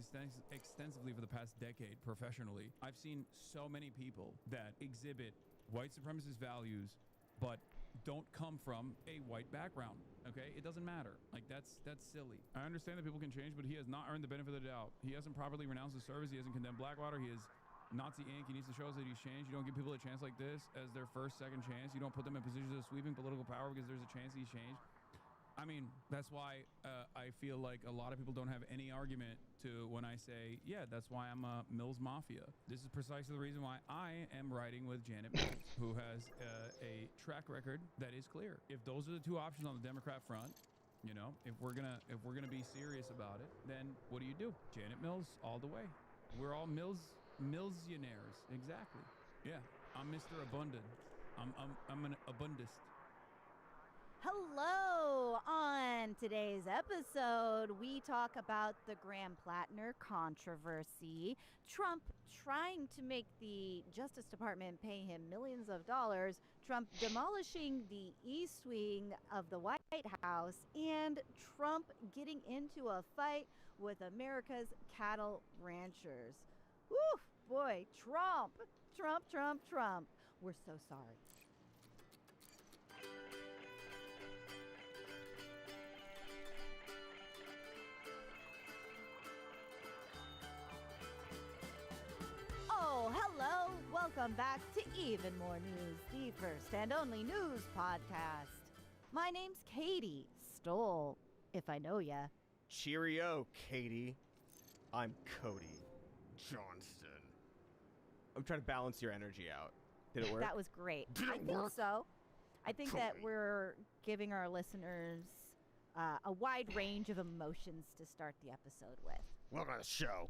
extensively for the past decade professionally, I've seen so many people that exhibit white supremacist values, but don't come from a white background. Okay, it doesn't matter. Like that's silly. I understand that people can change, but he has not earned the benefit of the doubt. He hasn't properly renounced his service. He hasn't condemned Blackwater. He is Nazi Inc. He needs to show us that he's changed. You don't give people a chance like this as their first, second chance. You don't put them in positions of sweeping political power because there's a chance he's changed. I mean, that's why I feel like a lot of people don't have any argument to when I say, yeah, that's why I'm a Mills Mafia. This is precisely the reason why I am riding with Janet Mills, who has a track record that is clear. If those are the two options on the Democrat front, you know, if we're gonna be serious about it, then what do? Janet Mills all the way. We're all Millionaires. Exactly. Yeah, I'm Mr. Abundant. I'm an abundist. Hello! On today's episode, we talk about the Graham Plattner controversy, Trump trying to make the Justice Department pay him millions of dollars, Trump demolishing the East Wing of the White House, and Trump getting into a fight with America's cattle ranchers. Woo! Boy, Trump! We're so sorry. Oh, hello! Welcome back to Even More News, the first and only news podcast. My name's Katie Stoll, if I know ya. Cheerio, Katie. I'm Cody Johnston. I'm trying to balance your energy out. Did it work? That was great. Did I it think work? so. I think that Cody. we're giving our listeners a wide range of emotions to start the episode with. Welcome to the show.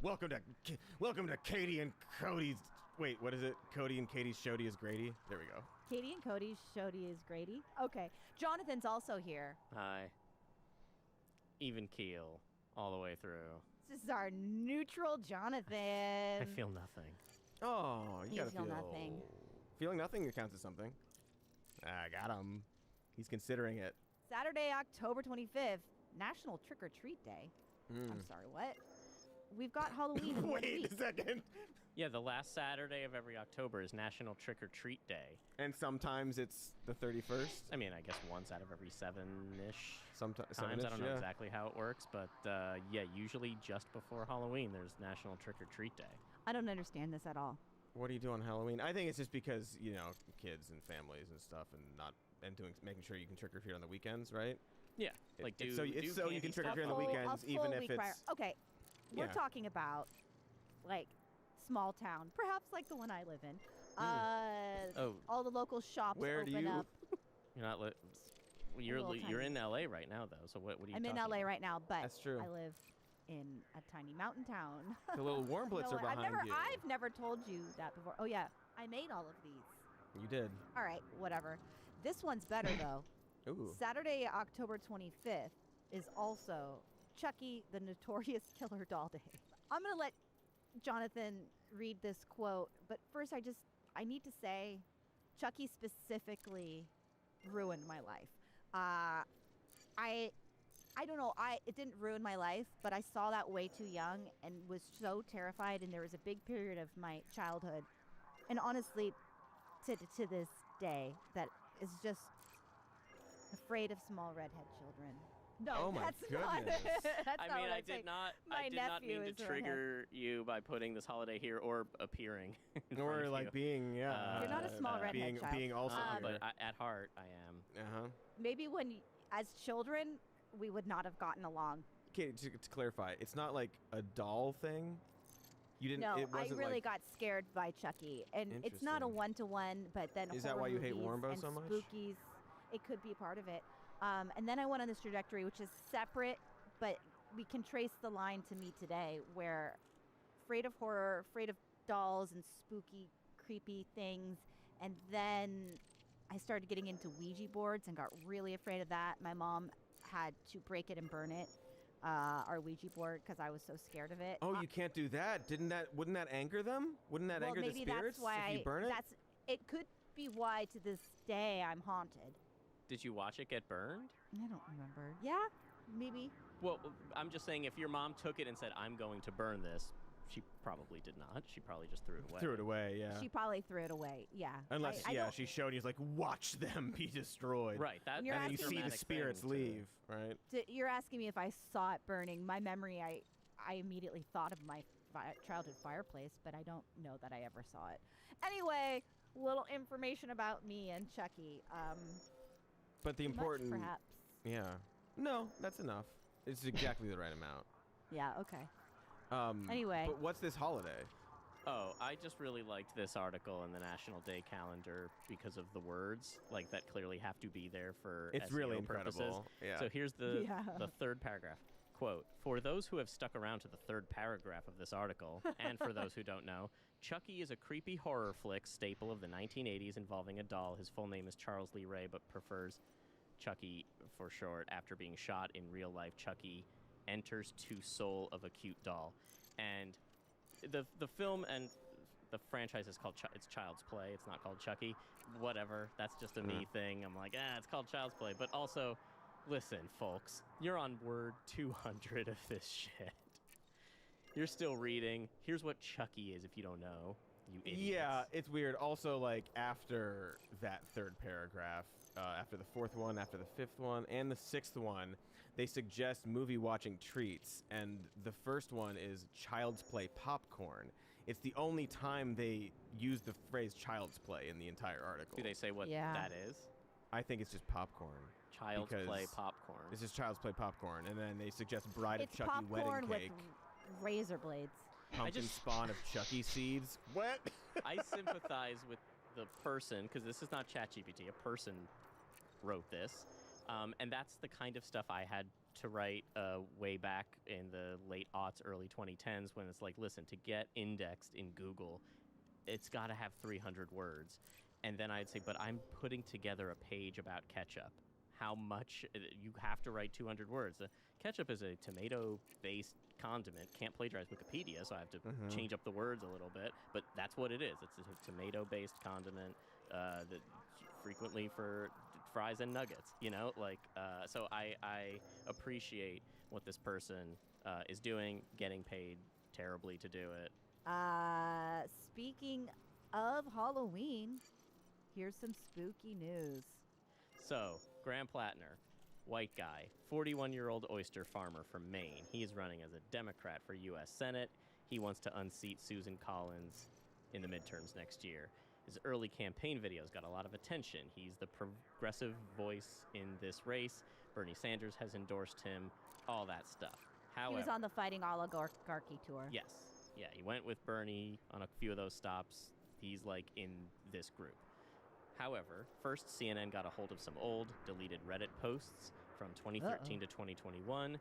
Welcome to Katie and Cody's Wait, what is it? Cody and Katie's Shody is Grady? There we go. Katie and Cody's Shody is Grady. Okay. Jonathan's also here. Hi. Even keel all the way through. This is our neutral Jonathan. I feel nothing. Oh, you You gotta feel nothing. Feeling nothing counts as something. I got him. He's considering it. Saturday, October 25th, National Trick or Treat Day. I'm sorry, what? We've got Halloween in 1 week. a second. Yeah, the last Saturday of every October is National Trick or Treat Day. And sometimes it's the 31st. I mean, I guess once out of every seven-ish Sometimes times. I don't know exactly how it works, but yeah, usually just before Halloween, there's National Trick or Treat Day. I don't understand this at all. What do you do on Halloween? I think it's just because, you know, kids and families and stuff, and making sure you can trick or treat on the weekends, right? Yeah, like it's so you can trick or treat on the weekends, even if it's Okay, we're Yeah. talking about like small town, perhaps like the one I live in. All the local shops Where open do you? up. You're not. You're in LA right now, though. So what are you? I'm in talking LA about? right now, but That's true. I live in a tiny mountain town. The little warm blitzer No, behind you. I've never told you that before. Oh yeah, I made all of these. You did. All right, whatever. This one's better though. Ooh. Saturday, October 25th is also Chucky the Notorious Killer Doll Day. I'm going to let Jonathan read this quote, but first I need to say Chucky specifically ruined my life. I don't know, it didn't ruin my life, but I saw that way too young and was so terrified, and there was a big period of my childhood, and honestly, to this day, that is just afraid of small redhead children. No, Oh my that's not. goodness. That's I not mean, what I I'm saying. did not. My I did not nephew mean is to a redhead. trigger you by putting this holiday here or appearing. in Or front of like you. being You're not a small redhead child. being also here. But at heart, I am. Uh-huh. Maybe as children, we would not have gotten along. Okay, to clarify, it's not like a doll thing. You didn't. No, it I wasn't really like, got scared by Chucky, and it's not a one-to-one. But then Is that horror why you hate movies Warmbo and so much? Spookies, it could be a part of it. And then I went on this trajectory, which is separate, but we can trace the line to me today, where afraid of horror, afraid of dolls and spooky, creepy things, and then I started getting into Ouija boards and got really afraid of that. My mom had to break it and burn it, our Ouija board, because I was so scared of it. Oh, you can't do that. Wouldn't that anger them? Wouldn't that well, anger the maybe spirits that's why if you burn it? it could be why to this day I'm haunted. Did you watch it get burned? I don't remember. Yeah, maybe. Well, I'm just saying, if your mom took it and said, "I'm going to burn this," she probably did not. She probably just threw it away. Threw it away, yeah. She probably threw it away. Yeah. Unless, I don't- she showed you, like, watch them be destroyed. Right. That, When you're and then you asking see me- the spirits leave, right? You're asking me if I saw it burning. My memory, I immediately thought of my childhood fireplace, but I don't know that I ever saw it. Anyway, little information about me and Chucky. But the Much, important, perhaps. yeah, no, that's enough. It's exactly the right amount. Yeah. Okay. Anyway. But what's this holiday? Oh, I just really liked this article in the National Day Calendar because of the words, like that clearly have to be there for It's SEO really purposes. incredible, yeah. So here's the Yeah. the third paragraph. Quote, "For those who have stuck around to the third paragraph of this article, and for those who don't know, Chucky is a creepy horror flick staple of the 1980s involving a doll. His full name is Charles Lee Ray, but prefers Chucky for short. After being shot in real life, Chucky enters to soul of a cute doll." And the film and the franchise is called it's Child's Play. It's not called Chucky. Whatever. That's just a me thing. I'm like, it's called Child's Play. But also, listen, folks, you're on word 200 of this shit. You're still reading. Here's what Chucky is if you don't know. You idiots. Yeah, it's weird. Also, like, after that third paragraph, after the fourth one, after the fifth one, and the sixth one, they suggest movie watching treats, and the first one is Child's Play popcorn. It's the only time they use the phrase Child's Play in the entire article. Do they say what that is? I think it's just popcorn. Child's because Play popcorn. This is Child's Play popcorn, and then they suggest Bride It's of Chucky popcorn wedding with cake, razor blades. pumpkin spawn of Chucky seeds. What? I sympathize with the person, because this is not ChatGPT. A person wrote this. And that's the kind of stuff I had to write way back in the late aughts, early 2010s, when it's like, listen, to get indexed in Google, it's got to have 300 words. And then I'd say, but I'm putting together a page about ketchup. How much? You have to write 200 words. Ketchup is a tomato-based condiment. Can't plagiarize Wikipedia, so I have to change up the words a little bit. But that's what it is. It's a tomato-based condiment that frequently for fries and nuggets, you know? So I appreciate what this person is doing, getting paid terribly to do it. Speaking of Halloween, here's some spooky news. So, Graham Plattner, white guy, 41-year-old oyster farmer from Maine. He is running as a Democrat for U.S. Senate. He wants to unseat Susan Collins in the midterms next year. His early campaign videos got a lot of attention. He's the progressive voice in this race. Bernie Sanders has endorsed him, all that stuff. However, He was on the Fighting Oligarchy tour. yes. Yeah, he went with Bernie on a few of those stops. He's like in this group. However, first CNN got a hold of some old, deleted Reddit posts from 2013 to 2021.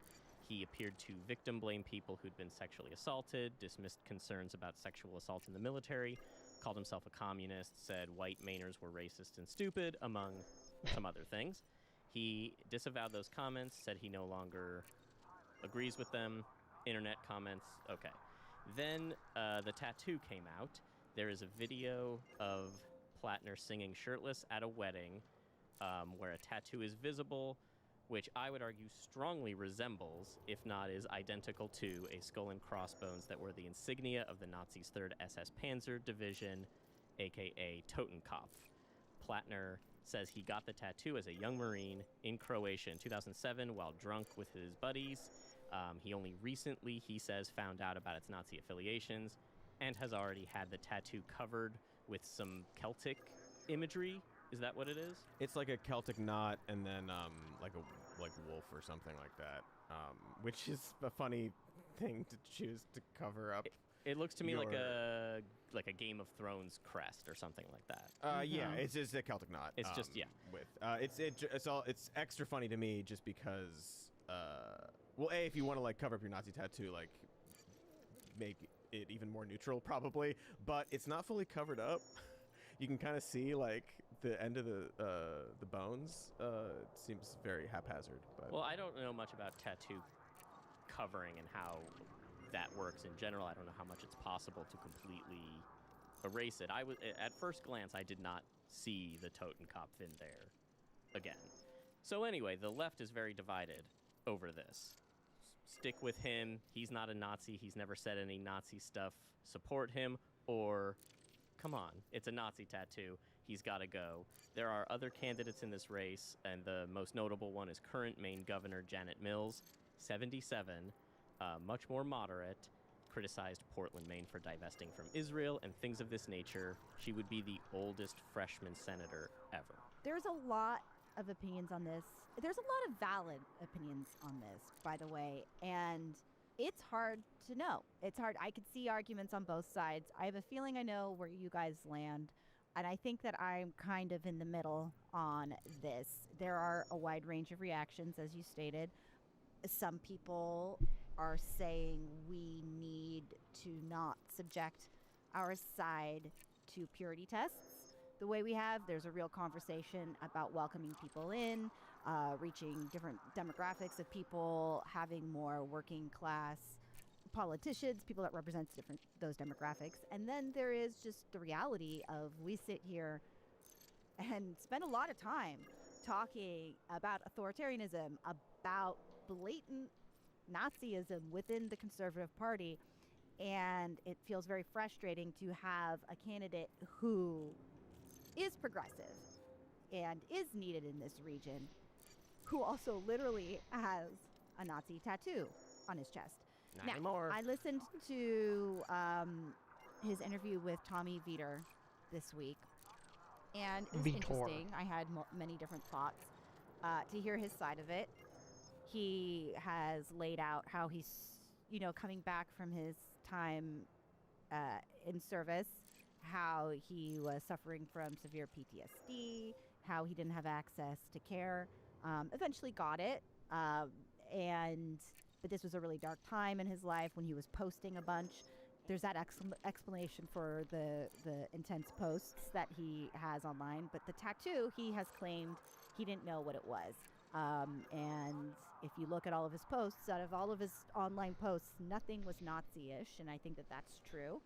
He appeared to victim blame people who'd been sexually assaulted, dismissed concerns about sexual assault in the military, called himself a communist, said white Mainers were racist and stupid, among some other things. He disavowed those comments, said he no longer agrees with them. Internet comments, okay. Then the tattoo came out. There is a video of Plattner singing shirtless at a wedding where a tattoo is visible, which I would argue strongly resembles, if not is identical to, a skull and crossbones that were the insignia of the Nazis' 3rd SS Panzer Division, aka Totenkopf. Plattner says he got the tattoo as a young Marine in Croatia in 2007 while drunk with his buddies. He only recently, he says, found out about its Nazi affiliations and has already had the tattoo covered with some Celtic imagery. Is that what it is? It's like a Celtic knot and then like wolf or something like that, which is a funny thing to choose to cover up. It looks to me like a Game of Thrones crest or something like that. Yeah, it's just a Celtic knot. It's just with it's extra funny to me just because well, if you want to like cover up your Nazi tattoo, like make it even more neutral probably, but it's not fully covered up. You can kind of see like the end of the bones. It seems very haphazard. But well, I don't know much about tattoo covering and how that works in general. I don't know how much it's possible to completely erase it. At first glance, I did not see the Totenkopf in there again. So anyway, the left is very divided over this. Stick with him. He's not a Nazi. He's never said any Nazi stuff. Support him, or come on, it's a Nazi tattoo. He's got to go. There are other candidates in this race, and the most notable one is current Maine Governor Janet Mills, 77, much more moderate, criticized Portland, Maine for divesting from Israel and things of this nature. She would be the oldest freshman senator ever. There's a lot of opinions on this. There's a lot of valid opinions on this, by the way, and it's hard to know. It's hard. I could see arguments on both sides. I have a feeling I know where you guys land, and I think that I'm kind of in the middle on this. There are a wide range of reactions, as you stated. Some people are saying we need to not subject our side to purity tests the way we have. There's a real conversation about welcoming people in, reaching different demographics of people, having more working class politicians, people that represent those demographics. And then there is just the reality of we sit here and spend a lot of time talking about authoritarianism, about blatant Nazism within the Conservative Party, and it feels very frustrating to have a candidate who is progressive and is needed in this region, who also literally has a Nazi tattoo on his chest. Not anymore. I listened to his interview with Tommy Vietor this week, and it was interesting. I had many different thoughts to hear his side of it. He has laid out how he's, coming back from his time in service, how he was suffering from severe PTSD, how he didn't have access to care, eventually got it, but this was a really dark time in his life when he was posting a bunch, there's that explanation for the intense posts that he has online, but the tattoo, he has claimed he didn't know what it was. And if you look at all of his posts, out of all of his online posts, nothing was Nazi-ish, and I think that that's true.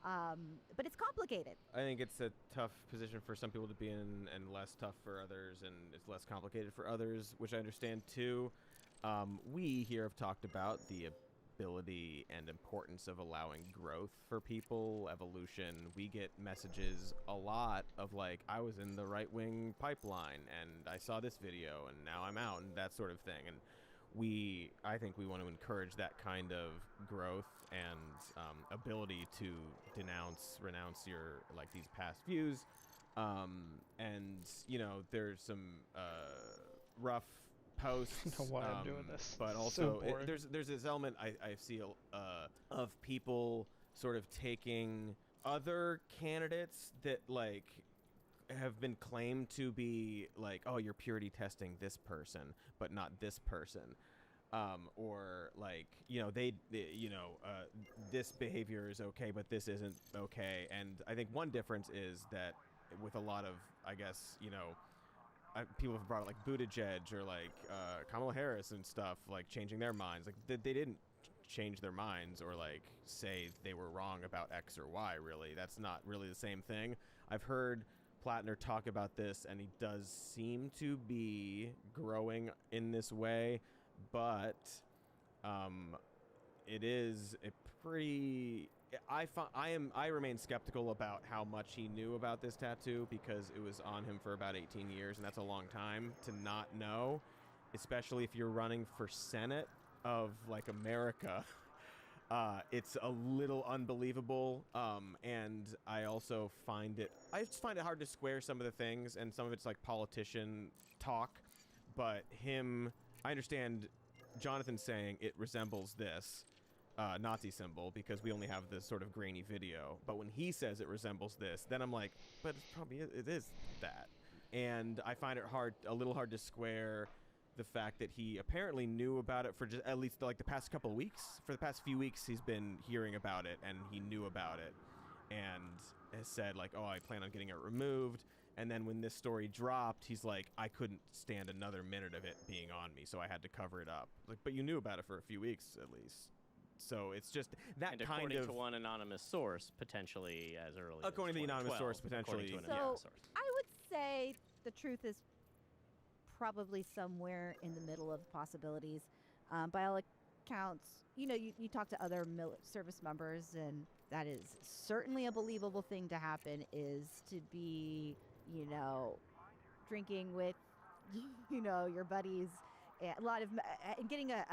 But it's complicated. I think it's a tough position for some people to be in and less tough for others, and it's less complicated for others, which I understand too. We here have talked about the ability and importance of allowing growth for people, evolution. We get messages a lot of like, I was in the right-wing pipeline and I saw this video and now I'm out, and that sort of thing. And I think we want to encourage that kind of growth and ability to renounce your, like, these past views. And, you know, there's some rough posts. I don't know why I'm doing this. But So also, boring. there's this element I see of people sort of taking other candidates that, like, have been claimed to be like, oh, you're purity testing this person, but not this person. Or like, you know, this behavior is okay, but this isn't okay. And I think one difference is that with a lot of, I guess, you know, people have brought up like Buttigieg or like Kamala Harris and stuff, like changing their minds. Like they didn't change their minds or like say they were wrong about X or Y, really. That's not really the same thing. I've heard Plattner talk about this, and he does seem to be growing in this way, but it is a pretty... I remain skeptical about how much he knew about this tattoo, because it was on him for about 18 years, and that's a long time to not know, especially if you're running for Senate of, like, America. It's a little unbelievable, and I also find it hard to square some of the things, and some of it's like politician talk, but I understand Jonathan saying it resembles this Nazi symbol because we only have this sort of grainy video, but when he says it resembles this, then I'm like, but it is that. And I find it a little hard to square the fact that he apparently knew about it for just at least like the past couple of weeks. For the past few weeks, he's been hearing about it, and he knew about it, and has said like, oh, I plan on getting it removed. And then when this story dropped, he's like, I couldn't stand another minute of it being on me, so I had to cover it up. Like, but you knew about it for a few weeks at least. So it's just that and kind according of... to one anonymous source, potentially as early According as to the anonymous 2012, source, potentially. according to an So anonymous source. I would say the truth is probably somewhere in the middle of possibilities. By all accounts, you know, you talk to other service members, and that is certainly a believable thing to happen, is to be, you know, drinking with, you know, your buddies, a lot of, and getting an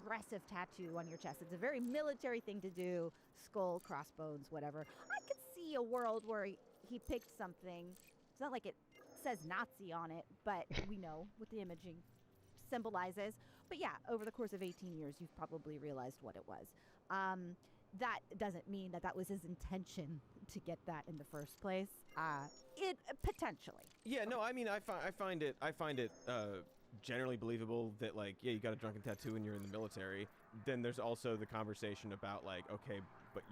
aggressive tattoo on your chest. It's a very military thing to do, skull, crossbones, whatever. I could see a world where he picked something. It's not like it says Nazi on it, but we know what the imaging symbolizes. But yeah, over the course of 18 years, you've probably realized what it was. That doesn't mean that was his intention to get that in the first place. It potentially. Yeah, no, I mean, I find it generally believable that, like, yeah, you got a drunken tattoo and you're in the military. Then there's also the conversation about, like, okay, but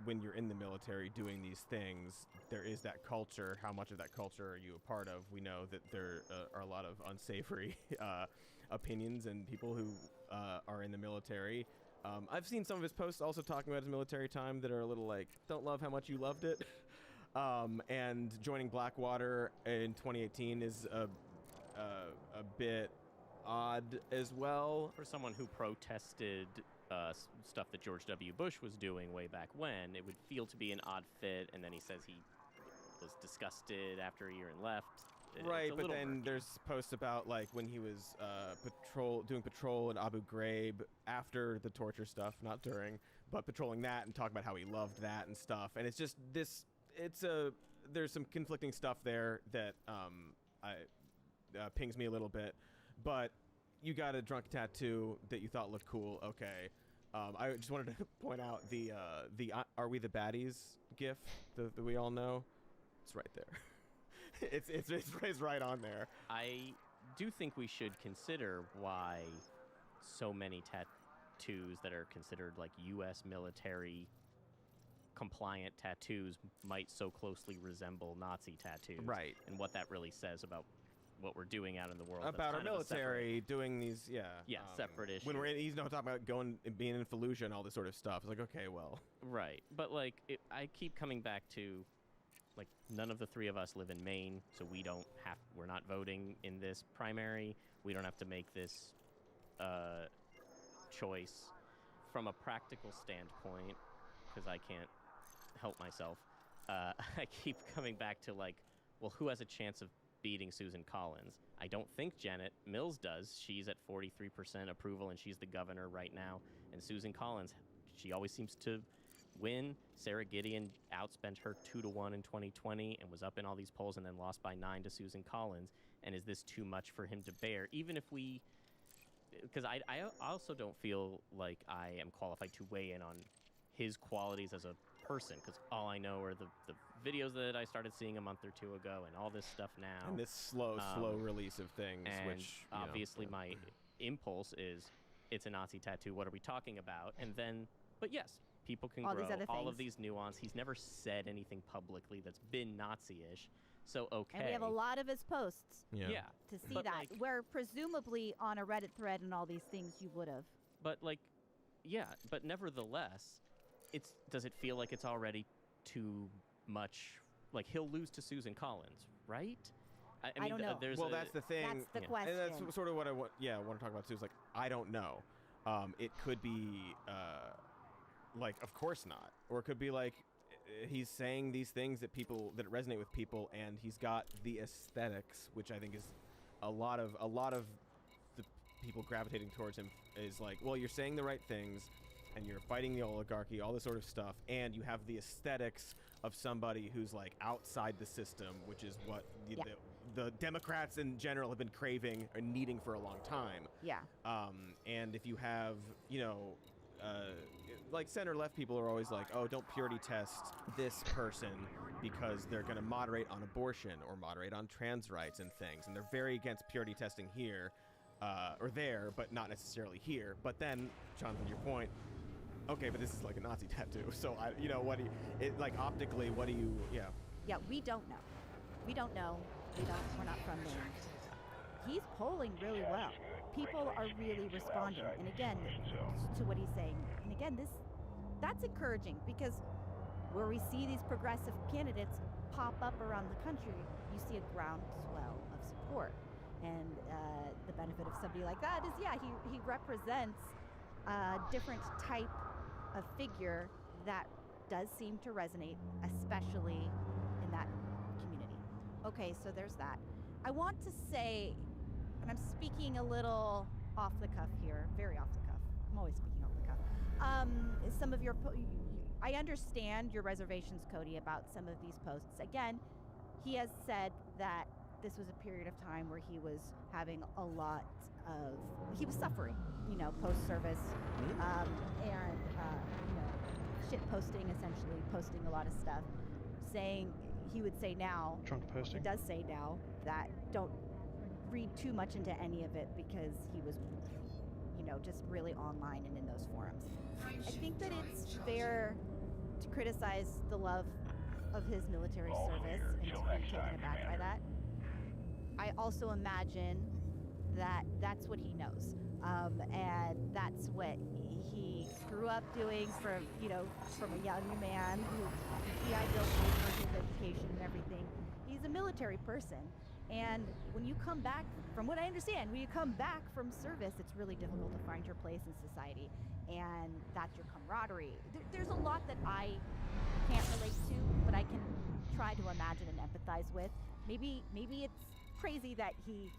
when you're in the military doing these things, there is that culture. How much of that culture are you a part of? We know that there are a lot of unsavory opinions and people who are in the military. I've seen some of his posts also talking about his military time that are a little like, don't love how much you loved it. And joining Blackwater in 2018 is a bit odd as well. For someone who protested stuff that George W. Bush was doing way back when, it would feel to be an odd fit, and then he says he was disgusted after a year and left. Right, but then there's posts about, like, when he was doing patrol in Abu Ghraib after the torture stuff, not during, but patrolling that and talking about how he loved that and stuff. And it's just there's some conflicting stuff there that pings me a little bit. But you got a drunk tattoo that you thought looked cool, okay. I just wanted to point out the Are We the Baddies gif that we all know. It's right there. It's right on there. I do think we should consider why so many tattoos that are considered like U.S. military compliant tattoos might so closely resemble Nazi tattoos. Right. And what that really says about what we're doing out in the world. About That's our kind of a separate- military doing these, separate issue. When he's not talking about going and being in Fallujah and all this sort of stuff. It's like, okay, well. Right, but like I keep coming back to, like, none of the three of us live in Maine, so we're not voting in this primary. We don't have to make this choice. From a practical standpoint, because I can't help myself, I keep coming back to, like, well, who has a chance of beating Susan Collins? I don't think Janet Mills does. She's at 43% approval, and she's the governor right now. And Susan Collins, she always seems to win. Sarah Gideon outspent her 2-1 in 2020 and was up in all these polls and then lost by 9 to Susan Collins. And is this too much for him to bear? Even if we... Because I also don't feel like I am qualified to weigh in on his qualities as a person, because all I know are the videos that I started seeing a month or two ago and all this stuff now. And this slow release of things, and which, you know, obviously my impulse is, it's a Nazi tattoo, what are we talking about? And then, but yes, people can All grow these other all things. of these nuance. He's never said anything publicly that's been Nazi-ish, so okay. And we have a lot of his posts Yeah. to see But, that, like- where presumably on a Reddit thread and all these things you would have. But like, yeah, but nevertheless, does it feel like it's already too much? Like, he'll lose to Susan Collins, right? I mean, don't know. There's well, that's the thing. That's the question. And that's sort of what I want to talk about too. Is like, I don't know. It could be like, of course not, or it could be like he's saying these things that resonate with people, and he's got the aesthetics, which I think is a lot of the people gravitating towards him is like, well, you're saying the right things, and you're fighting the oligarchy, all this sort of stuff, and you have the aesthetics of somebody who's like outside the system, which is what the Democrats in general have been craving or needing for a long time. Yeah. And if you have, like center-left people are always like, oh, don't purity test this person because they're going to moderate on abortion or moderate on trans rights and things. And they're very against purity testing here or there, but not necessarily here. But then, Jonathan, your point, okay, but this is like a Nazi tattoo. So, optically, what do you, Yeah, we don't know. We don't know. We're not from there. He's polling really well. People are really responding. And again, to what he's saying. And again, that's encouraging, because where we see these progressive candidates pop up around the country, you see a groundswell of support. And the benefit of somebody like that is, he represents a different type of figure that does seem to resonate, especially in that community. Okay, so there's that. I want to say, and I'm speaking a little off the cuff here, very off the cuff. I'm always speaking off the cuff. Some of your, I understand your reservations, Cody, about some of these posts. Again, he has said that this was a period of time where he was having a lot of, he was suffering, post-service, and, shit posting, essentially, posting a lot of stuff, saying, he would say now, Drunk posting. he does say now, that don't read too much into any of it, because he was, just really online and in those forums. I think that it's fair to criticize the love of his military service and to be taken aback by that. I also imagine that that's what he knows, and that's what he grew up doing from a young man who he built for his education and everything. He's a military person, and when you come back, from what I understand, when you come back from service, it's really difficult to find your place in society, and that's your camaraderie. There's a lot that I can't relate to, but I can try to imagine and empathize with. Maybe it's crazy that he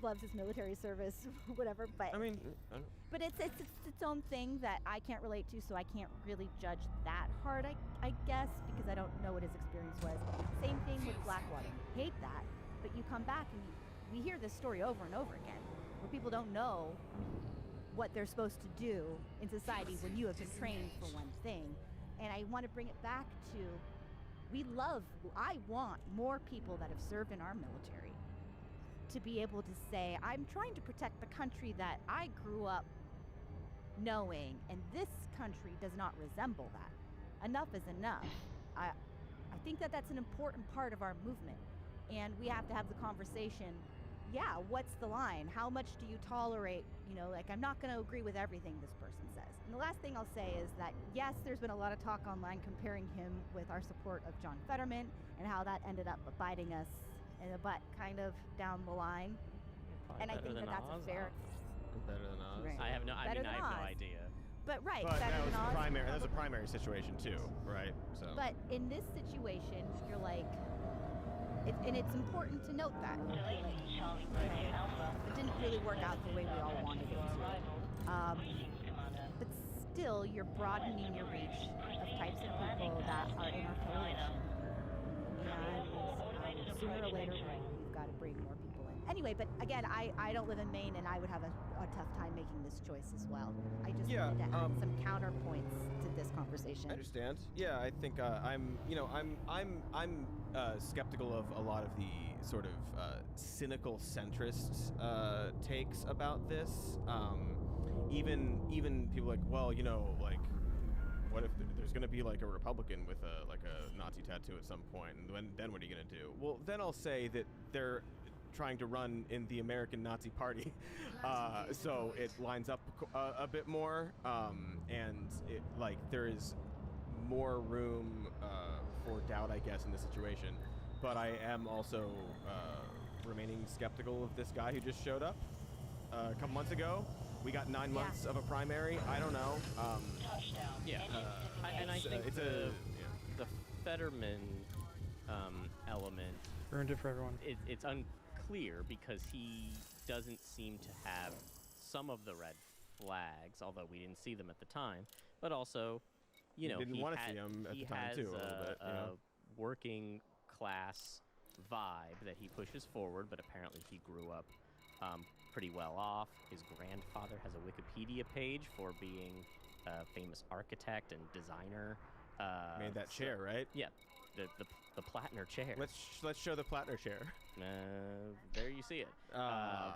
loves his military service, whatever, but I mean, but it's its own thing that I can't relate to, so I can't really judge that hard, I guess, because I don't know what his experience was. Same thing with Blackwater. Hate that, but you come back and we hear this story over and over again, where people don't know what they're supposed to do in society when you have been trained for one thing. And I want to bring it back to, I want more people that have served in our military to be able to say, I'm trying to protect the country that I grew up knowing, and this country does not resemble that. enough is enough. I think that that's an important part of our movement, and we have to have the conversation. Yeah, what's the line? How much do you tolerate? You know, like, I'm not going to agree with everything this person says. And the last thing I'll say is that, yes, there's been a lot of talk online comparing him with our support of John Fetterman and how that ended up biting us in the butt kind of down the line. And I think that that's a fair... Better than Oz. Right. I have no idea. But right, But better that was than Oz. primary. That was a primary situation too, right? So. But in this situation, you're like, and it's important to note that. It didn't really work out the way we all wanted it to. But still, you're broadening your reach of types of people that are in our coalition. And sooner or later, we've got to bring more people in. Anyway, but again, I don't live in Maine, and I would have a tough time making this choice as well. I just wanted to add some counterpoints to this conversation. I understand. Yeah, I think I'm skeptical of a lot of the sort of cynical centrist takes about this. Even people like, well, you know, like, what if there's going to be like a Republican with a Nazi tattoo at some point, and then what are you going to do? Well, then I'll say that they're trying to run in the American Nazi Party, so it lines up a bit more, and it, like, there is more room for doubt, I guess, in this situation. But I am also remaining skeptical of this guy who just showed up a couple months ago. We got 9 months of a primary. I don't know. And I think the Fetterman element ruined it for everyone. It's unclear because he doesn't seem to have some of the red flags, although we didn't see them at the time. But also, you know, didn't he want to see them at the time too, a little bit. You know? Working class vibe that he pushes forward, but apparently he grew up pretty well off. His grandfather has a Wikipedia page for being a famous architect and designer. Made that chair, right? Yeah, the Plattner chair. Let's show the Plattner chair. There you see it.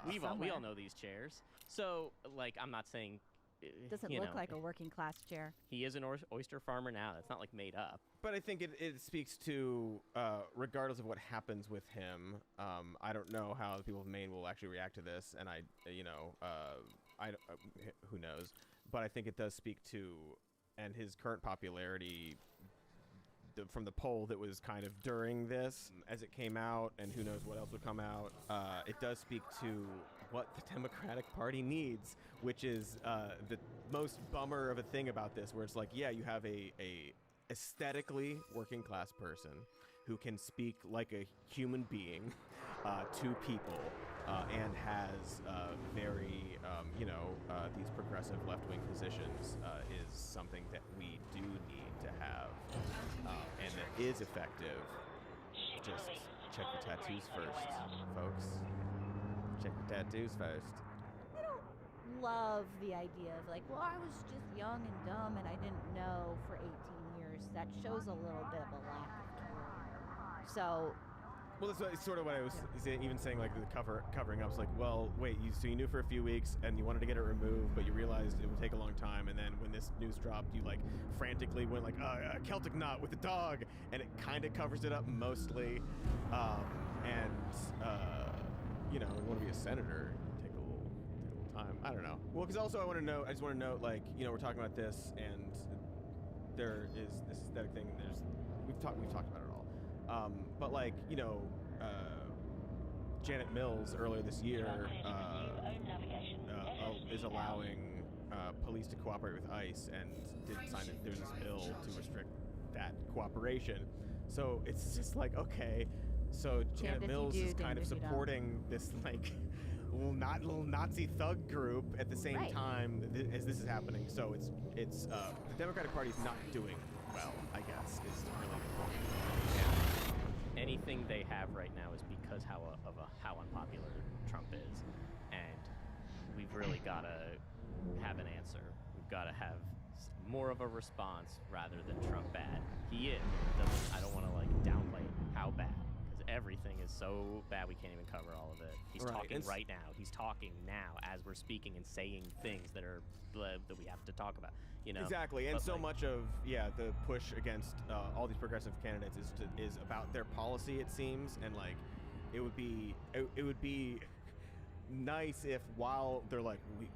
We all know these chairs. So, like, I'm not saying. Doesn't look like a working class chair. He is an oyster farmer now. That's not like made up. But I think it speaks to, regardless of what happens with him, I don't know how the people of Maine will actually react to this, and who knows. But I think it does speak to, and his current popularity from the poll that was kind of during this, as it came out, and who knows what else would come out, it does speak to what the Democratic Party needs, which is the most bummer of a thing about this, where it's like, yeah, you have a aesthetically working class person who can speak like a human being to people and has very, these progressive left-wing positions is something that we do need to have and that is effective. Just check the tattoos first, folks. Check the tattoos first. I don't love the idea of like, well, I was just young and dumb and I didn't know for 18 years. That shows a little bit of a lack of care. So. Well, that's sort of what I was even saying, like the covering up. It's like, well, wait, so you knew for a few weeks and you wanted to get it removed, but you realized it would take a long time. And then when this news dropped, you like frantically went like, Celtic knot with the dog, and it kind of covers it up mostly. You want to be a senator, take a little time. I don't know. Well, because also I just want to note, like, we're talking about this, and there is this aesthetic thing. We've talked about it all. But like, Janet Mills earlier this year is allowing police to cooperate with ICE, and did sign it. There's this bill to restrict that cooperation. So it's just like, okay. So Janet Mills is kind of supporting this like little Nazi thug group at the same time as this is happening. So it's the Democratic Party is not doing well, I guess, is really the point. Anything they have right now is because how unpopular Trump is, and we've really got to have an answer. We've got to have more of a response rather than Trump bad. He is. I don't want to like downplay how bad, because everything is so bad we can't even cover all of it. He's Right, talking and right now. He's talking now as we're speaking and saying things that are that we have to talk about. You know Exactly, and But, so like, much of the push against all these progressive candidates is about their policy. It seems, and like it would be nice if while they're like we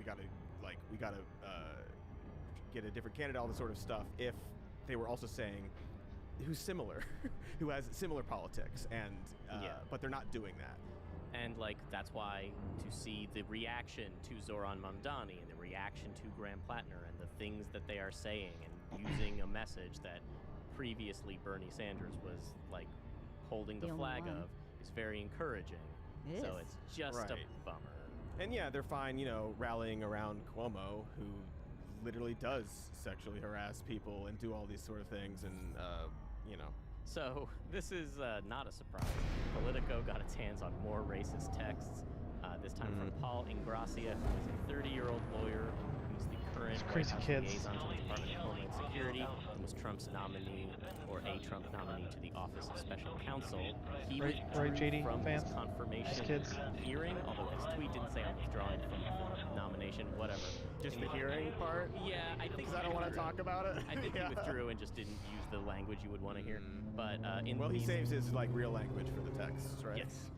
gotta get a different candidate, all this sort of stuff, if they were also saying who's similar, who has similar politics, and but they're not doing that. And like that's why to see the reaction to Zoran Mamdani and the reaction to Graham Plattner and the things that they are saying and using a message that previously Bernie Sanders was like holding the The only flag one. of is very encouraging. It So is. it's just a Right. bummer. And yeah, they're fine, rallying around Cuomo, who literally does sexually harass people and do all these sort of things, and So this is not a surprise. Politico got its hands on more racist texts, this time from Paul Ingracia, who is a 30-year-old lawyer who's the current Those White crazy House kids. liaison to the Department of Homeland Security, and was Trump's nominee or a Trump nominee to the Office of Special Counsel. He Right, withdrew JD from fans? his confirmation Those kids? hearing, although his tweet didn't say I'm withdrawing from the nomination, whatever. Just In the hearing part? Yeah, I think Because I don't want to talk about it. I think Yeah. he withdrew and just didn't use the language you would want to hear. But in Well, he these, saves his real language for the texts, right? Yes.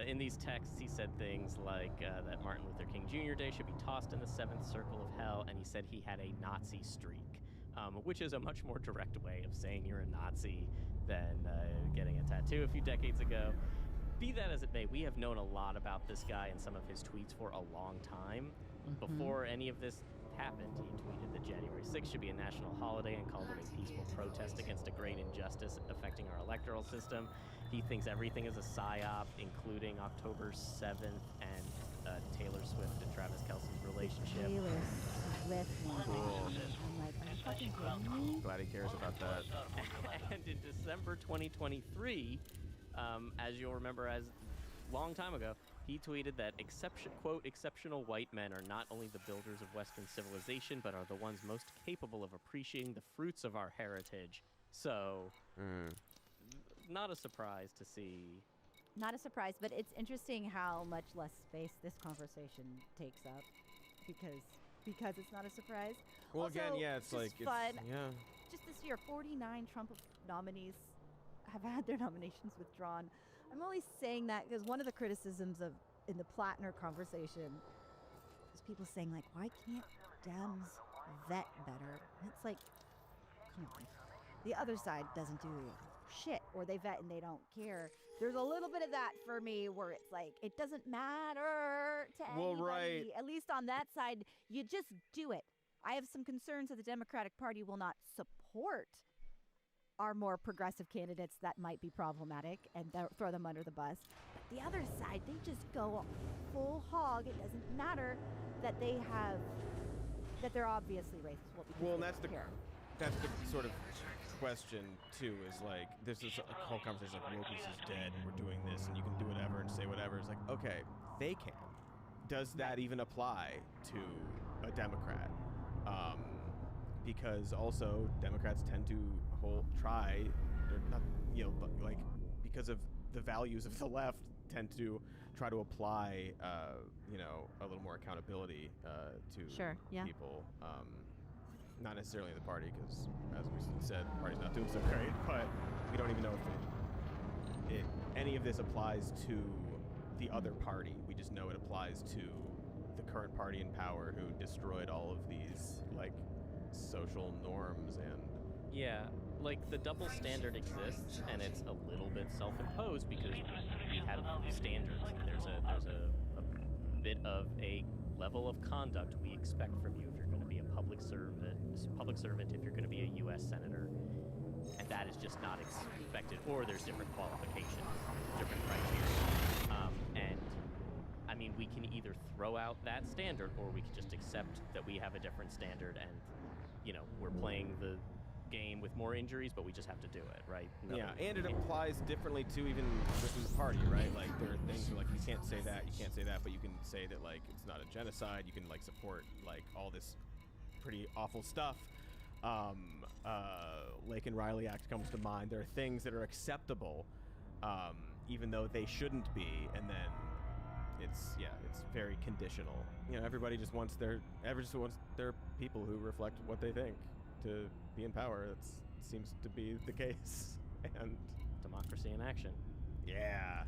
In these texts, he said things like that Martin Luther King Jr. Day should be tossed in the seventh circle of hell, and he said he had a Nazi streak, which is a much more direct way of saying you're a Nazi than getting a tattoo a few decades ago. Be that as it may, we have known a lot about this guy and some of his tweets for a long time. Before any of this happened, he tweeted that January 6th should be a national holiday and called it a peaceful protest against a great injustice affecting our electoral system. He thinks everything is a psyop, including October 7th and Taylor Swift and Travis Kelce's relationship. Taylor Swift. Cool. I'm like, are you fucking kidding me? Glad he cares about that. And in December 2023, as you'll remember, as long time ago, he tweeted that quote, exceptional white men are not only the builders of Western civilization, but are the ones most capable of appreciating the fruits of our heritage. So, not a surprise to see. Not a surprise, but it's interesting how much less space this conversation takes up because it's not a surprise. Well, Also, again, yeah, it's just like fun. yeah. Just this year, 49 Trump nominees have had their nominations withdrawn. I'm only saying that because one of the criticisms of in the Plattner conversation is people saying like, why can't Dems vet better? And it's like, come on. The other side doesn't do shit, or they vet and they don't care. There's a little bit of that for me where it's like, it doesn't matter to Well, anybody. right. At least on that side, you just do it. I have some concerns that the Democratic Party will not support our more progressive candidates that might be problematic and throw them under the bus. But the other side, they just go full hog. It doesn't matter that that they're obviously racist. Well, and that's the sort of question too. Is like this is a whole conversation like wokeness is dead. And we're doing this, and you can do whatever and say whatever. It's like okay, they can. Does that even apply to a Democrat? Because also Democrats tend to try, or not, but like because of the values of the left, tend to try to apply, a little more accountability to Sure, yeah. people. Not necessarily in the party, because as we said, the party's not doing so great. But we don't even know if any of this applies to the other party. We just know it applies to the current party in power, who destroyed all of these like social norms and Yeah, like the double standard exists, and it's a little bit self-imposed because we have standards. There's a bit of a level of conduct we expect from you if you're going to be a public servant if you're going to be a U.S. senator, and that is just not expected. Or there's different qualifications, different criteria, and I mean we can either throw out that standard or we can just accept that we have a different standard and we're playing the game with more injuries, but we just have to do it, right? yeah, and it applies differently to even within the party, right? Like there are things where like you can't say that, but you can say that like it's not a genocide. You can like support like all this pretty awful stuff. Lake and Riley Act comes to mind. There are things that are acceptable even though they shouldn't be, and then it's very conditional. You know, everybody just wants their people who reflect what they think to be in power. That seems to be the case. And democracy in action. Yeah.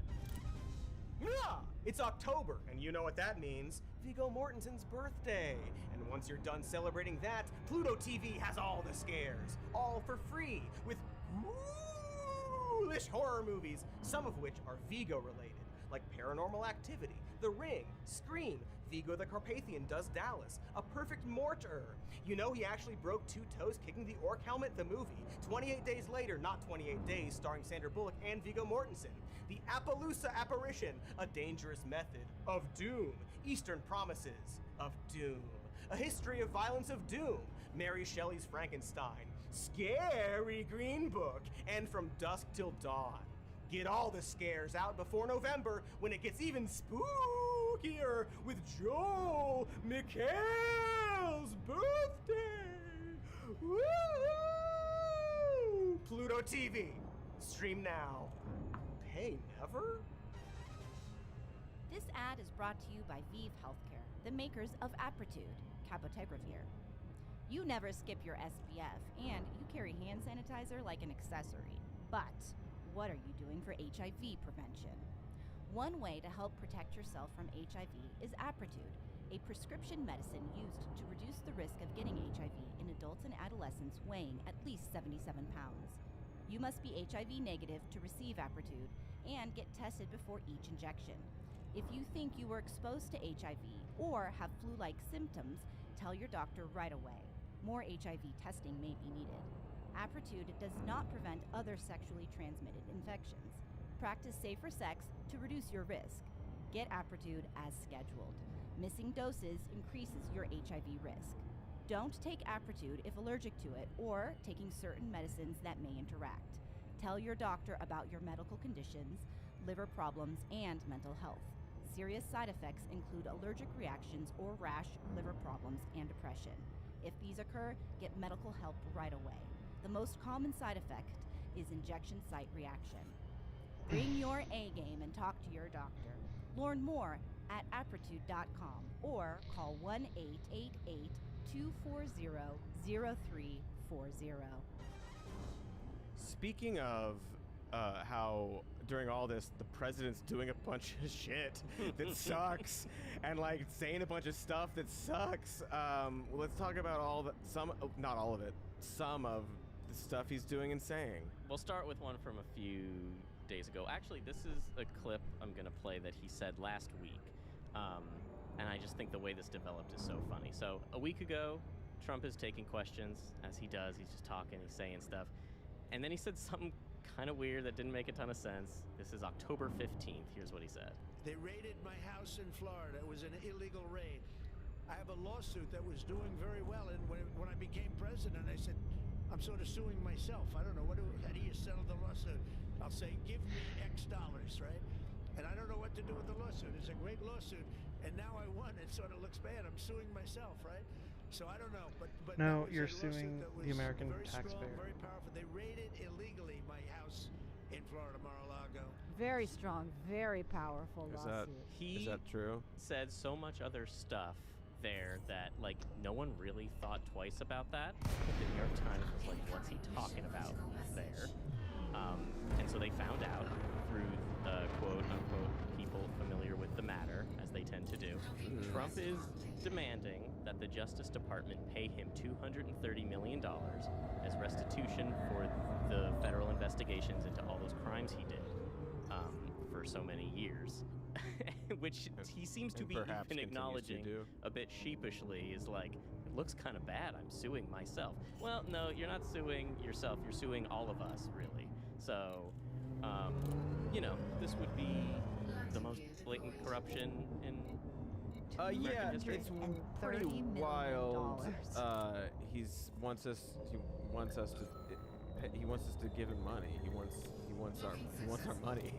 It's October, and you know what that means. Viggo Mortensen's birthday. And once you're done celebrating that, Pluto TV has all the scares, all for free, with ghoulish horror movies, some of which are Viggo related, like Paranormal Activity, The Ring, Scream, Viggo the Carpathian Does Dallas, A Perfect Mortar. You know he actually broke 2 toes kicking the orc helmet, the movie. 28 Days Later, not 28 Days, starring Sandra Bullock and Viggo Mortensen. The Appaloosa Apparition, A Dangerous Method of Doom. Eastern Promises of Doom. A History of Violence of Doom. Mary Shelley's Frankenstein. Scary Green Book. And From Dusk Till Dawn. Get all the scares out before November, when it gets even spookier with Joel McHale's birthday. Woo! Pluto TV. Stream now. Pay never? This ad is brought to you by Vive Healthcare, the makers of Apretude, cabotegravir. You never skip your SPF, and you carry hand sanitizer like an accessory. But what are you doing for HIV prevention? One way to help protect yourself from HIV is Apretude, a prescription medicine used to reduce the risk of getting HIV in adults and adolescents weighing at least 77 pounds. You must be HIV negative to receive Apretude and get tested before each injection. If you think you were exposed to HIV or have flu-like symptoms, tell your doctor right away. More HIV testing may be needed. Apretude does not prevent other sexually transmitted infections. Practice safer sex to reduce your risk. Get Apretude as scheduled. Missing doses increases your HIV risk. Don't take Apretude if allergic to it or taking certain medicines that may interact. Tell your doctor about your medical conditions, liver problems, and mental health. Serious side effects include allergic reactions or rash, liver problems, and depression. If these occur, get medical help right away. The most common side effect is injection site reaction. Bring your A game and talk to your doctor. Learn more at apretude.com or call 1-888-240-0340. Speaking of how during all this the president's doing a bunch of shit that sucks and like saying a bunch of stuff that sucks, let's talk about not all of it, some of the stuff he's doing and saying. We'll start with one from a few days ago. Actually, this is a clip I'm gonna play that he said last week, and I just think the way this developed is so funny. So a week ago, Trump is taking questions, as he does. He's just talking, he's saying stuff, and then he said something kind of weird that didn't make a ton of sense. This is October 15th. Here's what he said. They raided my house in Florida. It was an illegal raid. I have a lawsuit that was doing very well, and when I became president, I said, I'm sort of suing myself. I don't know, how do you settle the lawsuit? I'll say, give me X dollars, right? And I don't know what to do with the lawsuit. It's a great lawsuit, and now I won. It sort of looks bad. I'm suing myself, right? So I don't know, but no, that was you're a lawsuit suing that was the American very taxpayer. Strong, very powerful. They raided illegally my house in Florida, Mar-a-Lago. Very strong, very powerful lawsuit. Is that true? Said so much other stuff there that like no one really thought twice about that. The New York Times was like, what's he talking about there? And so they found out through quote unquote people familiar with the matter, as they tend to do. Trump is demanding that the Justice Department pay him $230 million as restitution for the federal investigations into all those crimes he did for so many years. Which he seems to be even acknowledging a bit sheepishly is like, it looks kind of bad, I'm suing myself. Well, no, you're not suing yourself, you're suing all of us, really. So, you know, this would be the most blatant corruption in American history. It's pretty wild. He wants us to give him money. He wants our money.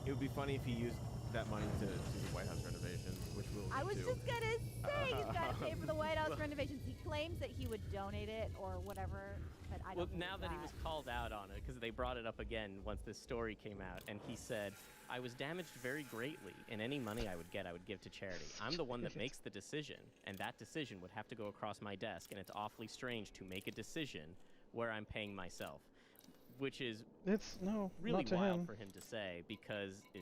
It would be funny if he used that money to the White House renovations, which we'll I was get to. just gonna say he's got to pay for the White House renovations. He claims that he would donate it or whatever, but I don't. Well, believe now that he was called out on it, because they brought it up again once this story came out, and he said, I was damaged very greatly, and any money I would get, I would give to charity. I'm the one that makes the decision, and that decision would have to go across my desk, and it's awfully strange to make a decision where I'm paying myself, which is really not to wild him. for him to say, because it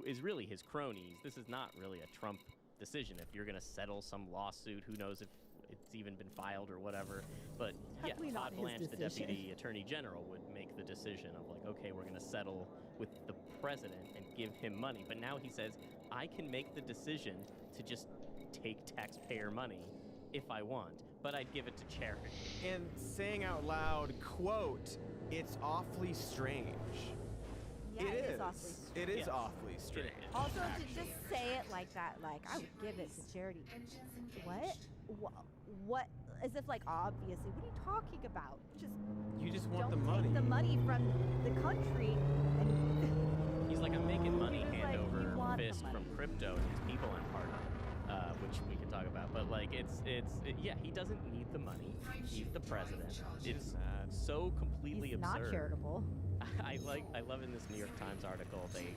is really his cronies. This is not really a Trump decision. If you're going to settle some lawsuit, who knows if it's even been filed or whatever. But Definitely yeah, not Todd his Blanche, the decision. Deputy Attorney General, would make the decision of like, okay, we're going to settle with the president and give him money. But now he says, I can make the decision to just take taxpayer money if I want, but I'd give it to charity. And saying out loud, quote, it's awfully strange. Yeah, it is awfully It is Yes. awfully strange. Also, to just say it like that, like, I would give it to charity. What? What? As if, like, obviously. What are you talking about? You just want don't the money. take the money from the country. And He's like, I'm making money He was hand like, over "You want the fist from money." crypto and his people I'm part of, which we can talk about. But like, yeah, he doesn't need the money. He's the president. It's so completely he's absurd. not charitable. I love in this New York Times article, they,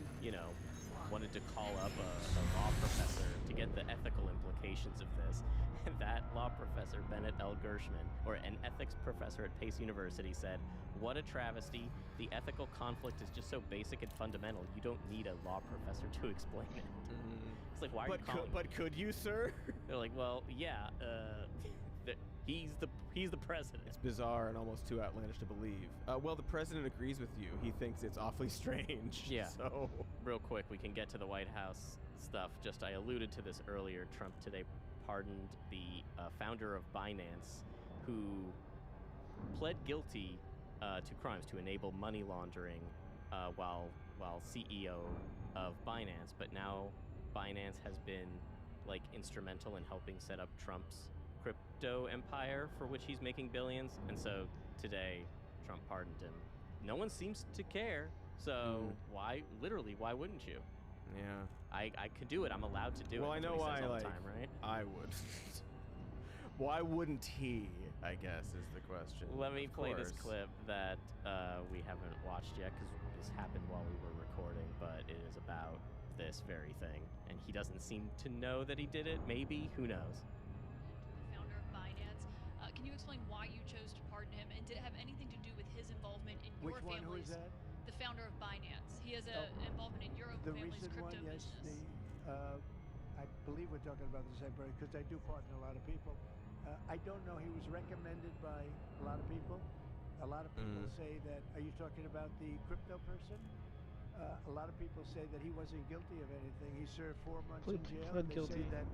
wanted to call up a law professor to get the ethical implications of this. And that law professor, Bennett L. Gershman, or an ethics professor at Pace University, said, what a travesty. The ethical conflict is just so basic and fundamental, you don't need a law professor to explain it. It's like, why are you calling But could you, sir? They're like, well, yeah, he's the president. It's bizarre and almost too outlandish to believe. Well, the president agrees with you. He thinks it's awfully strange. Yeah. So, real quick, we can get to the White House stuff. Just I alluded to this earlier. Trump today pardoned the founder of Binance, who pled guilty to crimes to enable money laundering while CEO of Binance. But now Binance has been like instrumental in helping set up Trump's crypto empire, for which he's making billions. And so today, Trump pardoned him. No one seems to care. So why wouldn't you? yeah. I could do it. I'm allowed to do it. Well, I That's know what he why, says all like, the time, right? I would. Why wouldn't he, I guess, is the question. Let me Of play this course. clip that we haven't watched yet, because this happened while we were recording, but it is about this very thing. And he doesn't seem to know that he did it. Maybe. Who knows? Founder of Binance. Can you explain why you chose to pardon him, and did it have anything to do with his involvement in your Which one? Who family's? is that? The founder of Binance. He has an involvement in your own The family's recent one, crypto yes. business. I believe we're talking about the same person because I do pardon a lot of people. I don't know. He was recommended by a lot of people. A lot of people say that. Are you talking about the crypto person? A lot of people say that he wasn't guilty of anything. He served 4 months in jail. Pled They guilty. say that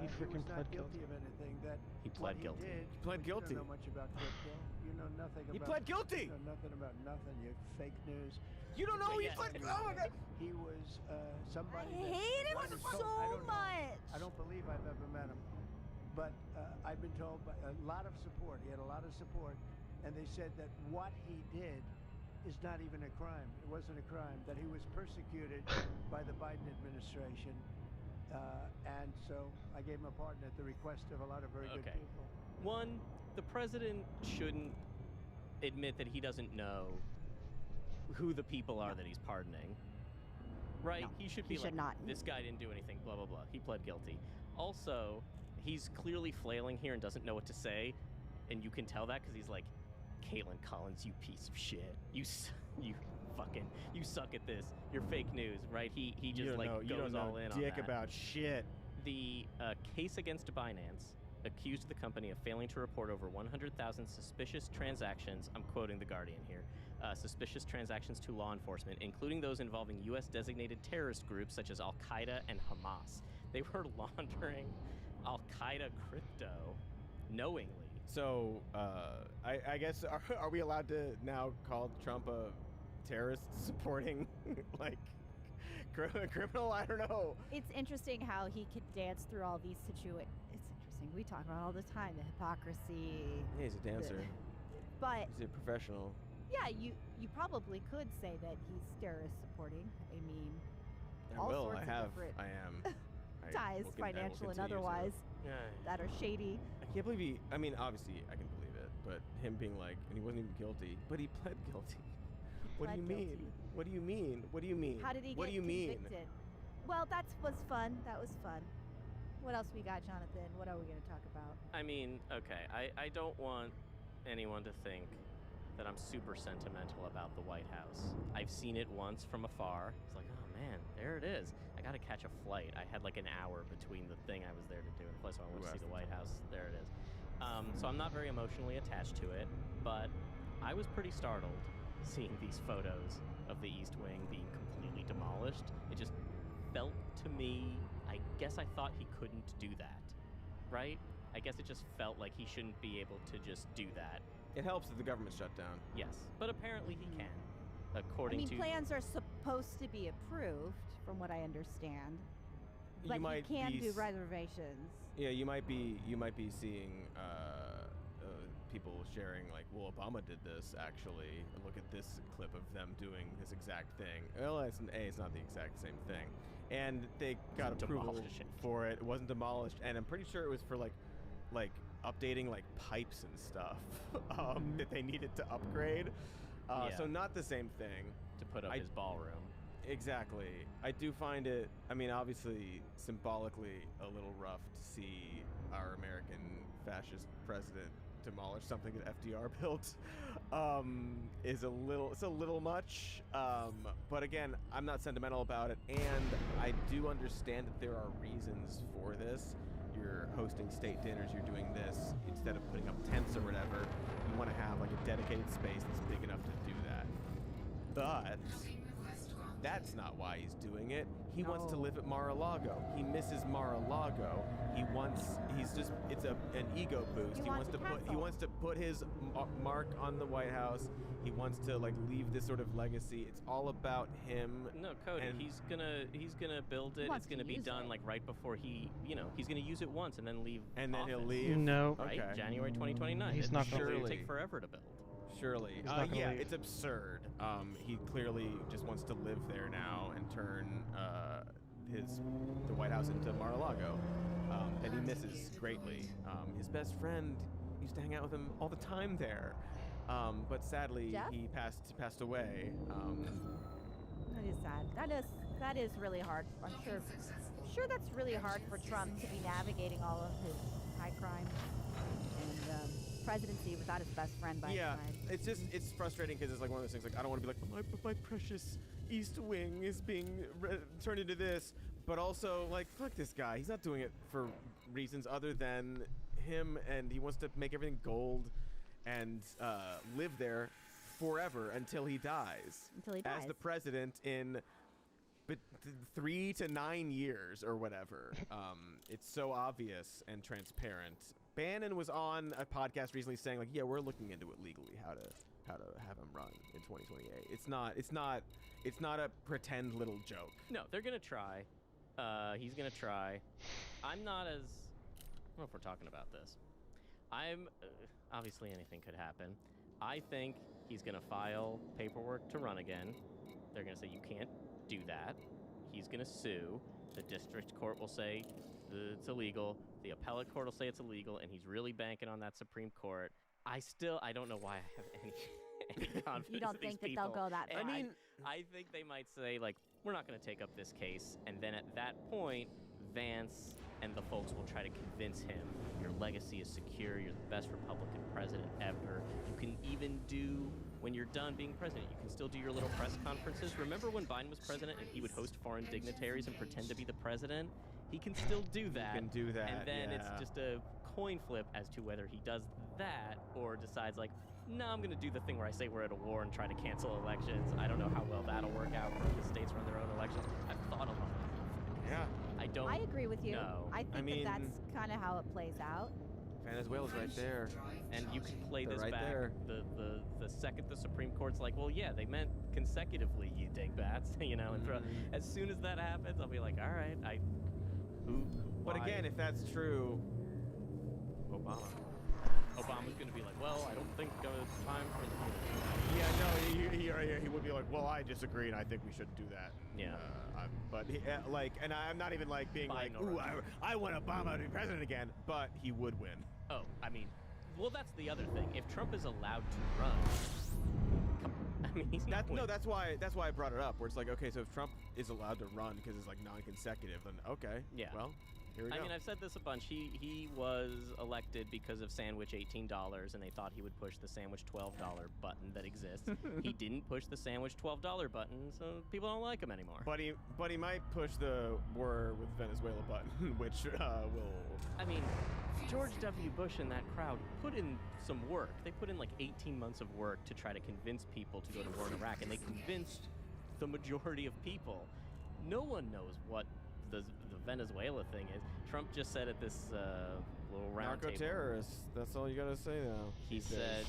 He he freaking was not pled guilty of anything. That He pled what guilty. He did, He pled well, guilty. You don't know much about crypto. You know nothing He about. pled guilty. You know nothing about nothing. You fake news. You don't know he pled. Oh my God. He was somebody. I that hate him was so I don't know. much. I don't believe I've ever met him, but I've been told by a lot of support. He had a lot of support, and they said that what he did is not even a crime. It wasn't a crime. That he was persecuted by the Biden administration, and so I gave him a pardon at the request of a lot of very good Okay. people. One, the president shouldn't admit that he doesn't know who the people are that he's pardoning. Right? No, he should he be should like, not. this guy didn't do anything, blah, blah, blah. He pled guilty. Also, he's clearly flailing here and doesn't know what to say, and you can tell that because he's like, Caitlin Collins, you piece of shit. You suck at this. You're fake news, right? He You just don't like know, you goes don't know all in on dick that. about shit. The case against Binance accused the company of failing to report over 100,000 suspicious transactions. I'm quoting The Guardian here. Suspicious transactions to law enforcement, including those involving U.S. designated terrorist groups such as Al-Qaeda and Hamas. They were laundering Al-Qaeda crypto knowingly. So, I guess, are we allowed to now call Trump a terrorist supporting, like, criminal? I don't know. It's interesting how he could dance through all these situations. It's interesting. We talk about it all the time, the hypocrisy. Yeah, he's a dancer. But He's a professional. yeah, you probably could say that he's terrorist supporting. I mean, I all will. sorts I of have. different I am. I ties, will I will financial and continue to. otherwise, Yeah. that are shady. I can't believe he. I mean, obviously, I can believe it, but him being like, and he wasn't even guilty, but he pled guilty. What do you Pled mean? guilty. What do you mean? What do you mean? How did he What get do you mean? convicted? Well, that was fun. That was fun. What else we got, Jonathan? What are we going to talk about? I mean, okay, I don't want anyone to think that I'm super sentimental about the White House. I've seen it once from afar. It's like, oh man, there it is. I gotta catch a flight. I had like an hour between the thing I was there to do and the flight, so I went to see the White House. There it is. So I'm not very emotionally attached to it, but I was pretty startled seeing these photos of the East Wing being completely demolished. It just felt to me, I guess I thought he couldn't do that, right? I guess it just felt like he shouldn't be able to just do that. It helps that the government's shut down. Yes, but apparently he can, I according mean, to... plans are supposed to be approved, from what I understand. You But might he can be do s- reservations. Yeah, you might be seeing people sharing like, well, Obama did this actually. Look at this clip of them doing this exact thing. Well, it's not the exact same thing, and they got approval Demolish it. for it. It wasn't demolished, and I'm pretty sure it was for like updating like pipes and stuff that they needed to upgrade. Yeah. So not the same thing. To put up his ballroom. Exactly. I do find it, I mean, obviously, symbolically a little rough to see our American fascist president demolish something that FDR built. It's a little much. But again, I'm not sentimental about it, and I do understand that there are reasons for this. You're hosting state dinners, you're doing this, instead of putting up tents or whatever, you want to have like a dedicated space that's big enough to do that. But that's not why he's doing it. He wants to live at Mar-a-Lago. He misses Mar-a-Lago. It's an ego boost. He wants a he wants to put his mark on the White House. He wants to like leave this sort of legacy. It's all about him. No, Cody, and- he's gonna build it. wants It's gonna to be use done it. like right before he's gonna use it once and then leave. And then he'll office, leave? No. Right, Okay. January 2029. He's It's not gonna surely leave. take forever to build. Surely. He's not gonna Yeah, leave. it's absurd. He clearly just wants to live there now and turn the White House into Mar-a-Lago. And he misses greatly. His best friend used to hang out with him all the time there. But sadly, Jeff? he passed away. That is sad. That is really hard. I'm sure that's really hard for Trump to be navigating all of his high crime and presidency without his best friend by his side. It's frustrating because it's like one of those things. Like I don't want to be like my precious East Wing is being turned into this, but also like fuck this guy. He's not doing it for reasons other than him, and he wants to make everything gold and live there forever until he dies. Until he as dies. the president in 3 to 9 years or whatever. It's so obvious and transparent. Bannon was on a podcast recently saying like, yeah, we're looking into it legally, how to have him run in 2028. It's not a pretend little joke. No, they're gonna try. He's gonna try. I'm not as. I don't know if we're talking about this. I'm obviously anything could happen. I think he's gonna file paperwork to run again. They're gonna say you can't do that. He's gonna sue. The district court will say it's illegal. The appellate court will say it's illegal, and he's really banking on that Supreme Court. I don't know why I have any confidence. You don't in these think that they'll people. go that far? And I think they might say like, we're not going to take up this case, and then at that point, Vance and the folks will try to convince him your legacy is secure. You're the best Republican president ever. You can even do. When you're done being president, you can still do your little press conferences. Remember when Biden was president and he would host foreign dignitaries and pretend to be the president? He can still do that. He can do that, And then it's yeah. just a coin flip as to whether he does that or decides like, no, I'm going to do the thing where I say we're at a war and try to cancel elections. I don't know how well that'll work out because states run their own elections. I've thought a lot. Yeah. I don't. I agree with you. know. I think that that's kind of how it plays out. Venezuela's right there. And you can play They're this right back there. the second the Supreme Court's like, well, yeah, they meant consecutively, you dingbats, and throw. As soon as that happens, I'll be like, all right, But why? again, if that's true, Obama. Obama's going to be like, well, I don't think it's time for the... Yeah, no, he would be like, well, I disagree, and I think we shouldn't do that. Yeah. But and I'm not even like being like, ooh, I want Obama to be president again, but he would win. Oh, I mean, well, that's the other thing. If Trump is allowed to run, I mean, he's not. No, that's why I brought it up. Where it's like, okay, so if Trump is allowed to run because it's like non-consecutive, then okay, yeah. Well, here we go. I mean, I've said this a bunch. He was elected because of sandwich $18, and they thought he would push the sandwich $12 button that exists. He didn't push the sandwich $12 button, so people don't like him anymore. But he might push the war with Venezuela button, which will. I mean, George W. Bush and that crowd put in some work. They put in like 18 months of work to try to convince people to go to war in Iraq, and they convinced the majority of people. No one knows what the Venezuela thing is. Trump just said at this little round table. Narco-terrorists. That's all you gotta say now. He said,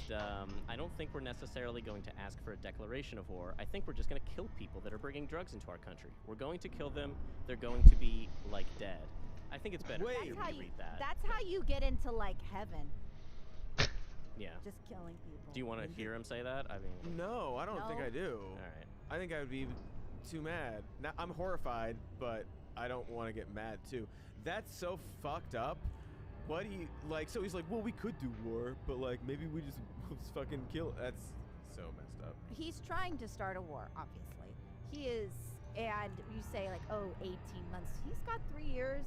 I don't think we're necessarily going to ask for a declaration of war. I think we're just going to kill people that are bringing drugs into our country. We're going to kill them. They're going to be, like, dead. I think it's better if you reread that. That's how you get into, like, heaven. Yeah. Just killing people. Do you want to hear him say that? I mean... No, I don't think I do. All right. I think I would be too mad. Now, I'm horrified, but I don't want to get mad, too. That's so fucked up. What do you... Like, so he's like, well, we could do war, but, like, maybe we just fucking kill... That's so messed up. He's trying to start a war, obviously. He is... And you say, like, oh, 18 months. He's got 3 years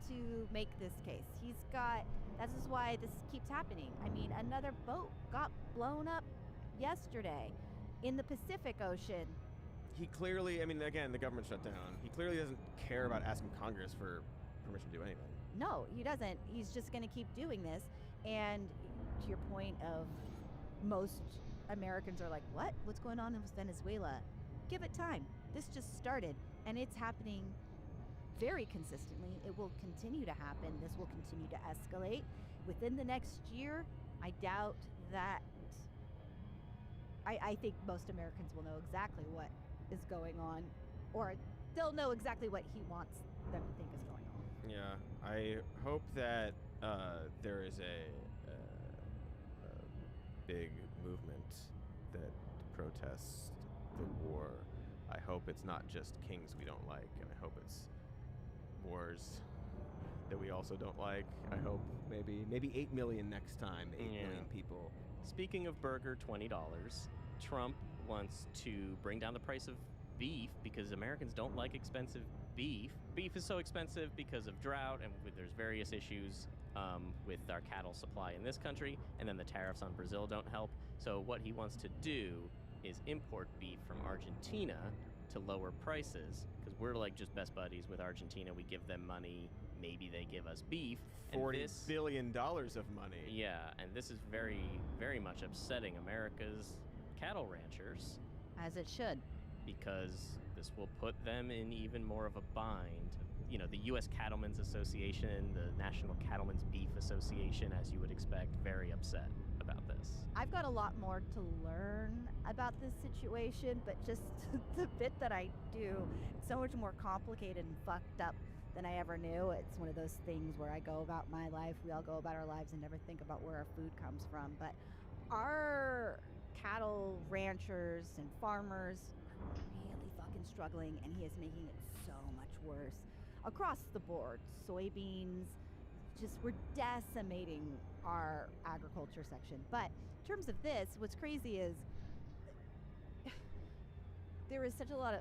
to make this case. He's got... This is why this keeps happening. I mean, another boat got blown up yesterday in the Pacific Ocean. He clearly, I mean, again, the government shut down. He clearly doesn't care about asking Congress for permission to do anything. No, he doesn't. He's just going to keep doing this. And to your point of most Americans are like, what? What's going on in Venezuela? Give it time. This just started, and it's happening very consistently. It will continue to happen. This will continue to escalate. Within the next year, I doubt that. I think most Americans will know exactly what is going on, or they'll know exactly what he wants them to think is going on. Yeah, I hope that there is a big movement that protests the war. I hope it's not just kings we don't like, and I hope it's wars that we also don't like. I hope maybe 8 million next time. 8 million people. Speaking of burger, $20. Trump wants to bring down the price of beef because Americans don't like expensive beef. Beef is so expensive because of drought, and there's various issues with our cattle supply in this country, and then the tariffs on Brazil don't help. So what he wants to do is import beef from Argentina to lower prices, because we're like just best buddies with Argentina. We give them money, maybe they give us beef. $40 billion of money. Yeah, and this is very, very much upsetting America's cattle ranchers. As it should. Because this will put them in even more of a bind. You know, the U.S. Cattlemen's Association, the National Cattlemen's Beef Association, as you would expect, very upset about this. I've got a lot more to learn about this situation, but just the bit that I do, it's so much more complicated and fucked up than I ever knew. It's one of those things where I go about my life, we all go about our lives and never think about where our food comes from. But our cattle ranchers and farmers are really fucking struggling, and he is making it so much worse. Across the board, soybeans, just we're decimating our agriculture section. But in terms of this, what's crazy is there is such a lot of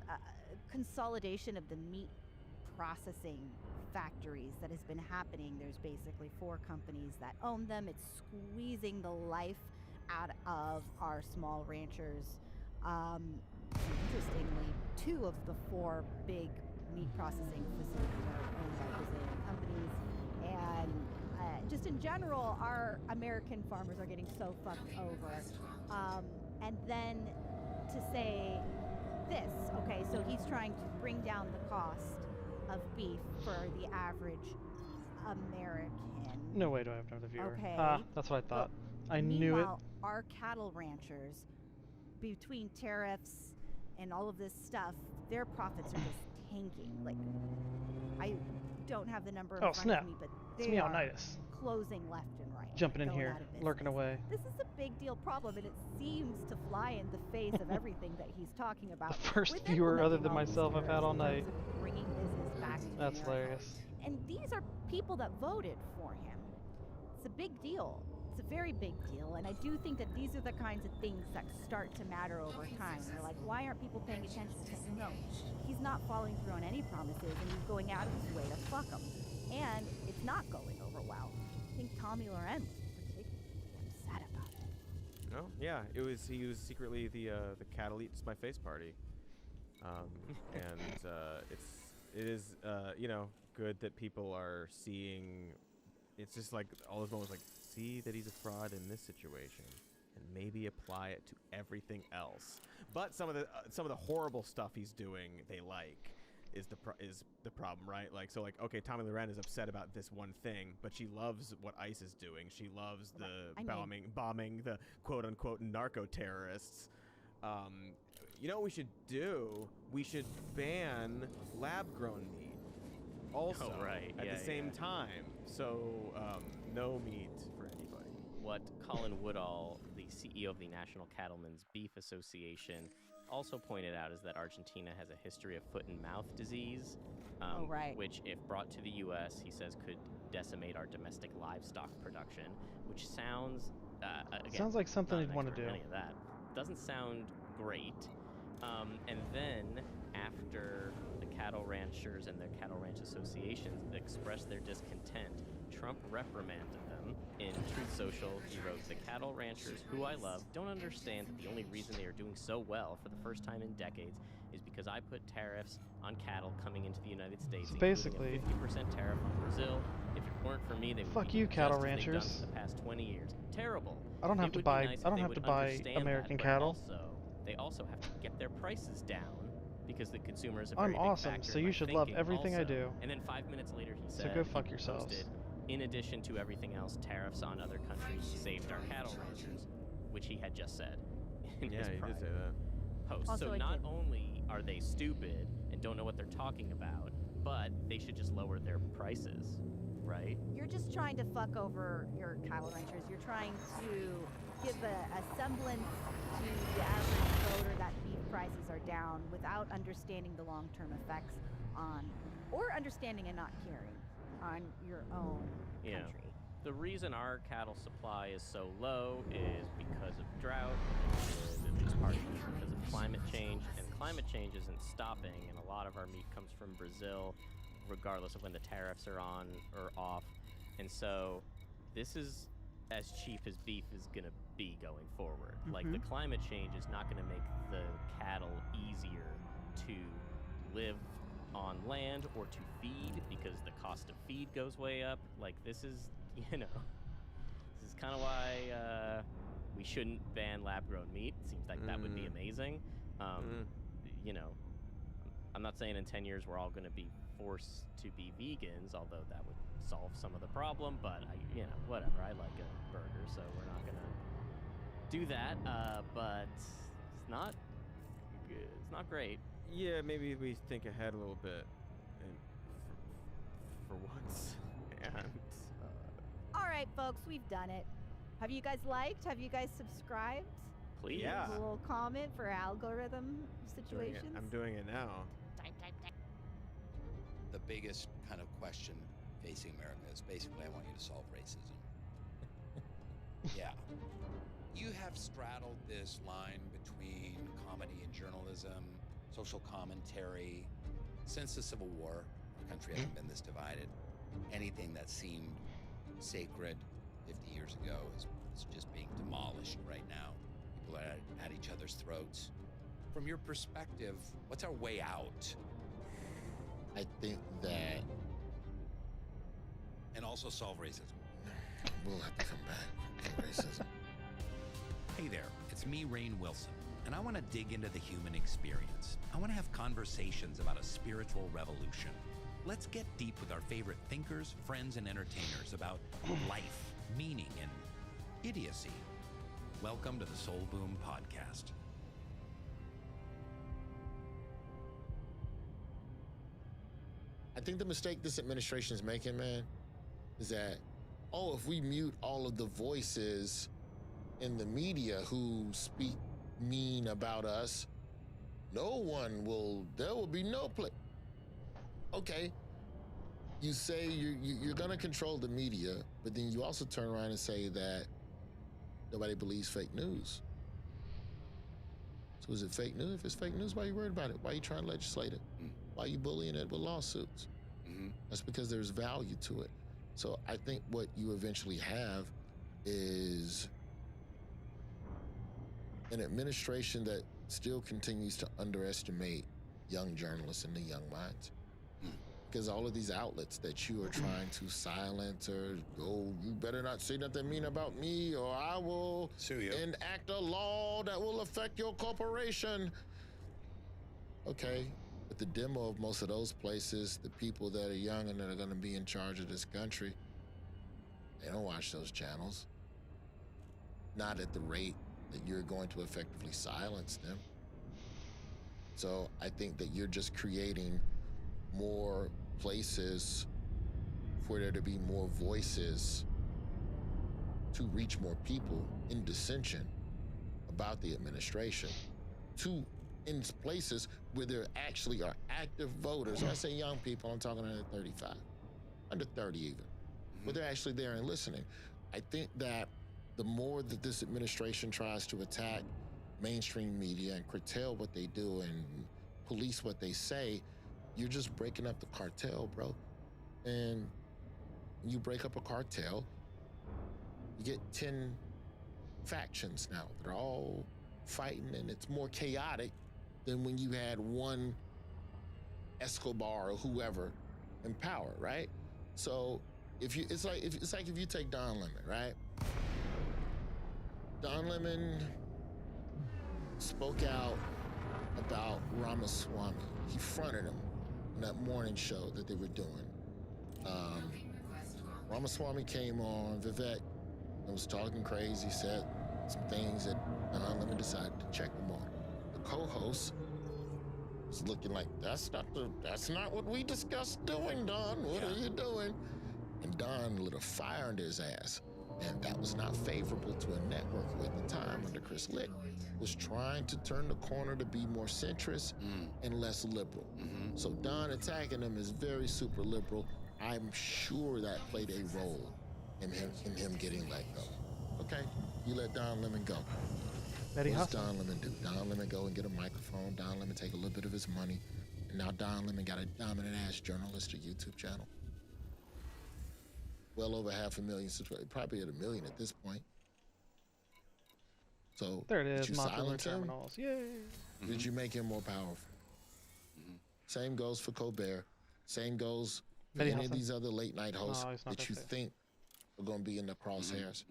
consolidation of the meat processing factories that has been happening. There's basically 4 companies that own them. It's squeezing the life out of our small ranchers. Interestingly, 2 of the 4 big meat processing facilities are owned by Brazilian companies. And just in general, our American farmers are getting so fucked over. And then to say this, okay, so he's trying to bring down the cost of beef for the average American. No way do I have another viewer. Okay. That's what I thought. But I knew it. Meanwhile, our cattle ranchers, between tariffs and all of this stuff, their profits are just tanking. Like, I don't have the number in front snap. of me, but It's they are meownitis. closing left and right. Jumping in going here, out of business. lurking away. This is a big deal problem, and it seems to fly in the face of everything that he's talking about. The first with viewer other implementing than all these myself I've had all tariffs in night. terms of bringing business back to That's America. hilarious. And these are people that voted for him. It's a big deal. It's a very big deal, and I do think that these are the kinds of things that start to matter over time. They're like, why aren't people paying attention to him? No, he's not following through on any promises, and he's going out of his way to fuck them. And it's not going over well. I think Tommy Loren was particularly upset about it. Oh yeah, he was secretly the cattle eats my face party, and it is good that people are seeing. It's just like all those moments, like see that he's a fraud in this situation, and maybe apply it to everything else. But some of the horrible stuff he's doing, they like. Is the problem, right? Like, so like, okay, Tommy Loren is upset about this one thing, but she loves what ICE is doing. She loves the bombing the quote unquote narco terrorists. You know what we should do? We should ban lab grown meat. Also, at the same time. So no meat for anybody. What Colin Woodall, the CEO of the National Cattlemen's Beef Association, also pointed out is that Argentina has a history of foot and mouth disease, which, if brought to the U.S., he says could decimate our domestic livestock production, which sounds again, sounds like something not you'd an want to expert do. in any of that doesn't sound great. And then after the cattle ranchers and their cattle ranch associations expressed their discontent, Trump reprimanded them. In Truth Social, he wrote, "The cattle ranchers, who I love, don't understand that the only reason they are doing so well for the first time in decades is because I put tariffs on cattle coming into the United States, So including basically- a 50% tariff on Brazil. If it weren't for me, they would Fuck be you, doing cattle just as they've done ranchers. for the past 20 years. Terrible. I don't have It to would be buy- nice I don't if they have would to buy understand American that, cattle. But they also have to get their prices down because the consumer is a I'm very big awesome, factor so in you my should love thinking everything I also. do. And then 5 minutes later, he So said, go fuck he yourselves. posted, in addition to everything else, tariffs on other countries saved our cattle ranchers, which he had just said in Yeah, his he did prior say that. post. Also, So I not did. only are they stupid and don't know what they're talking about, but they should just lower their prices, right? You're just trying to fuck over your cattle ranchers. You're trying to give a semblance to the average voter that beef prices are down without understanding the long-term effects on, or understanding and not caring on your own You know, country. the reason our cattle supply is so low is because of drought, it's partially because of climate change, and climate change isn't stopping, and a lot of our meat comes from Brazil, regardless of when the tariffs are on or off. And so this is as cheap as beef is going to be going forward. Like, the climate change is not going to make the cattle easier to live on land or to feed because the cost of feed goes way up. Like, this is, this is kind of why we shouldn't ban lab-grown meat. It seems like that would be amazing. I'm not saying in 10 years we're all going to be forced to be vegans, although that would solve some of the problem, but whatever. I like a burger, so we're not going to do that. But it's not good. It's not great. Yeah, maybe we think ahead a little bit, and for once, and All right, folks, we've done it. Have you guys liked? Have you guys subscribed? Please. Yeah. A little comment for algorithm situations. I'm doing it now. The biggest kind of question facing America is basically, I want you to solve racism. Yeah. You have straddled this line between comedy and journalism, social commentary. Since the Civil War, the country hasn't been this divided. Anything that seemed sacred 50 years ago is just being demolished right now. People are at each other's throats. From your perspective, what's our way out? I think that And also solve racism. we'll have to come back to racism. Hey there, it's me, Rainn Wilson, and I want to dig into the human experience. I want to have conversations about a spiritual revolution. Let's get deep with our favorite thinkers, friends, and entertainers about life, meaning, and idiocy. Welcome to the Soul Boom Podcast. I think the mistake this administration is making, man, is that oh, if we mute all of the voices in the media who speak mean about us, there will be no play. Okay, you say you're gonna control the media, but then you also turn around and say that nobody believes fake news. So is it fake news? If it's fake news, why are you worried about it? Why are you trying to legislate it? Why are you bullying it with lawsuits? That's because there's value to it. So I think what you eventually have is an administration that still continues to underestimate young journalists and the young minds. Because all of these outlets that you are trying to silence or go, you better not say nothing mean about me or I will enact a law that will affect your corporation. Okay, but the demo of most of those places, the people that are young and that are gonna be in charge of this country, they don't watch those channels. Not at the rate that you're going to effectively silence them. So I think that you're just creating more places for there to be more voices to reach more people in dissension about the administration, in places where there actually are active voters. When I say young people, I'm talking under 35, under 30 even, where they're actually there and listening. I think that the more that this administration tries to attack mainstream media and curtail what they do and police what they say, you're just breaking up the cartel, bro. And when you break up a cartel, you get 10 factions now that are all fighting, and it's more chaotic than when you had one Escobar or whoever in power, right? So it's like if you take Don Lemon, right? Don Lemon spoke out about Ramaswamy. He fronted him in that morning show that they were doing. Ramaswamy came on Vivek and was talking crazy, said some things that Don Lemon decided to check him on. The co-host was looking like, that's not what we discussed doing, Don. What are you doing? And Don lit a fire under his ass. And that was not favorable to a network who at the time, under Chris Lick, was trying to turn the corner to be more centrist and less liberal. So Don attacking him is very super liberal. I'm sure that played a role in him getting let go. Okay, you let Don Lemon go. What does Don Lemon do? Don Lemon go and get a microphone. Don Lemon take a little bit of his money. And now Don Lemon got a dominant ass journalistic YouTube channel. Well over 500,000 subscribers, probably at 1 million at this point. So there it is, did you silence him? Terminals. Yay! Did you make him more powerful? Same goes for Colbert. Same goes for any of these other late night hosts that you think are going to be in the crosshairs.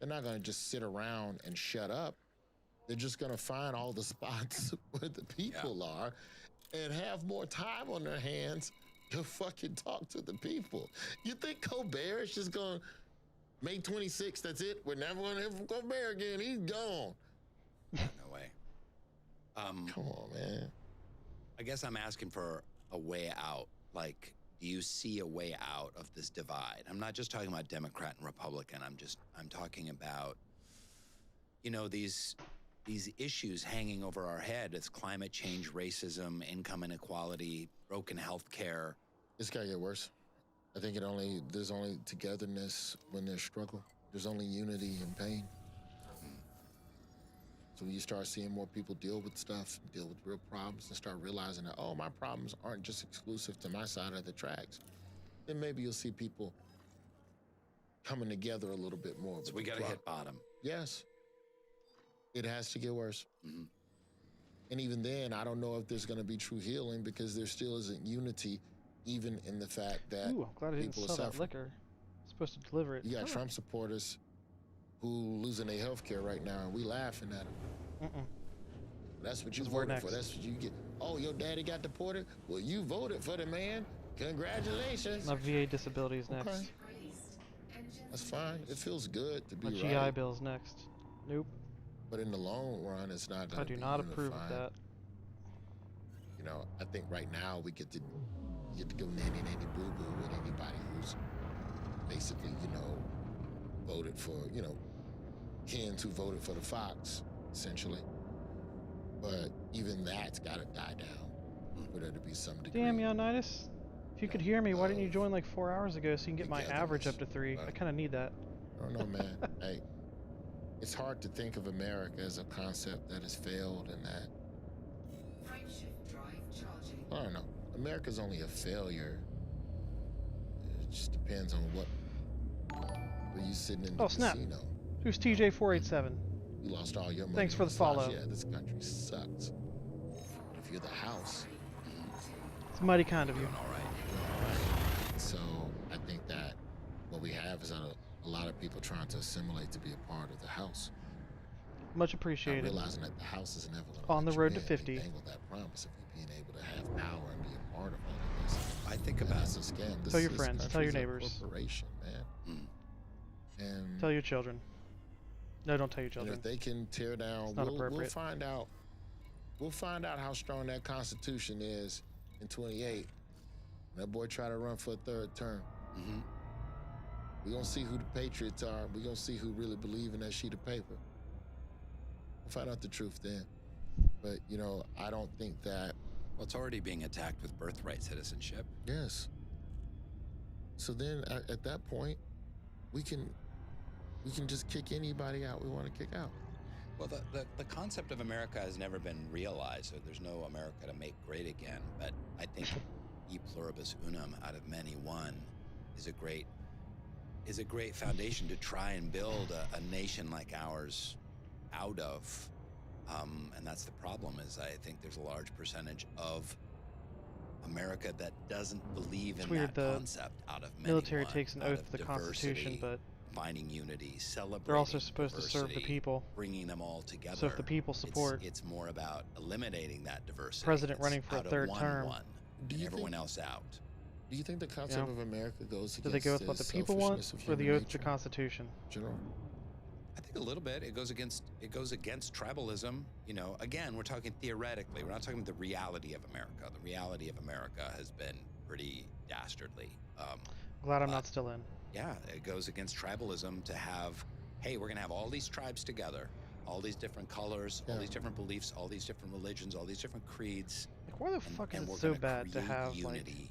They're not going to just sit around and shut up. They're just going to find all the spots where the people are and have more time on their hands to fucking talk to the people. You think Colbert is just going to May 26th, that's it? We're never going to hear from Colbert again. He's gone. No way. Come on, man. I guess I'm asking for a way out. Like, do you see a way out of this divide? I'm not just talking about Democrat and Republican. I'm talking about, you know, these issues hanging over our head. It's climate change, racism, income inequality, broken health care. It's gotta get worse. I think there's only togetherness when there's struggle. There's only unity and pain. So when you start seeing more people deal with stuff, deal with real problems, and start realizing that, oh, my problems aren't just exclusive to my side of the tracks, then maybe you'll see people coming together a little bit more. So we gotta hit bottom. Yes. It has to get worse. And even then, I don't know if there's gonna be true healing because there still isn't unity, even in the fact that I'm glad I didn't people sell are that suffering. liquor. I'm supposed to deliver it. You got Trump supporters who losing their health care right now, and we laughing at them. That's what you voted for. That's what you get. Oh, your daddy got deported? Well, you voted for the man. Congratulations. My VA disability is next. Okay. That's fine. It feels good to be My right. GI Bill's next. Nope. But in the long run, it's not going I to do be not approve of unified. that. You know, I think right now we get to go nanny boo boo with anybody who's basically, you know, voted for, you know, hens who voted for the fox, essentially. But even that's got to die down for there to be some degree. Damn, Leonidas. If you could hear me, why didn't you join like 4 hours ago so you can get my average up to 3? I kind of need that. I don't know, man. Hey, it's hard to think of America as a concept that has failed and that. I don't know. America's only a failure. It just depends on what. Where you sitting in the casino. Who's TJ487? You lost all your money. Thanks for the follow. Yeah, this country sucks. If you're the house, it's mighty kind of you. All right. So I think that what we have is a lot of people trying to assimilate to be a part of the house. Much appreciated. Not realizing that the house is never going to on the road to 50. That promise of you being able to have power and be a part of all of this. I think about it's a scam. Tell your friends. Tell your neighbors. Corporation, man. And tell your children. No, don't tell your children. And if they can tear down, we'll find out. We'll find out how strong that Constitution is in 28. That boy try to run for a 3rd term. We're going to see who the patriots are. We're going to see who really believe in that sheet of paper. We'll find out the truth then. But, you know, I don't think that... Well, it's already being attacked with birthright citizenship. Yes. So then, at that point, we can just kick anybody out we want to kick out. Well, the concept of America has never been realized, so there's no America to make great again. But I think e pluribus unum, out of many one, is a great foundation to try and build a nation like ours out of. And that's the problem, is I think there's a large percentage of America that doesn't believe in that concept out of many military one, takes an oath to the Constitution, but finding unity, celebrating they're also supposed to serve the people, bringing them all together. So if the people support, it's more about eliminating that diversity. President running for a 3rd term, do you everyone else out. Do you think the concept of America goes against? Do they go with what the people want, or the oath to the Constitution? General, I think a little bit. It goes against tribalism. You know, again, we're talking theoretically. We're not talking about the reality of America. The reality of America has been pretty dastardly. Glad I'm not still in. Yeah, it goes against tribalism to have, hey, we're going to have all these tribes together, all these different colors, all these different beliefs, all these different religions, all these different creeds. Like, why the fuck is it so bad to have unity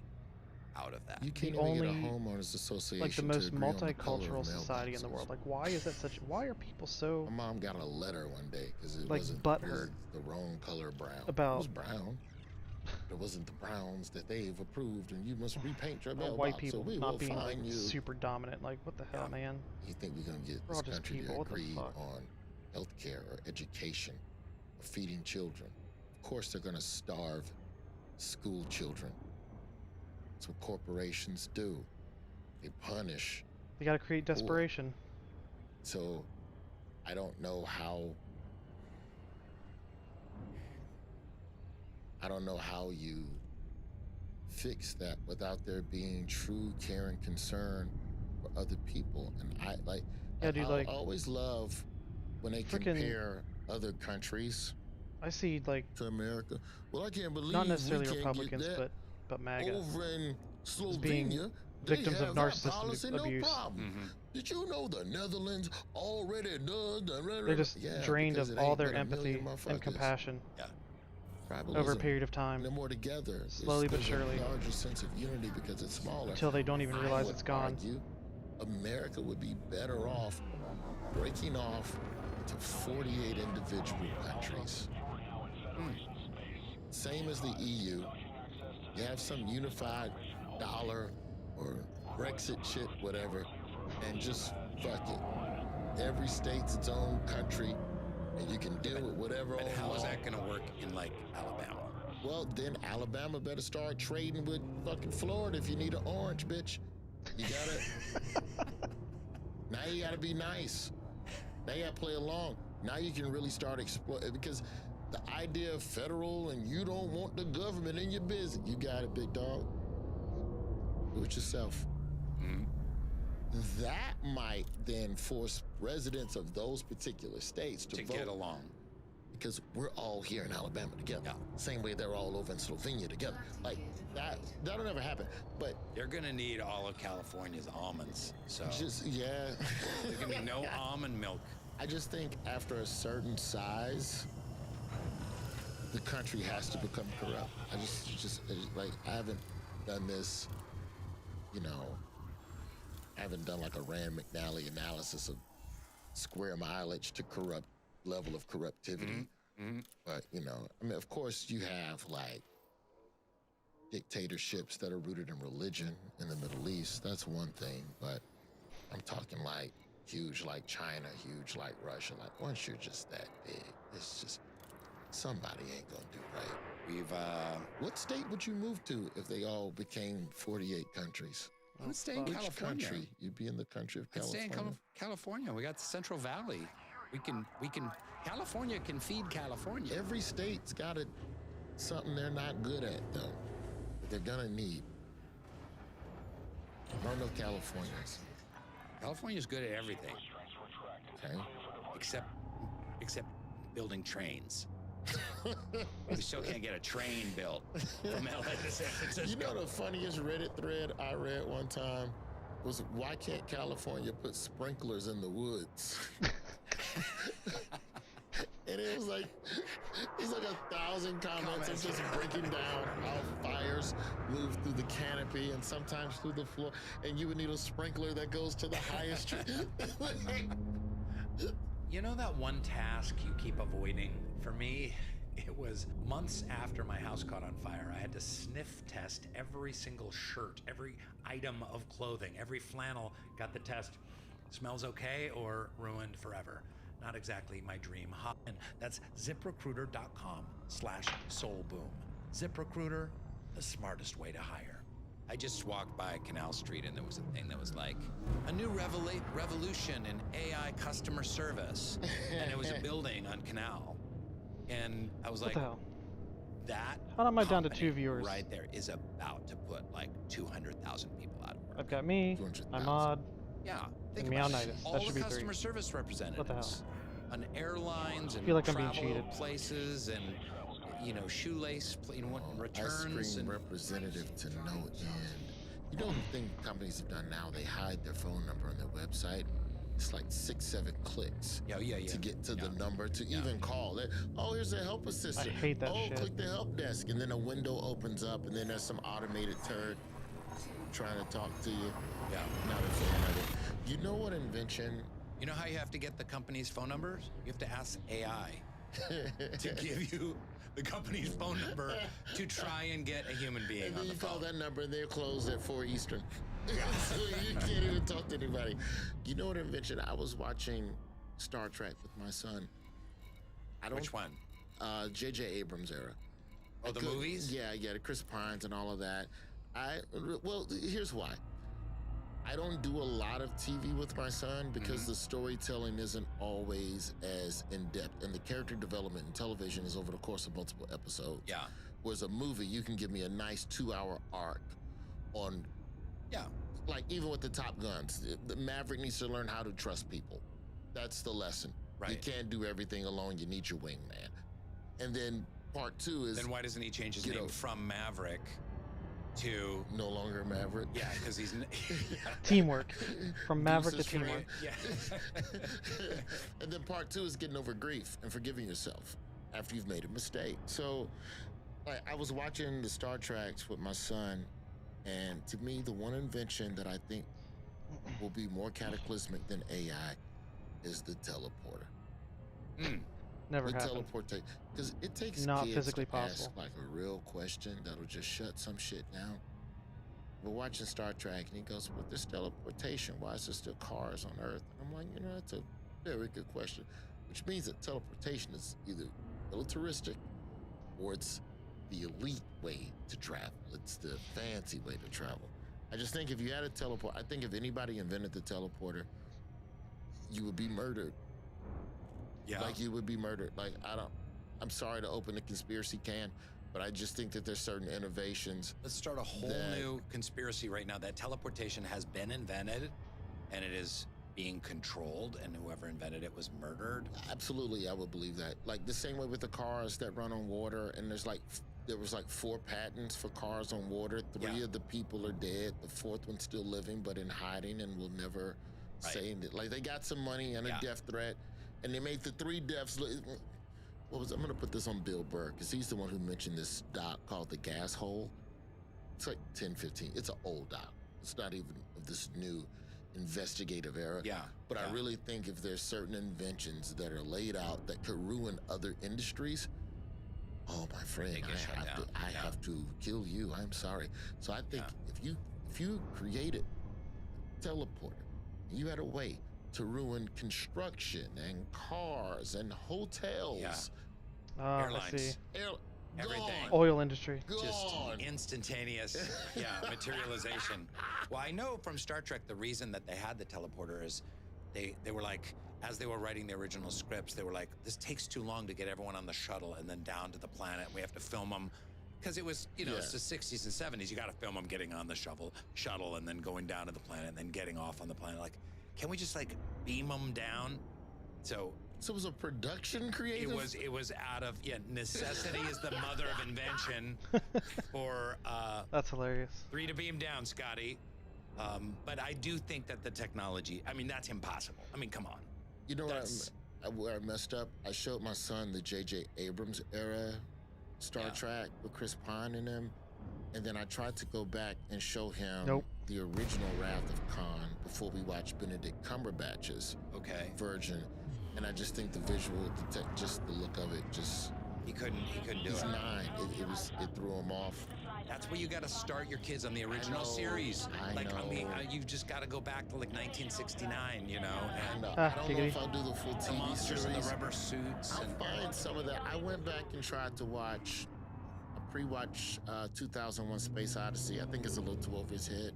out of that? You can't even get a homeowners association, like the most multicultural society in the world. Like, why is that such? Why are people so? My mom got a letter one day because it like wasn't butthurt the wrong color brown. About it was brown. It wasn't the browns that they've approved, and you must repaint your mailbox. White people so we not will being find like, you. super dominant. Like, what the hell, man? You think we're gonna get We're this all just country people. to What the agree fuck? on healthcare or education or feeding children? Of course, they're gonna starve school children. That's what corporations do. They punish. They gotta create desperation. So, I don't know how. I don't know how you fix that without there being true care and concern for other people. And I like. Yeah, dude, I always love when they compare other countries. I see like to America. Well, I can't believe not necessarily we can't Republicans, get that but MAGA over in as being Slovenia. victims they of have narcissistic that policy, abuse. No problem. Did you know the Netherlands already does? They're just drained of all their empathy and compassion. Yeah. Over a period of time. They're more together. Slowly but surely. A larger sense of unity because it's smaller. Until they don't even realize it's gone. America would be better off breaking off to 48 individual countries. Same as the EU. You have some unified dollar or Brexit shit, whatever, and just fuck it. Every state's its own country, and you can deal with whatever. But how is that going to work in like Alabama? Well, then Alabama better start trading with fucking Florida if you need an orange, bitch. You gotta. Now you gotta be nice. Now you gotta play along. Now you can really start exploiting, because the idea of federal and you don't want the government in your business. You got it, big dog. Do it yourself. That might then force residents of those particular states to vote. Get along. because we're all here in Alabama together. Same way they're all over in Slovenia together. Like that'll never happen. But they're gonna need all of California's almonds. So just there's gonna be no almond milk. I just think after a certain size, the country has to become corrupt. I haven't done this, I haven't done like a Rand McNally analysis of square mileage to corrupt level of corruptivity. But, of course you have like dictatorships that are rooted in religion in the Middle East. That's one thing, but I'm talking like huge like China, huge like Russia. Like once you're just that big, it's just somebody ain't gonna do right. What state would you move to if they all became 48 countries? I would stay in Which California. country? You'd be in the country of I'd California. stay in California. We got the Central Valley. We can. California can feed California. Every state's got something they're not good at though. That they're gonna need. I don't know Californians. California's good at everything. Okay. Except building trains. We still can't get a train built from LA to San Francisco. You know the funniest Reddit thread I read one time was, why can't California put sprinklers in the woods? And it was like 1,000 comments of just breaking down how fires move through the canopy and sometimes through the floor, and you would need a sprinkler that goes to the highest tree. You know that one task you keep avoiding? For me, it was months after my house caught on fire. I had to sniff test every single shirt, every item of clothing, every flannel got the test. Smells okay or ruined forever. Not exactly my dream hobby. And that's ZipRecruiter.com/soulboom. ZipRecruiter, the smartest way to hire. I just walked by Canal Street and there was a thing that was like, a new revolution in AI customer service. And it was a building on Canal. And I was What like, the hell? that How am I down to company 2 viewers? right there is about to put like 200,000 people out of work. I've got me, I'm Odd, Yeah, and think about it. Meownitis. All That should the be customer 3. service representatives What the hell? on airlines and feel like I'm being travel cheated. places and shoelace returns Ice cream and representative to no end. You know the thing companies have done now? They hide their phone number on their website. It's like 6-7 clicks to get to the number to even call it. Oh, here's a help assistant. I hate that shit. Click the help desk, and then a window opens up, and then there's some automated turd trying to talk to you. Yeah, not a fan of it. You know what invention? You know how you have to get the company's phone numbers? You have to ask AI to give you the company's phone number to try and get a human being And then on the you phone. call that number, and they're closed at 4 Eastern. So you can't even talk to anybody. You know what invention? I was watching Star Trek with my son. Which one? J.J. Abrams era. Oh, the movies? Yeah, the Chris Pines and all of that. Well, here's why. I don't do a lot of TV with my son because the storytelling isn't always as in-depth, and the character development in television is over the course of multiple episodes. Yeah. Whereas a movie, you can give me a nice 2-hour arc on... Yeah. Like, even with the Top Guns, the Maverick needs to learn how to trust people. That's the lesson. Right. You can't do everything alone. You need your wingman. And then part 2 is... Then why doesn't he change his name from Maverick to... No longer Maverick? Yeah, because he's... Teamwork. From Maverick to Deuces for teamwork. you. Yeah. And then part 2 is getting over grief and forgiving yourself after you've made a mistake. So, I was watching the Star Treks with my son, and to me, the one invention that I think will be more cataclysmic than AI is the teleporter. Never the happened. teleportation, because it takes Not kids physically to possible. ask like a real question that'll just shut some shit down. We're watching Star Trek, and he goes, "Well, there's teleportation. Why is there still cars on Earth?" And I'm like, that's a very good question. Which means that teleportation is either militaristic or it's the elite way to travel. It's the fancy way to travel. I just think if you had a teleport, I think if anybody invented the teleporter, you would be murdered. Yeah. Like you would be murdered. Like, I'm sorry to open the conspiracy can, but I just think that there's certain innovations. Let's start a whole new conspiracy right now that teleportation has been invented and it is being controlled and whoever invented it was murdered? Absolutely, I would believe that. Like the same way with the cars that run on water, and there was like 4 patents for cars on water. 3 of the people are dead. The 4th one's still living, but in hiding, and will never say it. Like they got some money and a death threat, and they made the 3 deaths. I'm gonna put this on Bill Burr because he's the one who mentioned this doc called The Gas Hole. It's like 10, 15. It's an old doc. It's not even of this new investigative era. But I really think if there's certain inventions that are laid out that could ruin other industries, oh my friend, I have to kill you. I'm sorry. So I think if you created a teleporter, you had a way to ruin construction and cars and hotels, airlines, everything, oil industry, just instantaneous materialization. Well, I know from Star Trek the reason that they had the teleporter is they were like, as they were writing the original scripts, they were like, this takes too long to get everyone on the shuttle and then down to the planet. We have to film them because it was, it's the 60s and 70s. You got to film them getting on the shuttle and then going down to the planet and then getting off on the planet. Like, can we just like beam them down? So it was a production creative? It was out of necessity is the mother of invention. Or that's hilarious. 3 to beam down, Scotty. But I do think that the technology, I mean, that's impossible. I mean, come on. You know where I messed up? I showed my son the J.J. Abrams era Star Trek with Chris Pine in them, and then I tried to go back and show him the original Wrath of Khan before we watched Benedict Cumberbatch's version, and I just think the visual, just the look of it, just he couldn't do it. He's 9. It threw him off. That's where you got to start your kids on the original series. I mean, you've just got to go back to like 1969, you know. And I don't know if I'll do the full TV the monsters series. and the rubber suits. I'll find some of that. I went back and tried to watch, pre-watch 2001: Space Odyssey. I think it's a little too over his head.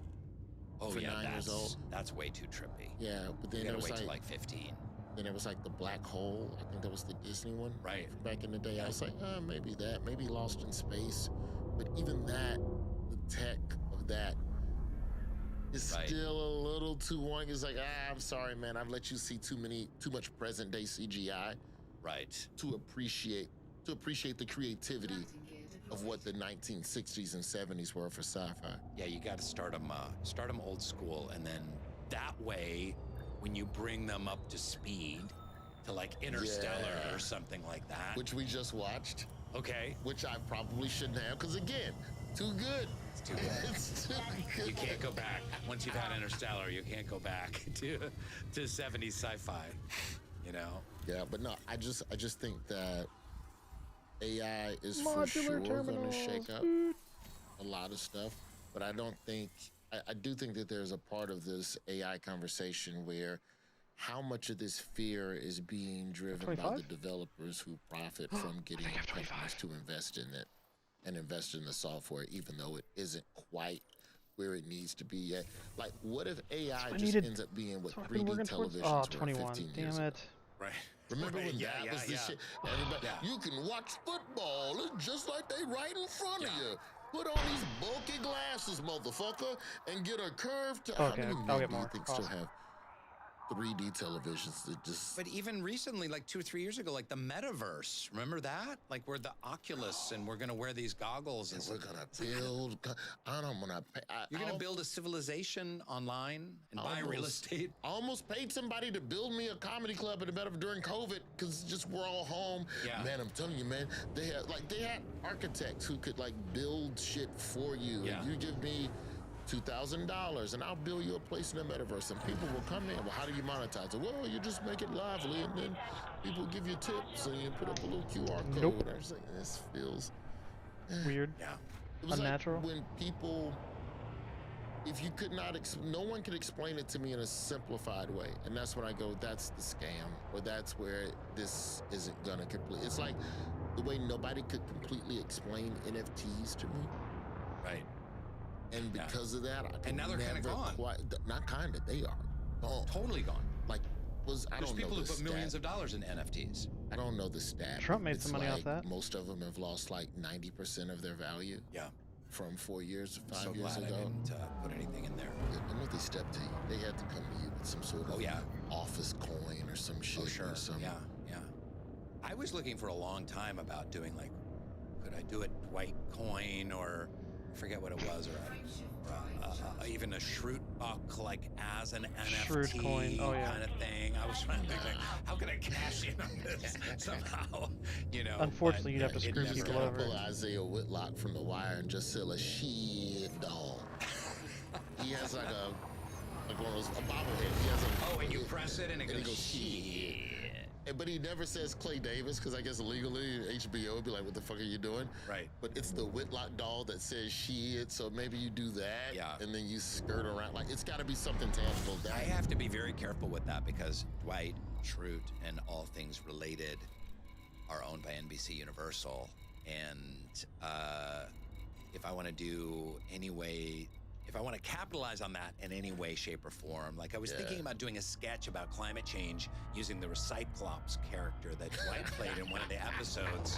Oh for yeah, 9 years old. That's way too trippy. Yeah, but then you it gotta was wait like till like 15. Then it was like the Black Hole. I think that was the Disney one. Right. From back in the day. I was like, maybe that. Maybe Lost in Space. But even that, the tech of that is still a little too wonky. It's like, I'm sorry, man. I've let you see too much present day CGI. Right. To appreciate the creativity of what the 1960s and 70s were for sci-fi. Yeah, you got to start them old school, and then that way, when you bring them up to speed to like Interstellar or something like that, which we just watched. Okay. Which I probably shouldn't have, because again, too good. It's too good. It's too good. You can't go back. Once you've had Interstellar, you can't go back to 70s sci-fi. You know. Yeah, but no, I just think that AI is for sure going to shake up a lot of stuff, but I don't think. I do think that there's a part of this AI conversation where how much of this fear is being driven 25? by the developers who profit from getting companies to invest in it and invest in the software, even though it isn't quite where it needs to be yet. Like, what if AI just ends up being what 3D televisions were 15 years ago? Right. Remember when Yeah, that was the shit? Everybody, you can watch football. It's just like they right in front of you. Put on these bulky glasses, motherfucker, and get a curved. Okay, how many I'll men get do you more. think still have 3D televisions that just? But even recently, like 2 or 3 years ago, like the metaverse, remember that? Like we're the Oculus and we're gonna wear these goggles and we're gonna build. I don't wanna pay. You're gonna build a civilization online and buy real estate. I almost paid somebody to build me a comedy club at the metaverse during COVID because just we're all home. Yeah. Man, I'm telling you, man, they had architects who could like build shit for you. Yeah. And you give me $2,000 and I'll build you a place in the metaverse, and people will come in. Well, how do you monetize it? Well, you just make it lively, and then people give you tips, and you put up a little QR code. Nope. I was like, this feels weird. Yeah. It was unnatural. like when people, if you could not, no one could explain it to me in a simplified way, and that's when I go, that's the scam, or that's where this isn't gonna complete. It's like the way nobody could completely explain NFTs to me. Right. And because of that, I could And now they're kinda never gone. Not kinda, they are gone. Totally gone. Like, I There's don't know people who the put millions stat. of dollars in NFTs. I don't know the stat. Trump made It's some money off like that. Most of them have lost like 90% of their value. Yeah. from 4 years, 5 So years glad ago. I didn't put anything in there. I know they stepped to you. They had to come to you with some sort of office coin or some shit. Oh, sure. Or some, Yeah. I was looking for a long time about doing like, could I do it Dwight Coin or I forget what it was, or even a Schrute buck, like as an Schrute NFT coin. Oh, yeah. kind of thing. I was trying to think, like, how can I cash in on this somehow? You know. Unfortunately, you'd have to but it screw never people Gotta over. pull Isaiah Whitlock from The Wire and just sell a shit doll. He has like one of those, a bobblehead. He has a, and you press it and it goes shit. But he never says Clay Davis, because I guess legally HBO would be like, what the fuck are you doing? Right. But it's the Whitlock doll that says shit, so maybe you do that, and then you skirt around. Like, it's got to be something tangible. I have to be very careful with that because Dwight, Schrute, and all things related are owned by NBC Universal. And if I want to do if I want to capitalize on that in any way, shape, or form, like I was thinking about doing a sketch about climate change using the Recyclops character that Dwight played in one of the episodes.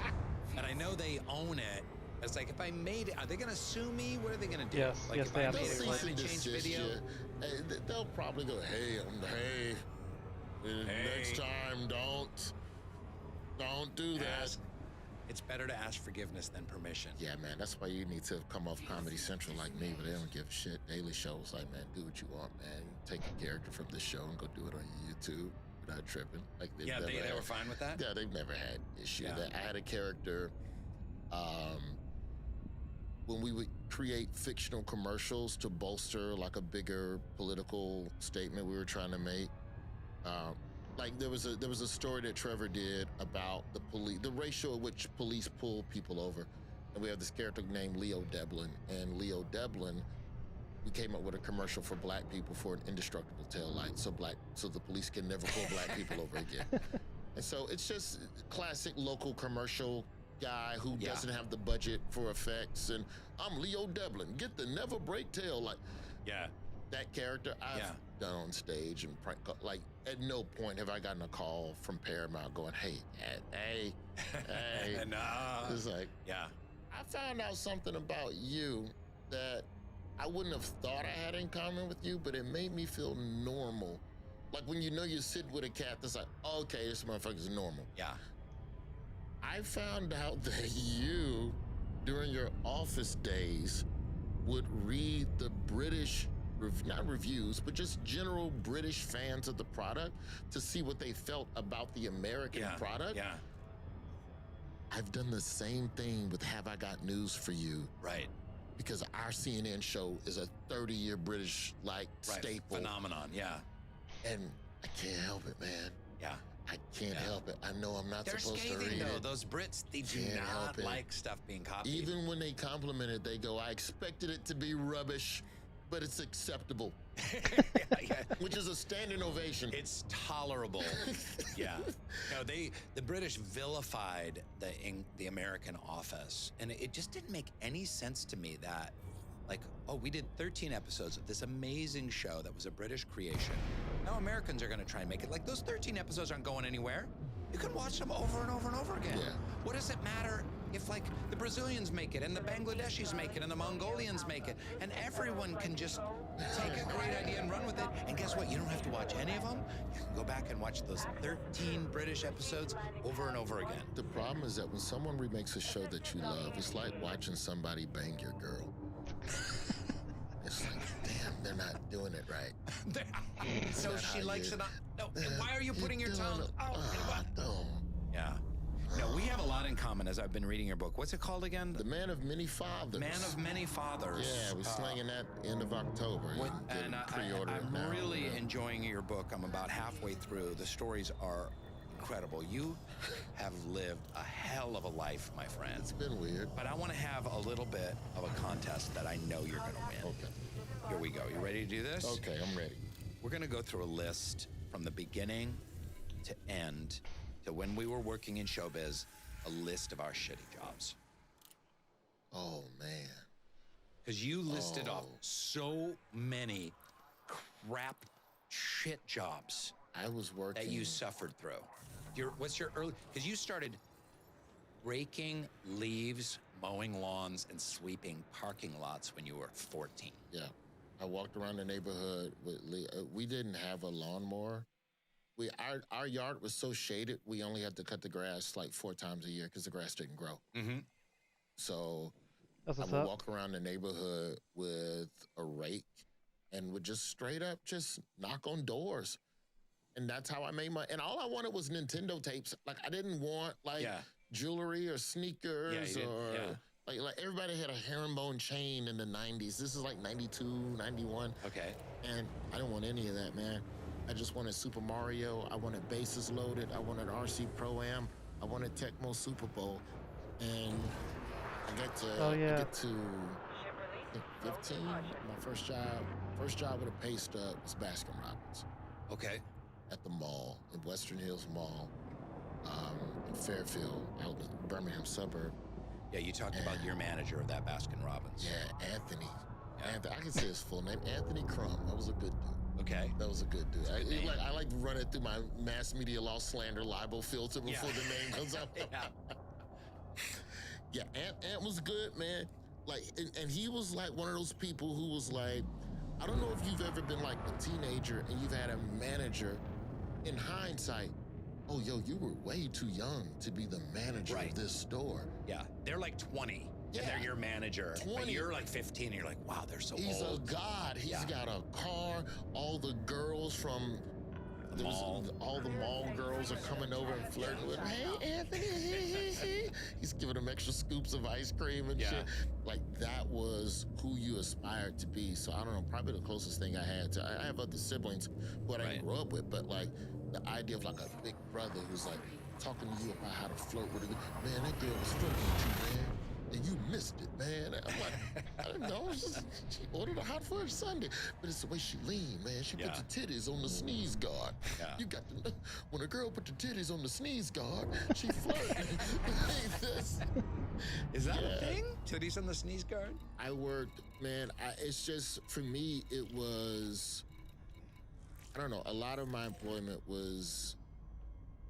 And I know they own it. It's like, if I made it, are they going to sue me? What are they going to do? Yes, like, yes, if they I have made to. a climate change video? They'll probably go, hey, next time, don't do that. It's better to ask forgiveness than permission. Yeah, man, that's why you need to come off Comedy Central like me, but they don't give a shit. Daily Show's like, man, do what you want, man. Take a character from this show and go do it on your YouTube without tripping. Like, they were fine with that? Yeah, they've never had issue. Yeah. I had a character, when we would create fictional commercials to bolster like a bigger political statement we were trying to make, like there was a story that Trevor did about the police, the ratio at which police pull people over, and we have this character named Leo Devlin, and Leo Devlin, we came up with a commercial for black people for an indestructible tail light, so the police can never pull black people over again. And so it's just classic local commercial guy who doesn't have the budget for effects, and I'm Leo Devlin, get the never break tail light. Yeah. That character I've done on stage and prank, like at no point have I gotten a call from Paramount going, hey, Nah. It's like, I found out something about you that I wouldn't have thought I had in common with you, but it made me feel normal. Like when you know you're sitting with a cat that's like, okay, this motherfucker's normal. Yeah. I found out that you, during your office days, would read the British, not reviews, but just general British fans of the product to see what they felt about the American product. Yeah. I've done the same thing with Have I Got News for You. Right. Because our CNN show is a 30-year British, staple. Phenomenon, yeah. And I can't help it, man. Yeah. I can't help it. I know I'm not They're supposed to scathing, read though. it. Those Brits, they do Can't not help it. like stuff being copied. Even when they compliment it, they go, I expected it to be rubbish, but it's acceptable. Which is a standing ovation. It's tolerable. Yeah. No, the British vilified the American office, and it just didn't make any sense to me that, like, we did 13 episodes of this amazing show that was a British creation. Now Americans are going to try and make it. Like, those 13 episodes aren't going anywhere. You can watch them over and over and over again. Yeah. What does it matter if, like, the Brazilians make it and the Bangladeshis make it and the Mongolians make it, and everyone can just take a great idea and run with it? And guess what? You don't have to watch any of them. You can go back and watch those 13 British episodes over and over again. The problem is that when someone remakes a show that you love, it's like watching somebody bang your girl. It's like, damn, they're not doing it right. So she likes it. No, why are you putting your tongue? Yeah. No, we have a lot in common as I've been reading your book. What's it called again? The Man of Many Fathers. Man of Many Fathers. Yeah, we're slinging that end of October. You can get it pre-order it I'm now. really enjoying your book. I'm about halfway through. The stories are incredible. You have lived a hell of a life, my friend. It's been weird. But I want to have a little bit of a contest that I know you're going to win. Okay. Here we go. You ready to do this? Okay, I'm ready. We're going to go through a list from the beginning to end to when we were working in showbiz, a list of our shitty jobs. Oh, man. Because you listed off so many crap shit jobs I was working that you suffered through. What's your early, because you started raking leaves, mowing lawns and sweeping parking lots when you were 14. Yeah. I walked around the neighborhood with Lee. We didn't have a lawnmower. Our yard was so shaded, we only had to cut the grass like 4 times a year because the grass didn't grow. Mm-hmm. So That's I what's would up. walk around the neighborhood with a rake and would just straight up just knock on doors. And that's how I made my, and all I wanted was Nintendo tapes. Like I didn't want like jewelry or sneakers like everybody had a herringbone chain in the 90s. This is like 92, 91. Okay. And I didn't want any of that, man. I just wanted Super Mario. I wanted Bases Loaded. I wanted RC Pro-Am. I wanted Tecmo Super Bowl. And I got to, I get to 15, my first job with a pay stub was Baskin Robbins. Okay. At the mall, in Western Hills Mall, in Fairfield, out in the Birmingham suburb. Yeah, you talked about your manager of that Baskin Robbins. Yeah, Anthony. Anthony, I can say his full name, Anthony Crum. That was a good dude. Okay. That was a good dude. I like to run it through my mass media law slander libel filter before the name comes up. Yeah, Ant was good, man. Like, and he was like one of those people who was like, I don't know if you've ever been like a teenager and you've had a manager, in hindsight, oh, yo, you were way too young to be the manager of this store. Yeah, they're like 20, and they're your manager. 20. But you're like 15, and you're like, wow, they're so He's old. a god. He's got a car. All the girls from the mall. All the mall girls are coming over and flirting with him. Hey, Anthony. He's giving them extra scoops of ice cream and shit. Like, that was who you aspired to be. So, I don't know, probably the closest thing I had to. I have other siblings who I didn't grow up with, but, like, the idea of, like, a big brother who's, like, talking to you about how to flirt with a girl. Man, that girl was flirting with you, man. And you missed it, man. I'm like, I don't know. She ordered a hot fudge sundae, but it's the way she leaned, man. She put the titties on the sneeze guard. You got to, when a girl put the titties on the sneeze guard, she flirting. Is that a thing? Titties on the sneeze guard? I worked, man. It's just, for me, it was, I don't know, a lot of my employment was,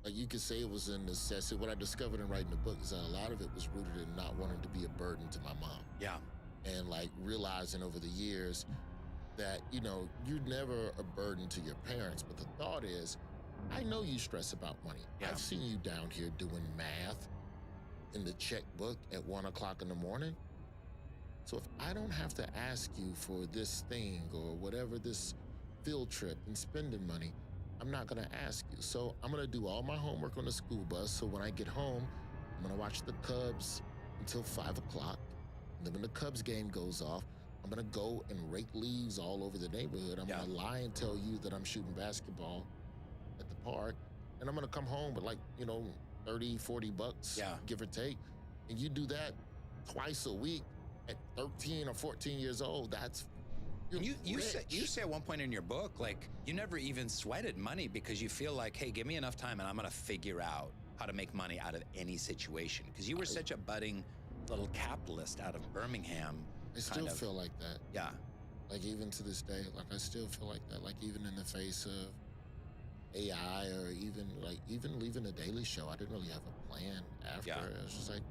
like, you could say it was a necessity. What I discovered in writing the book is that a lot of it was rooted in not wanting to be a burden to my mom. Yeah. And, like, realizing over the years that, you know, you're never a burden to your parents, but the thought is, I know you stress about money. I've seen you down here doing math in the checkbook at 1 o'clock in the morning. So if I don't have to ask you for this thing or whatever, this field trip and spending money, I'm not gonna ask you. So I'm gonna do all my homework on the school bus. So when I get home, I'm gonna watch the Cubs until 5 o'clock. And then when the Cubs game goes off, I'm gonna go and rake leaves all over the neighborhood. I'm gonna lie and tell you that I'm shooting basketball at the park. And I'm gonna come home with, like, you know, 30, 40 bucks, give or take. And you do that twice a week at 13 or 14 years old, that's You say at one point in your book, like, you never even sweated money because you feel like, hey, give me enough time and I'm gonna figure out how to make money out of any situation. Because you were such a budding little capitalist out of Birmingham. I still feel like that. Yeah. Like, even to this day, like, I still feel like that. Like, even in the face of AI or even leaving the Daily Show, I didn't really have a plan after. I was just like,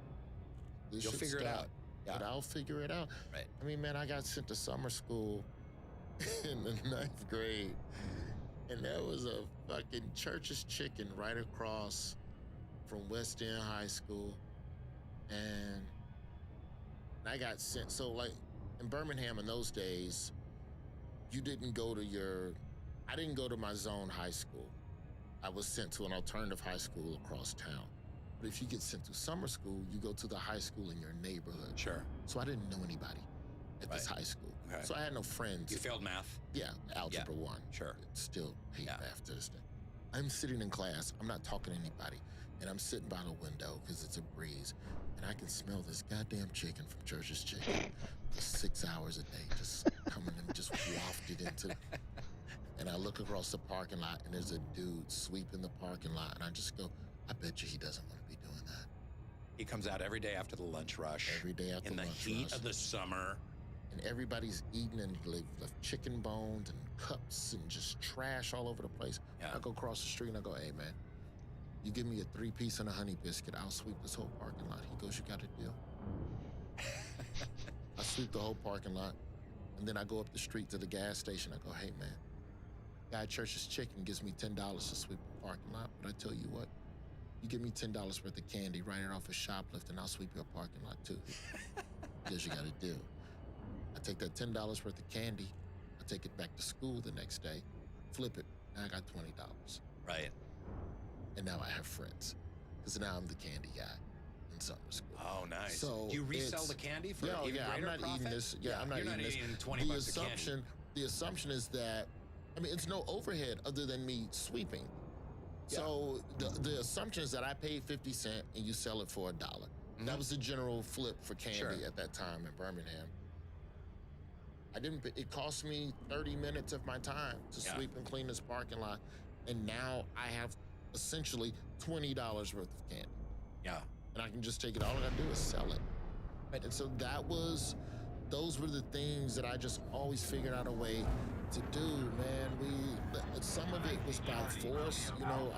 this You'll should figure it stop. out. Yeah. But I'll figure it out. Right. I mean, man, I got sent to summer school in the 9th grade, and there was a fucking Church's Chicken right across from West End High School, and I got sent. So, like, in Birmingham in those days, you didn't go to I didn't go to my zone high school. I was sent to an alternative high school across town. But if you get sent to summer school, you go to the high school in your neighborhood. Sure. So I didn't know anybody at this high school. Okay. So I had no friends. You failed math? Yeah, Algebra 1. Sure. Still hate math to this day. I'm sitting in class, I'm not talking to anybody, and I'm sitting by the window because it's a breeze, and I can smell this goddamn chicken from Church's Chicken for 6 hours a day, just coming and just wafted into. And I look across the parking lot, and there's a dude sweeping the parking lot, and I just go, I bet you he doesn't want to be doing that. He comes out every day after the lunch rush. Every day after in the lunch heat rush. of the summer. And everybody's eating and left chicken bones and cups and just trash all over the place. I go across the street and I go, hey, man, you give me a 3-piece and a honey biscuit, I'll sweep this whole parking lot. He goes, you got a deal? I sweep the whole parking lot, and then I go up the street to the gas station. I go, hey man, Guy Church's Chicken gives me $10 to sweep the parking lot, but I tell you what, you give me $10 worth of candy, write it off as shoplifting, I'll sweep your parking lot too. Because you got a deal. I take that $10 worth of candy, I take it back to school the next day, flip it, now I got $20. Right. And now I have friends, because now I'm the candy guy in summer school. Oh, nice. So do you resell it's- the candy for yeah, even yeah, greater I'm not profit? eating this. Yeah, I'm not you're eating not this. eating 20 the bucks of candy. assumption is that, I mean, it's no overhead other than me sweeping. So the assumption is that I paid 50 cents and you sell it for $1. That was the general flip for candy at that time in Birmingham. It cost me 30 minutes of my time to sweep and clean this parking lot. And now I have essentially $20 worth of candy. Yeah. And I can just take it, all I gotta do is sell it. And so those were the things that I just always figured out a way to do, man. Some of it was by force. You know,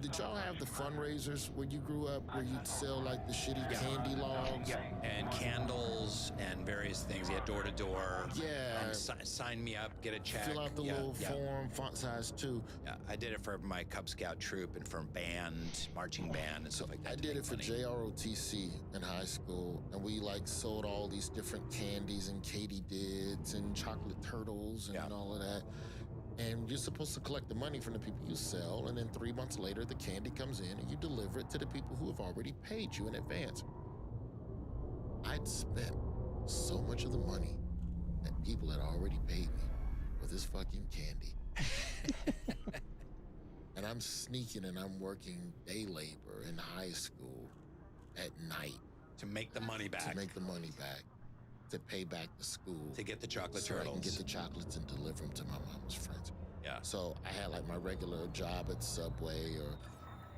did y'all have the fundraisers where you grew up where you'd sell like the shitty candy logs? And candles and various things. You had door to door. Yeah. Sign me up, get a check. Fill out the little form, font size too. Yeah, I did it for my Cub Scout troop and for band, marching band and stuff like that. I did it for JROTC in high school, and we like sold all these different candies and Katydids and chocolate turtles and all of that. And you're supposed to collect the money from the people you sell, and then 3 months later, the candy comes in and you deliver it to the people who have already paid you in advance. I'd spent so much of the money that people had already paid me for this fucking candy. And I'm sneaking and I'm working day labor in high school at night. To make the money back. To make the money back. To pay back the school. To get the chocolate so turtles. I can get the chocolates and deliver them to my mama's friends. Yeah. So I had like my regular job at Subway or,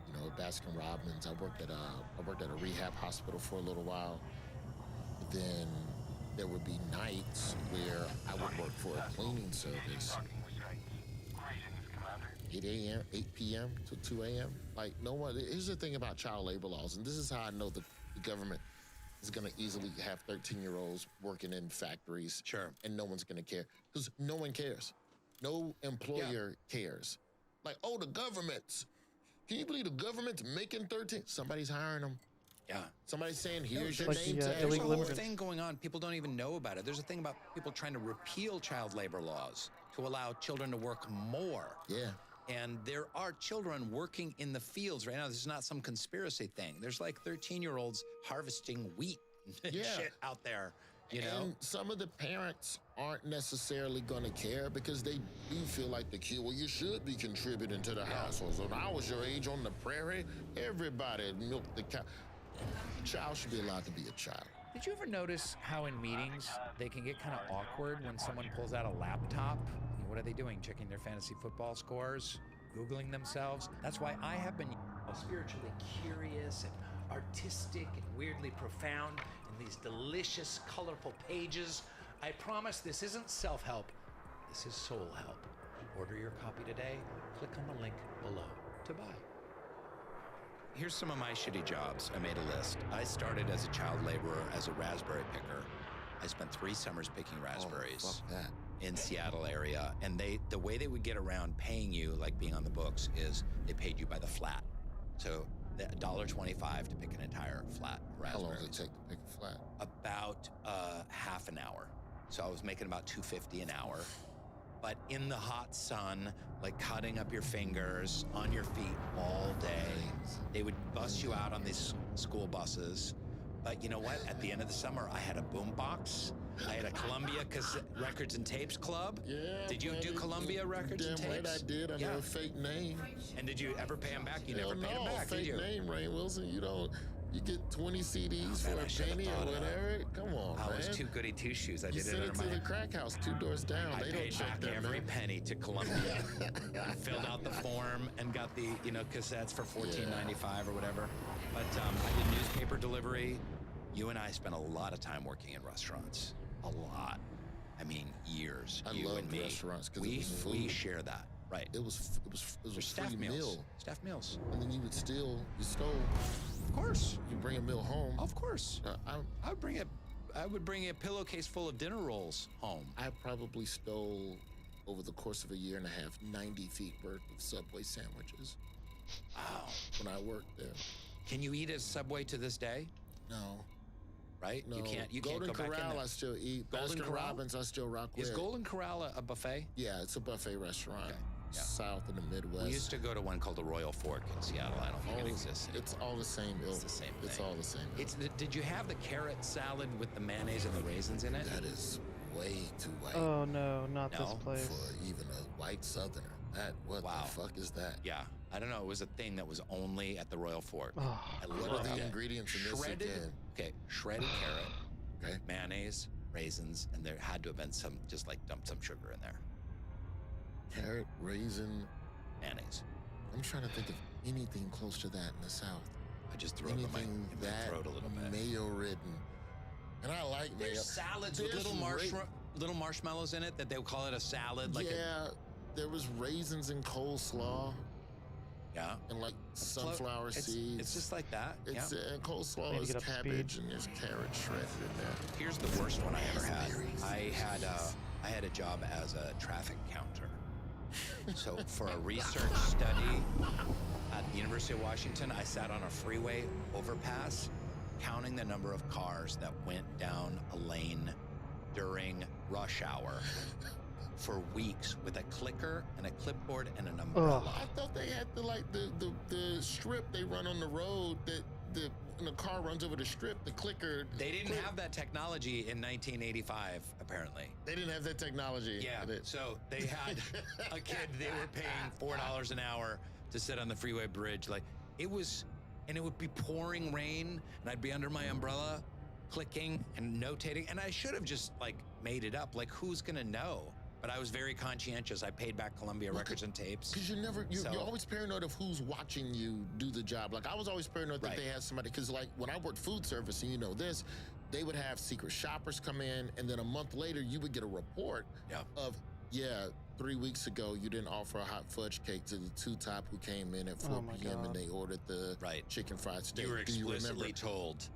you know, Baskin Robbins. I worked at a rehab hospital for a little while. Then there would be nights where I would work for a cleaning service. 8 a.m., 8 p.m. to 2 a.m. Like no one. Here's the thing about child labor laws, and this is how I know that the government is going to easily have 13-year-olds working in factories. Sure. And no one's going to care. Because no one cares. No employer cares. Like, oh, the government's. Can you believe the government's making 13? Somebody's hiring them. Yeah. Somebody's saying, here's your There's name tag. There's a whole thing going on. People don't even know about it. There's a thing about people trying to repeal child labor laws to allow children to work more. Yeah. And there are children working in the fields right now. This is not some conspiracy thing. There's like 13-year-olds harvesting wheat and shit out there, you know? And some of the parents aren't necessarily going to care because they do feel like the kid, well, you should be contributing to the household. So when I was your age on the prairie, everybody milked the cow. A child should be allowed to be a child. Did you ever notice how in meetings they can get kind of awkward when someone pulls out a laptop? What are they doing? Checking their fantasy football scores? Googling themselves? That's why I have been spiritually curious and artistic and weirdly profound in these delicious, colorful pages. I promise this isn't self-help. This is soul help. Order your copy today. Click on the link below to buy. Here's some of my shitty jobs. I made a list. I started as a child laborer, as a raspberry picker. I spent 3 summers picking raspberries. Oh, fuck that. In Seattle area, and the way they would get around paying you, like being on the books, is they paid you by the flat. So $1.25 to pick an entire flat raspberry. How long does it take to pick a flat? About half an hour. So I was making about $2.50 an hour. But in the hot sun, like cutting up your fingers on your feet all day. They would bust you out on these school buses. But you know what? At the end of the summer, I had a boombox. I had a Columbia Records and Tapes Club. Yeah. Did you do Columbia Records and Tapes? Damn right I did under a fake name. And did you ever pay them back? You never paid them back, fake did you? name, Rainn Wilson. You get 20 CDs for a penny or whatever. Come on, I man. was too goody two shoes. I You did sent it it under to my the crack house 2 doors down. I They don't paid check back that, every man. penny to Columbia. I filled out the form and got the cassettes for $14.95 or whatever. But I did newspaper delivery. You and I spent a lot of time working in restaurants. A lot. I mean, years. I you loved and me. restaurants because we it was food. we share that, right? It was a Staff free meals. meal. Staff meals. And then you stole course. You bring a meal home. Of course. I would bring a pillowcase full of dinner rolls home. I probably stole, over the course of a year and a half, 90 feet worth of Subway sandwiches. Wow. When I worked there. Can you eat at Subway to this day? No. Right? No. You can't Golden go back in Corral, there. I still eat. Golden Baskin Corral? Robbins, I still rock with. Is Golden Corral a buffet? Yeah, it's a buffet restaurant. Okay. Yeah. South in the Midwest. We used to go to one called the Royal Fork in Seattle. I don't think it exists anymore. It's all the same ilk. It's the same thing. It's all the same ilk. Did you have the carrot salad with the mayonnaise and the raisins in it? That is way too white. Oh no, not this place. For even a white Southerner. What the fuck is that? Yeah. I don't know. It was a thing that was only at the Royal Fork. Oh, what are the ingredients in this again? Shredded carrot, mayonnaise, raisins, and there had to have been some, just like dump some sugar in there. Carrot, raisin, mayonnaise. I'm trying to think of anything close to that in the South. I just threw it in my throat a little bit. Mayo-ridden. And I like mayo. There's salads with little marshmallows in it that they would call it a salad. There was raisins and coleslaw. Yeah. And like sunflower seeds. It's just like that. And coleslaw is cabbage and there's carrot shredded in there. Here's the worst one I ever had. I had a job as a traffic counter. So for a research study at the University of Washington, I sat on a freeway overpass counting the number of cars that went down a lane during rush hour for weeks with a clicker and a clipboard and an umbrella. I thought they had the strip they run on the road that when the car runs over the strip, the clicker. They didn't have that technology in 1985, apparently. They didn't have that technology. Yeah, so they had a kid, they were paying $4 an hour to sit on the freeway bridge. It would be pouring rain, and I'd be under my umbrella, clicking and notating, and I should have just made it up. Who's gonna know? But I was very conscientious. I paid back Columbia Records and tapes. Because you're always paranoid of who's watching you do the job. I was always paranoid that they had somebody, because when I worked food service, and you know this, they would have secret shoppers come in, and then a month later, you would get a report of, 3 weeks ago, you didn't offer a hot fudge cake to the two-top who came in at 4 p.m. and they ordered the chicken fried steak. You were explicitly told,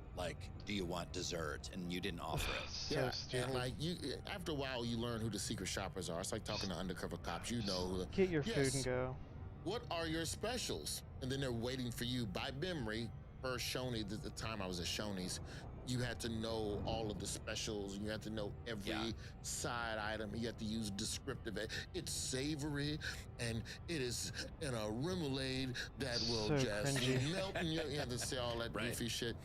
do you want dessert? And you didn't offer it. And after a while, you learn who the secret shoppers are. It's like talking to undercover cops. You know. Get your food and go. What are your specials? And then they're waiting for you by memory. Per Shoney, at the time I was at Shoney's, you had to know all of the specials, and you had to know every side item. You had to use descriptive. It's savory, and it is in a remoulade that will just melt in your. You had to say all that goofy shit.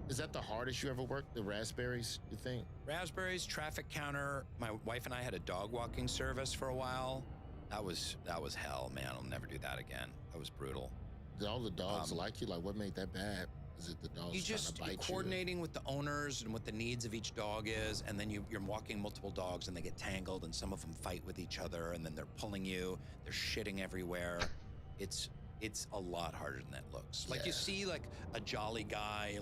Is that the hardest you ever worked? The raspberries, you think? Raspberries, traffic counter. My wife and I had a dog walking service for a while. That was hell, man. I'll never do that again. That was brutal. Did all the dogs like you? What made that bad? Is it the dogs trying to bite you? Coordinating with the owners and what the needs of each dog is, and then you're walking multiple dogs and they get tangled, and some of them fight with each other, and then they're pulling you. They're shitting everywhere. It's a lot harder than that looks. You see a jolly guy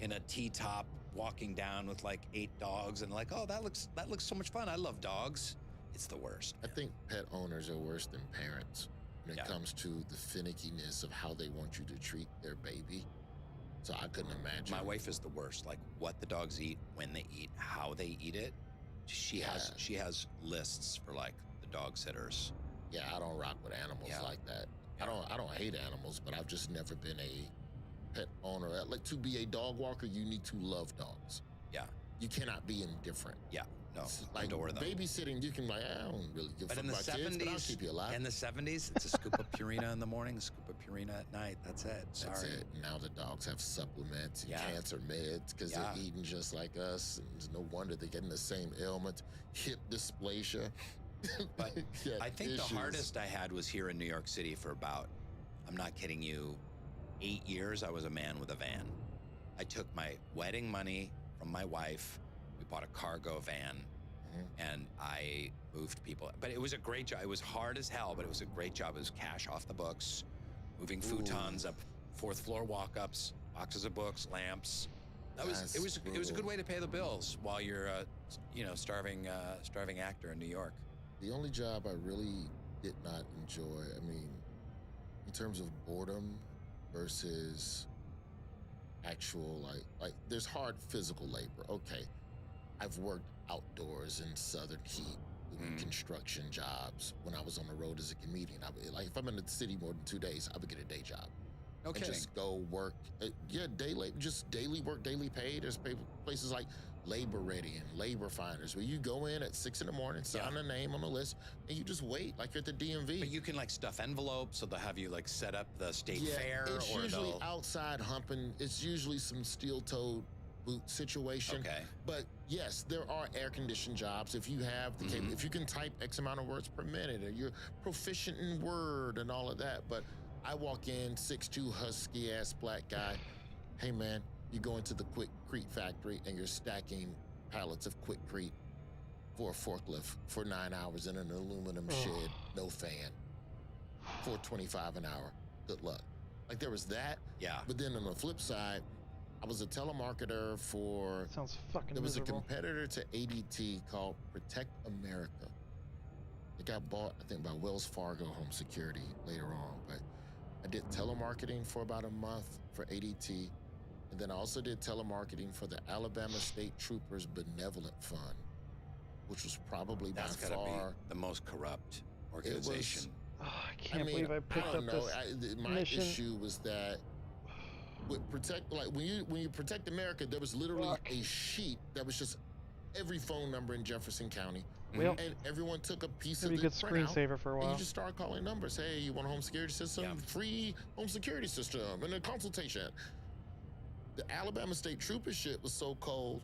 in a T-top walking down with 8 dogs, and oh, that looks so much fun. I love dogs. It's the worst. I think pet owners are worse than parents when it comes to the finickiness of how they want you to treat their baby. So I couldn't imagine. My wife is the worst. What the dogs eat, when they eat, how they eat it. She has lists for the dog sitters. Yeah, I don't rock with animals like that. I don't hate animals, but I've just never been a pet owner. To be a dog walker, you need to love dogs. Yeah. You cannot be indifferent. Yeah. No, adore them. Babysitting, you can I don't really give a fuck about kids, but I'll keep you alive. In the 70s, it's a scoop of Purina in the morning, a scoop of Purina at night. That's it. Sorry. That's it. Now the dogs have supplements and cancer meds because they're eating just like us. And it's no wonder they're getting the same ailment, hip dysplasia. But I think the hardest I had was here in New York City for about, I'm not kidding you, 8 years. I was a man with a van. I took my wedding money from my wife. We bought a cargo van, and I moved people. But it was a great job. It was hard as hell, but it was a great job. It was cash off the books, moving futons up 4th floor walk-ups, boxes of books, lamps. It was a good way to pay the bills while you're a starving actor in New York. The only job I really did not enjoy, in terms of boredom versus actual like there's hard physical labor. Okay, I've worked outdoors in southern heat doing construction jobs when I was on the road as a comedian. Like if I'm in the city more than 2 days, I would get a day job. Okay. And just go work. Just daily work, daily pay. There's places like Labor Ready and Labor Finders where you go in at 6 in the morning, sign a name on the list, and you just wait like you're at the DMV. But you can like stuff envelopes, so they'll have you like set up the state fair. It's or usually they'll... outside humping. It's usually some steel-toed boot situation. Okay. But yes, there are air-conditioned jobs. If you have the if you can type X amount of words per minute, or you're proficient in Word and all of that. But I walk in, 6'2", husky-ass black guy. Hey, man, you go into the Quikrete factory and you're stacking pallets of Quikrete for a forklift for 9 hours in an aluminum shed, no fan, $4.25 an hour. Good luck. Like there was that. Yeah. But then on the flip side, I was a telemarketer for. Sounds fucking There was miserable. a competitor to ADT called Protect America. It got bought, I think, by Wells Fargo Home Security later on. But I did telemarketing for about a month for ADT. And then I also did telemarketing for the Alabama State Troopers Benevolent Fund, which was probably That's by gotta far be the most corrupt organization. I can't believe I picked don't up know. this My mission. issue was that with Protect, like when you Protect America, there was literally a sheet that was just every phone number in Jefferson County. Well, and everyone took a piece maybe of a the good printout, screensaver for a and while. you just start calling numbers. Hey, you want a home security system? Free home security system and a consultation. The Alabama State Trooper shit was so cold,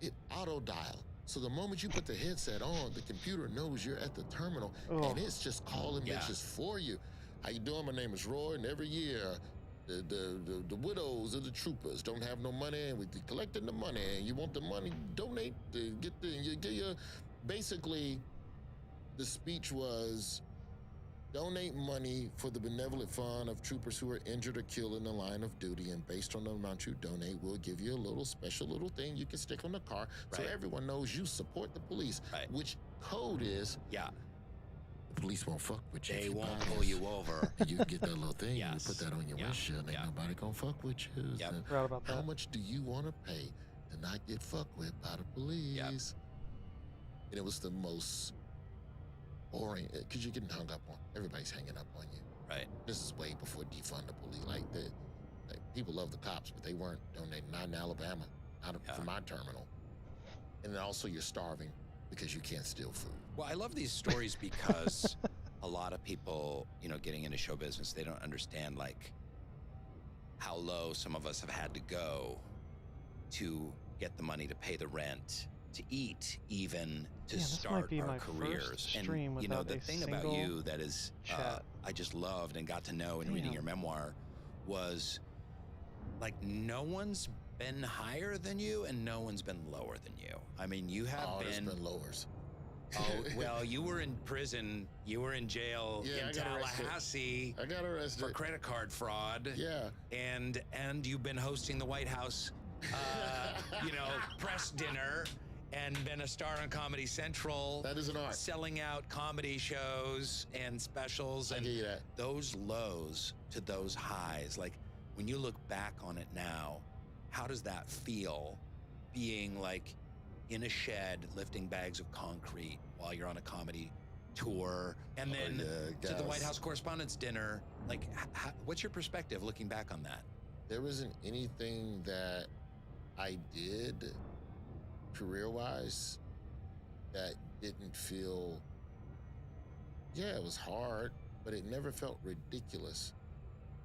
it auto-dialed. So the moment you put the headset on, the computer knows you're at the terminal, and it's just calling bitches for you. How you doing? My name is Roy, and every year, the widows of the troopers don't have no money, and we collecting the money, and you want the money, donate, basically, the speech was, donate money for the benevolent fund of troopers who are injured or killed in the line of duty, and based on the amount you donate, we'll give you a little special little thing you can stick on the car so everyone knows you support the police, which code is, the police won't fuck with you. They won't pull you over. And you can get that little thing, you put that on your windshield, ain't nobody gonna fuck with you. Right about How that. much do you want to pay to not get fucked with by the police? And it was the most boring, because you're getting hung up on. Everybody's hanging up on you. Right. This is way before defund the police. Like people love the cops, but they weren't donating, not in Alabama, not for my terminal. And then also you're starving because you can't steal food. Well, I love these stories because a lot of people, getting into show business, they don't understand like how low some of us have had to go to get the money to pay the rent, to eat, even to this might start be our my careers. first And stream the without a thing about single you that is I just loved and got to know in reading your memoir was like no one's been higher than you and no one's been lower than you. I mean, you have there's been lowers. Oh, well, you were in prison. You were in jail in I got arrested. Tallahassee. I got arrested for credit card fraud. Yeah. And you've been hosting the White House, press dinner, and been a star on Comedy Central. That is an art. Selling out comedy shows and specials. And those lows to those highs, like when you look back on it now, how does that feel? Being like in a shed lifting bags of concrete while you're on a comedy tour, and then to the White House Correspondents' Dinner. Like, what's your perspective looking back on that? There wasn't anything that I did career-wise that didn't feel, it was hard, but it never felt ridiculous.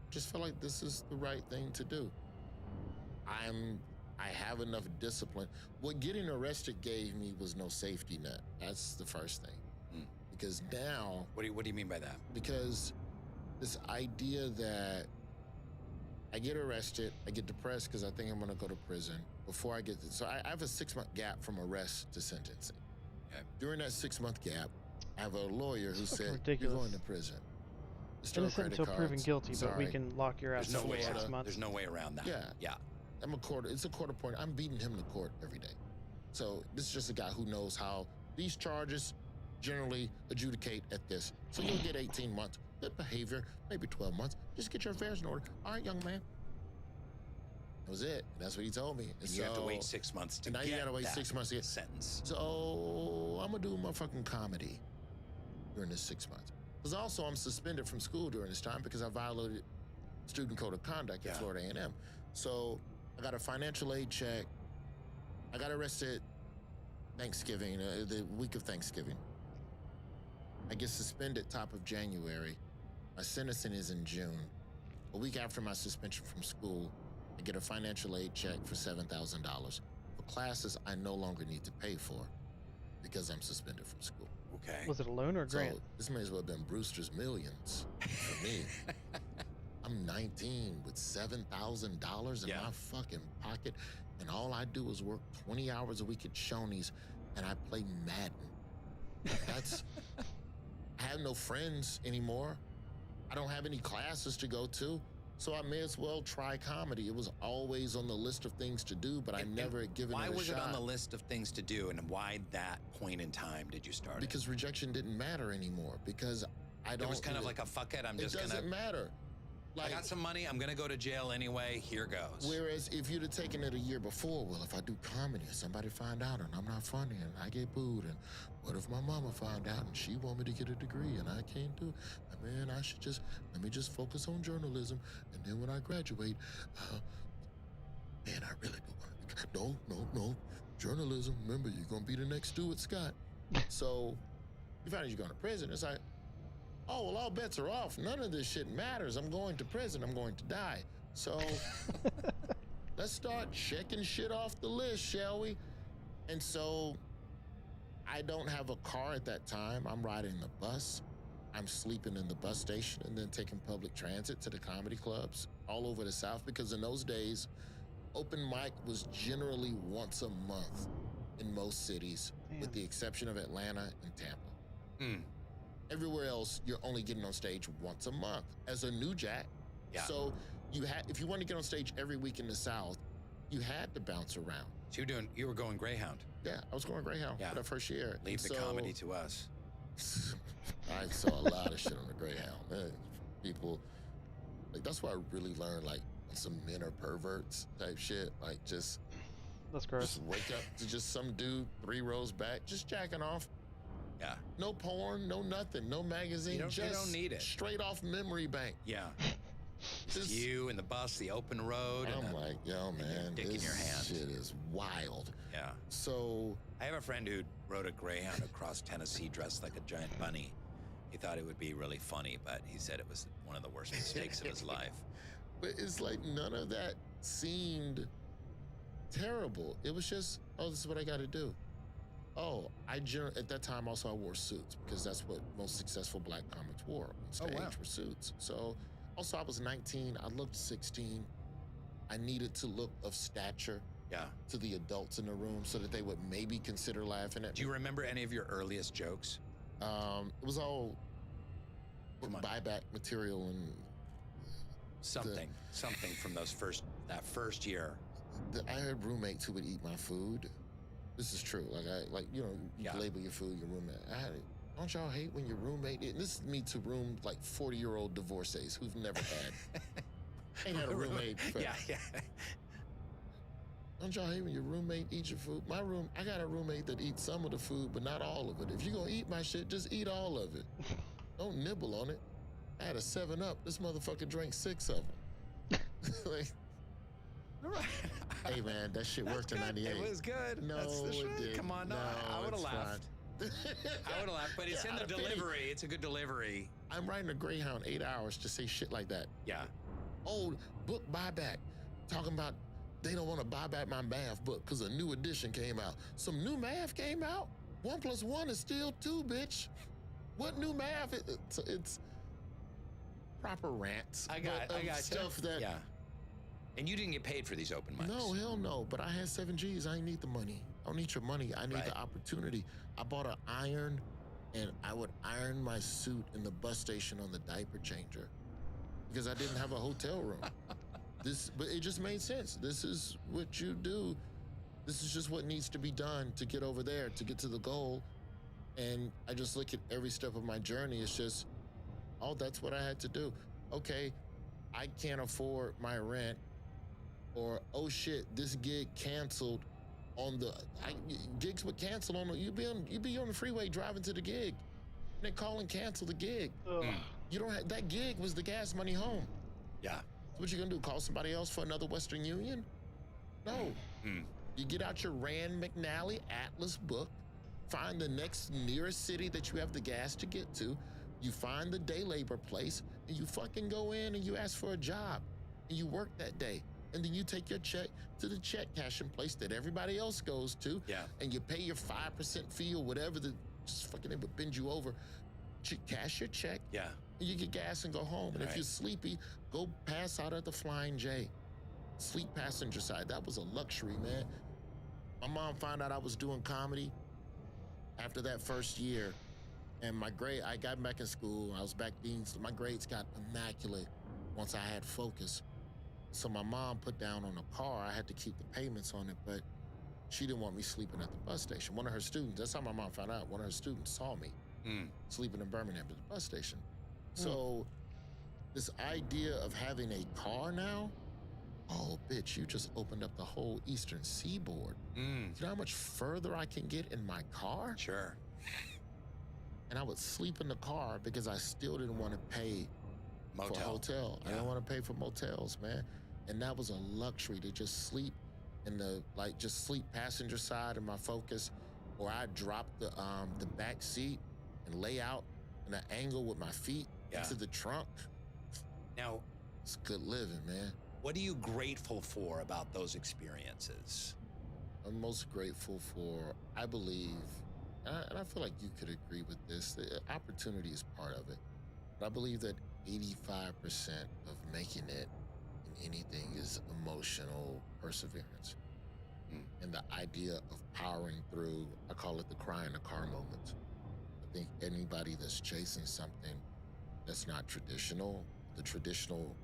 Just felt like this is the right thing to do. I have enough discipline. What getting arrested gave me was no safety net. That's the first thing. Because now... What do you mean by that? Because this idea that I get arrested, I get depressed because I think I'm going to go to prison before I get... So I have a 6-month gap from arrest to sentencing. Okay. During that 6-month gap, I have a lawyer who said, ridiculous. you're going to prison. Innocent until proven guilty, but we can lock your ass up for 6 months. There's no way around that. Yeah. It's a quarter point. I'm beating him to court every day. So this is just a guy who knows how these charges generally adjudicate at this. So you'll get 18 months. Good behavior, maybe 12 months. Just get your affairs in order. All right, young man. That was it. That's what he told me. And you have to wait 6 months to and now get you gotta wait that 6 months to get sentence. So I'm gonna do my fucking comedy during this 6 months. Because also I'm suspended from school during this time because I violated student code of conduct at Florida A&M. So I got a financial aid check. I got arrested Thanksgiving, the week of Thanksgiving. I get suspended top of January. My sentencing is in June. A week after my suspension from school, I get a financial aid check for $7,000 for classes I no longer need to pay for because I'm suspended from school. Okay. Was it a loan or a grant? So this may as well have been Brewster's Millions for me. I'm 19 with $7,000 in my fucking pocket, and all I do is work 20 hours a week at Shoney's, and I play Madden. That's. I have no friends anymore. I don't have any classes to go to, so I may as well try comedy. It was always on the list of things to do, but I never had given it a shot. Why was it on the list of things to do, and why that point in time did you start it? Because rejection didn't matter anymore. Because I don't. It was kind of like a fuck it. I'm just gonna. It doesn't matter. I got some money. I'm gonna go to jail anyway. Here goes. Whereas if you'd have taken it a year before, well, if I do comedy and somebody find out and I'm not funny and I get booed, and what if my mama find out and she want me to get a degree and I can't do it? Man, let me just focus on journalism, and then when I graduate, man, I really do want to. No, journalism. Remember, you're gonna be the next Stuart Scott. So you find out you're going to prison. It's like, oh, well, all bets are off. None of this shit matters. I'm going to prison. I'm going to die. So let's start checking shit off the list, shall we? And so I don't have a car at that time. I'm riding the bus. I'm sleeping in the bus station and then taking public transit to the comedy clubs all over the South, because in those days, open mic was generally once a month in most cities, with the exception of Atlanta and Tampa. Everywhere else, you're only getting on stage once a month as a new jack. So if you want to get on stage every week in the South, you had to bounce around. So you were going Greyhound. Yeah, I was going Greyhound for the first year. Leave the comedy to us. I saw a lot of shit on the Greyhound. Man, people, like, that's why I really learned, like, some men are perverts type shit. Like, just that's gross. Just wake up to just some dude 3 rows back, just jacking off. Yeah. No porn, no nothing, no magazine. You don't need it. Straight off memory bank. Yeah. Just you and the bus, the open road. I'm like, yo, man, dick in your hand. Shit is wild. Yeah. So I have a friend who rode a Greyhound across Tennessee dressed like a giant bunny. He thought it would be really funny, but he said it was one of the worst mistakes of his life. But it's like none of that seemed terrible. It was just, oh, this is what I got to do. Oh, at that time also I wore suits, because that's what most successful black comics wore on stage, were suits. So also I was 19, I looked 16. I needed to look of stature to the adults in the room so that they would maybe consider laughing at me. Do you remember any of your earliest jokes? It was all buyback material and something from that first year. I had roommates who would eat my food. This is true. You label your food, your roommate. Don't y'all hate when your roommate? This is me to room like 40-year-old divorcees who've never had. Ain't had a roommate. Yeah. Don't y'all hate when your roommate eats your food? I got a roommate that eats some of the food, but not all of it. If you're gonna eat my shit, just eat all of it. Don't nibble on it. I had a 7-Up. This motherfucker drank 6 of them. Hey man, that shit worked in '98. It was good. No, it didn't. Come on, no, I would have laughed. I would have laughed, but it's in the delivery. It's a good delivery. I'm riding a Greyhound 8 hours to say shit like that. Yeah. Oh, book buyback. Talking about they don't want to buy back my math book because a new edition came out. Some new math came out? 1 + 1 is still 2, bitch. What new math? It's proper rants. I got stuff that. Yeah. And you didn't get paid for these open mics? No, hell no. But I had 7 G's. I ain't need the money. I don't need your money. I need the opportunity. I bought an iron, and I would iron my suit in the bus station on the diaper changer because I didn't have a hotel room. But it just made sense. This is what you do. This is just what needs to be done to get over there, to get to the goal. And I just look at every step of my journey. It's just, oh, that's what I had to do. Okay, I can't afford my rent. or oh shit, this gig canceled on the gigs would cancel on the you'd be on the freeway driving to the gig, and they call and cancel the gig. You don't have that gig was the gas money home. Yeah. So what you gonna do? Call somebody else for another Western Union? No. You get out your Rand McNally Atlas book, find the next nearest city that you have the gas to get to. You find the day labor place, and you fucking go in and you ask for a job, and you work that day. And then you take your check to the check cashing place that everybody else goes to. Yeah. And you pay your 5% fee or whatever just fucking they would bend you over. You cash your check. Yeah. And you get gas and go home. And if Right. you're sleepy, go pass out at the Flying J. Sleep passenger side. That was a luxury, man. My mom found out I was doing comedy after that first year. And I got back in school. I was back being, my grades got immaculate once I had focus. So my mom put down on a car. I had to keep the payments on it, but she didn't want me sleeping at the bus station. One of her students, that's how my mom found out. One of her students saw me sleeping in Birmingham at the bus station. So this idea of having a car now, oh, bitch, you just opened up the whole Eastern Seaboard. You know how much further I can get in my car? Sure. And I would sleep in the car because I still didn't want to pay for a hotel. I didn't want to pay for motels, man. And that was a luxury to just sleep in just sleep passenger side of my Focus, or I'd drop the back seat and lay out in an angle with my feet into the trunk. Now, it's good living, man. What are you grateful for about those experiences? I'm most grateful for, I believe, and I feel like you could agree with this, the opportunity is part of it. But I believe that 85% of making it in anything is emotional perseverance. And the idea of powering through, I call it the cry in the car moment. I think anybody that's chasing something that's not traditional, the traditional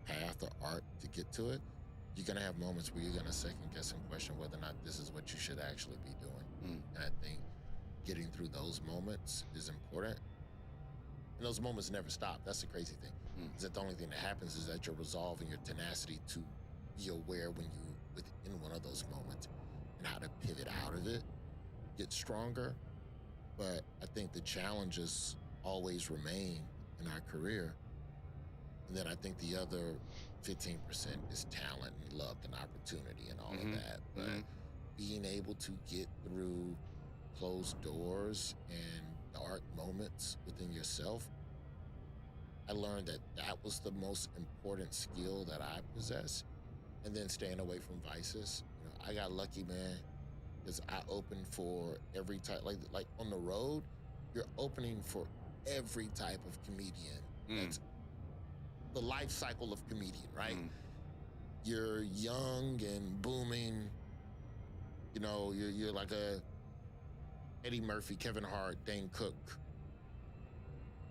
path or art to get to it, you're gonna have moments where you're gonna second guess and question whether or not this is what you should actually be doing. And I think getting through those moments is important. And those moments never stop. That's the crazy thing. Is that the only thing that happens is that your resolve and your tenacity to be aware when you're within one of those moments and how to pivot out of it, get stronger. But I think the challenges always remain in our career. And then I think the other 15% is talent and luck and opportunity and all of that. But being able to get through closed doors and dark moments within yourself, I learned that that was the most important skill that I possess. And then staying away from vices. You know, I got lucky, man, because I opened for every type, like on the road, you're opening for every type of comedian. That's the life cycle of comedian, right? You're young and booming. You know, you're like a Eddie Murphy, Kevin Hart, Dane Cook.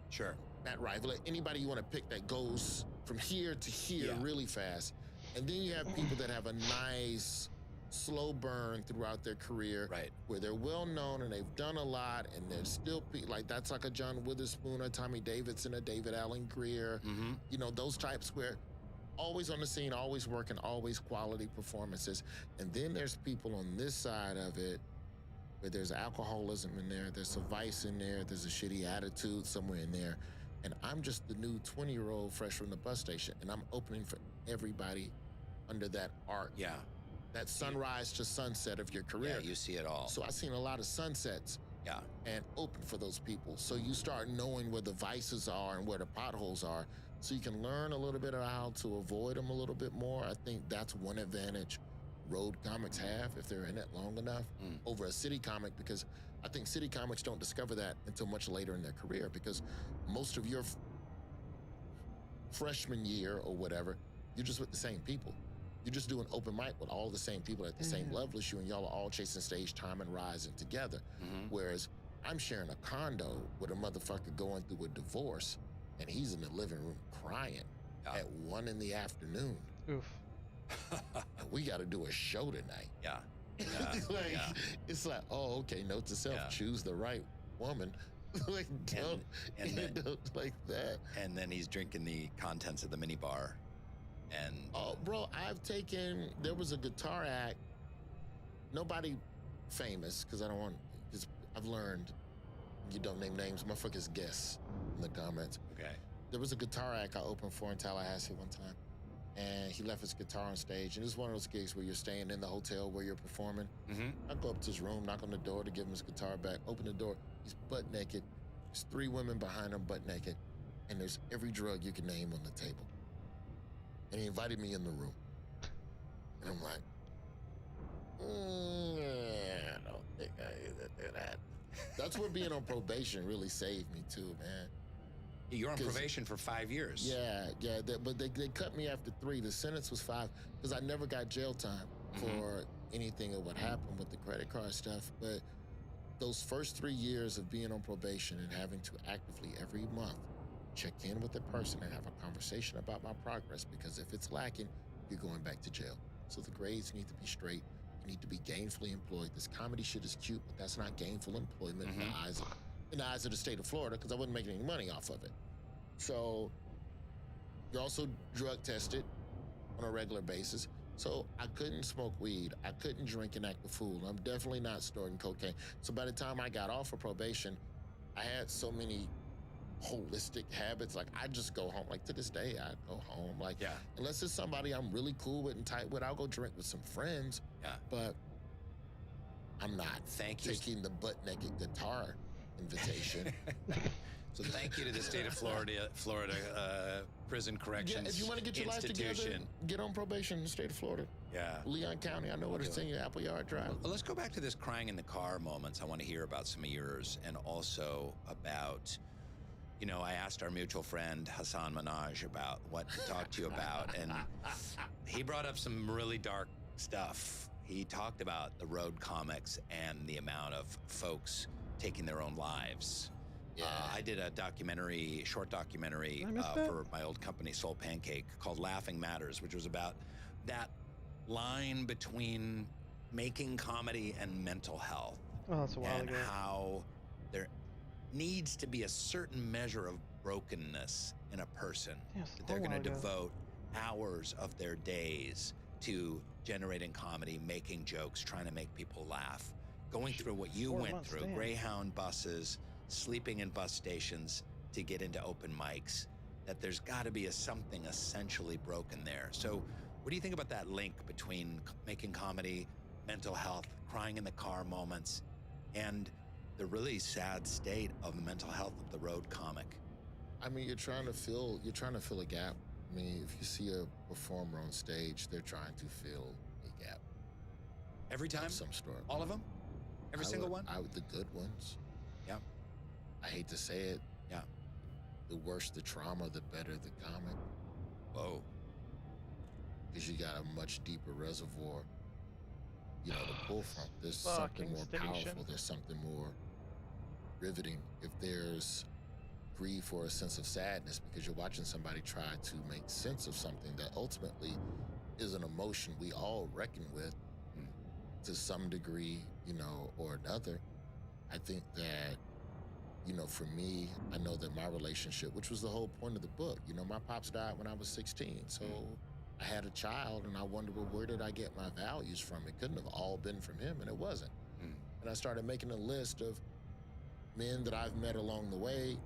Sure. Matt Rife, like anybody you want to pick that goes from here to here really fast. And then you have people that have a nice slow burn throughout their career, where they're well known and they've done a lot, and they're still like that's like a John Witherspoon, a Tommy Davidson, a David Allen Greer, you know, those types where always on the scene, always working, always quality performances. And then there's people on this side of it where there's alcoholism in there, there's a vice in there, there's a shitty attitude somewhere in there. And I'm just the new 20-year-old fresh from the bus station, and I'm opening for everybody under that arc. Yeah. That sunrise to sunset of your career. Yeah, you see it all. So I've seen a lot of sunsets. Yeah. And open for those people. So you start knowing where the vices are and where the potholes are, so you can learn a little bit of how to avoid them a little bit more. I think that's one advantage road comics have, if they're in it long enough, over a city comic, because I think city comics don't discover that until much later in their career, because most of your freshman year or whatever, you're just with the same people. You're just doing open mic with all the same people at the same level as you, and y'all are all chasing stage time and rising together. Whereas I'm sharing a condo with a motherfucker going through a divorce, and he's in the living room crying at 1 PM. Oof. We got to do a show tonight. Yeah. It's like, oh, okay, note to self, choose the right woman. Like, don't, and then, don't like that. And then he's drinking the contents of the minibar. And oh, bro, there was a guitar act. Nobody famous, because I don't want, because I've learned you don't name names. Motherfuckers guess in the comments. Okay. There was a guitar act I opened for in Tallahassee one time. And he left his guitar on stage. And it's one of those gigs where you're staying in the hotel where you're performing. Mm-hmm. I go up to his room, knock on the door to give him his guitar back, open the door. He's butt naked. There's 3 women behind him butt naked. And there's every drug you can name on the table. And he invited me in the room. And I'm like, I don't think I either do that. That's where being on probation really saved me too, man. You're on probation for 5 years. Yeah, but they cut me after 3. The sentence was 5 because I never got jail time for anything of what happened with the credit card stuff. But those first 3 years of being on probation and having to actively every month check in with the person and have a conversation about my progress, because if it's lacking, you're going back to jail. So the grades need to be straight. You need to be gainfully employed. This comedy shit is cute, but that's not gainful employment in the eyes of the state of Florida, because I wasn't making any money off of it. So you're also drug tested on a regular basis. So I couldn't smoke weed. I couldn't drink and act a fool. I'm definitely not snorting cocaine. So by the time I got off of probation, I had so many holistic habits. Like, I just go home. Like, to this day, I go home. Like, unless it's somebody I'm really cool with and tight with, I'll go drink with some friends. Yeah. But I'm not taking the butt naked guitar invitation. So thank you to the state of Florida Prison Corrections if you want to get your life together, get on probation in the state of Florida. Yeah. Leon County, I know what it's in your Appleyard Drive. Well, let's go back to this crying in the car moments. I want to hear about some of yours, and also about, I asked our mutual friend Hassan Minaj about what to talk to you about, and he brought up some really dark stuff. He talked about the road comics and the amount of folks taking their own lives. Yeah. I did a short documentary for my old company, Soul Pancake, called Laughing Matters, which was about that line between making comedy and mental health. Oh, that's a while ago. And how there needs to be a certain measure of brokenness in a person that they're going to devote hours of their days to generating comedy, making jokes, trying to make people laugh, going through what you went through, Greyhound buses, sleeping in bus stations to get into open mics, that there's got to be something essentially broken there. So what do you think about that link between making comedy, mental health, crying in the car moments, and the really sad state of the mental health of the road comic? I mean, you're trying to fill a gap. I mean, if you see a performer on stage, they're trying to fill a gap. Every time? Of some sort. All of them? Every single one? The good ones. Yeah. I hate to say it. Yeah. The worse the trauma, the better the comic. Whoa. Because you got a much deeper reservoir, to pull from. There's something more powerful. There's something more riveting. If there's grief or a sense of sadness because you're watching somebody try to make sense of something that ultimately is an emotion we all reckon with to some degree, or another. I think that, for me, I know that my relationship, which was the whole point of the book, my pops died when I was 16. So I had a child and I wondered, well, where did I get my values from? It couldn't have all been from him, and it wasn't. And I started making a list of men that I've met along the way.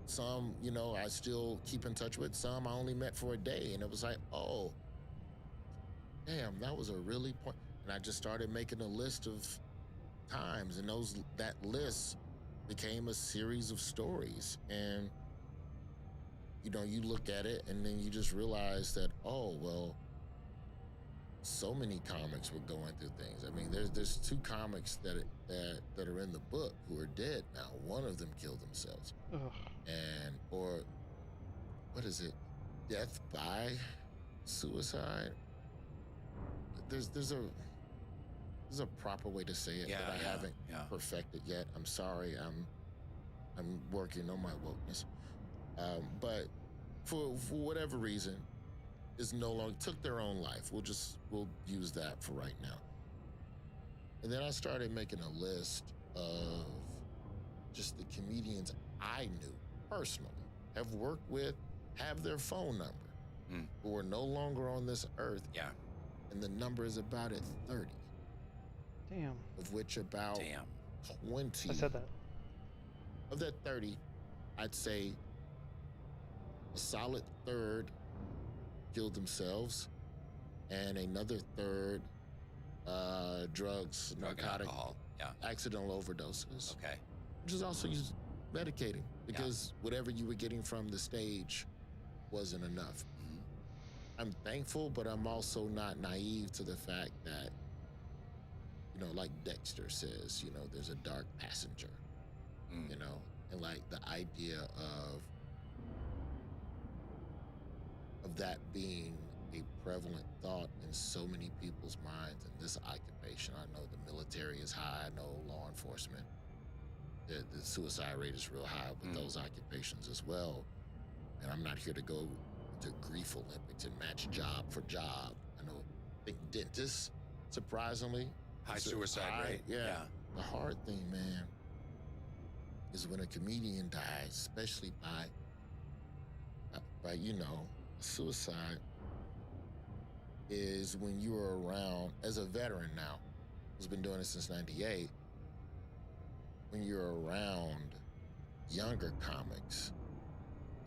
Some, I still keep in touch with. Some I only met for a day. And it was like, oh, damn, that was a really point. And I just started making a list of times, and that list became a series of stories. And you look at it and then you just realize that, oh, well, so many comics were going through things. I mean, there's 2 comics that are in the book who are dead now. One of them killed themselves. Ugh. Or what is it? Death by suicide? There's a proper way to say it that I haven't perfected yet. I'm sorry. I'm working on my wokeness. But for whatever reason, is no longer took their own life. We'll use that for right now. And then I started making a list of just the comedians I knew personally, have worked with, have their phone number. who are no longer on this earth. Yeah. And the number is about at 30. Damn. Of which about 20. I said that. Of that 30, I'd say a solid third killed themselves, and another third drugs, narcotic, alcohol. Yeah. accidental overdoses. Okay. Which is also used medicating because whatever you were getting from the stage wasn't enough. I'm thankful, but I'm also not naive to the fact that, you know, like Dexter says, you know, there's a dark passenger, you know, and like the idea of that being a prevalent thought in so many people's minds in this occupation. I know the military is high, I know law enforcement, the suicide rate is real high with those occupations as well. And I'm not here to go to grief Olympics and match job for job. I know, I think dentists, surprisingly. High suicide rate. Yeah. The hard thing, man, is when a comedian dies, especially by you know, suicide, is when you are around, as a veteran now, who's been doing it since '98, when you're around younger comics,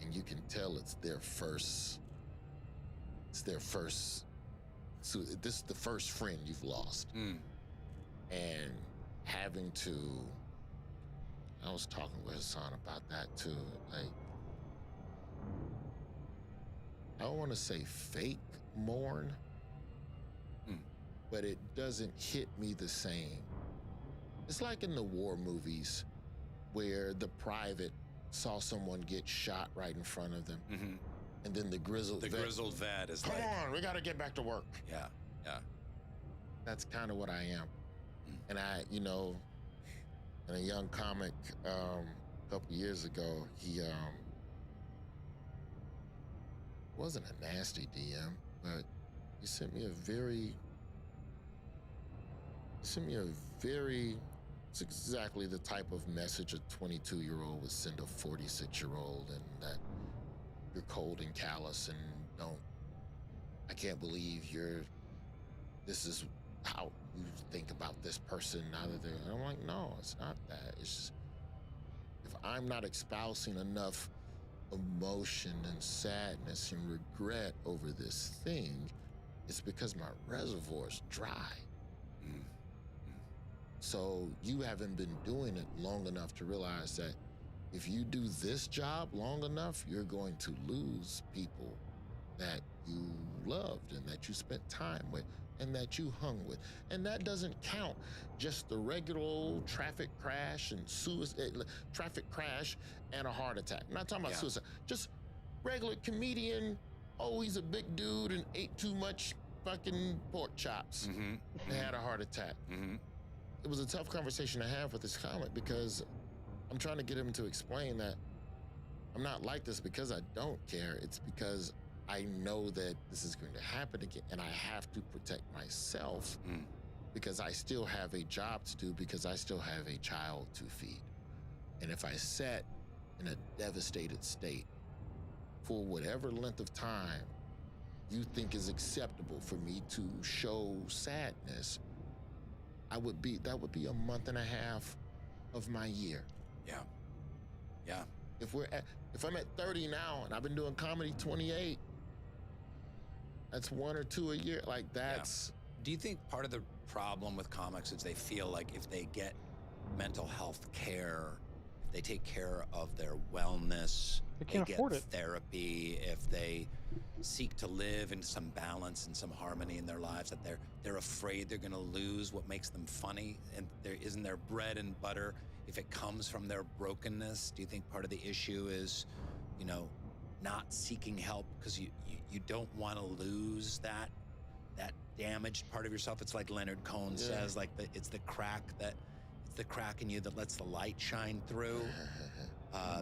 and you can tell it's their first, so this is the first friend you've lost. And having to, I was talking with Hassan about that too, like, I don't want to say fake mourn, but it doesn't hit me the same. It's like in the war movies where the private saw someone get shot right in front of them. And then the grizzled vet is come like, on, we got to get back to work. Yeah. That's kind of what I am. And I, you know, in a young comic a couple years ago, he wasn't a nasty DM, but he sent me a very, it's exactly the type of message a 22-year-old would send a 46-year-old, and that you're cold and callous and I can't believe this is how you think about this person now that they're, I'm like, no, it's not that. It's just, if I'm not espousing enough emotion and sadness and regret over this thing, it's because my reservoir's dry. So you haven't been doing it long enough to realize that if you do this job long enough, you're going to lose people that you loved and that you spent time with and that you hung with. And that doesn't count just the regular old traffic crash and traffic crash and a heart attack. I'm not talking about suicide, just regular comedian, oh, he's a big dude and ate too much fucking pork chops and had a heart attack. It was a tough conversation to have with this comic because I'm trying to get him to explain that I'm not like this because I don't care. It's because I know that this is going to happen again and I have to protect myself because I still have a job to do, because I still have a child to feed. And if I sat in a devastated state for whatever length of time you think is acceptable for me to show sadness, that would be a month and a half of my year. Yeah. If I'm at 30 now and I've been doing comedy 28, that's 1 or 2 a year. Like that's. Do you think part of the problem with comics is they feel like if they get mental health care, if they take care of their wellness, they can't afford it. Therapy, if they seek to live in some balance and some harmony in their lives, that they're afraid they're going to lose what makes them funny, and there isn't their bread and butter if it comes from their brokenness? Do you think part of the issue is, you know, not seeking help because you don't want to lose that damaged part of yourself? It's like Leonard Cohen says, like it's the crack in you that lets the light shine through.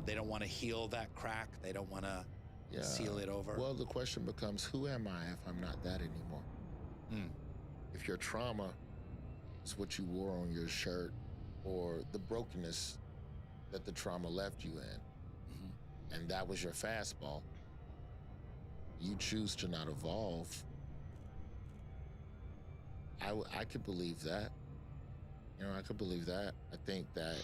They don't want to heal that crack. They don't want to seal it over. Well, the question becomes, who am I if I'm not that anymore? If your trauma is what you wore on your shirt, or the brokenness that the trauma left you in, and that was your fastball, you choose to not evolve, I could believe that. You know, I could believe that. I think that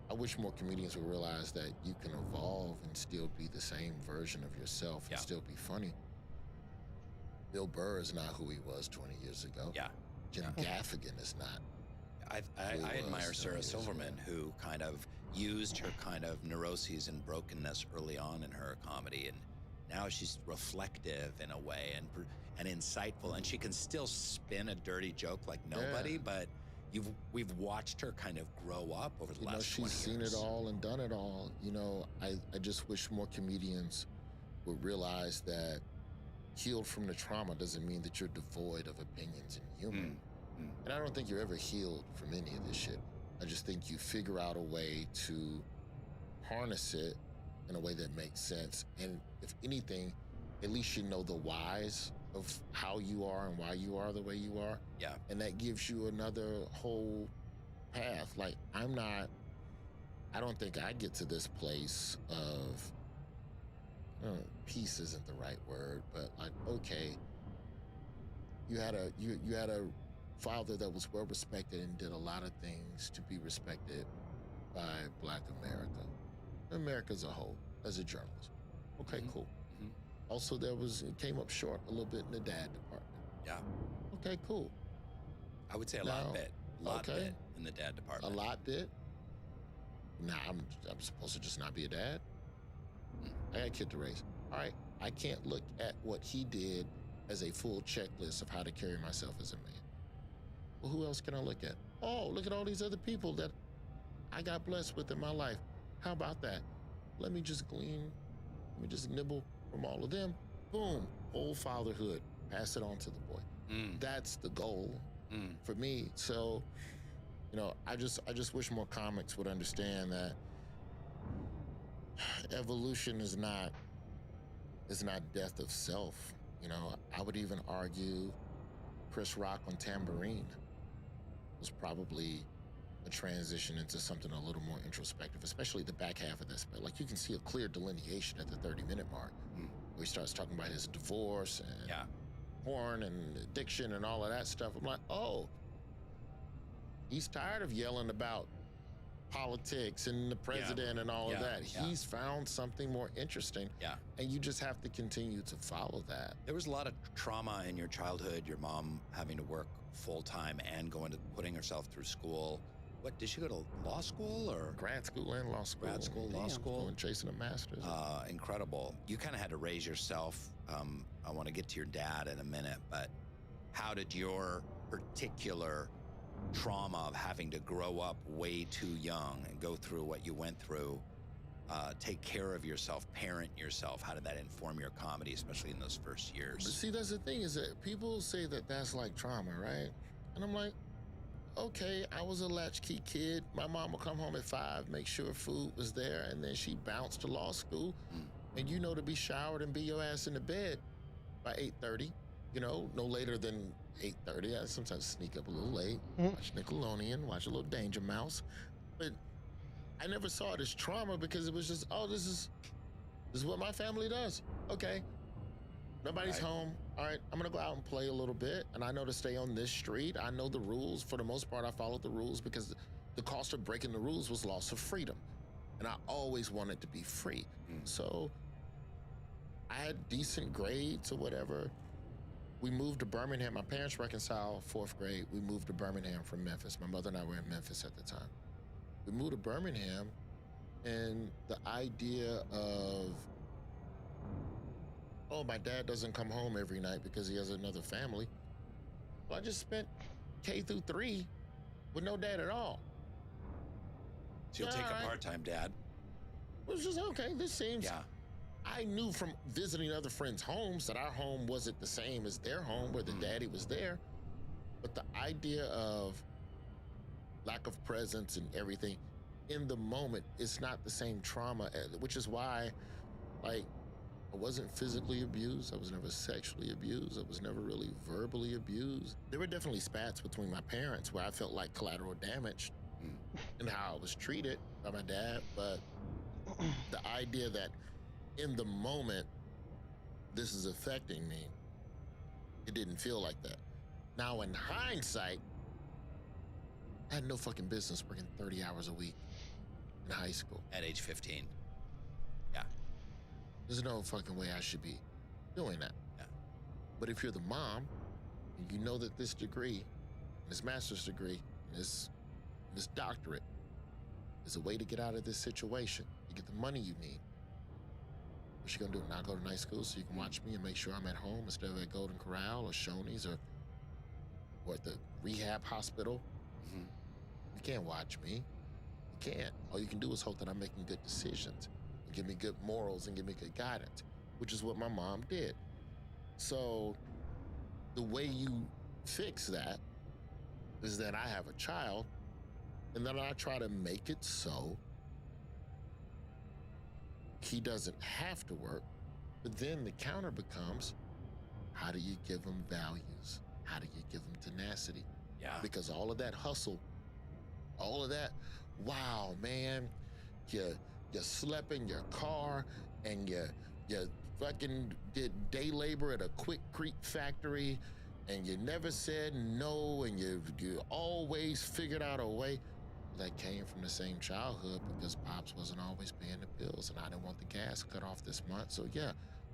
I wish more comedians would realize that you can evolve and still be the same version of yourself and still be funny. Bill Burr is not who he was 20 years ago. Yeah. Jim Gaffigan is not. I admire Sarah Silverman, who kind of used her kind of neuroses and brokenness early on in her comedy, and now she's reflective in a way and insightful, and she can still spin a dirty joke like nobody. But we've watched her kind of grow up over the last 20 years. She's seen it all and done it all. You know, I just wish more comedians would realize that healed from the trauma doesn't mean that you're devoid of opinions and humor. And I don't think you're ever healed from any of this shit. I just think you figure out a way to harness it in a way that makes sense. And if anything, at least you know the whys of how you are and why you are the way you are. Yeah. And that gives you another whole path. Like, I don't think I get to this place of, peace isn't the right word, but like, okay, you had a father that was well respected and did a lot of things to be respected by Black America as a whole, as a journalist. Okay, cool. Also, it came up short a little bit in the dad department. Yeah. Okay, cool. I would say a lot bit in the dad department. A lot bit? Nah, I'm supposed to just not be a dad? I got a kid to raise. All right, I can't look at what he did as a full checklist of how to carry myself as a man. Well, who else can I look at? Oh, look at all these other people that I got blessed with in my life. How about that? Let me just nibble from all of them. Boom, whole fatherhood. Pass it on to the boy. That's the goal for me. So, I just wish more comics would understand that evolution is not death of self. I would even argue Chris Rock on Tambourine was probably a transition into something a little more introspective, especially the back half of this. But like, you can see a clear delineation at the 30-minute mark where he starts talking about his divorce and porn and addiction and all of that stuff. I'm like, oh, he's tired of yelling about politics and the president and all of that. He's found something more interesting. And you just have to continue to follow that. There was a lot of trauma in your childhood, your mom having to work full-time and putting herself through school. What, did she go to law school or? Grad school and law school. Grad school, law school. And chasing a master's. Incredible. You kind of had to raise yourself. I want to get to your dad in a minute, but how did your particular trauma of having to grow up way too young and go through what you went through, take care of yourself, parent yourself, how did that inform your comedy, especially in those first years? But see, that's the thing, is that people say that that's like trauma, right? And I'm like, okay, I was a latchkey kid. My mom would come home at 5, make sure food was there, and then she bounced to law school. And to be showered and be your ass in the bed by 8:30, no later than 8:30. I sometimes sneak up a little late, watch Nickelodeon, watch a little Danger Mouse. But I never saw it as trauma because it was just, oh, this is what my family does. Okay, nobody's home. All right, I'm gonna go out and play a little bit, and I know to stay on this street. I know the rules. For the most part, I followed the rules because the cost of breaking the rules was loss of freedom. And I always wanted to be free. So I had decent grades or whatever. We moved to Birmingham. My parents reconciled 4th grade. We moved to Birmingham from Memphis. My mother and I were in Memphis at the time. We moved to Birmingham, and the idea of, oh, my dad doesn't come home every night because he has another family. Well, I just spent K through 3 with no dad at all. So you'll take a part-time dad? It was just, okay, this seems... I knew from visiting other friends' homes that our home wasn't the same as their home where the daddy was there. But the idea of lack of presence and everything in the moment, it's not the same trauma, which is why, like, I wasn't physically abused. I was never sexually abused. I was never really verbally abused. There were definitely spats between my parents where I felt like collateral damage in how I was treated by my dad. But the idea that in the moment, this is affecting me, it didn't feel like that. Now, in hindsight, I had no fucking business working 30 hours a week in high school. At age 15. Yeah. There's no fucking way I should be doing that. Yeah. But if you're the mom, and you know that this degree, this master's degree, this doctorate is a way to get out of this situation. You get the money you need. What you gonna do? Not go to night school so you can watch me and make sure I'm at home instead of at Golden Corral or Shoney's or at the rehab hospital? Mm-hmm. You can't watch me. You can't. All you can do is hope that I'm making good decisions and give me good morals and give me good guidance, which is what my mom did. So the way you fix that is that I have a child and then I try to make it so he doesn't have to work. But then the counter becomes, how do you give him values? How do you give him tenacity? Yeah. Because all of that hustle, all of that, wow, man, you slept in your car and you fucking did day labor at a Quick Creek factory and you never said no and you always figured out a way. That came from the same childhood because Pops wasn't always paying the bills and I didn't want the gas cut off this month. So yeah,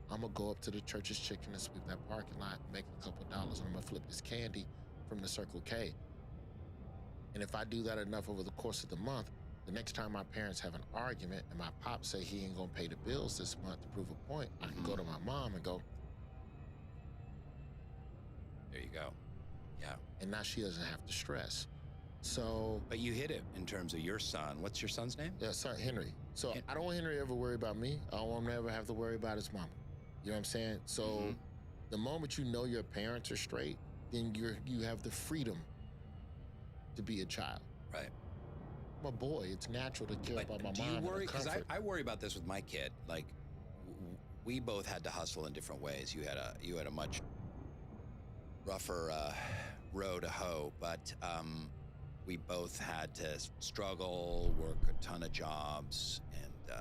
I'm gonna go up to the Church's Chicken and sweep that parking lot, make a couple dollars, and I'm gonna flip this candy from the Circle K. And if I do that enough over the course of the month, the next time my parents have an argument and my Pop say he ain't gonna pay the bills this month to prove a point, I can go to my mom and go, there you go. Yeah. And now she doesn't have to stress. So, but you hit it in terms of your son. What's your son's name? Yeah, son, Henry. So I don't want Henry to ever worry about me. I don't want him to ever have to worry about his mama. You know what I'm saying? So the moment you know your parents are straight, then you have the freedom to be a child. Right. I'm a boy. It's natural to care about my mom. Do you worry? Because Because I worry about this with my kid. Like, we both had to hustle in different ways. You had a much rougher row to hoe, but we both had to struggle, work a ton of jobs, and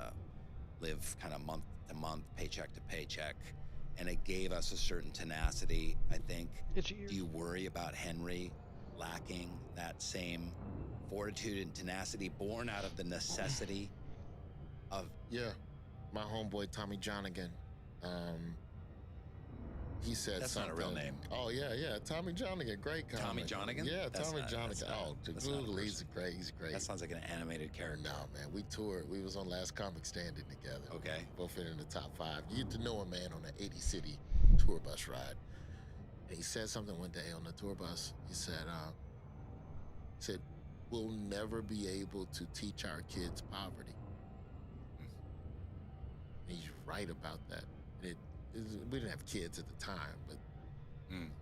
live kind of month to month, paycheck to paycheck. And it gave us a certain tenacity, I think. Do you worry about Henry lacking that same fortitude and tenacity born out of the necessity of... Yeah, my homeboy Tommy Johnigan, he said That's something. not a real name. Oh yeah, Tommy Johnigan, great comic. Tommy Johnigan? Yeah, That's Tommy not- Johnigan. that's not- Oh, to that's not a Google, he's person. great. That sounds like an animated character. No, man, we toured. We was on Last Comic Standing together. Okay. Both in the top 5. You get to know a man on an 80 city tour bus ride. And he said something one day on the tour bus. He said, we'll never be able to teach our kids poverty. And he's right about that. And we didn't have kids at the time, but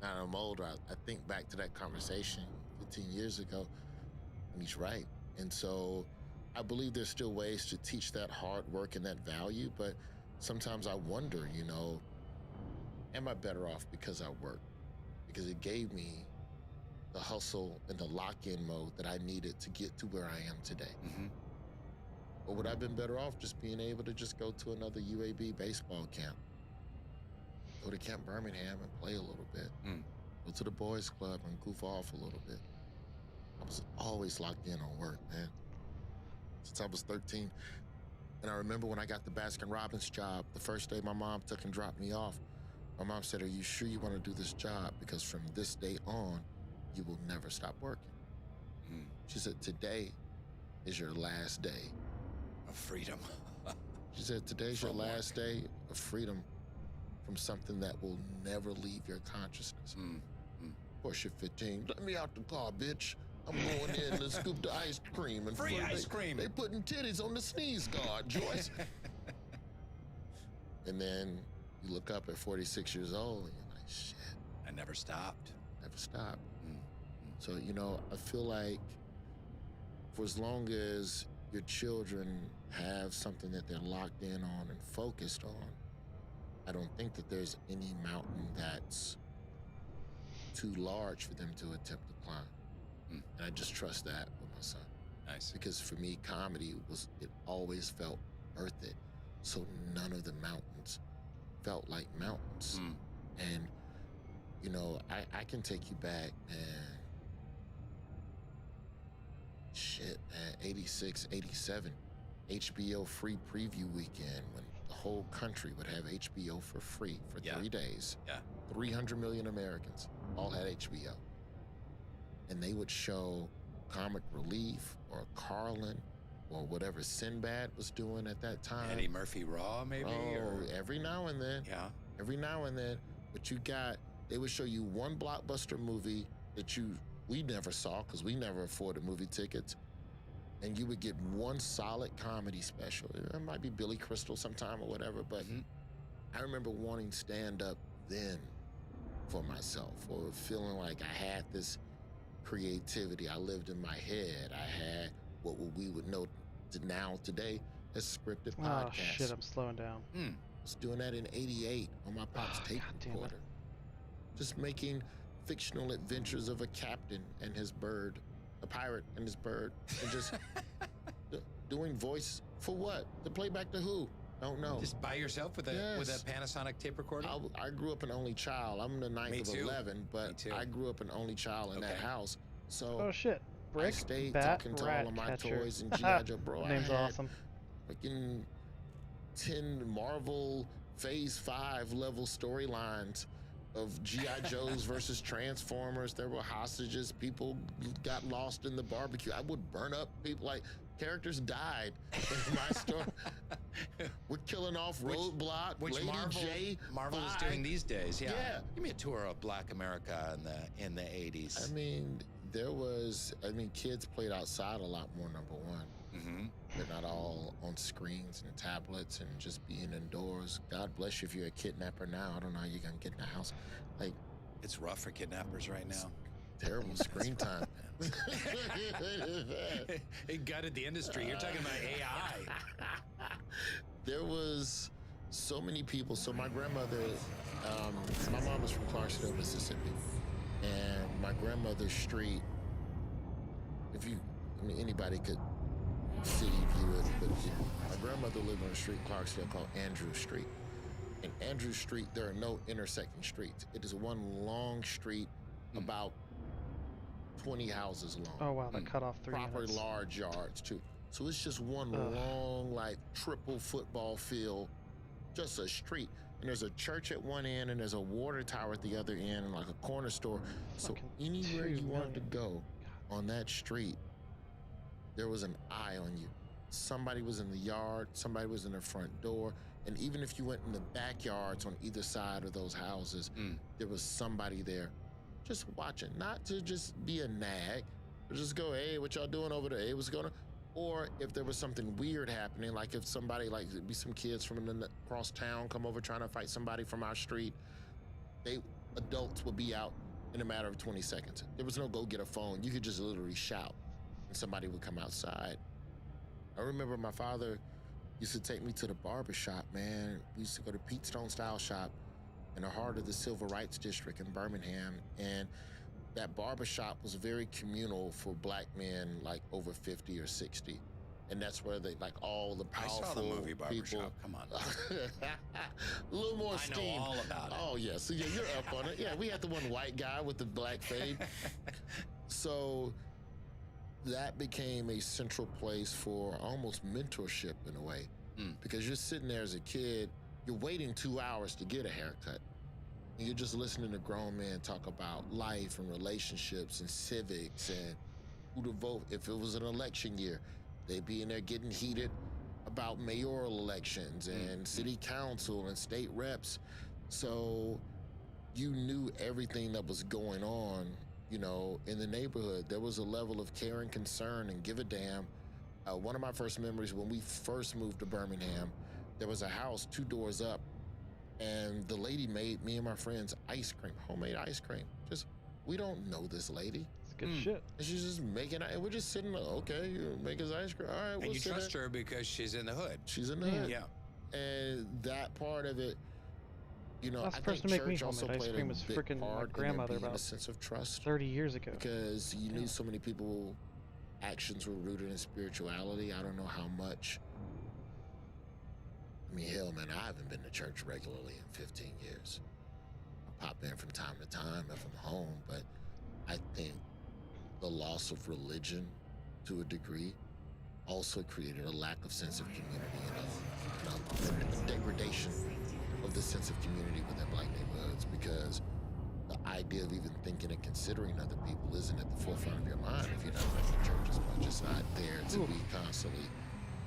now I'm older, I think back to that conversation 15 years ago, and he's right. And so I believe there's still ways to teach that hard work and that value, but sometimes I wonder, am I better off because I work? Because it gave me the hustle and the lock-in mode that I needed to get to where I am today. Or would I have been better off just being able to just go to another UAB baseball camp? Go to Camp Birmingham and play a little bit. Go to the boys club and goof off a little bit. I was always locked in on work, man. Since I was 13. And I remember when I got the Baskin Robbins job, the first day my mom took and dropped me off, my mom said, are you sure you want to do this job? Because from this day on, you will never stop working. She said, today is your last day of freedom. She said, today's your last day of freedom from something that will never leave your consciousness. Of course, you're 15. Let me out the car, bitch. I'm going in to scoop the ice cream. And Free ice cream. They putting titties on the sneeze guard, Joyce. And then you look up at 46 years old and you're like, shit. I never stopped. Never stopped. So, I feel like for as long as your children have something that they're locked in on and focused on, I don't think that there's any mountain that's too large for them to attempt to climb. And I just trust that with my son. Nice. Because for me, comedy it always felt worth it. So none of the mountains felt like mountains. And, you know, I can take you back, man. Shit, man, 86, 87, HBO free preview weekend when the whole country would have HBO for free for 3 days. 300 million Americans all had HBO. And they would show Comic Relief or Carlin or whatever Sinbad was doing at that time. Eddie Murphy Raw, maybe? Oh, every now and then. Yeah. Every now and then. But they would show you one blockbuster movie that we never saw because we never afforded movie tickets. And you would get one solid comedy special. It might be Billy Crystal sometime or whatever, but I remember wanting stand-up then for myself, or feeling like I had this creativity. I lived in my head. I had what we would know now today as scripted podcasts. Oh shit, I'm slowing down. I was doing that in 88 on my pop's tape recorder. Just making fictional adventures of a captain and his bird, a pirate and his bird, and just doing voice for what? To play back to who? Don't know. Just by yourself with a Panasonic tape recorder? I grew up an only child. I'm the ninth of 11, but I grew up an only child in that house. So oh shit, Brick, I stayed Bat, talking to Rat all of my Catcher. toys and G.I. Joe, bro. Name's I had awesome. Fucking 10 Marvel Phase 5 level storylines of G.I. Joes versus Transformers. There were hostages. People got lost in the barbecue. I would burn up people. Like, characters died in my story. We're killing off Roadblock, which Lady Marvel is doing these days. Yeah. Give me a tour of Black America in the 80s. I mean, kids played outside a lot more, number one. They're not all on screens and tablets and just being indoors. God bless you if you're a kidnapper now. I don't know how you're gonna get in the house. Like, it's rough for kidnappers right now. Terrible screen time. It gutted the industry. You're talking about AI. There was so many people. So my grandmother, my mom was from Clarksville, Mississippi, and my grandmother's street. Anybody could city view it, but my grandmother lived on a street in Clarksville called Andrew Street. In Andrew Street, there are no intersecting streets. It is one long street, about 20 houses long. Oh wow, that cut off 3 Proper minutes. large yards too. So it's just one long, like, triple football field, just a street. And there's a church at one end, and there's a water tower at the other end, and like a corner store. So anywhere you wanted to go on that street, there was an eye on you. Somebody was in the yard, somebody was in the front door, and even if you went in the backyards on either side of those houses, there was somebody there just watching, not to just be a nag, but just go, hey, what y'all doing over there? Hey, what's going on? Or if there was something weird happening, like if somebody, like it'd be some kids from across town come over trying to fight somebody from our street, adults would be out in a matter of 20 seconds. There was no go get a phone. You could just literally shout and somebody would come outside. I remember my father used to take me to the barber shop, man. We used to go to Pete Stone Style Shop in the heart of the Civil Rights District in Birmingham. And that barber shop was very communal for black men like over 50 or 60. And that's where they, like, all the powerful I saw the movie Barbershop. people. Come on. A little more steam. I know all about it. Oh, yeah. So, yeah, you're up on it. Yeah, we had the one white guy with the black fade. So that became a central place for almost mentorship in a way. Because you're sitting there as a kid, you're waiting 2 hours to get a haircut. And you're just listening to grown men talk about life and relationships and civics and who to vote. If it was an election year, they'd be in there getting heated about mayoral elections and city council and state reps. So you knew everything that was going on, you know, in the neighborhood. There was a level of care and concern and give a damn. One of my first memories when we first moved to Birmingham, there was a house 2 doors up, and the lady made me and my friends ice cream, homemade ice cream. Just, we don't know this lady. It's good shit. And she's just making it, and we're just sitting there, okay, you make us ice cream. All right, And you trust her because she's in the hood. She's in the hood. Yeah. And that part of it, you know, Last I person think to make me church also homemade ice played cream a was big frickin' my part in there grandmother being about a sense of trust. 30 years ago. Because you knew so many people, actions were rooted in spirituality. I don't know how much I mean, hell, man, I haven't been to church regularly in 15 years. I pop in from time to time if I'm home, but I think the loss of religion to a degree also created a lack of sense of community and a degradation of the sense of community within Black neighborhoods, because the idea of even thinking and considering other people isn't at the forefront of your mind if you're not going to church as much. It's not there to be constantly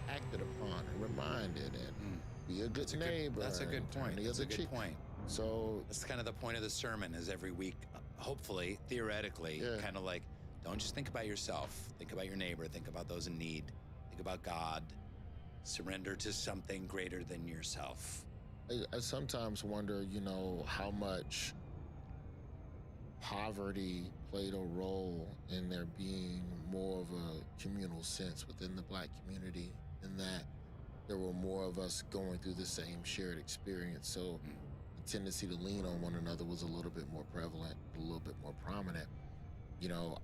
acted upon and reminded and be a good neighbor. That's a good point. That's a good point. So that's kind of the point of the sermon, is every week, hopefully, theoretically, kind of like, don't just think about yourself. Think about your neighbor. Think about those in need. Think about God. Surrender to something greater than yourself. I sometimes wonder, you know, how much poverty played a role in there being more of a communal sense within the Black community, in that there were more of us going through the same shared experience. So the tendency to lean on one another was a little bit more prevalent, a little bit more prominent. You know,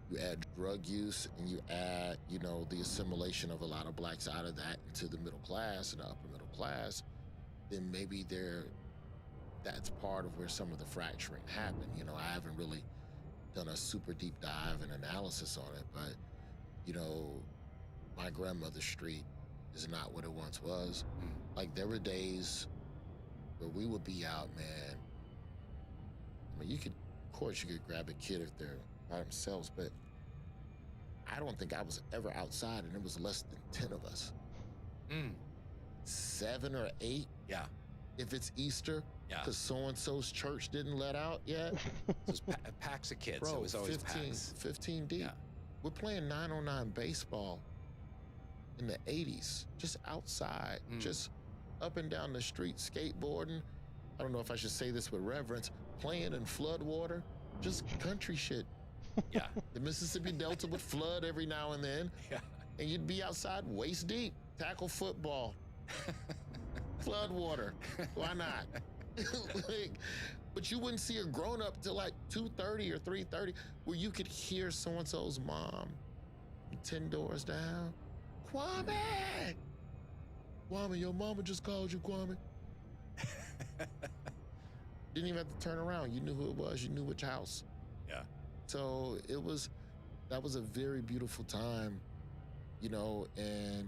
you add drug use and you add, you know, the assimilation of a lot of Blacks out of that into the middle class and the upper middle class, then maybe that's part of where some of the fracturing happened. You know, I haven't really done a super deep dive and analysis on it, but, you know, my grandmother's street is not what it once was. Like, there were days where we would be out, man. I mean, of course you could grab a kid if they're by themselves, but I don't think I was ever outside and it was less than 10 of us. 7 or 8. Yeah. If it's Easter, because so-and-so's church didn't let out yet. It was packs of kids. Bro, it was always 15 deep. Yeah. We're playing 909 baseball in the 80s, just outside, just up and down the street, skateboarding. I don't know if I should say this with reverence, playing in flood water, just country shit. Yeah. The Mississippi Delta would flood every now and then. Yeah. And you'd be outside waist deep, tackle football, flood water. Why not? But you wouldn't see a grown up till like 2:30 or 3:30, where you could hear so-and-so's mom 10 doors down. Kwame! Kwame, your mama just called you, Kwame. Didn't even have to turn around. You knew who it was. You knew which house. Yeah. So that was a very beautiful time, you know, and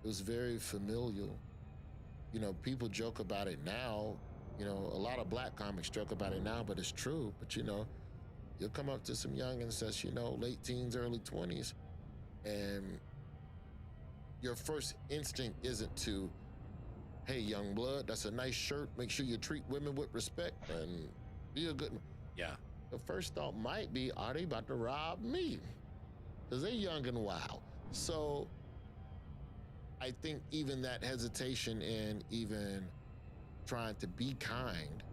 it was very familial. You know, people joke about it now. You know, a lot of Black comics joke about it now, but it's true. But, you know, you'll come up to some youngins that's, you know, late teens, early 20s, and your first instinct isn't to, hey, young blood, that's a nice shirt. Make sure you treat women with respect and be a good. Yeah. The first thought might be, are they about to rob me? Because they're young and wild. So I think even that hesitation and even trying to be kind,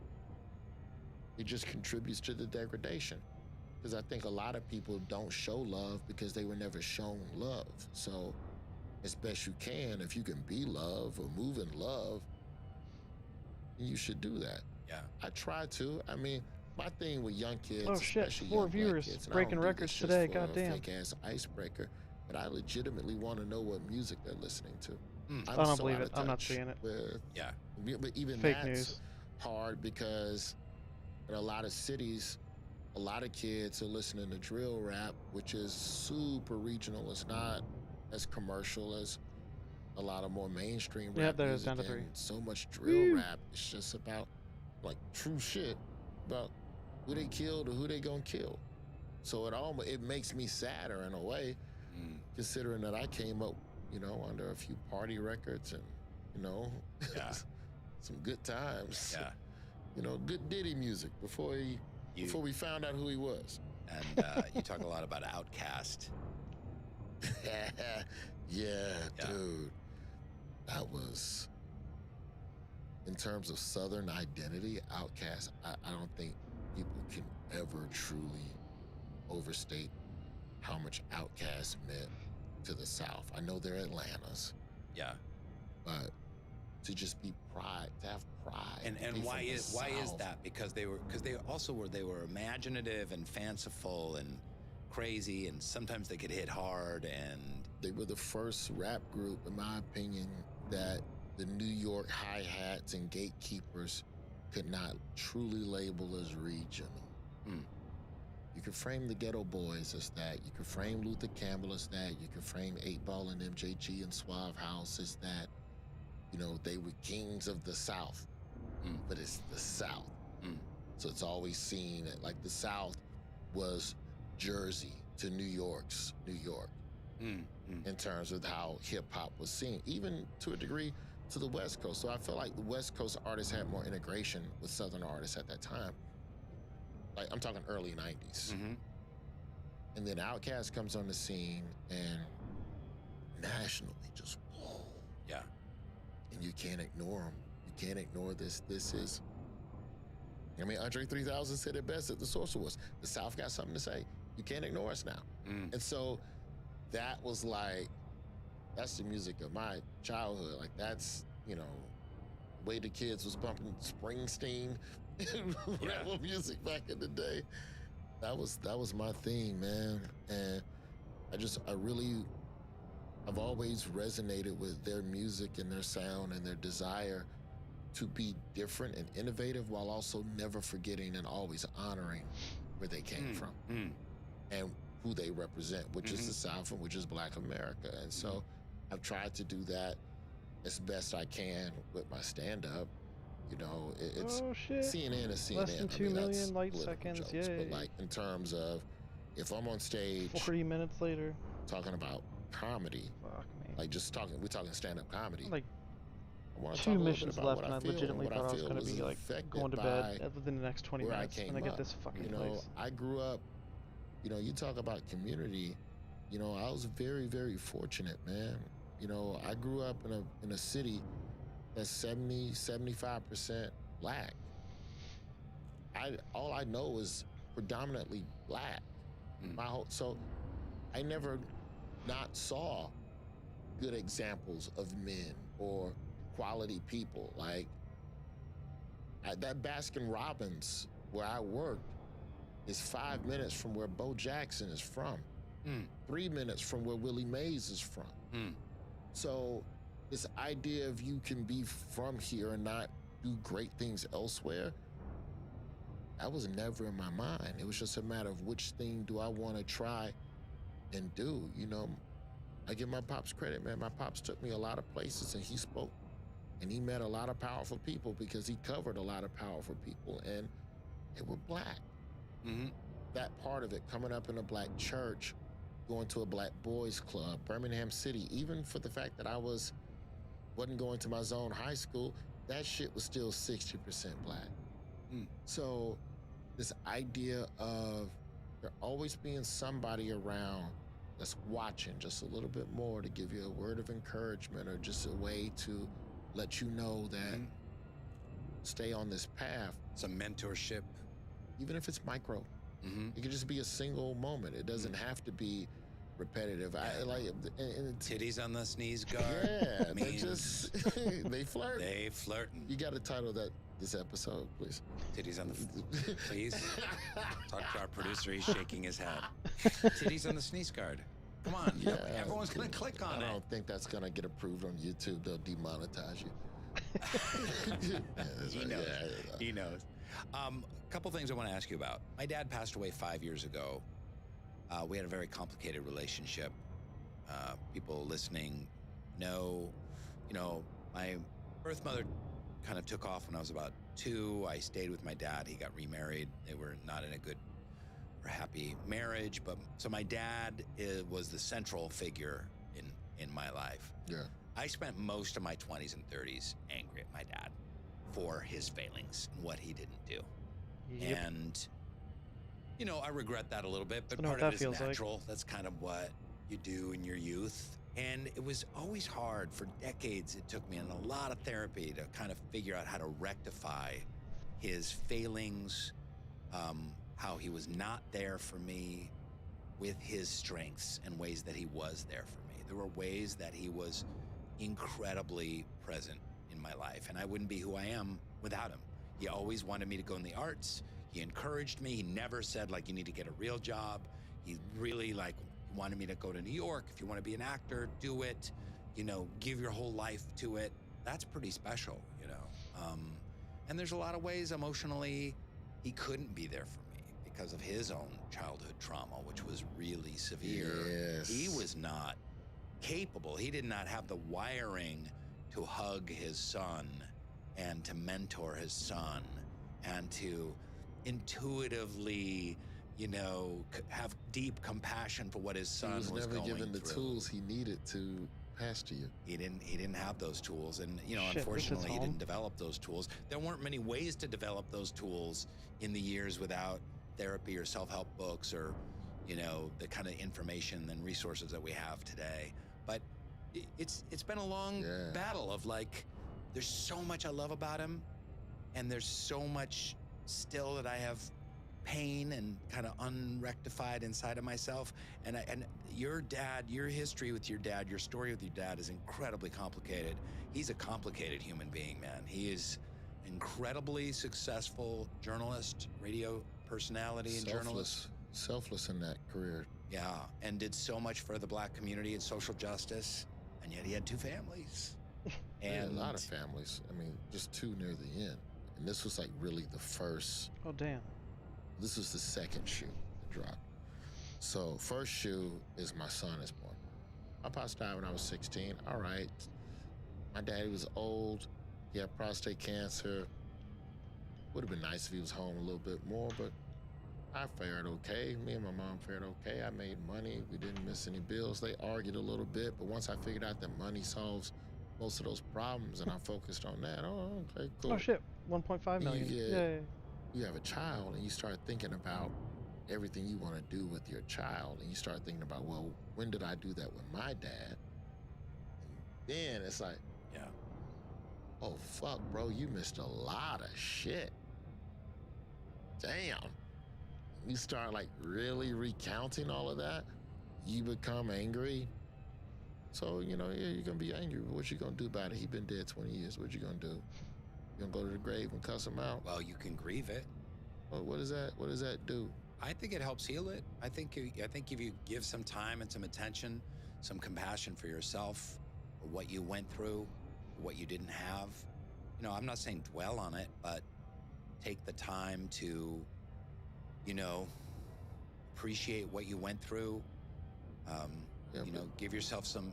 it just contributes to the degradation. Because I think a lot of people don't show love because they were never shown love. So as best you can, if you can be love or move in love, you should do that. Yeah. I try to. I mean, my thing with young kids, Oh shit, especially 4 young Black viewers kids, and I breaking don't do records this just today, for goddamn. a fake-ass icebreaker, but I legitimately want to know what music they're listening to. I don't so believe out it. of I'm not touch seeing it. with- Yeah. But even Fake that's news. hard because in a lot of cities, a lot of kids are listening to drill rap, which is super regional. It's not as commercial as a lot of more mainstream Yeah, rap there's music. down to And 3. so much drill rap. It's just about like true shit about who they killed or who they gonna kill. So it makes me sadder in a way, considering that I came up, you know, under a few party records and, you know, some good times. Yeah. You know, good Diddy music before we found out who he was. And you talk a lot about Outkast. yeah, dude. That was, in terms of Southern identity, Outkast, I don't think people can ever truly overstate how much Outkast meant to the South. I know they're Atlanta's. Yeah. But to just be pride, to have pride. And be why from the is South. that? Because they were imaginative and fanciful and crazy, and sometimes they could hit hard, and They were the first rap group, in my opinion, that the New York hi-hats and gatekeepers could not truly label as regional. You could frame the Ghetto Boys as that. You could frame Luther Campbell as that. You could frame 8Ball and MJG and Suave House as that. You know, they were kings of the South, but it's the South. So it's always seen like the South was Jersey to New York's New York in terms of how hip hop was seen, even to a degree to the West Coast. So I feel like the West Coast artists had more integration with Southern artists at that time. Like I'm talking early 90s. And then Outkast comes on the scene and nationally just, whoa. Yeah. And you can't ignore them. You can't ignore this. This is, I mean, Andre 3000 said it best at the Sorcerer was, the South got something to say. You can't ignore us now. And so that was like, that's the music of my childhood. Like that's, you know, the way the kids was bumping Springsteen and rebel music back in the day. That was my theme, man. And I've always resonated with their music and their sound and their desire to be different and innovative while also never forgetting and always honoring where they came from and who they represent, which is the South and which is Black America. And so I've tried to do that as best I can with my stand-up. You know, it's CNN is CNN. Less than 2 million light political seconds, jokes, yay. but like in terms of if I'm on stage 40 minutes later talking about comedy, like just talking, we're talking stand-up comedy. Like I wanna talk 2 a little bit missions about left, what and I feel legitimately what thought I was feel going to be like affected going to bed by within the next 20 where minutes, and I get up. this fucking You know, place. I grew up, you know, you talk about community, you know, I was very, very fortunate, man. You know, I grew up in a city that's 75% Black. All I know is predominantly Black. So I never not saw good examples of men or quality people. Like at that Baskin Robbins where I worked is 5 minutes from where Bo Jackson is from, 3 minutes from where Willie Mays is from. So this idea of you can be from here and not do great things elsewhere, that was never in my mind. It was just a matter of which thing do I want to try and do. You know, I give my pops credit, man. My pops took me a lot of places and he spoke and he met a lot of powerful people because he covered a lot of powerful people and they were Black. That part of it, coming up in a Black church, going to a Black boys club, Birmingham City, even for the fact that I wasn't going to my zone high school, that shit was still 60% Black. So this idea of there always being somebody around that's watching just a little bit more to give you a word of encouragement or just a way to let you know that stay on this path. Some mentorship. Even if it's micro. It could just be a single moment. It doesn't have to be repetitive. I like titties on the sneeze guard. Yeah, they just they flirt. They flirting. You got to title this episode, please. Titties on the please. Talk to our producer. He's shaking his head. Titties on the sneeze guard. Come on, everyone's gonna click on it. I don't think that's gonna get approved on YouTube. They'll demonetize you. He knows. He knows. A couple things I want to ask you about. My dad passed away 5 years ago. We had a very complicated relationship. People listening know, you know, my birth mother kind of took off when I was about 2. I stayed with my dad. He got remarried. They were not in a good or happy marriage. But so my dad was the central figure in my life. Yeah. I spent most of my 20s and 30s angry at my dad for his failings and what he didn't do. Yep. And, you know, I regret that a little bit, but I know part what of it that is feels like. natural. That's kind of what you do in your youth. And it was always hard. For decades, it took me in a lot of therapy to kind of figure out how to rectify his failings, how he was not there for me with his strengths and ways that he was there for me. There were ways that he was incredibly present in my life, and I wouldn't be who I am without him. He always wanted me to go in the arts. He encouraged me. He never said, like, you need to get a real job. He really, like, wanted me to go to New York. If you want to be an actor, do it. You know, give your whole life to it. that's pretty special, you know. And there's a lot of ways emotionally he couldn't be there for me because of his own childhood trauma, which was really severe. Yes. He was not capable. He did not have the wiring to hug his son and to mentor his son and to intuitively, you know, have deep compassion for what his son was never going given the through. tools he needed to pass to you. He didn't have those tools, and you know, Shit, this is unfortunately, he home. didn't develop those tools. There weren't many ways to develop those tools in the years without therapy or self-help books or, you know, the kind of information and resources that we have today. But it's been a long battle of like, there's so much I love about him, and there's so much still that I have pain and kind of unrectified inside of myself. And your dad, your history with your dad, your story with your dad is incredibly complicated. He's a complicated human being, man. He is incredibly successful journalist, radio personality and journalist. Selfless in that career. Yeah, and did so much for the black community and social justice, and yet he had 2 families. And a lot of families. I mean, just 2 near the end. And this was like really the first. Oh, damn. This was the second shoe that dropped. So first shoe is my son is born. My pops died when I was 16. All right. My daddy was old. He had prostate cancer. Would have been nice if he was home a little bit more, but I fared okay. Me and my mom fared okay. I made money. We didn't miss any bills. They argued a little bit, but once I figured out that money solves most of those problems and I focused on that, oh, okay, cool. Oh, shit. 1.5 million. Yeah. You have a child and you start thinking about everything you want to do with your child, and you start thinking about, well, when did I do that with my dad? And then it's like, oh fuck, bro, you missed a lot of shit. Damn. You start like really recounting all of that, you become angry. So, you know, yeah, you're gonna be angry, but what you gonna do about it? He been dead 20 years, what you gonna do? You gonna go to the grave and cuss him out? Well, you can grieve it. Well, what does that do? I think it helps heal it. I think if you give some time and some attention, some compassion for yourself, or what you went through, what you didn't have. You know, I'm not saying dwell on it, but take the time to, you know, appreciate what you went through. You know, give yourself some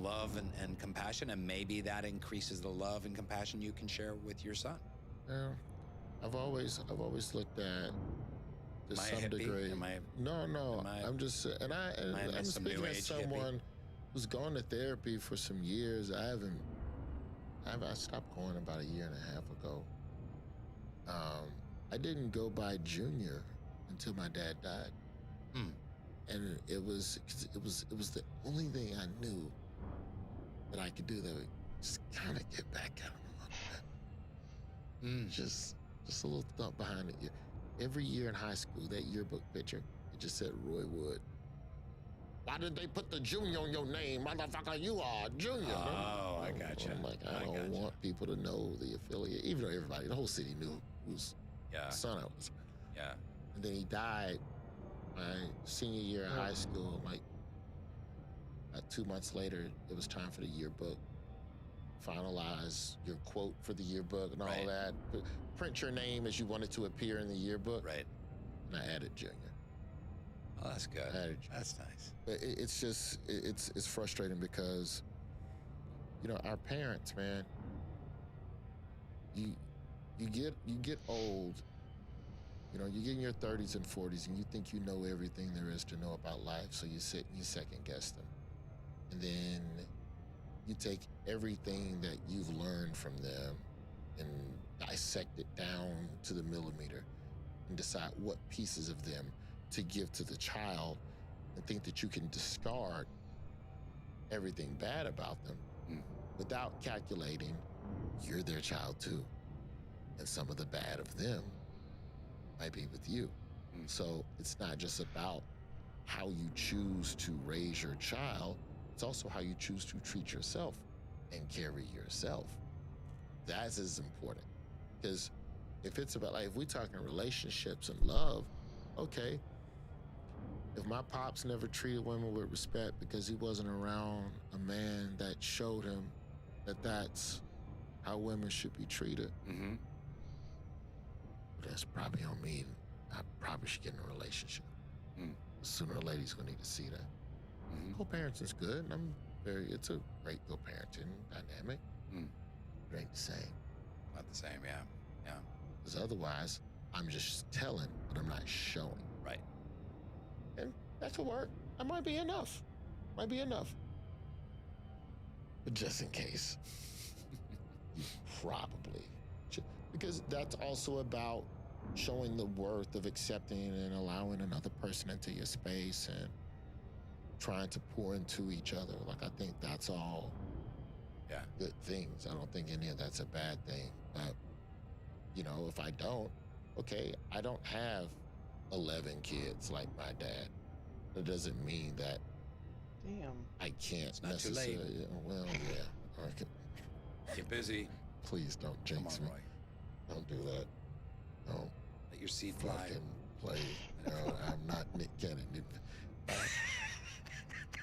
love and compassion, and maybe that increases the love and compassion you can share with your son. Yeah, I've always looked at to some degree. I'm just I'm speaking as someone who's gone to therapy for some years. I stopped going about a year and a half ago. I didn't go by Junior until my dad died. And it was the only thing I knew that I could do that would just kind of get back at him a little bit. Just a little thought behind it. Every year in high school, that yearbook picture, it just said Roy Wood. Why did they put the Junior on your name? Motherfucker, you are Junior. Oh, I gotcha. I'm like, I don't want people to know the affiliate, even though everybody, the whole city knew whose son I was. Yeah. And then he died my senior year in high school. Like, 2 months later, it was time for the yearbook. Finalize your quote for the yearbook and all that. Print your name as you wanted to appear in the yearbook. Right. And I added Junior. Oh, that's good. That's nice. But it's just, it's frustrating because, you know, our parents, man, you get old, you know, you get in your 30s and 40s and you think you know everything there is to know about life, so you sit and you second guess them. And then you take everything that you've learned from them and dissect it down to the millimeter and decide what pieces of them to give to the child, and think that you can discard everything bad about them without calculating you're their child too. And some of the bad of them might be with you. So it's not just about how you choose to raise your child, it's also how you choose to treat yourself and carry yourself. That's as important. Because if it's about, like, if we're talking relationships and love, okay, if my pops never treated women with respect because he wasn't around a man that showed him that that's how women should be treated. Mm-hmm. But that's probably on me. I probably should get in a relationship. Sooner or later, he's gonna need to see that. Co-parenting is good, and it's a great co-parenting dynamic. It ain't the same. Not the same, yeah. Yeah. Because otherwise, I'm just telling, but I'm not showing. Right. And that could work. That might be enough. Might be enough. But just in case, you probably should. Because that's also about showing the worth of accepting and allowing another person into your space and trying to pour into each other. Like, I think that's all good things. I don't think any of that's a bad thing. But, you know, if I don't, okay, I don't have 11 kids like my dad. That doesn't mean that I can't It's not too late. necessarily. Well, yeah. Okay. Get busy. Please don't jinx Come me. on, Roy. Don't do that. Don't Let your seed fly. fucking play. No, I'm not Nick Cannon.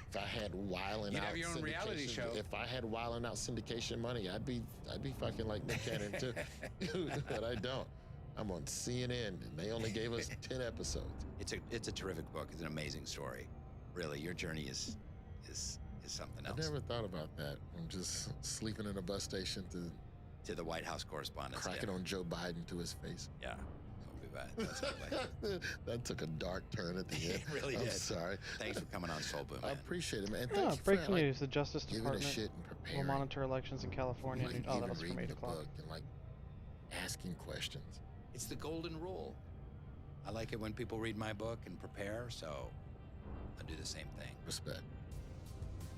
If I had Wildin' You'd Out have your own reality syndication- show. If I had Wildin' Out syndication money, I'd be fucking like Nick Cannon too. But I don't. I'm on CNN, and they only gave us 10 episodes. It's a terrific book. It's an amazing story. Really, your journey is something I else. never thought about that. I'm just sleeping in a bus station to the White House correspondence. cracking on Joe Biden to his face. Yeah, that would be bad. That's lovely. That took a dark turn at the end. It really I'm did. sorry. Thanks for coming on Soul Boom, I man. appreciate it, man. And Yeah, thank you breaking for like, news. The Justice giving a Department shit and will preparing. monitor elections in California. Like, Oh, that even was from reading 8 the o'clock. book and like asking questions. It's the golden rule. I like it when people read my book and prepare, so I do the same thing. Respect.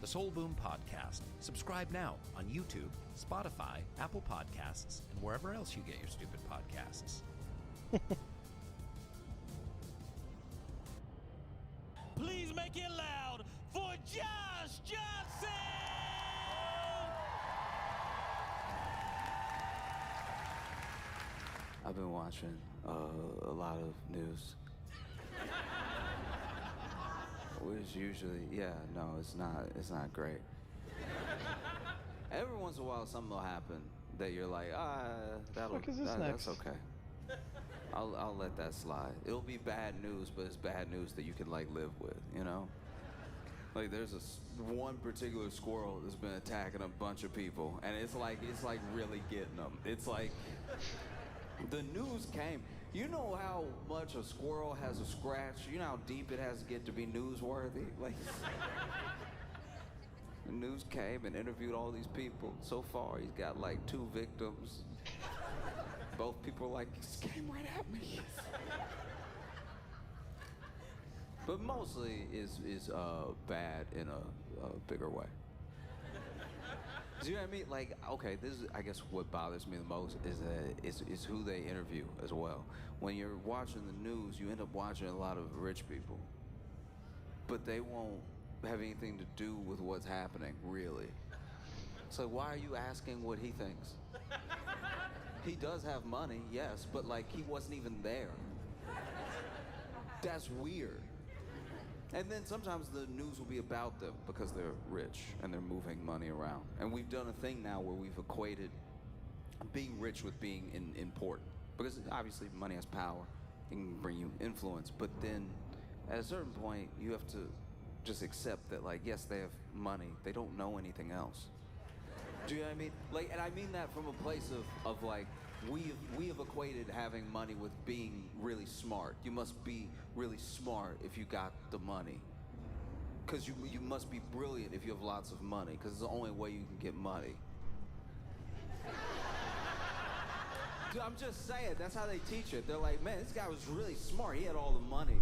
The Soul Boom Podcast. Subscribe now on YouTube, Spotify, Apple Podcasts, and wherever else you get your stupid podcasts. Please make it loud for Josh Johnson! I've been watching a lot of news. Which usually, it's not great. Every once in a while, something will happen that you're like, fuck is this that's next? okay. I'll let that slide. It'll be bad news, but it's bad news that you can like live with, you know? Like there's one particular squirrel that's been attacking a bunch of people, and it's like really getting them. It's like the news came. You know how much a squirrel has a scratch? You know how deep it has to get to be newsworthy? Like, the news came and interviewed all these people. So far, he's got like 2 victims. Both people are like, he just came right at me. But mostly is bad in a bigger way. Do you know what I mean? Like, okay, this is, I guess, what bothers me the most is that it's who they interview as well. When you're watching the news, you end up watching a lot of rich people, but they won't have anything to do with what's happening, really. So why are you asking what he thinks? He does have money, yes, but like he wasn't even there. That's weird. And then sometimes the news will be about them because they're rich and they're moving money around. And we've done a thing now where we've equated being rich with being important. Because obviously money has power, it can bring you influence. But then at a certain point, you have to just accept that, like, yes, they have money, they don't know anything else. Do you know what I mean? Like, and I mean that from a place of like, we have equated having money with being really smart. You must be really smart if you got the money. Because you must be brilliant if you have lots of money, because it's the only way you can get money. Dude, I'm just saying, that's how they teach it. They're like, man, this guy was really smart. He had all the money.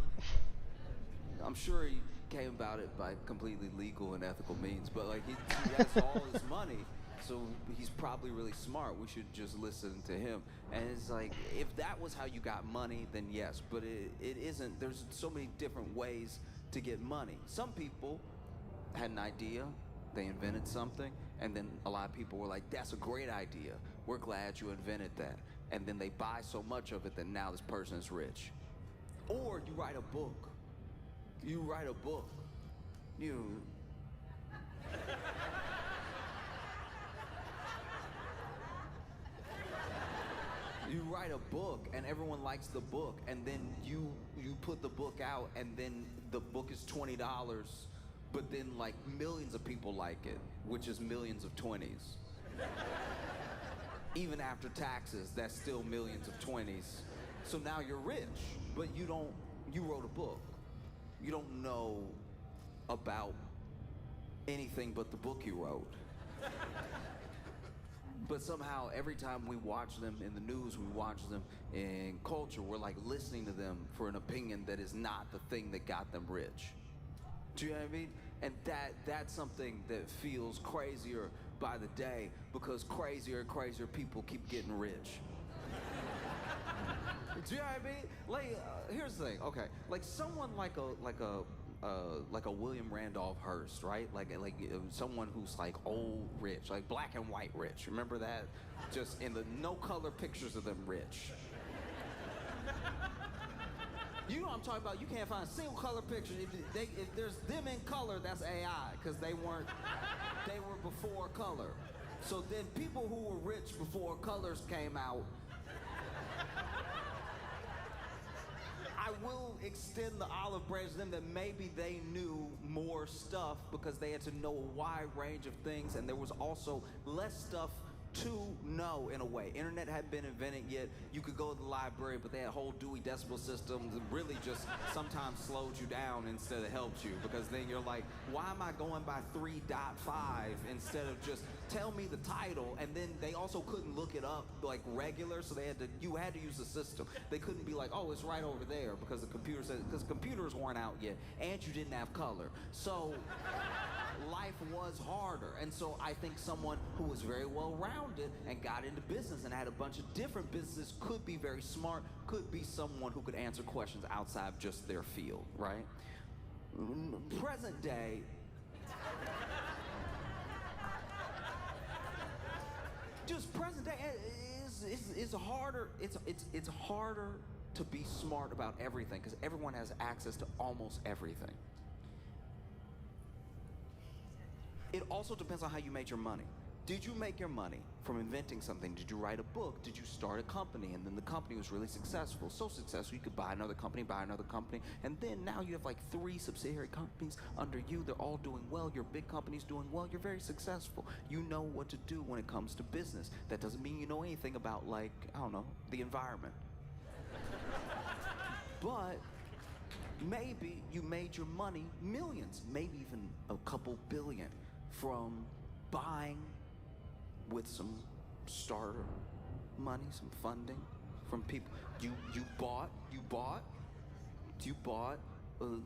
I'm sure he came about it by completely legal and ethical means, but like he has all his money. So he's probably really smart. We should just listen to him. And it's like, if that was how you got money, then yes. But it isn't. There's so many different ways to get money. Some people had an idea, they invented something, and then a lot of people were like, that's a great idea. We're glad you invented that. And then they buy so much of it that now this person is rich. Or you write a book. You write a book. write a book and everyone likes the book, and then you put the book out, and then the book is $20, but then like millions of people like it, which is millions of 20s. Even after taxes, that's still millions of 20s. So now you're rich, but you wrote a book. You don't know about anything but the book you wrote. But somehow, every time we watch them in the news, we watch them in culture, we're like listening to them for an opinion that is not the thing that got them rich. Do you know what I mean? And that's something that feels crazier by the day, because crazier and crazier people keep getting rich. Do you know what I mean? Like, here's the thing. Okay, like someone like a William Randolph Hearst, right? Like someone who's like old rich, like black and white rich. Remember that? Just in the no color pictures of them rich. You know what I'm talking about? You can't find a single color picture. If there's them in color, that's AI, because they were before color. So then people who were rich before colors came out, I will extend the olive branch to them that maybe they knew more stuff because they had to know a wide range of things, and there was also less stuff to know in a way. Internet hadn't been invented yet. You could go to the library, but they had whole Dewey Decimal Systems that really just sometimes slowed you down instead of helped you, because then you're like, why am I going by 3.5 instead of just tell me the title? And then they also couldn't look it up like regular, so you had to use the system. They couldn't be like, oh, it's right over there, because because computers weren't out yet, and you didn't have color. So life was harder. And so I think someone who was very well-rounded and got into business and had a bunch of different businesses could be very smart, could be someone who could answer questions outside of just their field, right? Present day, just present day is harder. It's harder to be smart about everything because everyone has access to almost everything. It also depends on how you made your money. Did you make your money from inventing something? Did you write a book? Did you start a company? And then the company was really successful. So successful you could buy another company, and then now you have like 3 subsidiary companies under you. They're all doing well. Your big company's doing well. You're very successful. You know what to do when it comes to business. That doesn't mean you know anything about, like, I don't know, the environment. But maybe you made your money millions, maybe even a couple billion, from buying with some starter money, some funding from people. You bought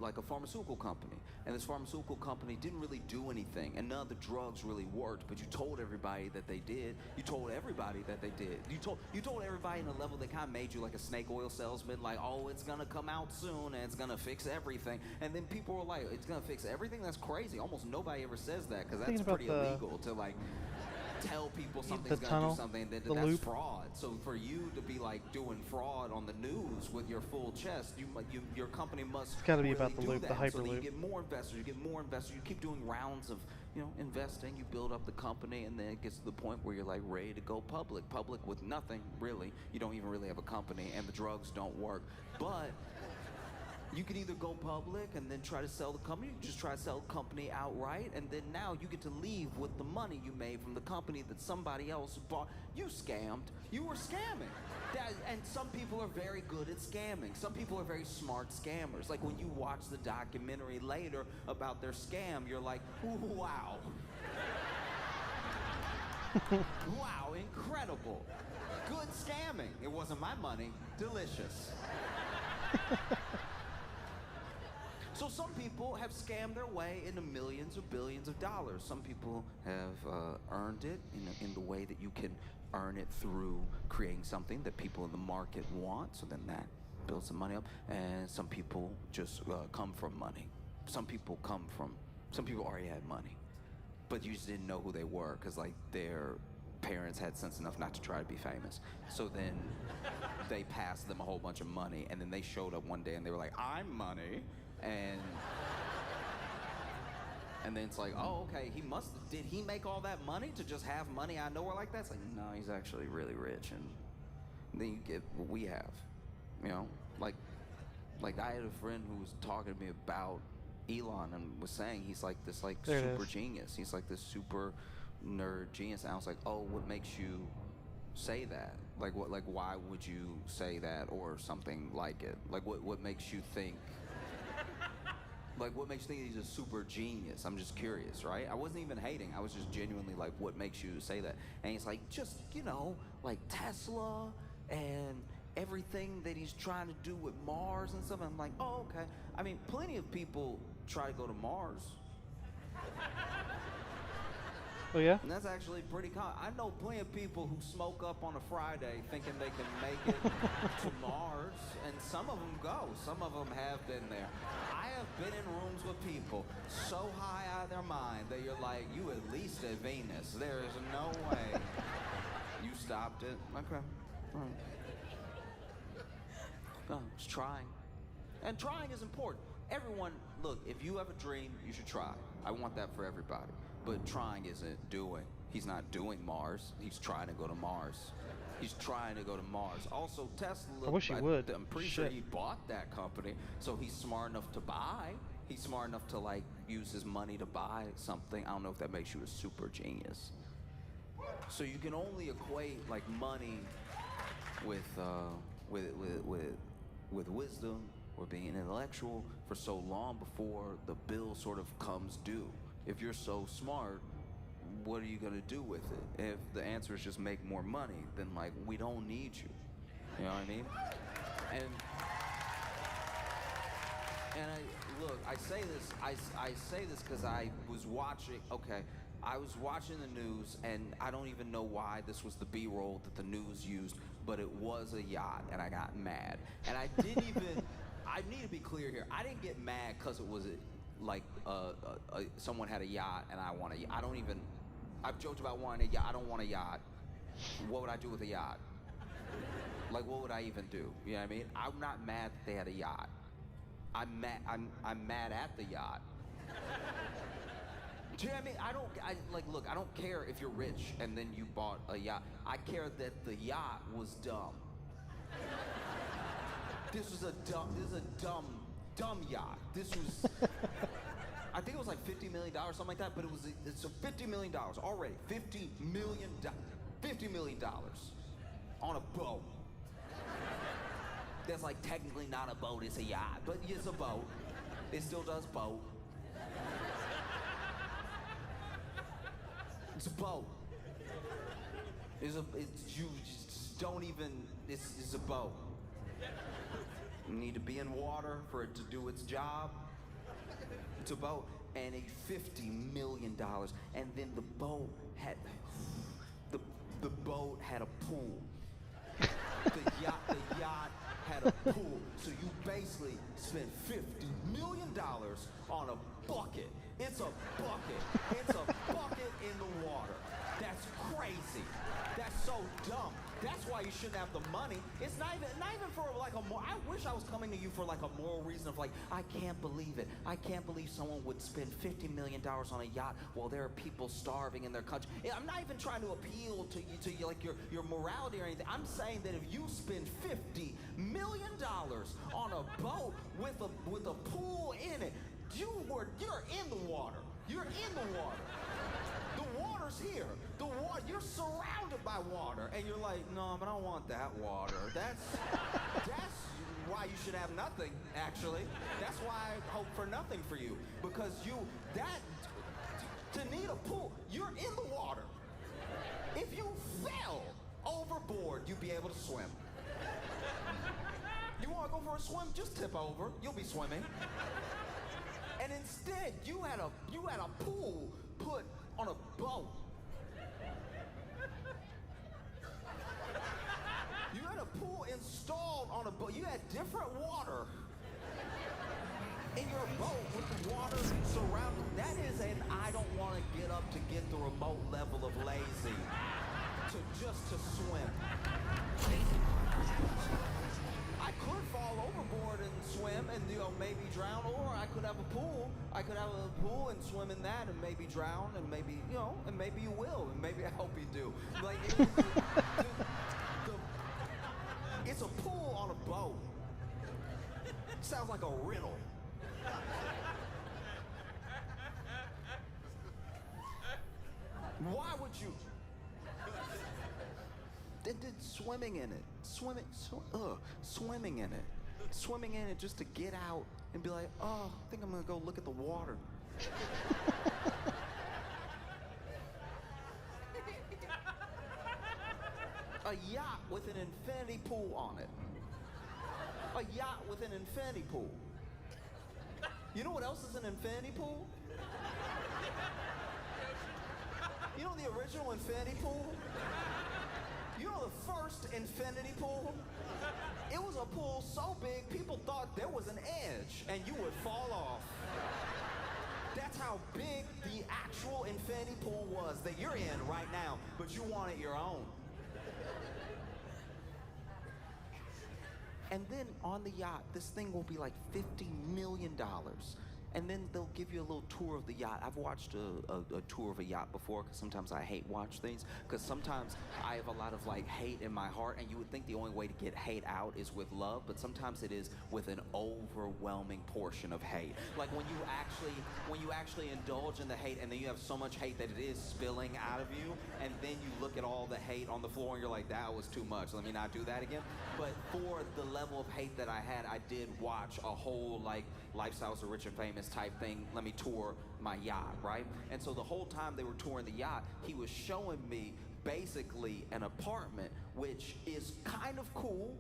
like a pharmaceutical company, and this pharmaceutical company didn't really do anything, and none of the drugs really worked, but you told everybody that they did. You told everybody that they did. You told everybody in a level that kind of made you like a snake oil salesman, like, oh, it's gonna come out soon and it's gonna fix everything. And then people were like, it's gonna fix everything? That's crazy. Almost nobody ever says that, because that's pretty illegal to like tell people something's gonna do something, and then that's loop. fraud. So for you to be like doing fraud on the news with your full chest, your company must. It's got to be really about the do loop, that. the hyperloop. So then you get more investors. You keep doing rounds of investing. You build up the company, and then it gets to the point where you're like ready to go public. Public with nothing really. You don't even really have a company, and the drugs don't work. But you can either go public and then try to sell the company, you can just try to sell the company outright, and then now you get to leave with the money you made from the company that somebody else bought. You scammed. You were scamming. And some people are very good at scamming. Some people are very smart scammers. Like when you watch the documentary later about their scam, you're like, wow. Wow, incredible. Good scamming. It wasn't my money. Delicious. So some people have scammed their way into millions or billions of dollars. Some people have earned it in the way that you can earn it through creating something that people in the market want. So then that builds some money up. And some people just come from money. Some people already had money, but you just didn't know who they were because like their parents had sense enough not to try to be famous. So then they passed them a whole bunch of money, and then they showed up one day and they were like, I'm money. And then it's like, oh, okay, did he make all that money to just have money out of nowhere like that? It's like, no, he's actually really rich, and then you get what we have. You know, like I had a friend who was talking to me about Elon and was saying he's like this There it super is. genius. He's like this super nerd genius. And I was like, oh, what makes you say that? Like what? Like why would you say that or something like it? Like what makes you think? Like what makes you think he's a super genius? I'm just curious, right? I wasn't even hating. I was just genuinely like, what makes you say that? And he's like, just like Tesla and everything that he's trying to do with Mars and stuff. And I'm like, oh, okay. I mean, plenty of people try to go to Mars. Oh yeah? And that's actually pretty common. I know plenty of people who smoke up on a Friday thinking they can make it to Mars, and some of them go. Some of them have been there. I have been in rooms with people so high out of their mind that you're like, you at least at Venus. There is no way. You stopped it. Okay. All right. No, it's trying. And trying is important. Everyone, look, if you have a dream, you should try. I want that for everybody. But trying isn't doing. He's not doing Mars. He's trying to go to Mars. He's trying to go to Mars. Also, Tesla, I wish he would. I'm pretty sure he bought that company, so he's smart enough to buy. He's smart enough to like use his money to buy something. I don't know if that makes you a super genius. So you can only equate like money with wisdom or being intellectual for so long before the bill sort of comes due. If you're so smart, what are you gonna do with it? If the answer is just make more money, then like we don't need you. You know what I mean? And I say this because I was watching. Okay, I was watching the news, and I don't even know why this was the B-roll that the news used, but it was a yacht, and I got mad. And I didn't even. I need to be clear here. I didn't get mad because it was like someone had a yacht and I want a yacht. I've joked about wanting a yacht. I don't want a yacht. What would I do with a yacht? Like, what would I even do? You know what I mean? I'm not mad that they had a yacht. I'm mad at the yacht. Do you know what I mean? Look, I don't care if you're rich and then you bought a yacht. I care that the yacht was dumb. This is a dumb yacht. This was, I think it was like $50 million, something like that, but it's $50 million already. $50 million on a boat. That's like technically not a boat, it's a yacht, but it's a boat. It still does boat. It's a boat. You just don't even, it's a boat. You need to be in water for it to do its job. It's a boat, and a $50 million, and then the boat had a pool. The yacht had a pool, so you basically spent $50 million on a bucket. It's a bucket. It's a bucket in the water. That's crazy. That's so dumb. That's why you shouldn't have the money. It's not even for like a more. I wish I was coming to you for like a moral reason of like, I can't believe it. I can't believe someone would spend $50 million on a yacht while there are people starving in their country. I'm not even trying to appeal to you like your morality or anything. I'm saying that if you spend $50 million on a boat with a pool in it, you're in the water. You're in the water. The water's here. The water, you're surrounded by water, and you're like, no, but I don't want that water. That's why you should have nothing, actually. That's why I hope for nothing for you, because to need a pool, you're in the water. If you fell overboard, you'd be able to swim. You want to go for a swim? Just tip over. You'll be swimming. And instead, you had a pool put on a boat. You had a pool installed on a boat. You had different water in your boat with the water surrounding. That is an I don't want to get up to get the remote level of lazy to swim. I could fall overboard and swim and maybe drown, or I could have a pool. I could have a pool and swim in that and maybe drown and maybe and maybe you will and maybe I hope you do. Like riddle. Why would you? Then swimming in it, swimming in it, swimming in it just to get out and be like, oh, I think I'm gonna go look at the water. A yacht with an infinity pool on it. A yacht with an infinity pool. You know what else is an infinity pool? You know the original infinity pool? You know the first infinity pool? It was a pool so big people thought there was an edge and you would fall off. That's how big the actual infinity pool was that you're in right now, but you want it your own. And then on the yacht, this thing will be like $50 million. And then they'll give you a little tour of the yacht. I've watched a tour of a yacht before, because sometimes I hate watch things, because sometimes I have a lot of like hate in my heart, and you would think the only way to get hate out is with love, but sometimes it is with an overwhelming portion of hate. Like when you actually indulge in the hate, and then you have so much hate that it is spilling out of you, and then you look at all the hate on the floor and you're like, that was too much, let me not do that again. But for the level of hate that I had, I did watch a whole like Lifestyles of Rich and Famous type thing, let me tour my yacht, right? And so the whole time they were touring the yacht, he was showing me basically an apartment, which is kind of cool,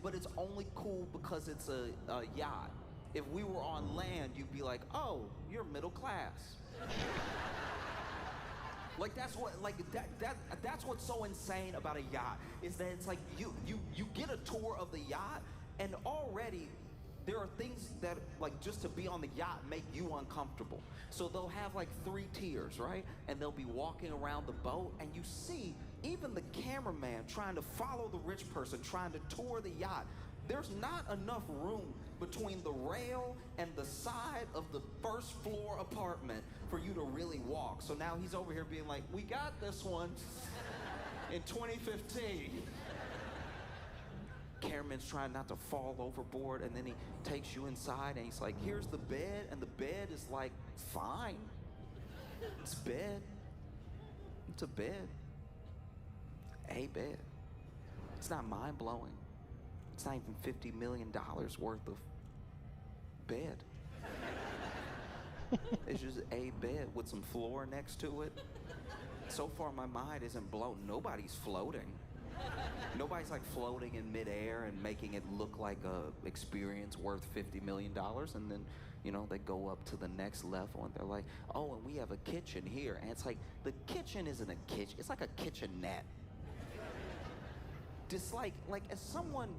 but it's only cool because it's a yacht. If we were on land, you'd be like, oh, you're middle class. Like that's what's so insane about a yacht, is that it's like you get a tour of the yacht, and already there are things that, like, just to be on the yacht make you uncomfortable. So they'll have like 3 tiers, right? And they'll be walking around the boat, and you see even the cameraman trying to follow the rich person trying to tour the yacht. There's not enough room between the rail and the side of the first floor apartment for you to really walk. So now he's over here being like, we got this one in 2015. Cameraman's trying not to fall overboard, and then he takes you inside and he's like, here's the bed, and the bed is like, fine. It's a bed. It's a bed. A bed. It's not mind-blowing. It's not even $50 million worth of bed. It's just a bed with some floor next to it. So far my mind isn't blown. Nobody's floating. Nobody's like floating in midair and making it look like a experience worth $50 million, and then, you know, they go up to the next level and they're like, oh, and we have a kitchen here. And it's like, the kitchen isn't a kitchen, it's like a kitchenette. Just like as someone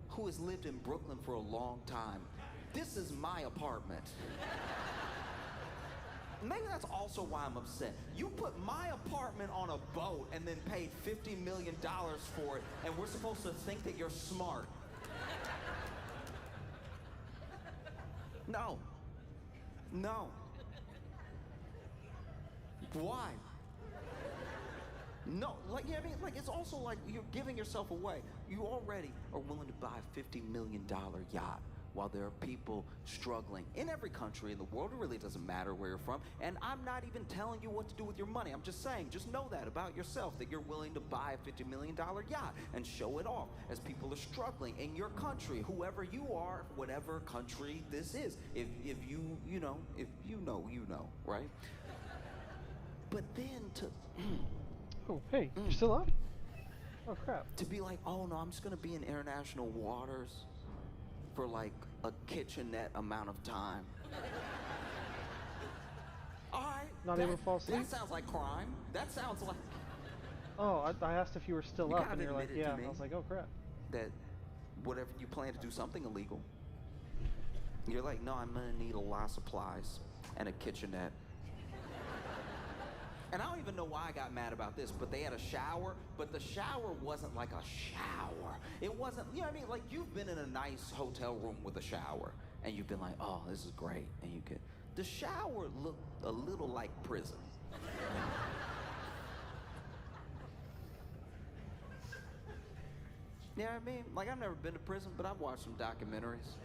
who has lived in Brooklyn for a long time, this is my apartment. Maybe that's also why I'm upset. You put my apartment on a boat and then paid $50 million for it, and we're supposed to think that you're smart. No. No. Why? No, like, you know what I mean? Like, it's also like you're giving yourself away. You already are willing to buy a $50 million yacht, while there are people struggling in every country in the world. It really doesn't matter where you're from. And I'm not even telling you what to do with your money. I'm just saying, just know that about yourself, that you're willing to buy a $50 million yacht and show it off as people are struggling in your country, whoever you are, whatever country this is. If you know, right? But then to... Oh, hey, you're still up? Oh, crap. To be like, oh no, I'm just gonna be in international waters for like a kitchenette amount of time. All right. Not able to fall asleep? That sounds like crime. That sounds like... Oh, I asked if you were still up, and you're like, yeah. I was like, oh, crap. That whatever you plan to do something illegal. You're like, no, I'm gonna need a lot of supplies and a kitchenette. And I don't even know why I got mad about this, but they had a shower, but the shower wasn't like a shower. It wasn't, you know what I mean? Like, you've been in a nice hotel room with a shower, and you've been like, oh, this is great, and you could... The shower looked a little like prison. You know what I mean? Like, I've never been to prison, but I've watched some documentaries.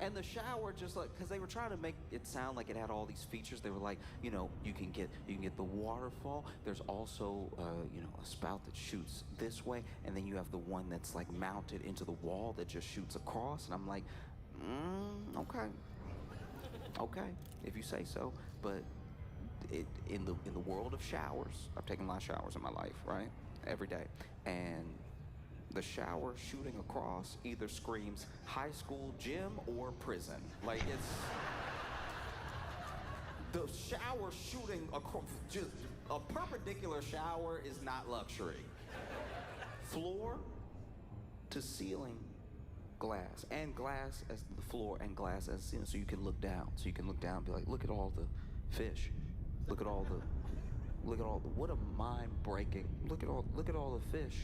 And the shower, just like, because they were trying to make it sound like it had all these features. They were like, you know, you can get the waterfall. There's also, you know, a spout that shoots this way, and then you have the one that's like mounted into the wall that just shoots across. And I'm like, okay, if you say so. But in the world of showers, I've taken a lot of showers in my life, right? Every day, and the shower shooting across either screams high school gym or prison. Like, it's the shower shooting across, just a perpendicular shower is not luxury. Floor to ceiling glass, and glass as the floor and glass as the ceiling, so you can look down. So you can look down and be like, look at all the fish. Look at all the, what a mind-breaking, look at all the fish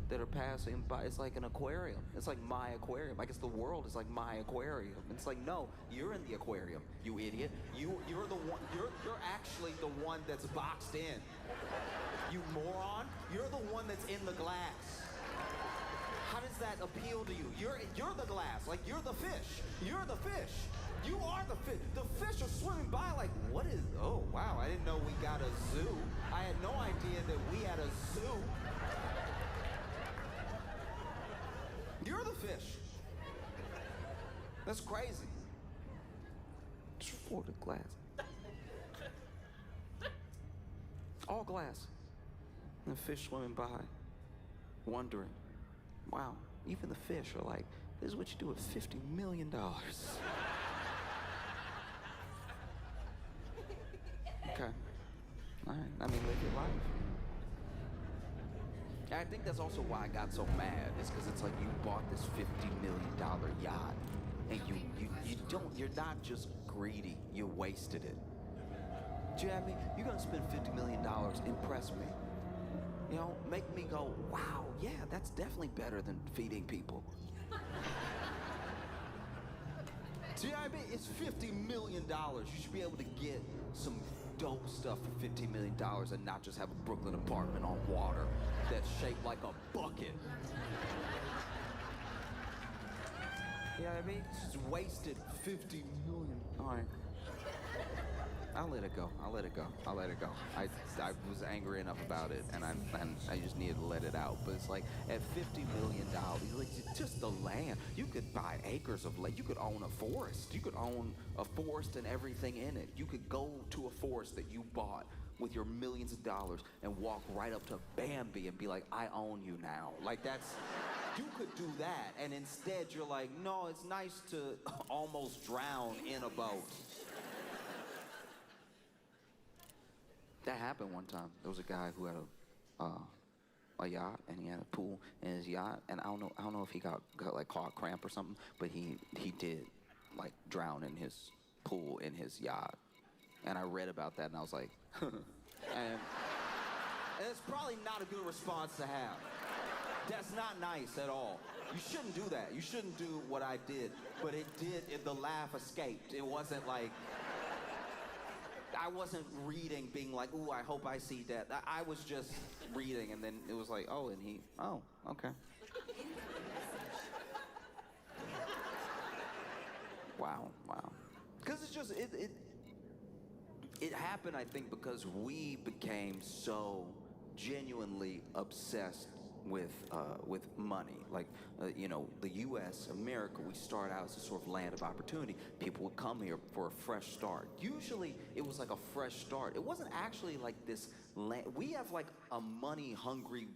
that are passing by. It's like an aquarium. It's like my aquarium. I guess the world is like my aquarium. It's like, no, you're in the aquarium, you idiot. You're the one. You're actually the one that's boxed in. You moron. You're the one that's in the glass. How does that appeal to you? You're the glass. Like, you're the fish. You're the fish. You are the fish. The fish are swimming by like, what is? Oh wow! I didn't know we got a zoo. I had no idea that we had a zoo. You're the fish. That's crazy. Just for the glass. All glass. And the fish swimming by, wondering, wow, even the fish are like, this is what you do with $50 million. Okay. All right. I mean, live your life. I think that's also why I got so mad, is because it's like you bought this $50 million yacht, and you're not just greedy, you wasted it. Do you have me? You're gonna spend $50 million, impress me. You know, make me go, wow, yeah, that's definitely better than feeding people. Do you know what I mean? It's $50 million. You should be able to get some dope stuff for $50 million and not just have a Brooklyn apartment on water that's shaped like a bucket. You know what I mean? Just wasted $50 million. All right. I'll let it go. I'll let it go. I'll let it go. I was angry enough about it, and I just needed to let it out. But it's like, at $50 million, like, just the land. You could buy acres of land. You could own a forest. You could own a forest and everything in it. You could go to a forest that you bought with your millions of dollars and walk right up to Bambi and be like, I own you now. Like, that's, you could do that. And instead, you're like, no, it's nice to almost drown in a boat. That happened one time. There was a guy who had a yacht, and he had a pool in his yacht, and I don't know if he got like caught cramp or something, but he did like drown in his pool in his yacht. And I read about that, and I was like, and it's probably not a good response to have. That's not nice at all. You shouldn't do that. You shouldn't do what I did. But it did. The laugh escaped. It wasn't like, I wasn't reading being like, ooh, I hope I see that. I was just reading, and then it was like, oh, and he, oh, okay. Wow. Because it's just, it happened, I think, because we became so genuinely obsessed with money. Like, you know, the U.S., America, we start out as a sort of land of opportunity. People would come here for a fresh start. Usually, it was like a fresh start. It wasn't actually like this land. We have like a money-hungry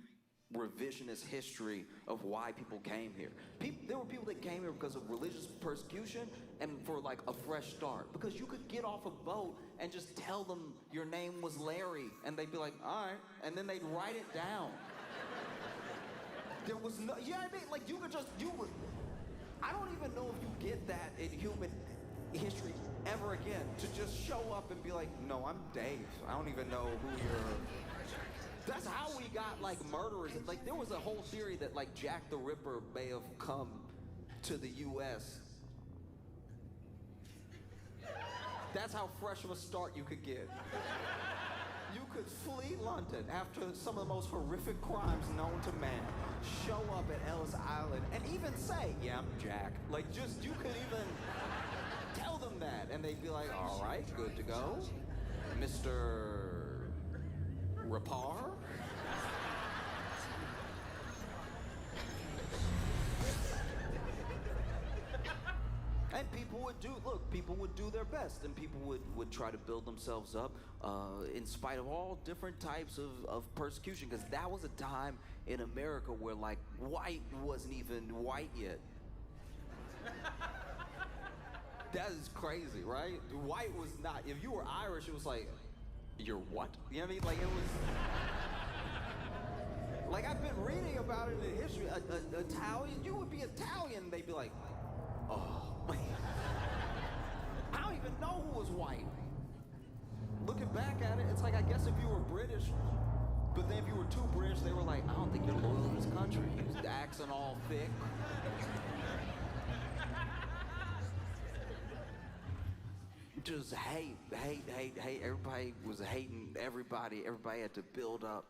revisionist history of why people came here. There were people that came here because of religious persecution and for like a fresh start. Because you could get off a boat and just tell them your name was Larry, and they'd be like, all right, and then they'd write it down. There was no, you know what I mean? Like, I don't even know if you get that in human history ever again, to just show up and be like, no, I'm Dave. I don't even know who you're. That's how we got, like, murderers. Like, there was a whole theory that, like, Jack the Ripper may have come to the U.S. That's how fresh of a start you could get. You could should flee London after some of the most horrific crimes known to man. Show up at Ellis Island and even say, yeah, I'm Jack. Like, just, you could even tell them that. And they'd be like, all right, good to go. Mr. Rapar? And people would do their best, and people would try to build themselves up in spite of all different types of persecution, because that was a time in America where, like, white wasn't even white yet. That is crazy, right? White was not, if you were Irish, it was like, you're what? You know what I mean? Like, it was, like, I've been reading about it in history. Italian, you would be Italian, they'd be like, oh. I don't even know who was white. Looking back at it, it's like, I guess if you were British, but then if you were too British, they were like, I don't think you're loyal to this country. You was the accent all thick. Just hate. Everybody was hating everybody. Everybody had to build up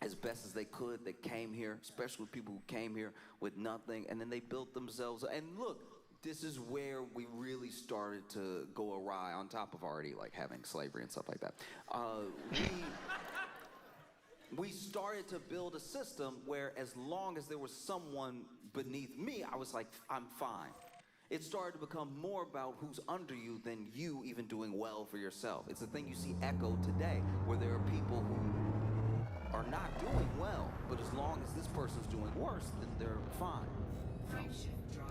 as best as they could. They came here, especially people who came here with nothing, and then they built themselves. And look, this is where we really started to go awry, on top of already like having slavery and stuff like that. We started to build a system where as long as there was someone beneath me, I was like, I'm fine. It started to become more about who's under you than you even doing well for yourself. It's a thing you see echoed today, where there are people who are not doing well, but as long as this person's doing worse, then they're fine.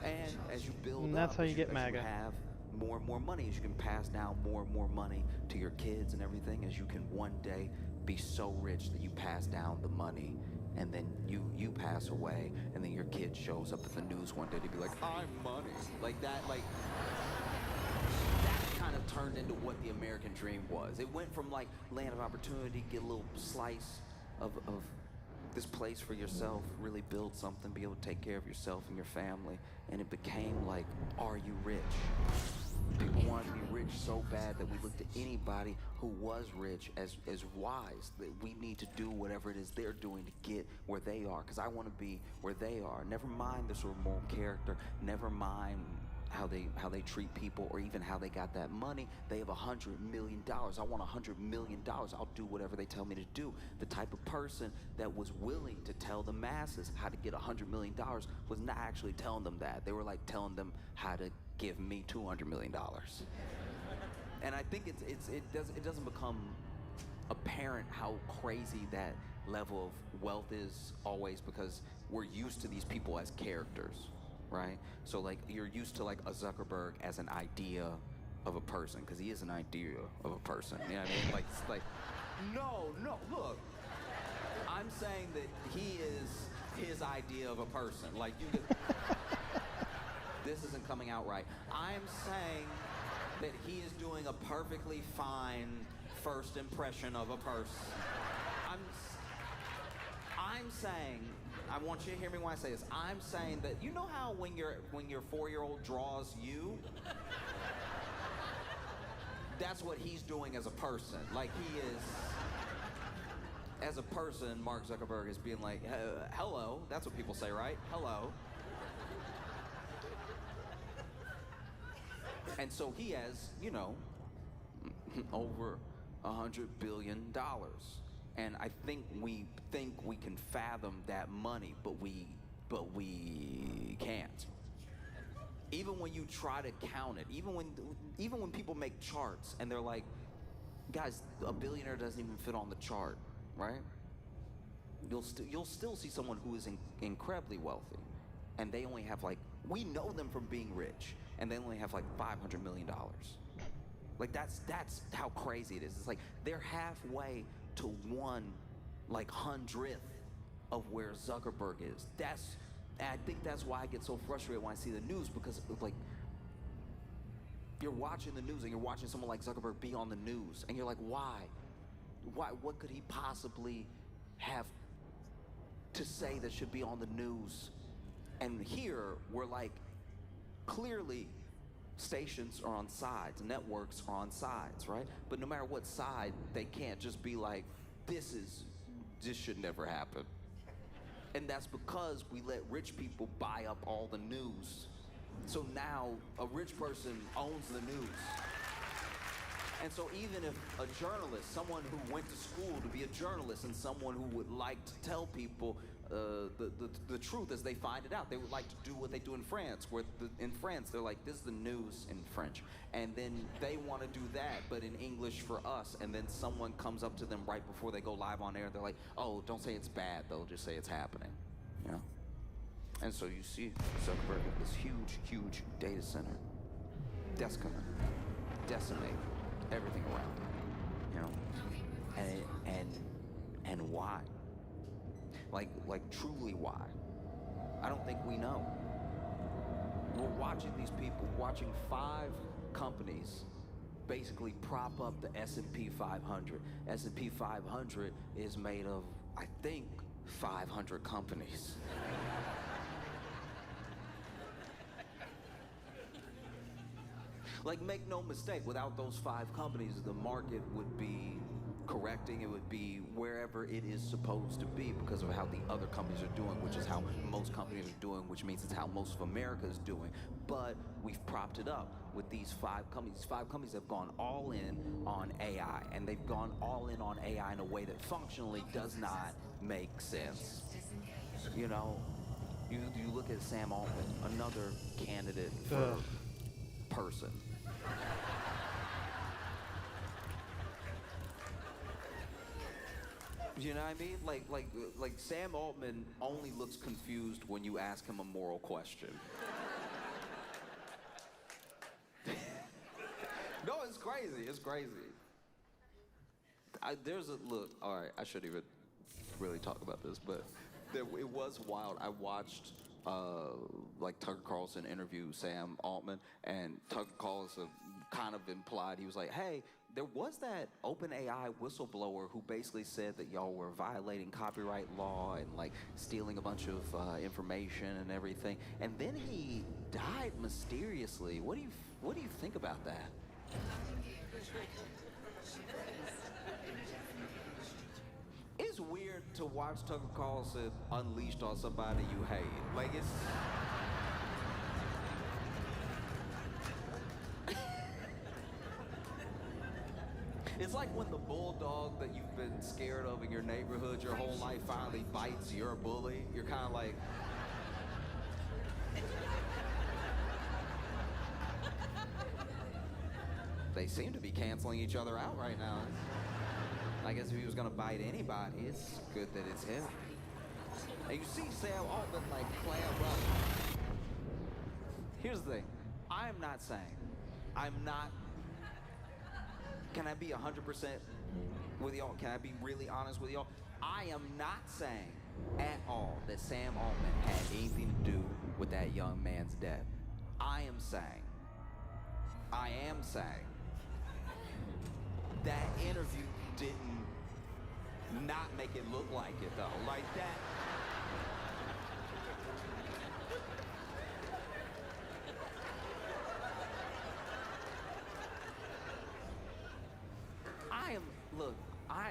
And as you build And that's up, how you as get as MAGA. you have more and more money, as you can pass down more and more money to your kids and everything, as you can one day be so rich that you pass down the money, and then you pass away, and then your kid shows up at the news one day to be like, I'm money. Like that kind of turned into what the American dream was. It went from like land of opportunity, get a little slice of this place for yourself, really build something, be able to take care of yourself and your family, and it became like, are you rich? People wanted to be rich so bad that we looked at anybody who was rich as wise, that we need to do whatever it is they're doing to get where they are, because I want to be where they are. Never mind their sort of moral character, never mind how they treat people, or even how they got that money. They have $100 million. I want $100 million. I'll do whatever they tell me to do. The type of person that was willing to tell the masses how to get $100 million was not actually telling them that. They were like telling them how to give me $200 million. And I think it doesn't become apparent how crazy that level of wealth is always, because we're used to these people as characters. Right? So like, you're used to like a Zuckerberg as an idea of a person, because he is an idea of a person. You know what I mean? Like, no, look. I'm saying that he is his idea of a person. Like, you get, this isn't coming out right. I'm saying that he is doing a perfectly fine first impression of a person. I'm saying, I want you to hear me when I say this. I'm saying that, you know how when your 4-year-old draws you, that's what he's doing as a person. Like, he is, as a person, Mark Zuckerberg is being like, hello. That's what people say, right? Hello. And so he has, you know, over $100 billion. And I think we can fathom that money, but we can't. Even when you try to count it, even when people make charts and they're like, guys, a billionaire doesn't even fit on the chart, right? You'll still see someone who is incredibly wealthy, and they only have like, we know them from being rich, and they only have like $500 million. Like, that's how crazy it is. It's like they're halfway to 1/100th of where Zuckerberg is. And I think that's why I get so frustrated when I see the news, because like, you're watching the news and you're watching someone like Zuckerberg be on the news, and you're like, why? What could he possibly have to say that should be on the news? And here we're like, clearly stations are on sides, networks are on sides, right? But no matter what side, they can't just be like, this should never happen. And that's because we let rich people buy up all the news. So now a rich person owns the news. And so even if a journalist, someone who went to school to be a journalist and someone who would like to tell people the truth as they find it out, they would like to do what they do in France, where in France they're like, this is the news in French. And then they want to do that, but in English for us, and then someone comes up to them right before they go live on air, they're like, oh, don't say it's bad though, just say it's happening, you know? And so you see Zuckerberg with this huge, huge data center that's gonna decimate everything around it, you know? And why? Like truly why? I don't think we know. We're watching these people, watching 5 companies basically prop up the S&P 500. S&P 500 is made of, I think, 500 companies. Like, make no mistake, without those 5 companies, the market would be correcting. It would be wherever it is supposed to be because of how the other companies are doing, which is how most companies are doing, which means it's how most of America is doing. But we've propped it up with these 5 companies. These 5 companies have gone all in on AI, and they've gone all in on AI in a way that functionally does not make sense. You know, you look at Sam Altman, another candidate for person. You know what I mean? Like Sam Altman only looks confused when you ask him a moral question. No, it's crazy. It's crazy. Look, all right, I shouldn't even really talk about this, but it was wild. I watched like Tucker Carlson interview Sam Altman, and Tucker Carlson kind of implied, he was like, hey, there was that OpenAI whistleblower who basically said that y'all were violating copyright law and like stealing a bunch of information and everything, and then he died mysteriously. What do you think about that? It's weird to watch Tucker Carlson unleashed on somebody you hate. Like, it's like when the bulldog that you've been scared of in your neighborhood your whole life finally bites your bully. You're kind of like... They seem to be canceling each other out right now. I guess if he was gonna bite anybody, it's good that it's him. And you see Sam Altman like playing rough. Here's the thing. I'm not saying, can I be 100% with y'all? Can I be really honest with y'all? I am not saying at all that Sam Altman had anything to do with that young man's death. I am saying that interview didn't not make it look like it though. Like that.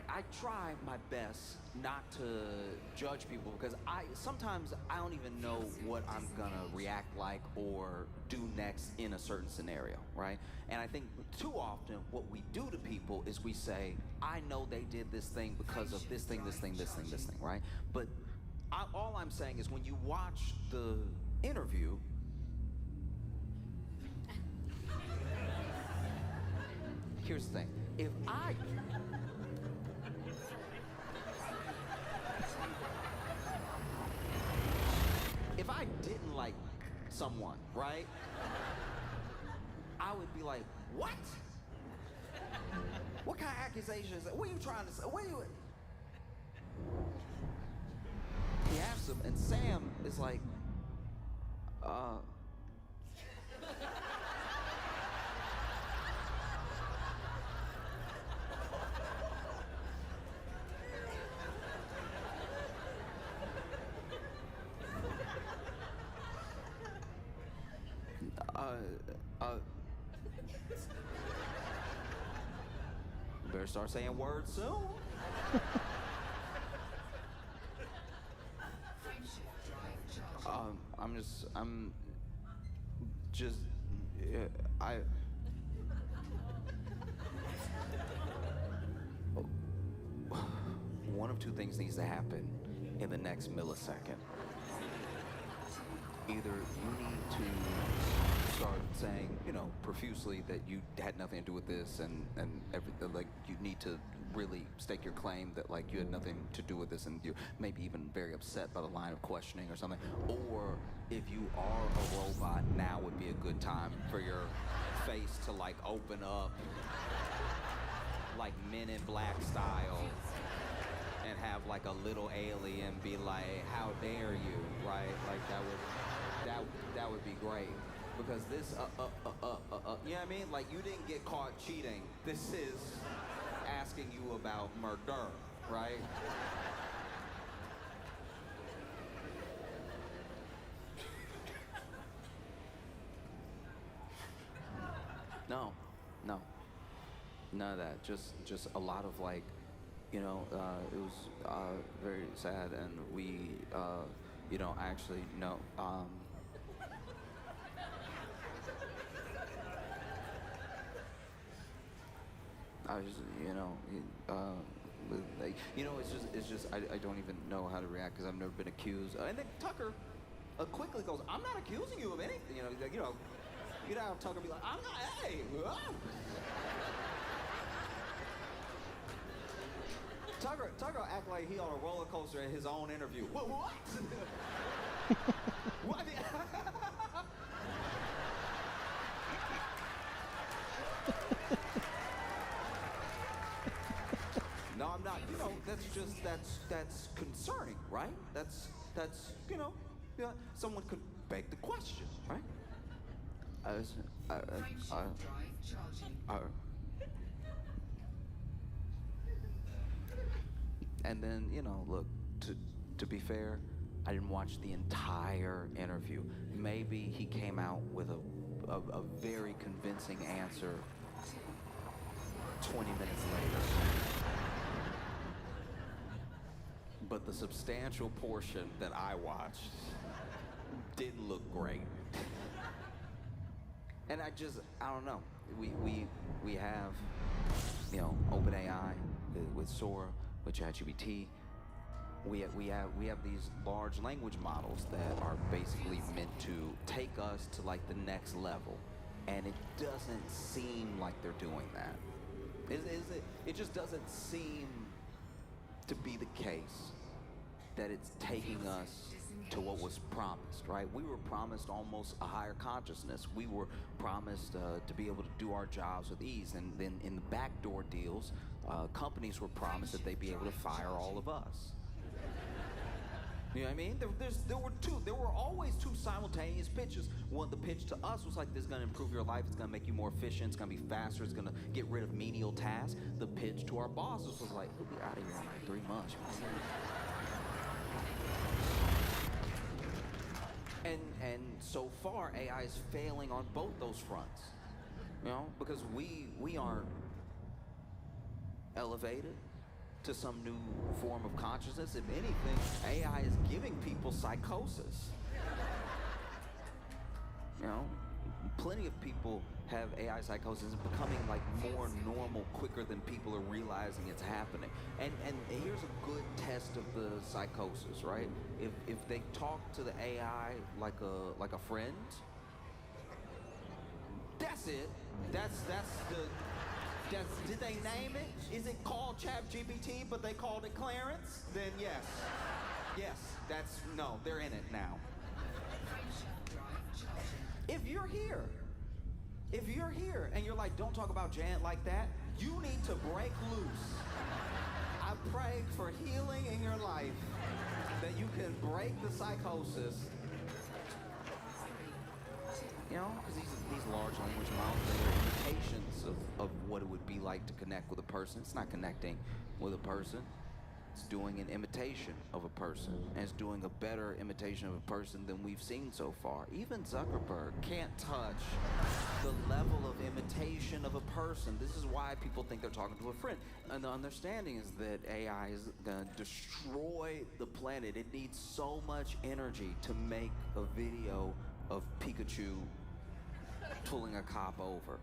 I try my best not to judge people because sometimes I don't even know what I'm gonna react like or do next in a certain scenario, right? And I think too often what we do to people is we say, I know they did this thing because of this thing, right? But all I'm saying is when you watch the interview, here's the thing. If I didn't like someone, right? I would be like, what? What kind of accusation is that? What are you trying to say? He asks him, and Sam is like, You better start saying words soon. I'm just, one of two things needs to happen in the next millisecond. Either you need to start saying, profusely that you had nothing to do with this, and everything, like, you need to really stake your claim that, like, you had nothing to do with this, and you're maybe even very upset by the line of questioning or something. Or if you are a robot, now would be a good time for your face to, like, open up, like Men in Black style, and have, like, a little alien be like, how dare you, right? Like, that would be great. Because this, you know what I mean? Like, you didn't get caught cheating. This is asking you about murder, right? No. None of that. Just a lot of, like, it was very sad, and we, actually, no. I was, it's just, I don't even know how to react because I've never been accused. And then Tucker quickly goes, I'm not accusing you of anything. You know, Tucker be like, I'm not, hey. Tucker act like he on a roller coaster at his own interview. What? What? No, I'm not. That's concerning, right? That's someone could beg the question, right? And then, look, to be fair, I didn't watch the entire interview. Maybe he came out with a very convincing answer 20 minutes later. But the substantial portion that I watched didn't look great. And I don't know. We have, OpenAI with Sora, with ChatGPT. We have these large language models that are basically meant to take us to, like, the next level, and it doesn't seem like they're doing that. It just doesn't seem to be the case that it's taking us to what was promised, right? We were promised almost a higher consciousness. We were promised to be able to do our jobs with ease, and then in the backdoor deals, companies were promised that they'd be able to fire all of us. You know what I mean? There were always two simultaneous pitches. One, the pitch to us was like, this is gonna improve your life, it's gonna make you more efficient, it's gonna be faster, it's gonna get rid of menial tasks. The pitch to our bosses was like, we'll be out of here in like 3 months. And so far, AI is failing on both those fronts, because we aren't elevated to some new form of consciousness. If anything, AI is giving people psychosis. Plenty of people have AI psychosis and becoming, like, more normal quicker than people are realizing it's happening. And here's a good test of the psychosis, right? If they talk to the AI like a friend, that's it. Did they name it? Is it called ChatGPT, but they called it Clarence? Then yes, they're in it now. If you're here and you're like, don't talk about Jan like that, you need to break loose. I pray for healing in your life, that you can break the psychosis. Because these large language models, they're imitations of what it would be like to connect with a person. It's not connecting with a person. It's doing an imitation of a person, and it's doing a better imitation of a person than we've seen so far. Even Zuckerberg can't touch the level of imitation of a person. This is why people think they're talking to a friend. And the understanding is that AI is gonna destroy the planet. It needs so much energy to make a video of Pikachu pulling a cop over.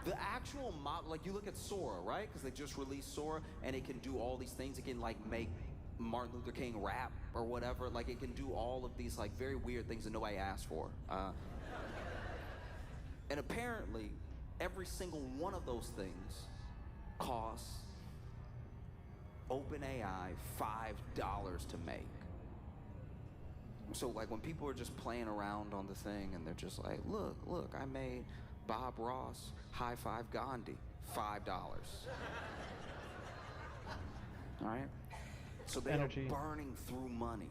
The actual like you look at Sora, right? Because they just released Sora, and it can do all these things. It can like make Martin Luther King rap or whatever. Like it can do all of these like very weird things that nobody asked for. And apparently, every single one of those things costs OpenAI $5 to make. So like when people are just playing around on the thing and they're just like, look, I made Bob Ross high five Gandhi, $5. All right? So they are burning through money.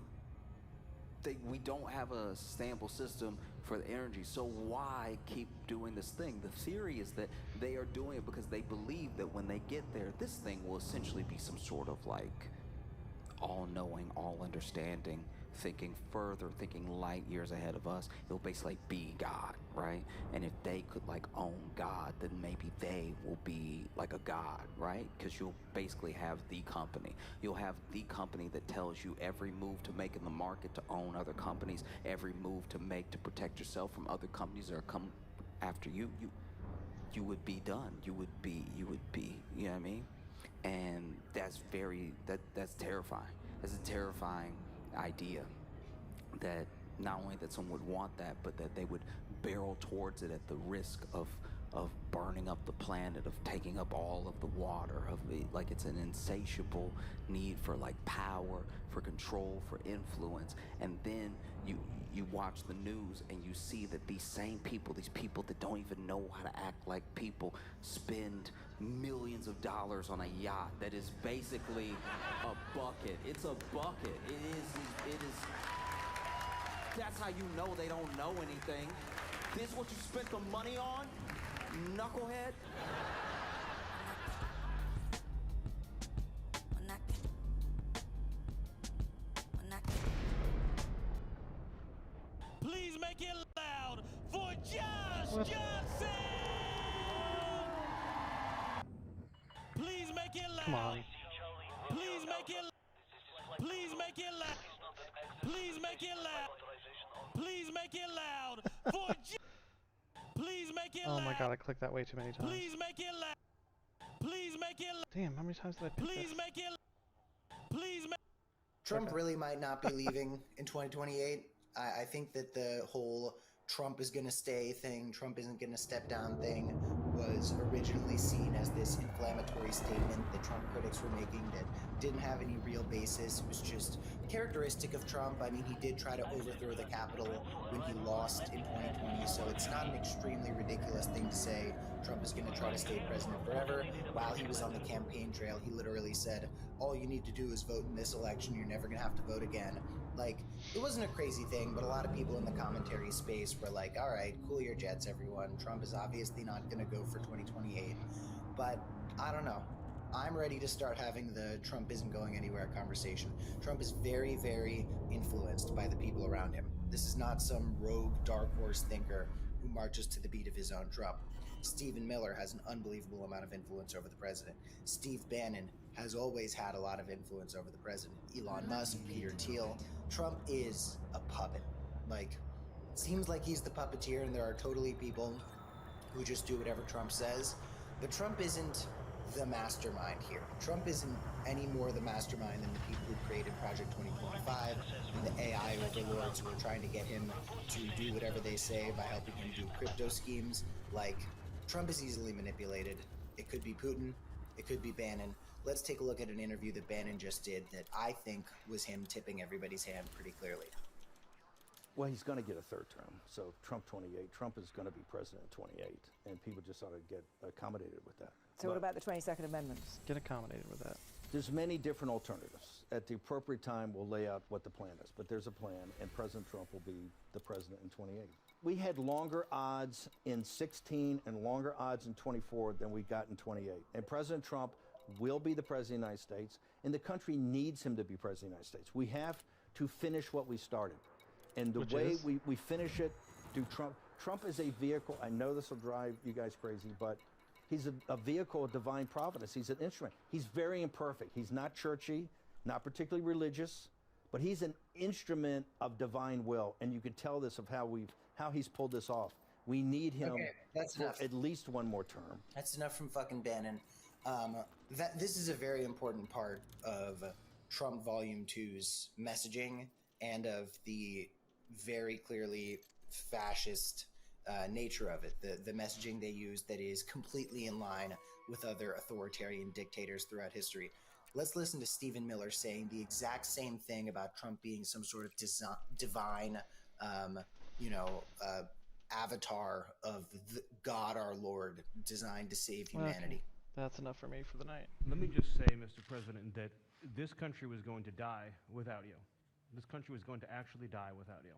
We don't have a sustainable system for the energy, so why keep doing this thing? The theory is that they are doing it because they believe that when they get there, this thing will essentially be some sort of like all-knowing, all-understanding, thinking further, thinking light years ahead of us. It'll basically be God, right? And if they could like own God, then maybe they will be like a God, right? Because you'll basically have the company. You'll have the company that tells you every move to make in the market to own other companies, every move to make to protect yourself from other companies that are come after you. You would be done. You would be, you know what I mean? And that's that's terrifying. That's a terrifying idea, that not only that someone would want that, but that they would barrel towards it at the risk of burning up the planet, of taking up all of the water, like it's an insatiable need for like power, for control, for influence. And then you watch the news and you see that these same people, these people that don't even know how to act like people, spend millions of dollars on a yacht that is basically a bucket. It's a bucket. It is. That's how you know they don't know anything. This is what you spent the money on, knucklehead. Please make it loud for Josh Johnson! Please make it loud. Come on. Please make it. Please make it loud. Please make it loud. Please make it loud for Please make it loud. Oh my god, I clicked that way too many times. Please make it loud. Please make it loud. Damn, how many times did I pick Please this? make it. Please make. Trump really might not be leaving in 2028. I think that the whole Trump is going to stay thing, Trump isn't going to step down thing, was originally seen as this inflammatory statement that Trump critics were making that didn't have any real basis. It was just characteristic of Trump. I mean, he did try to overthrow the Capitol when he lost in 2020, so it's not an extremely ridiculous thing to say Trump is going to try to stay president forever. While he was on the campaign trail, he literally said, all you need to do is vote in this election, you're never going to have to vote again. Like, it wasn't a crazy thing, but a lot of people in the commentary space were like, all right, cool your jets, everyone. Trump is obviously not going to go for 2028. But I don't know. I'm ready to start having the Trump isn't going anywhere conversation. Trump is very, very influenced by the people around him. This is not some rogue dark horse thinker who marches to the beat of his own drum. Stephen Miller has an unbelievable amount of influence over the president. Steve Bannon has always had a lot of influence over the president. Elon Musk, Peter Thiel. Trump is a puppet. Like, it seems like he's the puppeteer and there are totally people who just do whatever Trump says. But Trump isn't the mastermind here. Trump isn't any more the mastermind than the people who created Project 2025 and the AI overlords who are trying to get him to do whatever they say by helping him do crypto schemes. Like, Trump is easily manipulated. It could be Putin. It could be Bannon. Let's take a look at an interview that Bannon just did that I think was him tipping everybody's hand pretty clearly. Well, he's going to get a third term. So Trump 28. Trump is going to be president in 28. And people just ought to get accommodated with that. So what about the 22nd Amendment? Get accommodated with that. There's many different alternatives. At the appropriate time, we'll lay out what the plan is. But there's a plan, and President Trump will be the president in 28. We had longer odds in 16 and longer odds in 24 than we got in 28. And President Trump will be the president of the United States, and the country needs him to be president of the United States. We have to finish what we started. And the Which way is? we finish it through Trump. Trump is a vehicle. I know this will drive you guys crazy, but he's a vehicle of divine providence. He's an instrument. He's very imperfect. He's not churchy, not particularly religious, but he's an instrument of divine will. And you can tell this of how he's pulled this off. We need him that's for enough. at least one more term. That's enough from fucking Bannon. This is a very important part of Trump Volume 2's messaging and of the very clearly fascist nature of it. The messaging they use that is completely in line with other authoritarian dictators throughout history. Let's listen to Stephen Miller saying the exact same thing about Trump being some sort of divine, avatar of God our Lord designed to save humanity. Okay. That's enough for me for the night. Let me just say, Mr. President, that this country was going to die without you. This country was going to actually die without you.